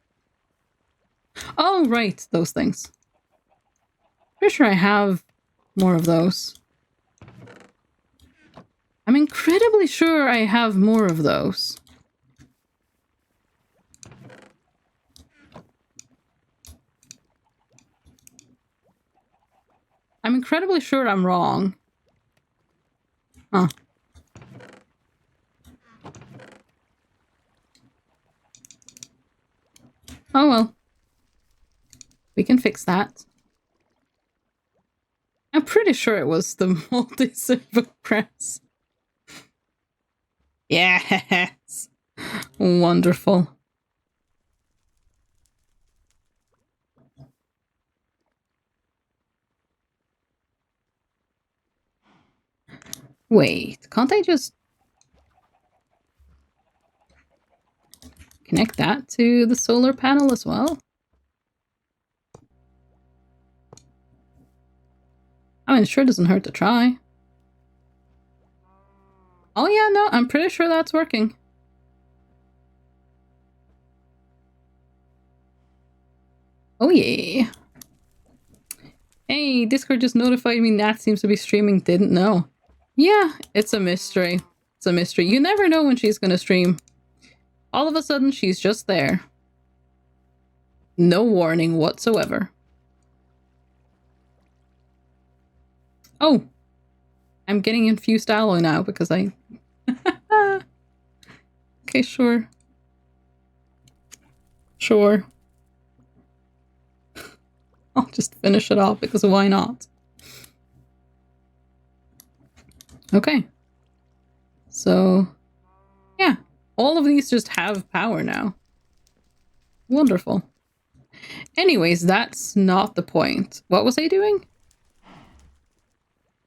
Oh, right, those things. Pretty sure I have more of those. I'm incredibly sure I have more of those. I'm incredibly sure I'm wrong. Huh. Oh well. We can fix that. I'm pretty sure it was the multi-servo press. Yes! Wonderful. Wait, can't I just connect that to the solar panel as well? I mean, it sure doesn't hurt to try. Oh yeah, no, I'm pretty sure that's working. Oh yeah. Hey, Discord just notified me Nat seems to be streaming. Didn't know. Yeah, it's a mystery. It's a mystery. You never know when she's gonna stream. All of a sudden, she's just there. No warning whatsoever. Oh! I'm getting infused alloy now because I... Okay, sure. Sure. I'll just finish it off because why not? Okay. So, yeah. All of these just have power now. Wonderful. Anyways, that's not the point. What was I doing?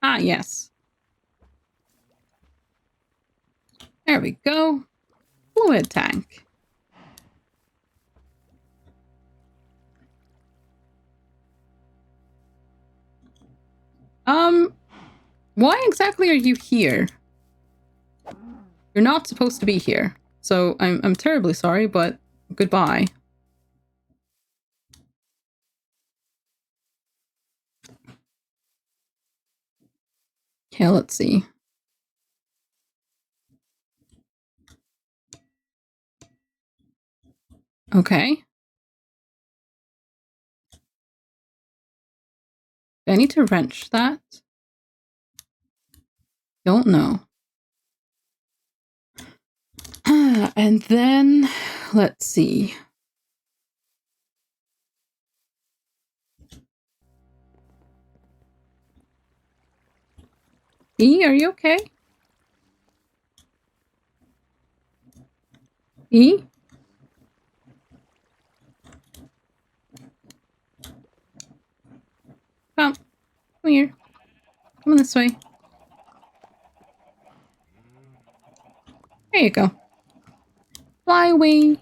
Ah, yes. There we go. Fluid tank. Why exactly are you here? You're not supposed to be here. So I'm terribly sorry, but goodbye. Okay, let's see. Okay. Do I need to wrench that? Don't know. And then, let's see. E, are you okay? E? Come here. Come this way. There you go. Fly away.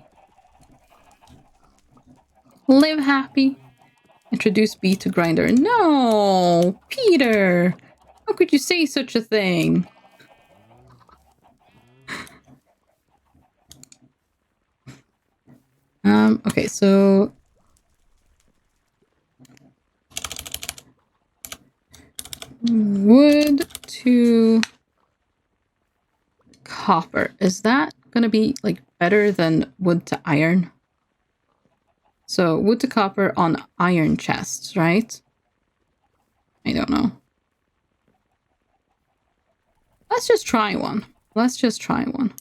Live happy. Introduce B to grinder. No! Peter! How could you say such a thing? Okay, so... wood to copper. Is that gonna be, like, better than wood to iron? So, wood to copper on iron chests, right? I don't know. Let's just try one. Let's just try one.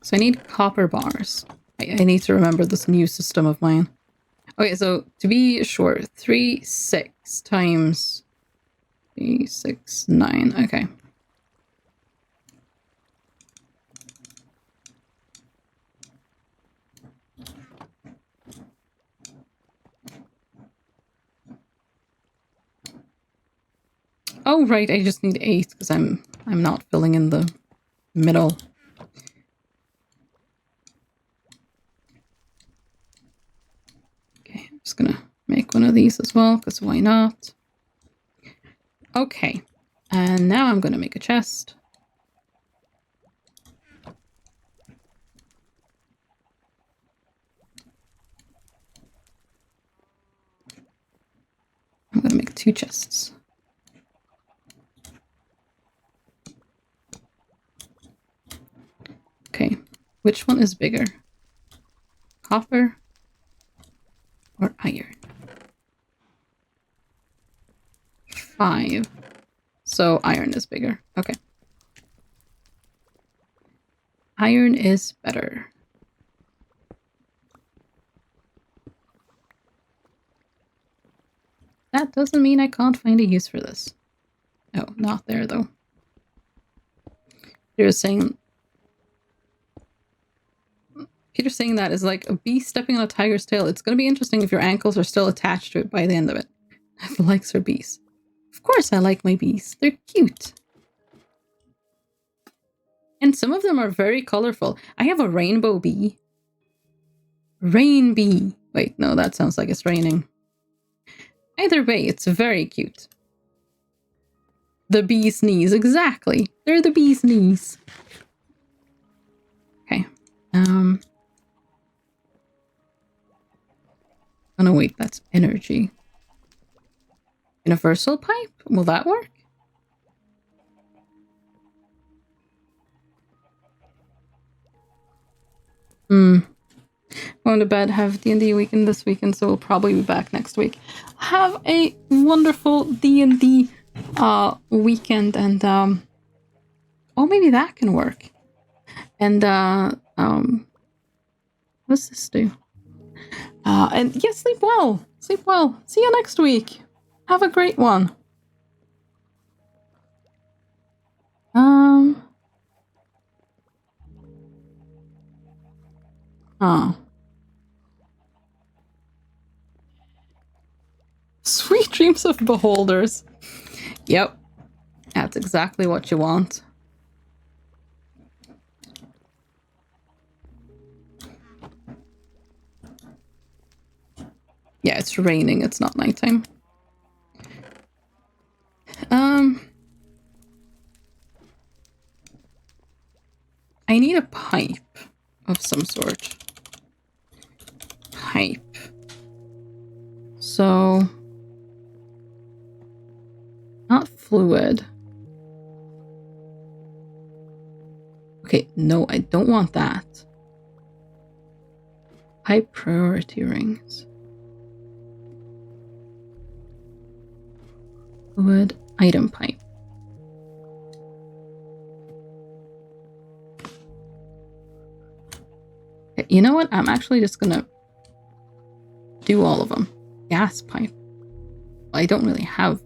So I need copper bars. I need to remember this new system of mine. Okay, so to be sure, 3, 6 times 3, 6, 9. Okay. Oh, right, I just need 8 because I'm not filling in the middle. Okay, I'm just gonna make one of these as well because why not? Okay, and now I'm gonna make a chest. I'm gonna make 2 chests. Okay, which one is bigger? Copper or iron? 5. So iron is bigger. Okay. Iron is better. That doesn't mean I can't find a use for this. Oh, not there though. Peter's saying that is like a bee stepping on a tiger's tail. It's going to be interesting if your ankles are still attached to it by the end of it. Who likes her bees? Of course I like my bees. They're cute. And some of them are very colorful. I have a rainbow bee. Rain bee. Wait, no, that sounds like it's raining. Either way, it's very cute. The bee's knees, exactly. They're the bee's knees. Okay. Oh no, wait, that's energy. Universal pipe? Will that work? Going to bed, have D&D weekend this weekend, so we'll probably be back next week. Have a wonderful D&D weekend, and oh, maybe that can work. And what's this do? And yeah, sleep well. Sleep well. See you next week. Have a great one. Oh. Sweet dreams of beholders. Yep. That's exactly what you want. Yeah, it's raining. It's not nighttime. I need a pipe of some sort. Pipe. So, not fluid. Okay, no, I don't want that. Pipe priority rings. Wood item pipe. Okay, you know what? I'm actually just gonna do all of them. Gas pipe. Well, I don't really have...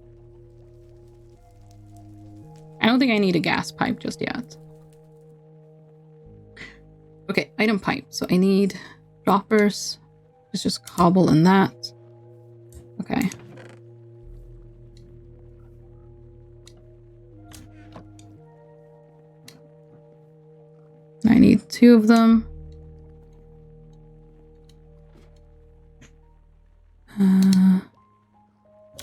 I don't think I need a gas pipe just yet. Okay, item pipe. So I need droppers. It's just cobble and that. Okay. I need 2 of them.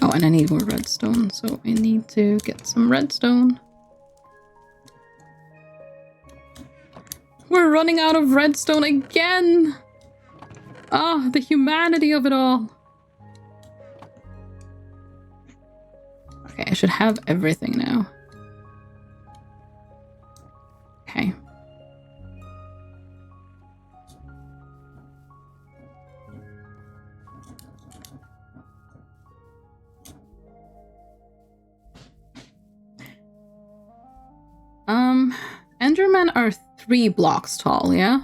Oh, and I need more redstone, so I need to get some redstone. We're running out of redstone again! Ah, the humanity of it all. Okay, I should have everything now. Okay. Endermen are 3 blocks tall, yeah?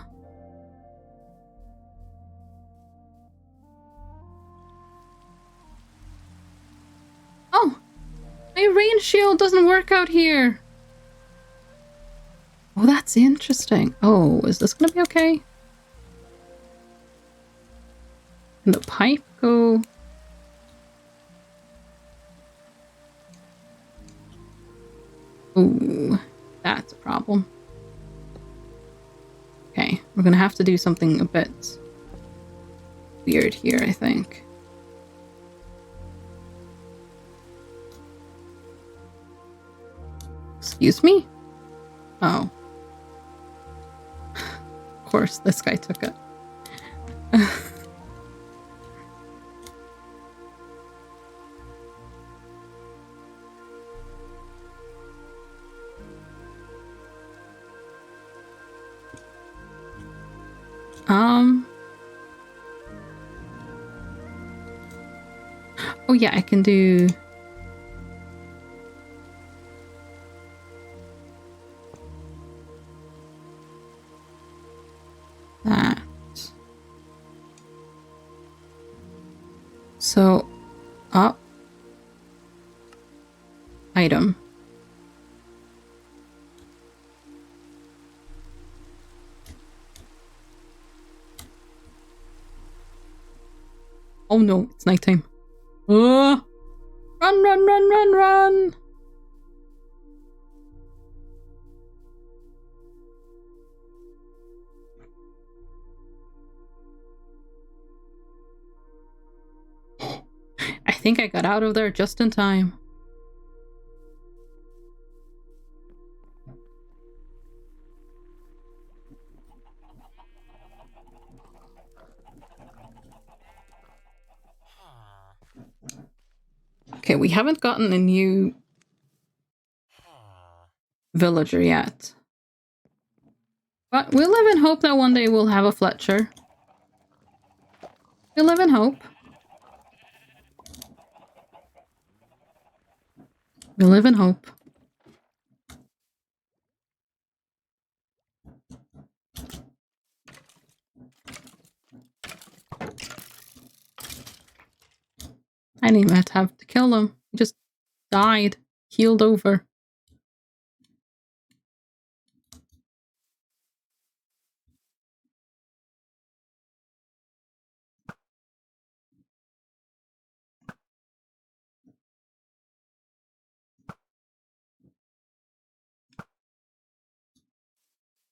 Oh! My rain shield doesn't work out here! Oh, that's interesting. Oh, is this gonna be okay? Can the pipe go... Ooh, that's a problem. Okay, we're gonna have to do something a bit weird here, I think. Excuse me? Oh. Of course, this guy took it. Oh yeah, I can do... that. So, up. Item. Oh no, it's nighttime. Oh! Run, run, run, run, run! I think I got out of there just in time. Okay, we haven't gotten a new villager yet. But we'll live in hope that one day we'll have a Fletcher. We'll live in hope. We live in hope. I didn't even have to kill him. He just died. Healed over.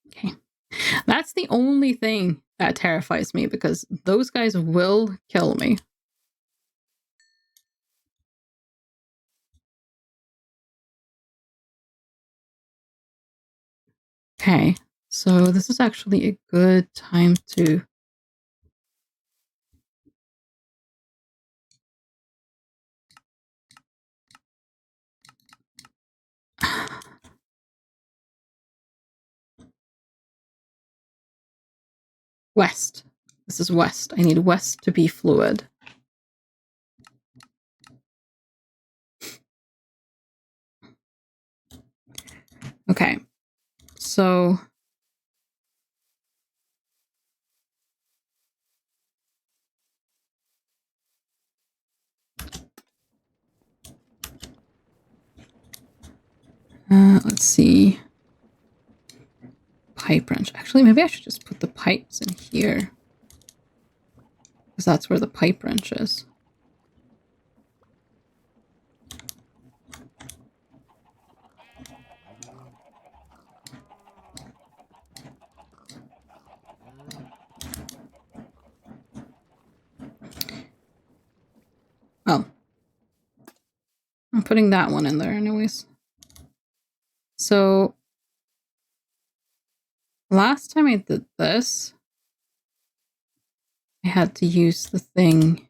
Okay. That's the only thing that terrifies me because those guys will kill me. Okay, so this is actually a good time to... West. This is west. I need west to be fluid. Okay, so let's see. Pipe wrench. Actually, maybe I should just put the pipes in here. Because that's where the pipe wrench is. Oh. I'm putting that one in there anyways. So last time I did this, I had to use the thing.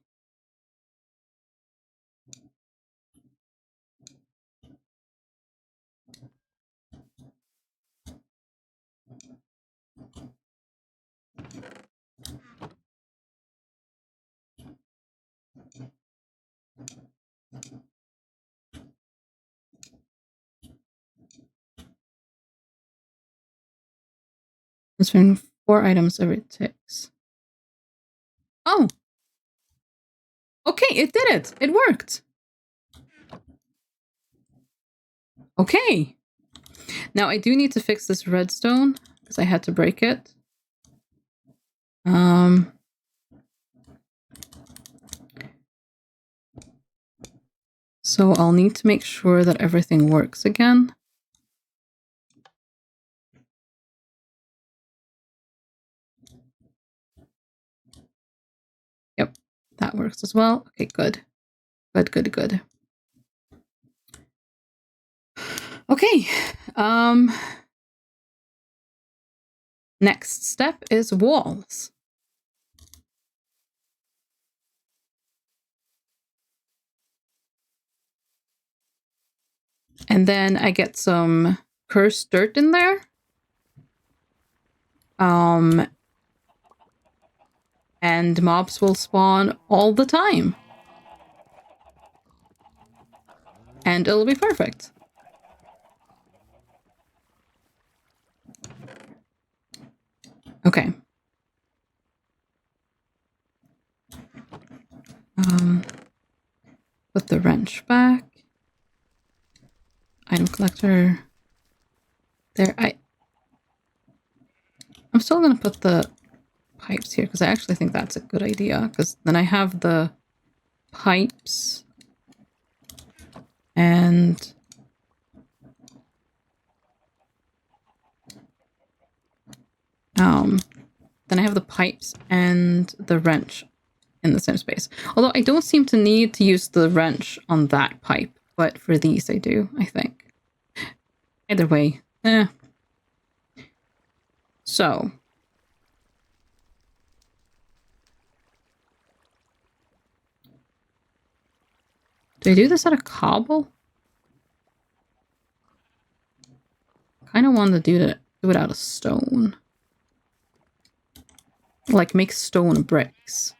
Transferring 4 items every ticks. Oh! Okay, it did it! It worked! Okay! Now I do need to fix this redstone, because I had to break it. So I'll need to make sure that everything works again. Yep, that works as well. Okay, good. Good. Okay. Next step is walls. And then I get some cursed dirt in there. And mobs will spawn all the time. And it'll be perfect. Okay. Put the wrench back. Item collector. There. I'm still gonna put the pipes here because I actually think that's a good idea, because then I have the pipes and then I have the pipes and the wrench in the same space. Although I don't seem to need to use the wrench on that pipe, but for these I do, I think. Either way, So. Do I do this out of cobble? Kind of want to do it out of stone. Like make stone bricks.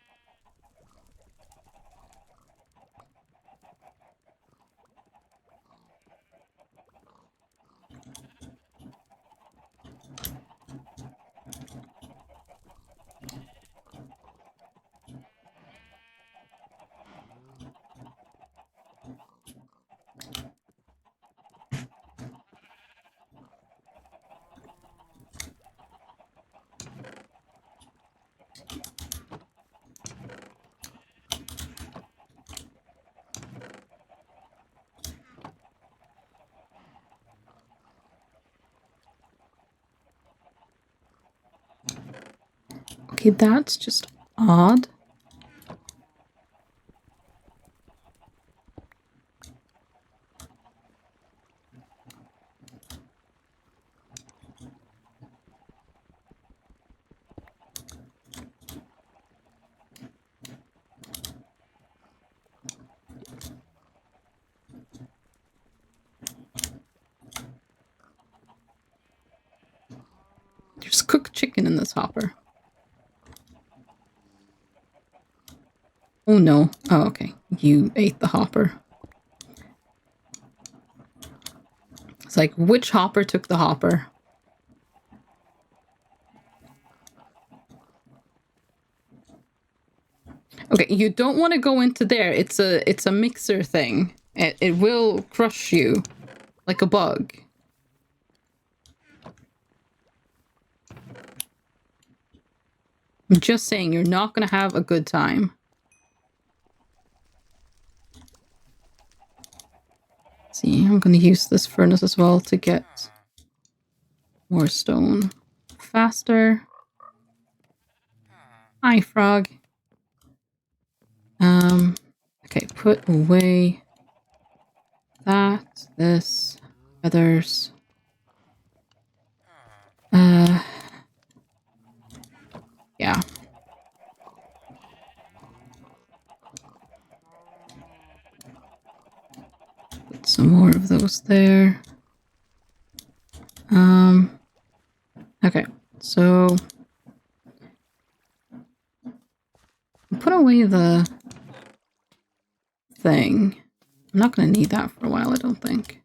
Okay, that's just odd. There's cooked chicken in this hopper. Oh no. Oh, okay. You ate the hopper. It's like, which hopper took the hopper? Okay, you don't want to go into there. It's a mixer thing. It will crush you like a bug. I'm just saying, you're not going to have a good time. See, I'm going to use this furnace as well to get more stone faster. Hi, frog. Okay, put away that, this, others. Yeah. Put some more of those there. Okay, so put away the thing. I'm not going to need that for a while, I don't think.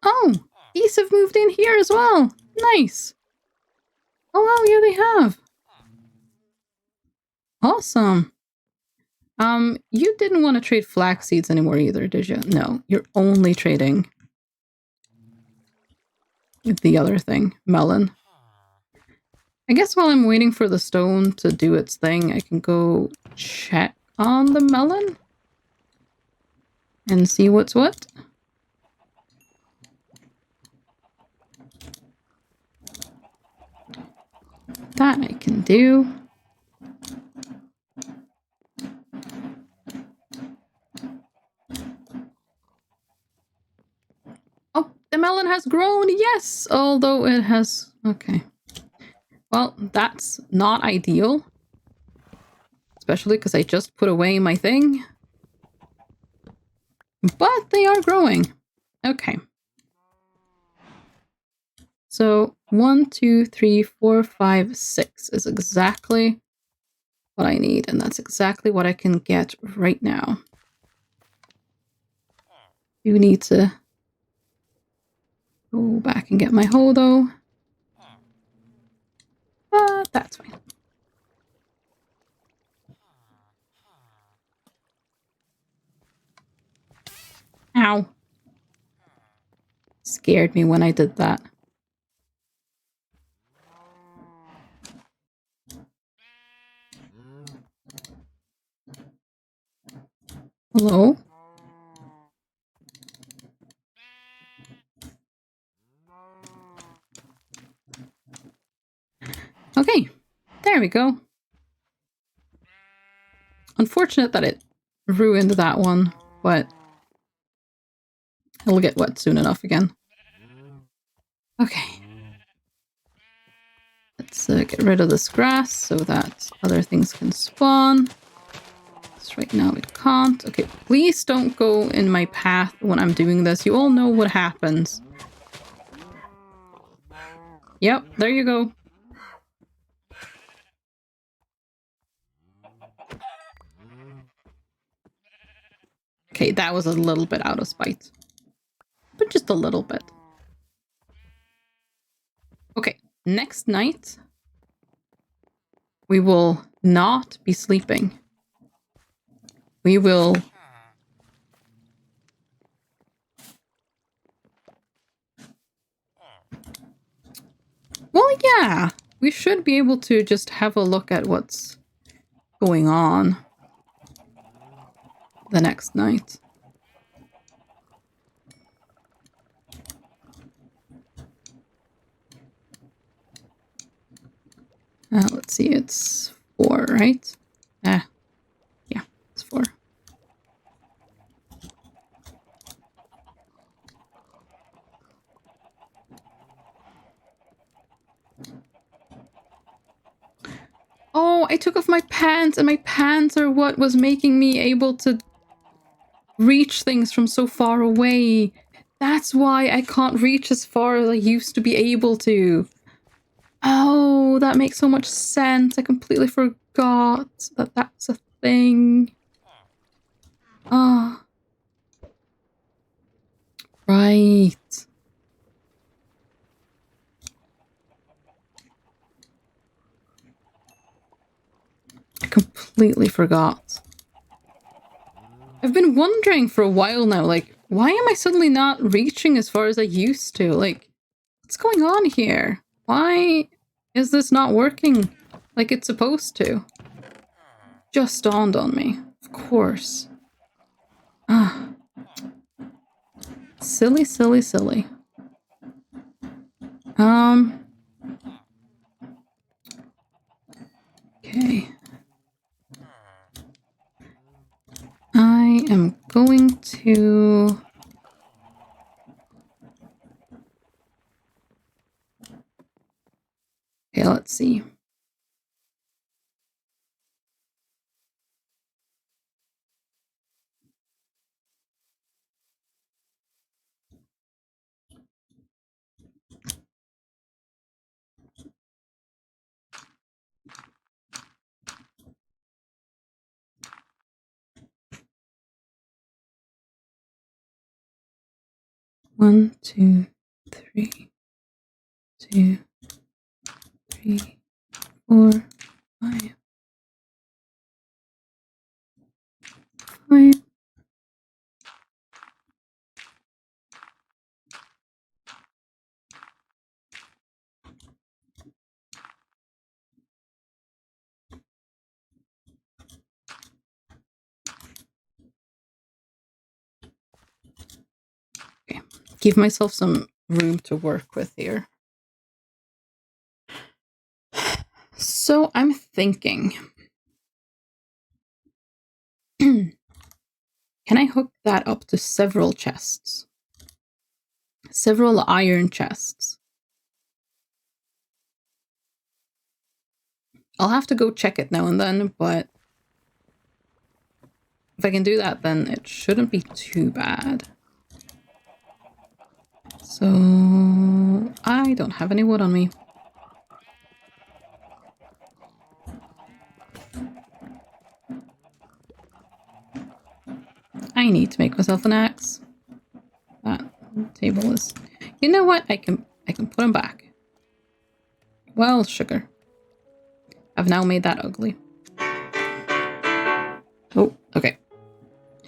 Oh, these have moved in here as well. Nice. Oh, wow, yeah, they have. Awesome. You didn't want to trade flax seeds anymore either, did you? No, you're only trading the other thing, melon. I guess while I'm waiting for the stone to do its thing, I can go check on the melon and see what's what. That I can do. Oh, the melon has grown, yes! Although it has... Okay. Well, that's not ideal. Especially because I just put away my thing. But they are growing. Okay. So 1, 2, 3, 4, 5, 6 is exactly what I need. And that's exactly what I can get right now. You need to go back and get my hoe though. But that's fine. Ow. Scared me when I did that. Hello? Okay, there we go. Unfortunate that it ruined that one, but it'll get wet soon enough again. Okay. Let's get rid of this grass so that other things can spawn. Because right now it can't. Okay, please don't go in my path when I'm doing this. You all know what happens. Yep, there you go. Okay, that was a little bit out of spite. But just a little bit. Okay, next night, we will not be sleeping. We will... Well, yeah, we should be able to just have a look at what's going on the next night. Let's see, it's 4, right? Yeah, it's 4. Oh, I took off my pants, and my pants are what was making me able to reach things from so far away. That's why I can't reach as far as I used to be able to. Oh, that makes so much sense. I completely forgot that that's a thing. Ah. Right. I completely forgot. I've been wondering for a while now, like, why am I suddenly not reaching as far as I used to? Like, what's going on here? Why is this not working like it's supposed to? Just dawned on me. Of course. Ah. Silly, silly, silly. Okay. I am going to... Okay, let's see. One, two, three, 2, 3, 4, 5, 5. Okay. Give myself some room to work with here. So I'm thinking, can I hook that up to several chests? Several iron chests. I'll have to go check it now and then, but if I can do that, then it shouldn't be too bad. So I don't have any wood on me. I need to make myself an axe. That table is... You know what? I can put them back. Well, sugar. I've now made that ugly. Oh, okay.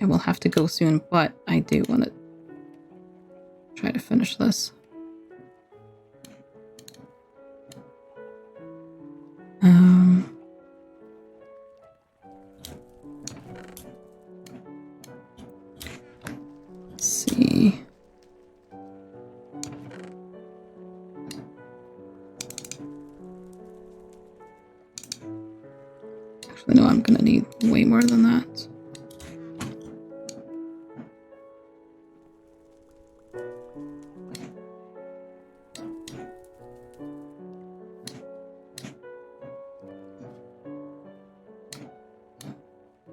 I will have to go soon, but I do want to try to finish this. Let's see. Actually, no, I'm gonna need way more than that.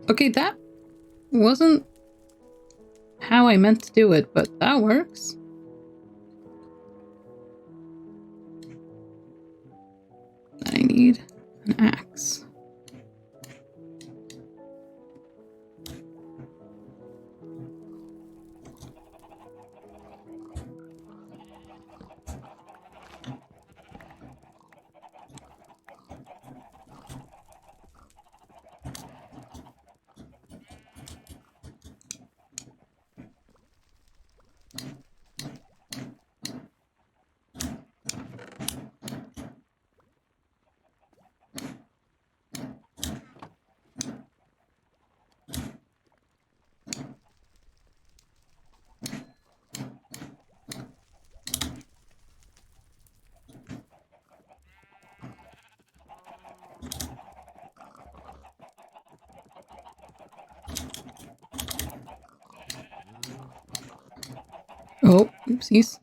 Okay, that wasn't how I meant to do it, but that works. I need an axe. Oh, oopsies.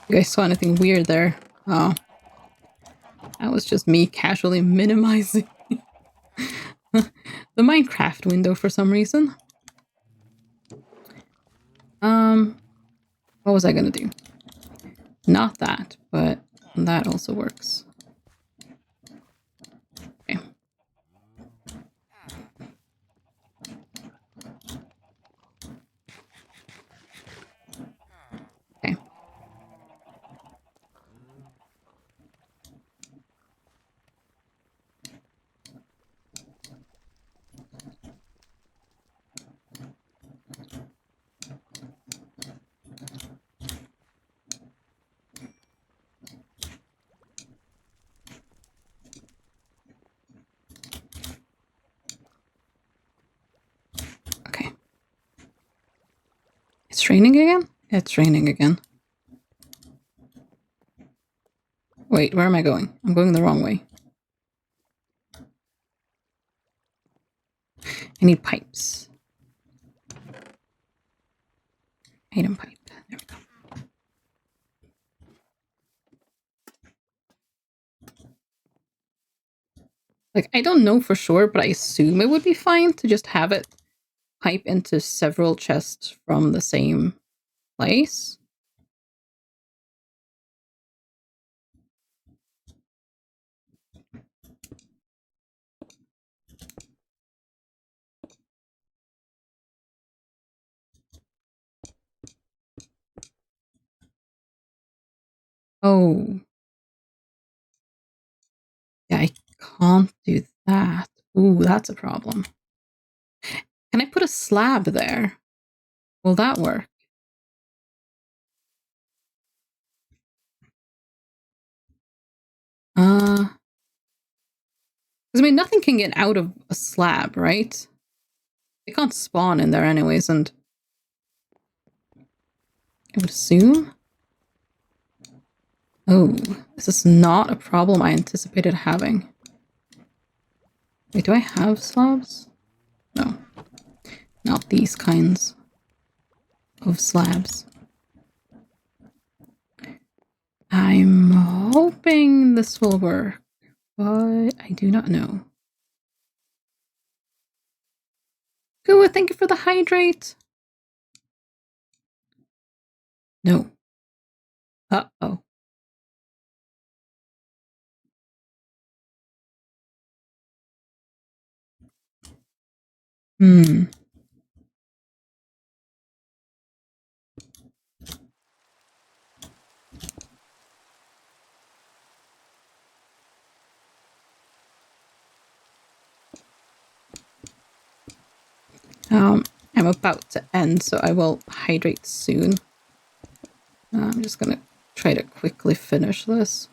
You guys saw anything weird there? Oh. That was just me casually minimizing the Minecraft window for some reason. What was I gonna do? Not that, but that also works. Okay. Okay. Okay. It's raining again? It's raining again. Wait, where am I going? I'm going the wrong way. I need pipes. Item pipe. There we go. Like, I don't know for sure, but I assume it would be fine to just have it pipe into several chests from the same place. Oh. Yeah, I can't do that. Ooh, that's a problem. Can I put a slab there? Will that work? Because I mean, nothing can get out of a slab, right? They can't spawn in there anyways, and I would assume. Oh, this is not a problem I anticipated having. Wait, do I have slabs? No. Not these kinds of slabs. I'm hoping this will work, but I do not know. Good, thank you for the hydrate. No. Uh-oh. I'm about to end, so I will hydrate soon. I'm just gonna try to quickly finish this.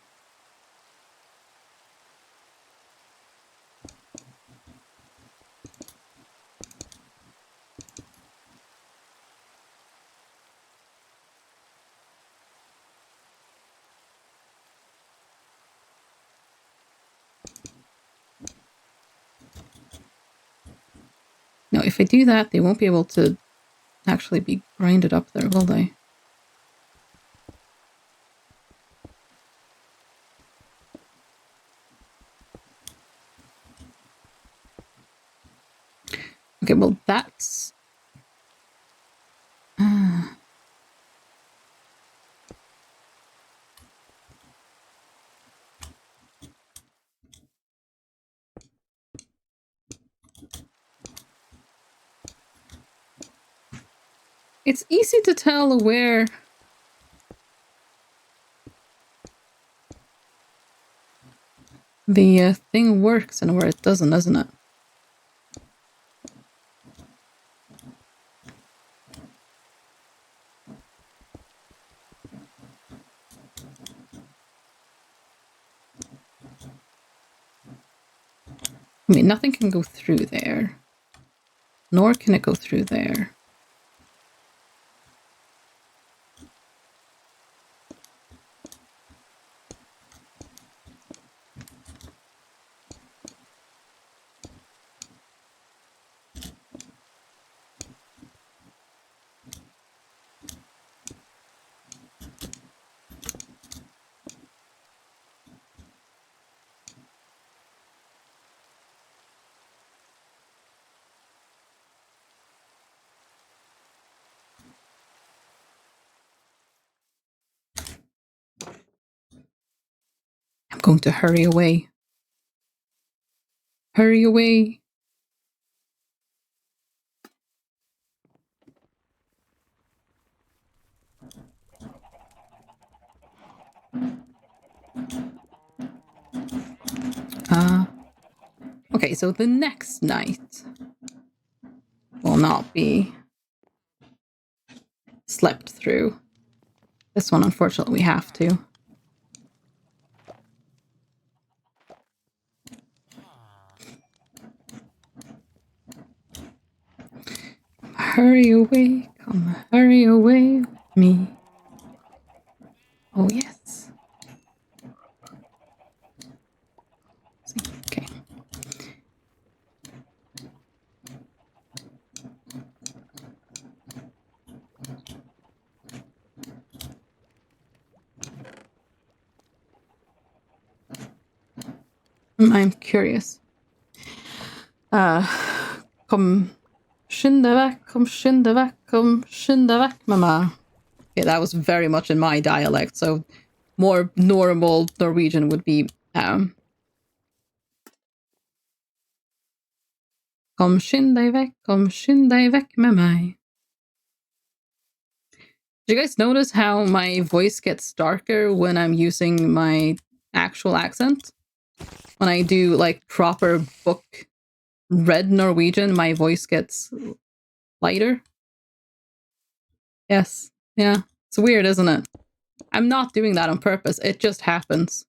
Now, if I do that, they won't be able to actually be grinded up there, will they? Okay, well, that's... It's easy to tell where the thing works and where it doesn't, isn't it? I mean, nothing can go through there. Nor can it go through there. I'm going to hurry away. Hurry away. Okay, so the next night will not be slept through. This one, unfortunately, we have to. Hurry away, come hurry away with me. Oh, yes. Okay. I'm curious. Kom skynda väck, kom skynda väck, kom skynda väck, mamma. Okay, that was very much in my dialect, so more normal Norwegian would be kom skynda väck med mig. Do you guys notice how my voice gets darker when I'm using my actual accent? When I do like proper book read Norwegian, my voice gets lighter. Yes. Yeah. It's weird, isn't it? I'm not doing that on purpose. It just happens.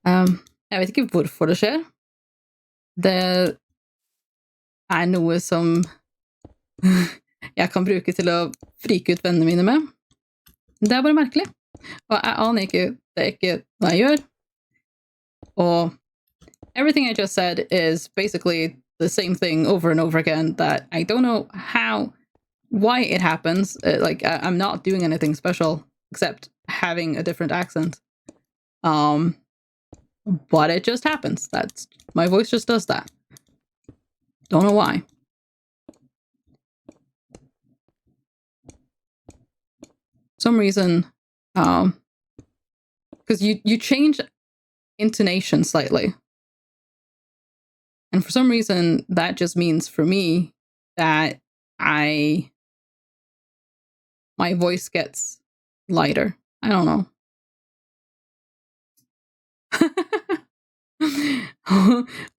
Jeg vet ikke hvorfor det skjer. Det er noe som jeg kan bruke til å frike ut vennene mine med. Det er bare merkelig. Og jeg aner ikke, det er ikke hva jeg gjør. Og everything I just said is basically the same thing over and over again that I don't know why it happens. Like, I'm not doing anything special except having a different accent. But it just happens. That's my voice just does that. Don't know why. Some reason, because you change intonation slightly. And for some reason, that just means for me that my voice gets lighter. I don't know.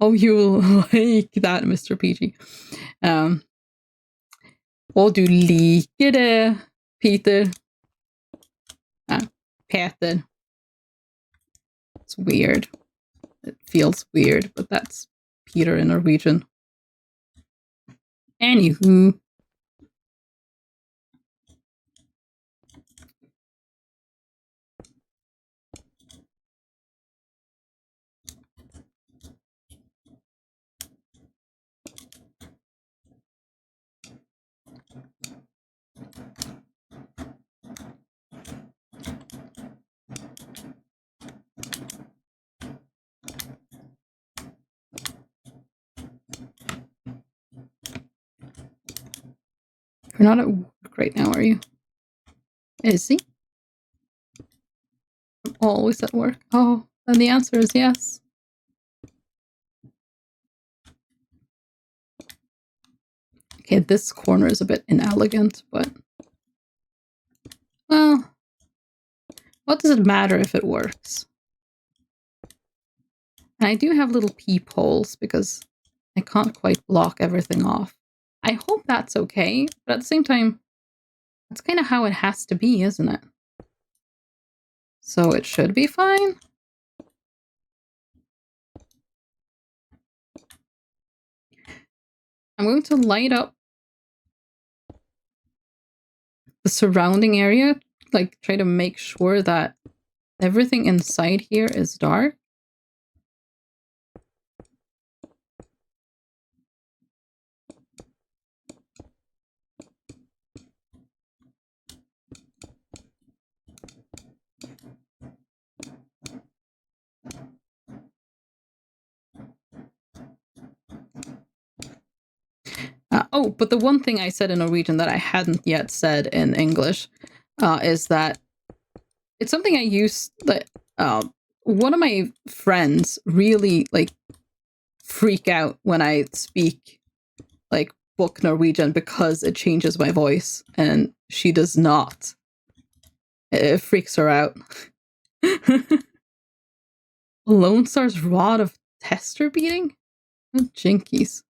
Oh, you'll like that, Mr. PG. Du liker det, Peter. Peter. It's weird. It feels weird, but that's Peter in Norwegian. Anywho. You're not at work right now, are you? Is he? I'm always at work. Oh, then the answer is yes. Okay, this corner is a bit inelegant, but... Well... What does it matter if it works? And I do have little peepholes because I can't quite block everything off. I hope that's okay, but at the same time, that's kind of how it has to be, isn't it? So it should be fine. I'm going to light up the surrounding area, like try to make sure that everything inside here is dark. Oh, but the one thing I said in Norwegian that I hadn't yet said in English is that it's something I use that one of my friends really like freak out when I speak like book Norwegian because it changes my voice, and she does not. It freaks her out. Lone Star's Rod of Tester Beating? Oh, jinkies.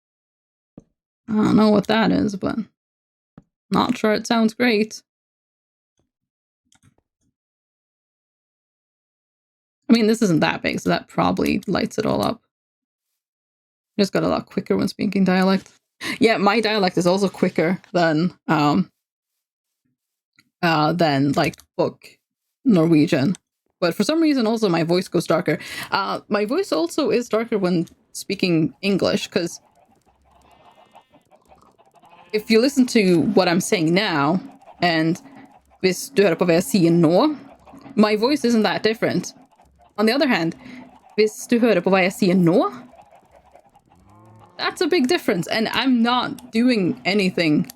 I don't know what that is, but not sure it sounds great. I mean, this isn't that big, so that probably lights it all up. I just got a lot quicker when speaking dialect. Yeah, my dialect is also quicker than like book Norwegian. But for some reason, also my voice goes darker. My voice also is darker when speaking English, because if you listen to what I'm saying now, and hvis du hører på hva jeg sier nå, my voice isn't that different. On the other hand, hvis du hører på hva jeg sier nå, that's a big difference, and I'm not doing anything.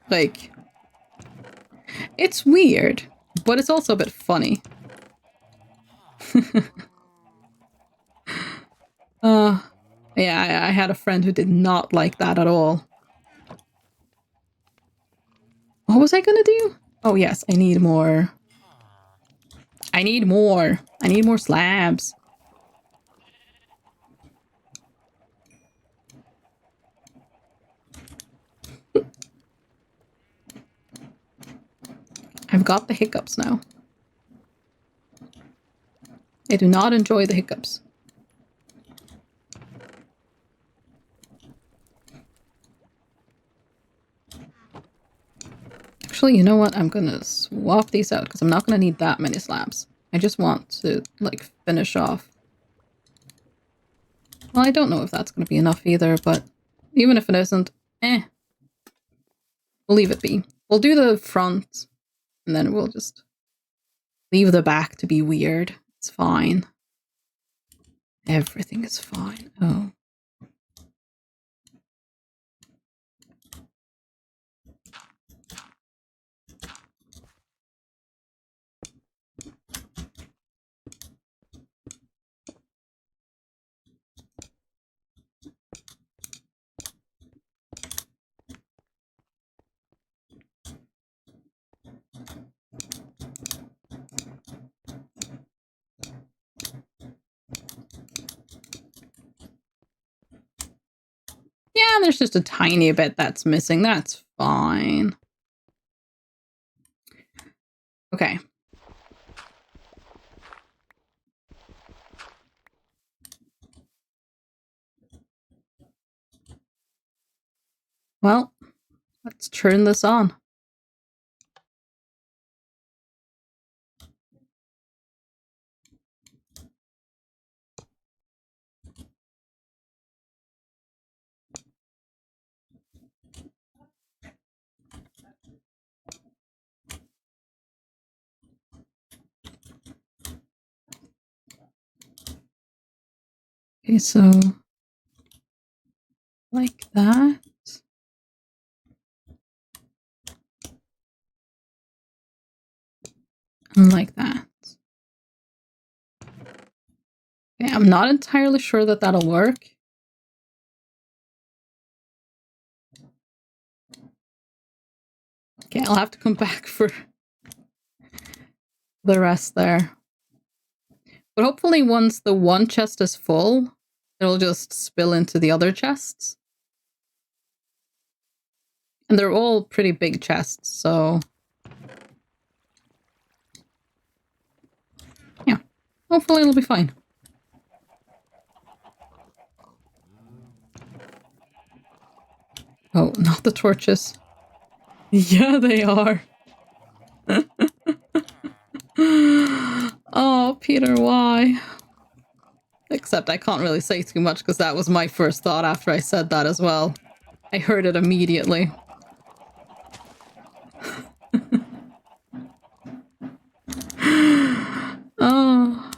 Like, it's weird, but it's also a bit funny. Yeah, I had a friend who did not like that at all. What was I gonna do? Oh yes, I need more. I need more. I need more slabs. I've got the hiccups now. I do not enjoy the hiccups. Actually, you know what? I'm gonna swap these out because I'm not gonna need that many slabs. I just want to, like, finish off. Well, I don't know if that's gonna be enough either, but even if it isn't, we'll leave it be. We'll do the front, and then we'll just leave the back to be weird. It's fine. Everything is fine. Oh. Yeah, there's just a tiny bit that's missing. That's fine. Okay. Well, let's turn this on. Okay, so like that. And like that. Okay, I'm not entirely sure that that'll work. Okay, I'll have to come back for the rest there. But hopefully once the one chest is full, it'll just spill into the other chests. And they're all pretty big chests, so... yeah, hopefully it'll be fine. Oh, not the torches. Yeah, they are. Oh, Peter, why? Except I can't really say too much because that was my first thought after I said that as well. I heard it immediately. Oh.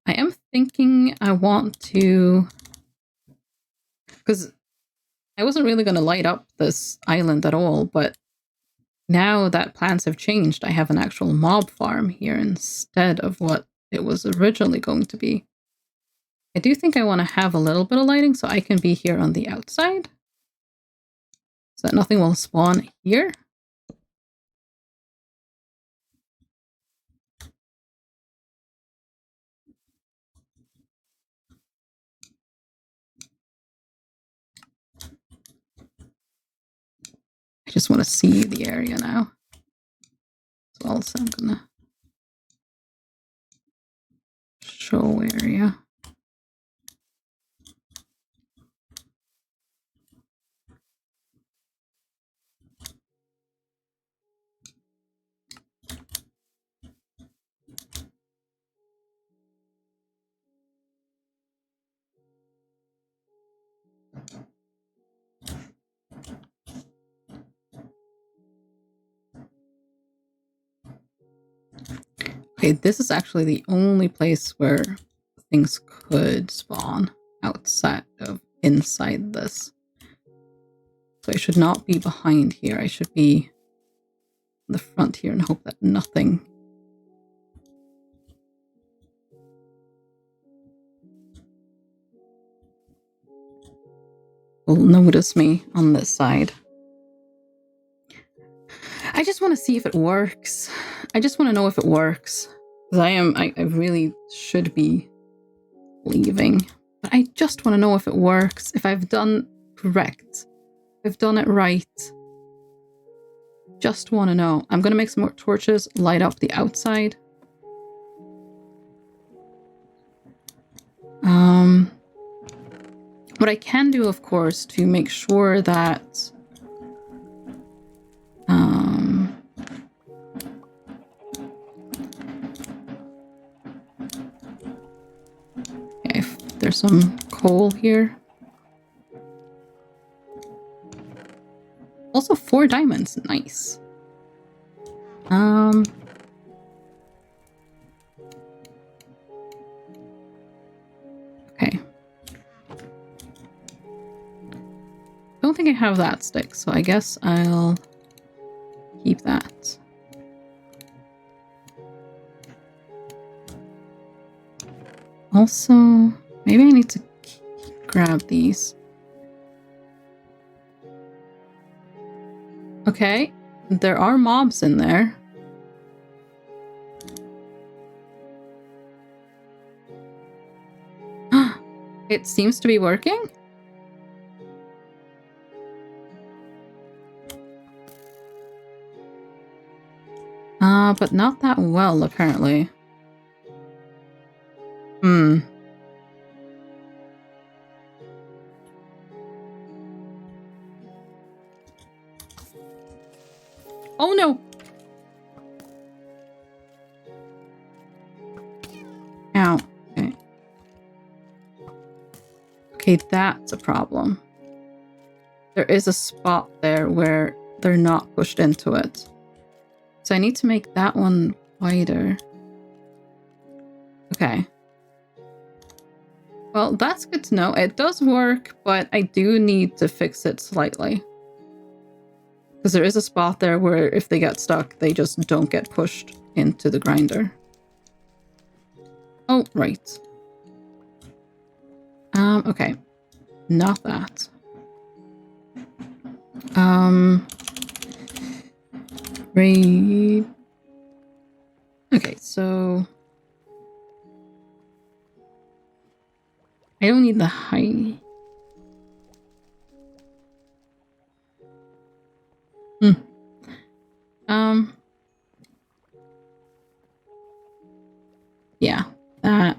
I am thinking I want to... because I wasn't really going to light up this island at all, but now that plans have changed, I have an actual mob farm here instead of what it was originally going to be. I do think I want to have a little bit of lighting so I can be here on the outside, so that nothing will spawn here. I just want to see the area now. So also I'm gonna show area. Okay, this is actually the only place where things could spawn outside of inside this. So I should not be behind here. I should be in the front here and hope that nothing will notice me on this side. I just want to see if it works. I just want to know if it works. Because I really should be leaving. But I just want to know if it works. If I've done correct. If I've done it right. Just want to know. I'm going to make some more torches, light up the outside. What I can do, of course, to make sure that okay, if there's some coal here. Also 4 diamonds, nice. Okay. Don't think I have that stick, so I guess I'll keep that. Also, maybe I need to grab these. Okay, there are mobs in there. It seems to be working. But not that well, apparently. Oh no! Ow. Okay. Okay, that's a problem. There is a spot there where they're not pushed into it. So I need to make that one wider. Okay. Well, that's good to know. It does work, but I do need to fix it slightly. Because there is a spot there where if they get stuck, they just don't get pushed into the grinder. Oh, right. Okay. Not that. Right. Okay, so I don't need the high. Yeah, that.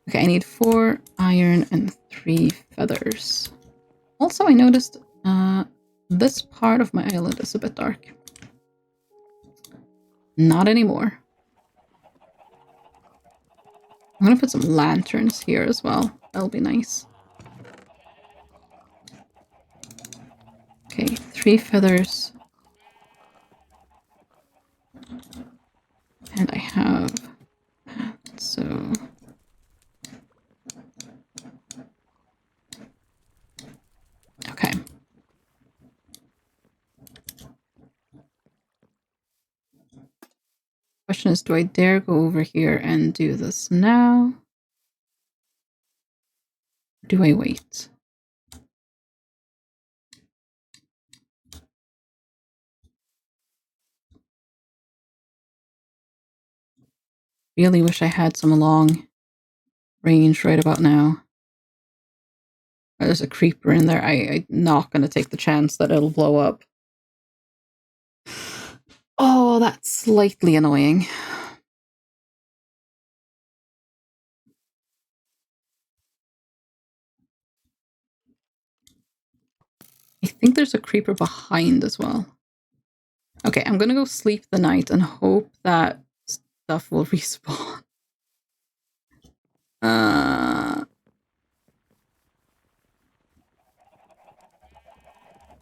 Okay, I need 4 iron and 3 feathers. Also, I noticed this part of my island is a bit dark. Not anymore. I'm gonna put some lanterns here as well. That'll be nice. Okay, 3 feathers. And I have that, so... question is, do I dare go over here and do this now? Do I wait? Really wish I had some long range right about now. There's a creeper in there. I'm not going to take the chance that it'll blow up. Oh, that's slightly annoying. I think there's a creeper behind as well. Okay, I'm gonna go sleep the night and hope that stuff will respawn.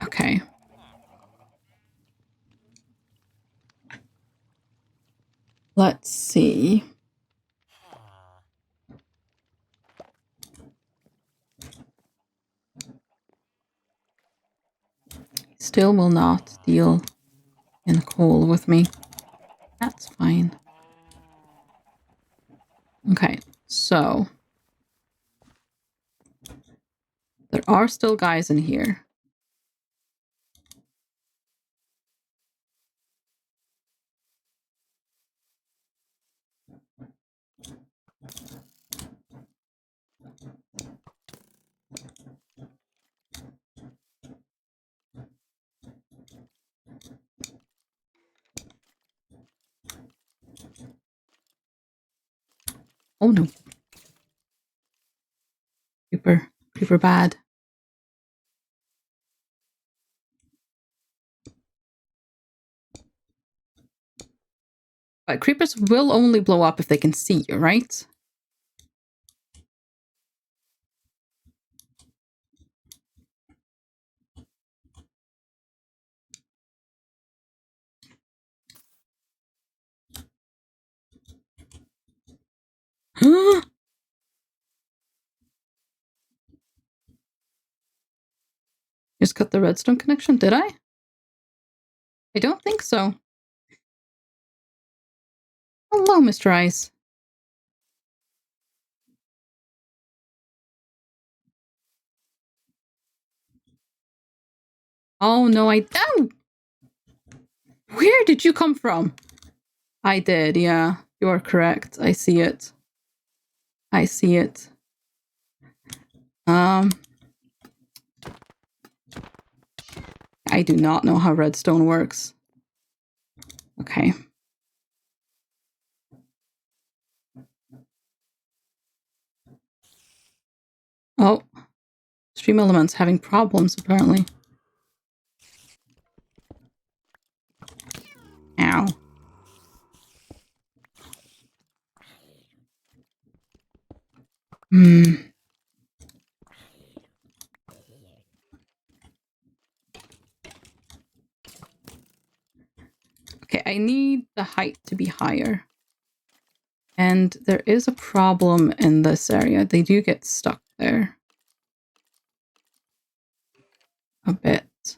Okay. Let's see. Still will not deal in coal with me. That's fine. Okay, so there are still guys in here. Oh no. Creeper bad. But creepers will only blow up if they can see you, right? Just cut the redstone connection, did I? I don't think so. Hello, Mr. Ice. Oh no, oh! Where did you come from? I did, yeah. You are correct. I see it. I see it. I do not know how redstone works. Okay. Oh. Stream Element's having problems, apparently. Ow. Okay, I need the height to be higher. And there is a problem in this area. They do get stuck there. A bit.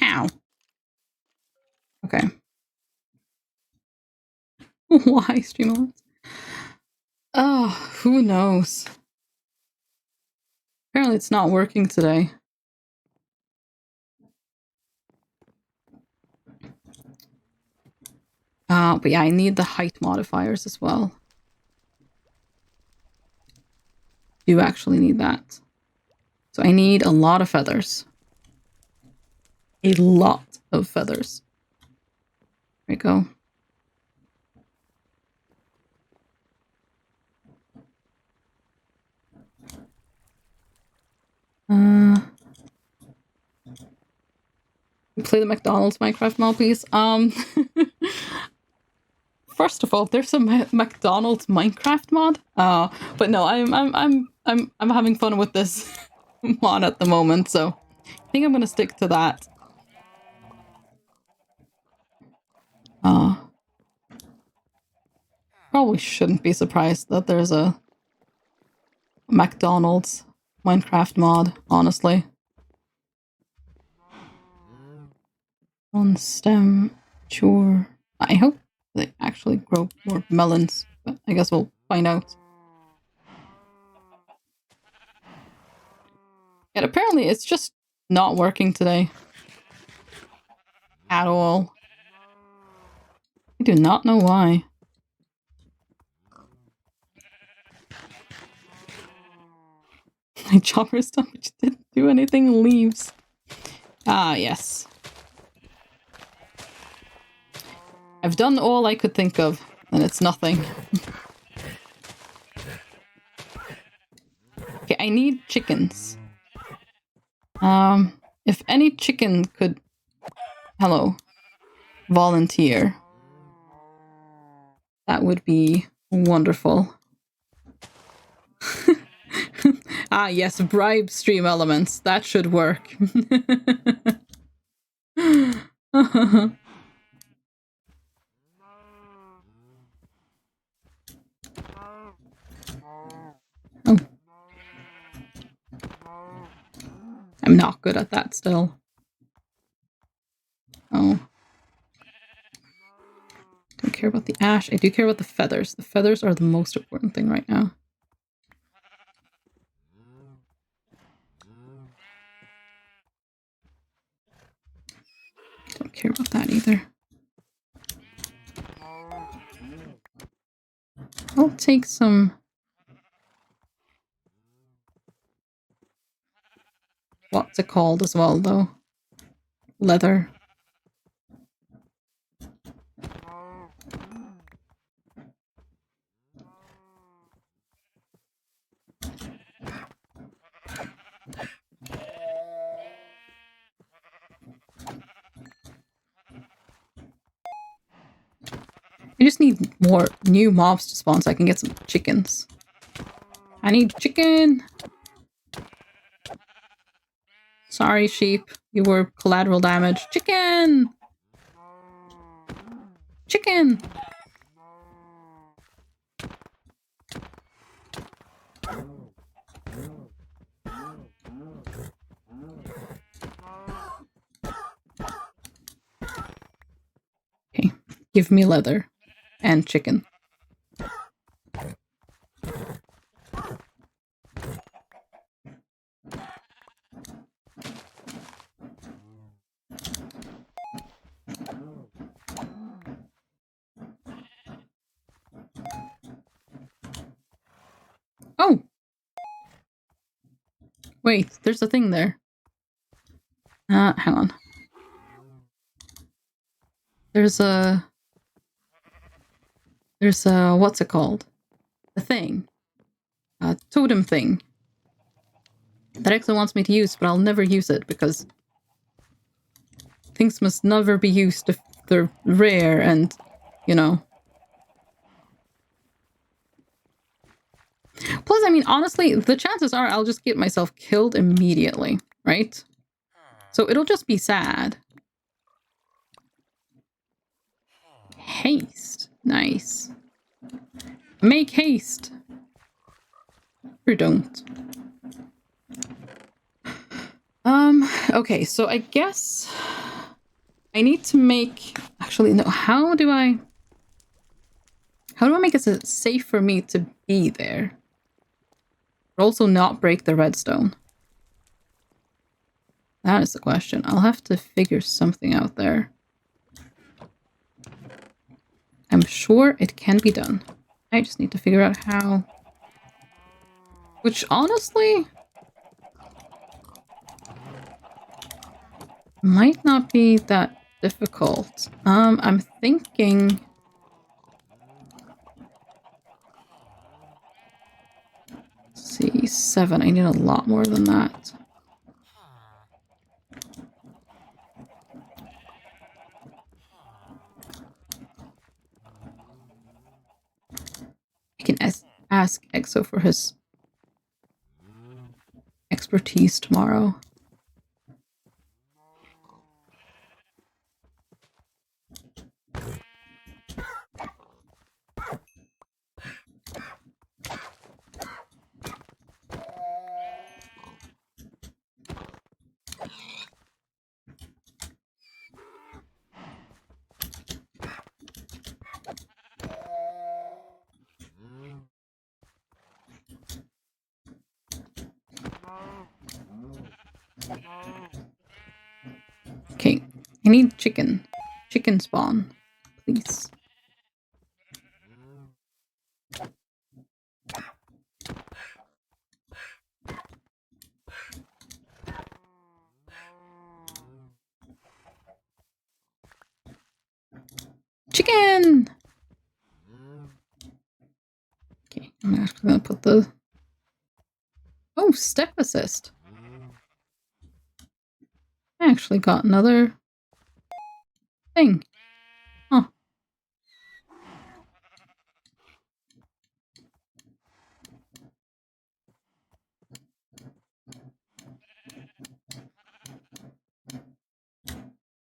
Ow. Okay. Why stream elements? Oh, who knows? Apparently it's not working today. But yeah, I need the height modifiers as well. Do actually need that. So I need a lot of feathers. A lot of feathers. There we go. Play the McDonald's Minecraft mod, please. First of all, there's a McDonald's Minecraft mod. But no, I'm having fun with this mod at the moment, so I think I'm gonna stick to that. Probably shouldn't be surprised that there's a McDonald's Minecraft mod, honestly. On stem. Sure. I hope they actually grow more melons, but I guess we'll find out. And apparently it's just not working today. At all. I do not know why. My chopper stuff, which didn't do anything, leaves. Ah, yes. I've done all I could think of, and it's nothing. Okay, I need chickens. If any chicken could... Hello. Volunteer. That would be wonderful. Ah, yes, bribe stream elements. That should work. Oh. I'm not good at that still. Oh. Don't care about the ash. I do care about the feathers. The feathers are the most important thing right now. Don't care about that either. I'll take some... What's it called as well, though? Leather. I just need more new mobs to spawn so I can get some chickens. I need chicken! Sorry, sheep. You were collateral damage. Chicken! Chicken! Okay, give me leather and chicken. Oh! Wait, there's a thing there. Hang on. There's a... what's it called? A thing. A totem thing. That actually wants me to use, but I'll never use it because things must never be used if they're rare and, you know. Plus, I mean, honestly, the chances are I'll just get myself killed immediately, right? So it'll just be sad. Haste. Nice. Make haste. Or don't. Okay, so I guess I need to make... Actually, no, how do I make it safe for me to be there? But also not break the redstone. That is the question. I'll have to figure something out there. I'm sure it can be done. I just need to figure out how. Which, honestly, might not be that difficult. I'm thinking... Let's see, 7. I need a lot more than that. I can ask Exo for his expertise tomorrow. I need chicken. Chicken spawn, please. Chicken! Okay, I'm actually gonna put the... Oh, step assist. I actually got another thing. Huh.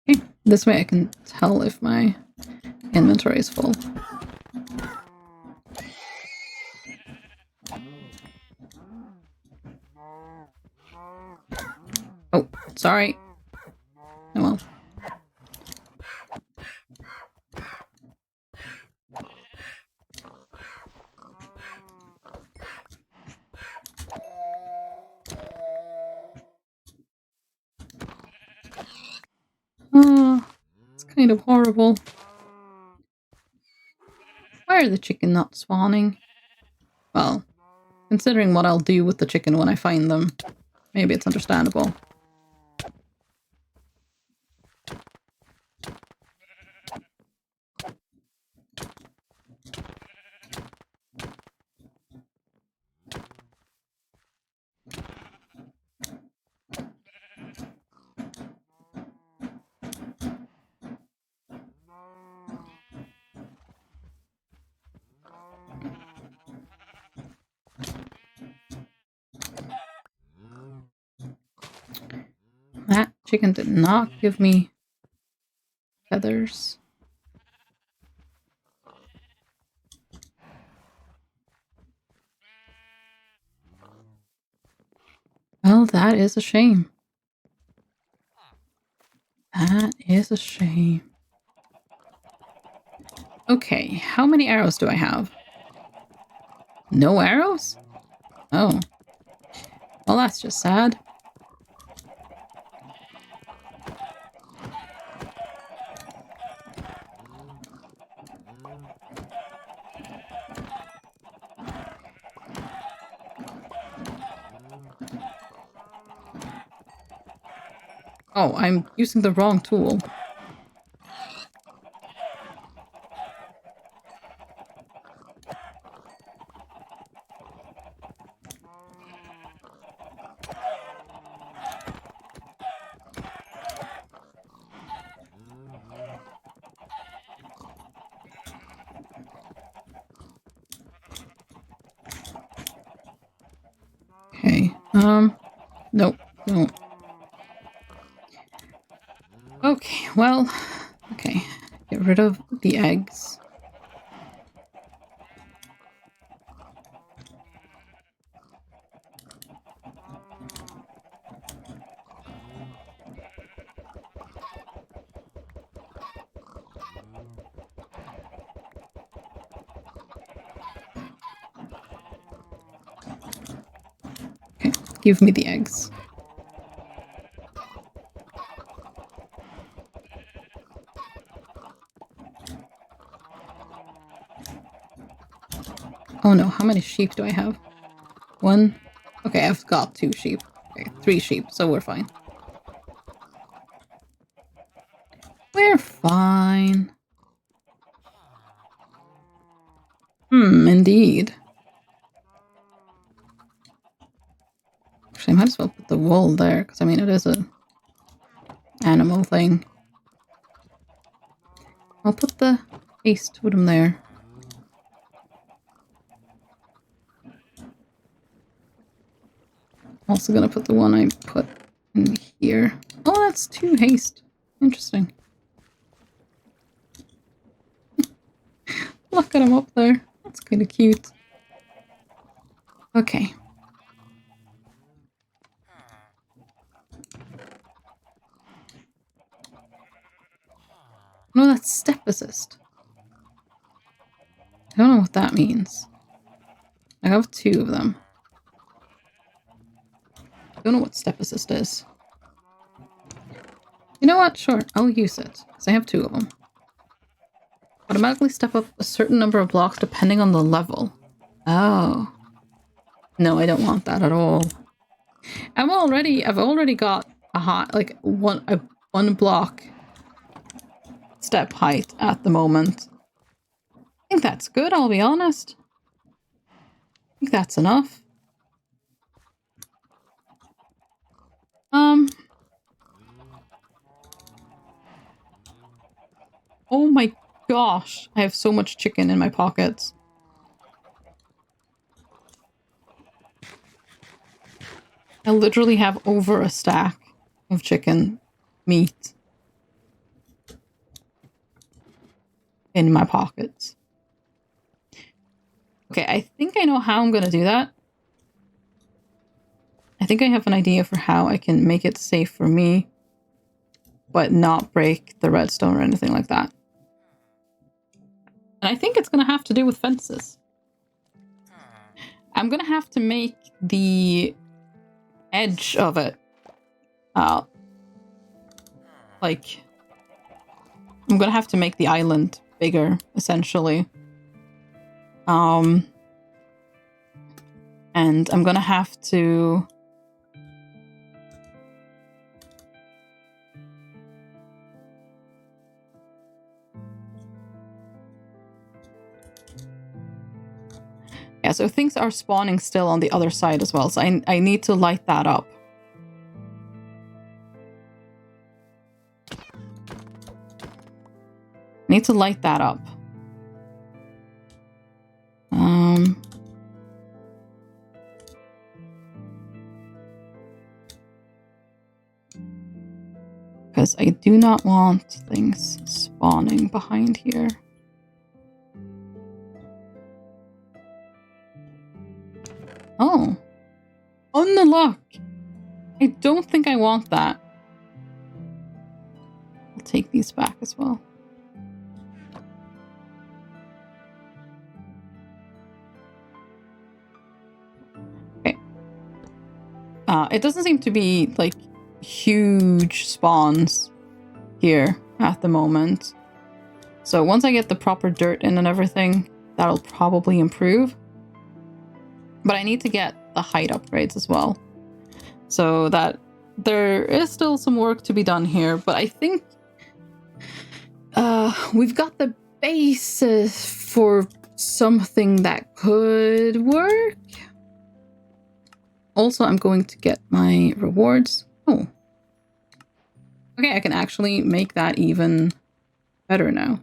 Okay, this way I can tell if my inventory is full. Oh, sorry. Oh well. Oh, it's kind of horrible. Why are the chicken not spawning? Well, considering what I'll do with the chicken when I find them, maybe it's understandable. That chicken did not give me feathers. Well, that is a shame. That is a shame. Okay, how many arrows do I have? No arrows? Oh. Well, that's just sad. Oh, I'm using the wrong tool. Okay, nope, no. Okay, well, okay. Get rid of the eggs. Okay, give me the eggs. Oh no, how many sheep do I have? One? Okay, I've got 2 sheep. Okay, 3 sheep, so we're fine. We're fine. Indeed. Actually, I might as well put the wool there, because I mean, it is a animal thing. I'll put the ace totem there. Also gonna put the one I put in here. Oh, that's 2 haste. Interesting. Look at him up there. That's kind of cute. Okay. No, that's step assist. I don't know what that means. I have 2 of them. I don't know what step assist is. You know what? Sure, I'll use it, because I have 2 of them. Automatically step up a certain number of blocks depending on the level. Oh. No, I don't want that at all. I've already got a high, like one block step height at the moment. I think that's good, I'll be honest. I think that's enough. Oh my gosh, I have so much chicken in my pockets. I literally have over a stack of chicken meat in my pockets. Okay, I think I know how I'm going to do that. I think I have an idea for how I can make it safe for me, but not break the redstone or anything like that. And I think it's going to have to do with fences. I'm going to have to make the edge of it like, I'm going to have to make the island bigger, essentially. And I'm going to have to... Yeah, so things are spawning still on the other side as well, so I need to light that up. Need to light that up. Because I do not want things spawning behind here. Oh. Unlock! I don't think I want that. I'll take these back as well. Okay. It doesn't seem to be, like, huge spawns here at the moment. So once I get the proper dirt in and everything, that'll probably improve. But I need to get the height upgrades as well. So that there is still some work to be done here, but I think we've got the basis for something that could work. Also, I'm going to get my rewards. Oh. Okay, I can actually make that even better now.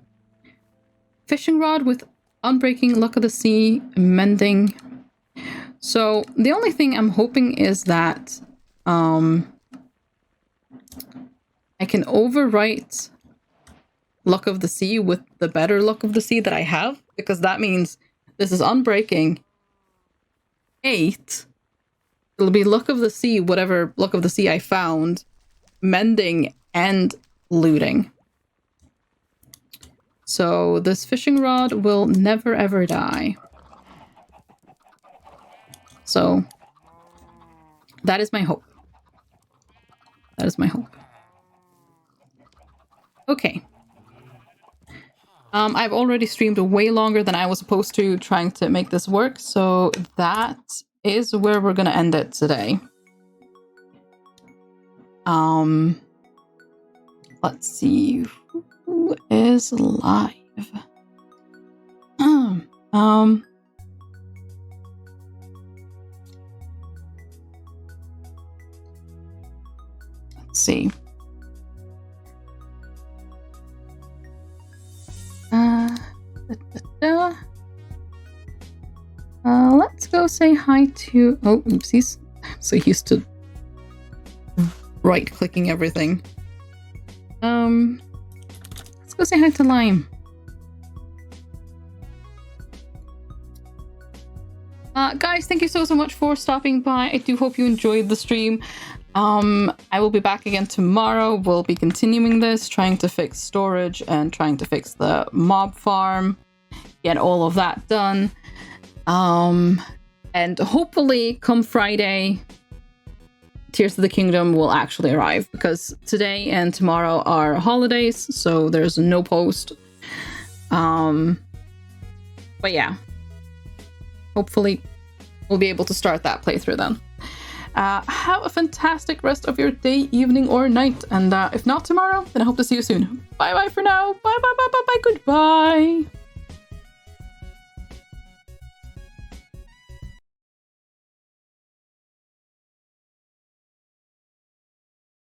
Fishing rod with unbreaking, luck of the sea, mending. So the only thing I'm hoping is that I can overwrite luck of the sea with the better luck of the sea that I have, because that means this is unbreaking 8. It'll be luck of the sea, whatever luck of the sea I found, mending and looting. So this fishing rod will never ever die. So that is my hope. That is my hope. Okay. I've already streamed way longer than I was supposed to trying to make this work, so that is where we're gonna end it today. Let's see who is live. Let's see. Let's go say hi to... Oh, oopsies. I'm so used to right-clicking everything. Let's go say hi to Lime. Guys, thank you so much for stopping by. I do hope you enjoyed the stream. I will be back again tomorrow. We'll be continuing this, trying to fix storage and trying to fix the mob farm, get all of that done. And hopefully come Friday, Tears of the Kingdom will actually arrive, because today and tomorrow are holidays, so there's no post. But yeah, hopefully we'll be able to start that playthrough then. Have a fantastic rest of your day, evening, or night, and if not tomorrow, then I hope to see you soon. Bye bye for now. Bye bye bye bye bye. Goodbye.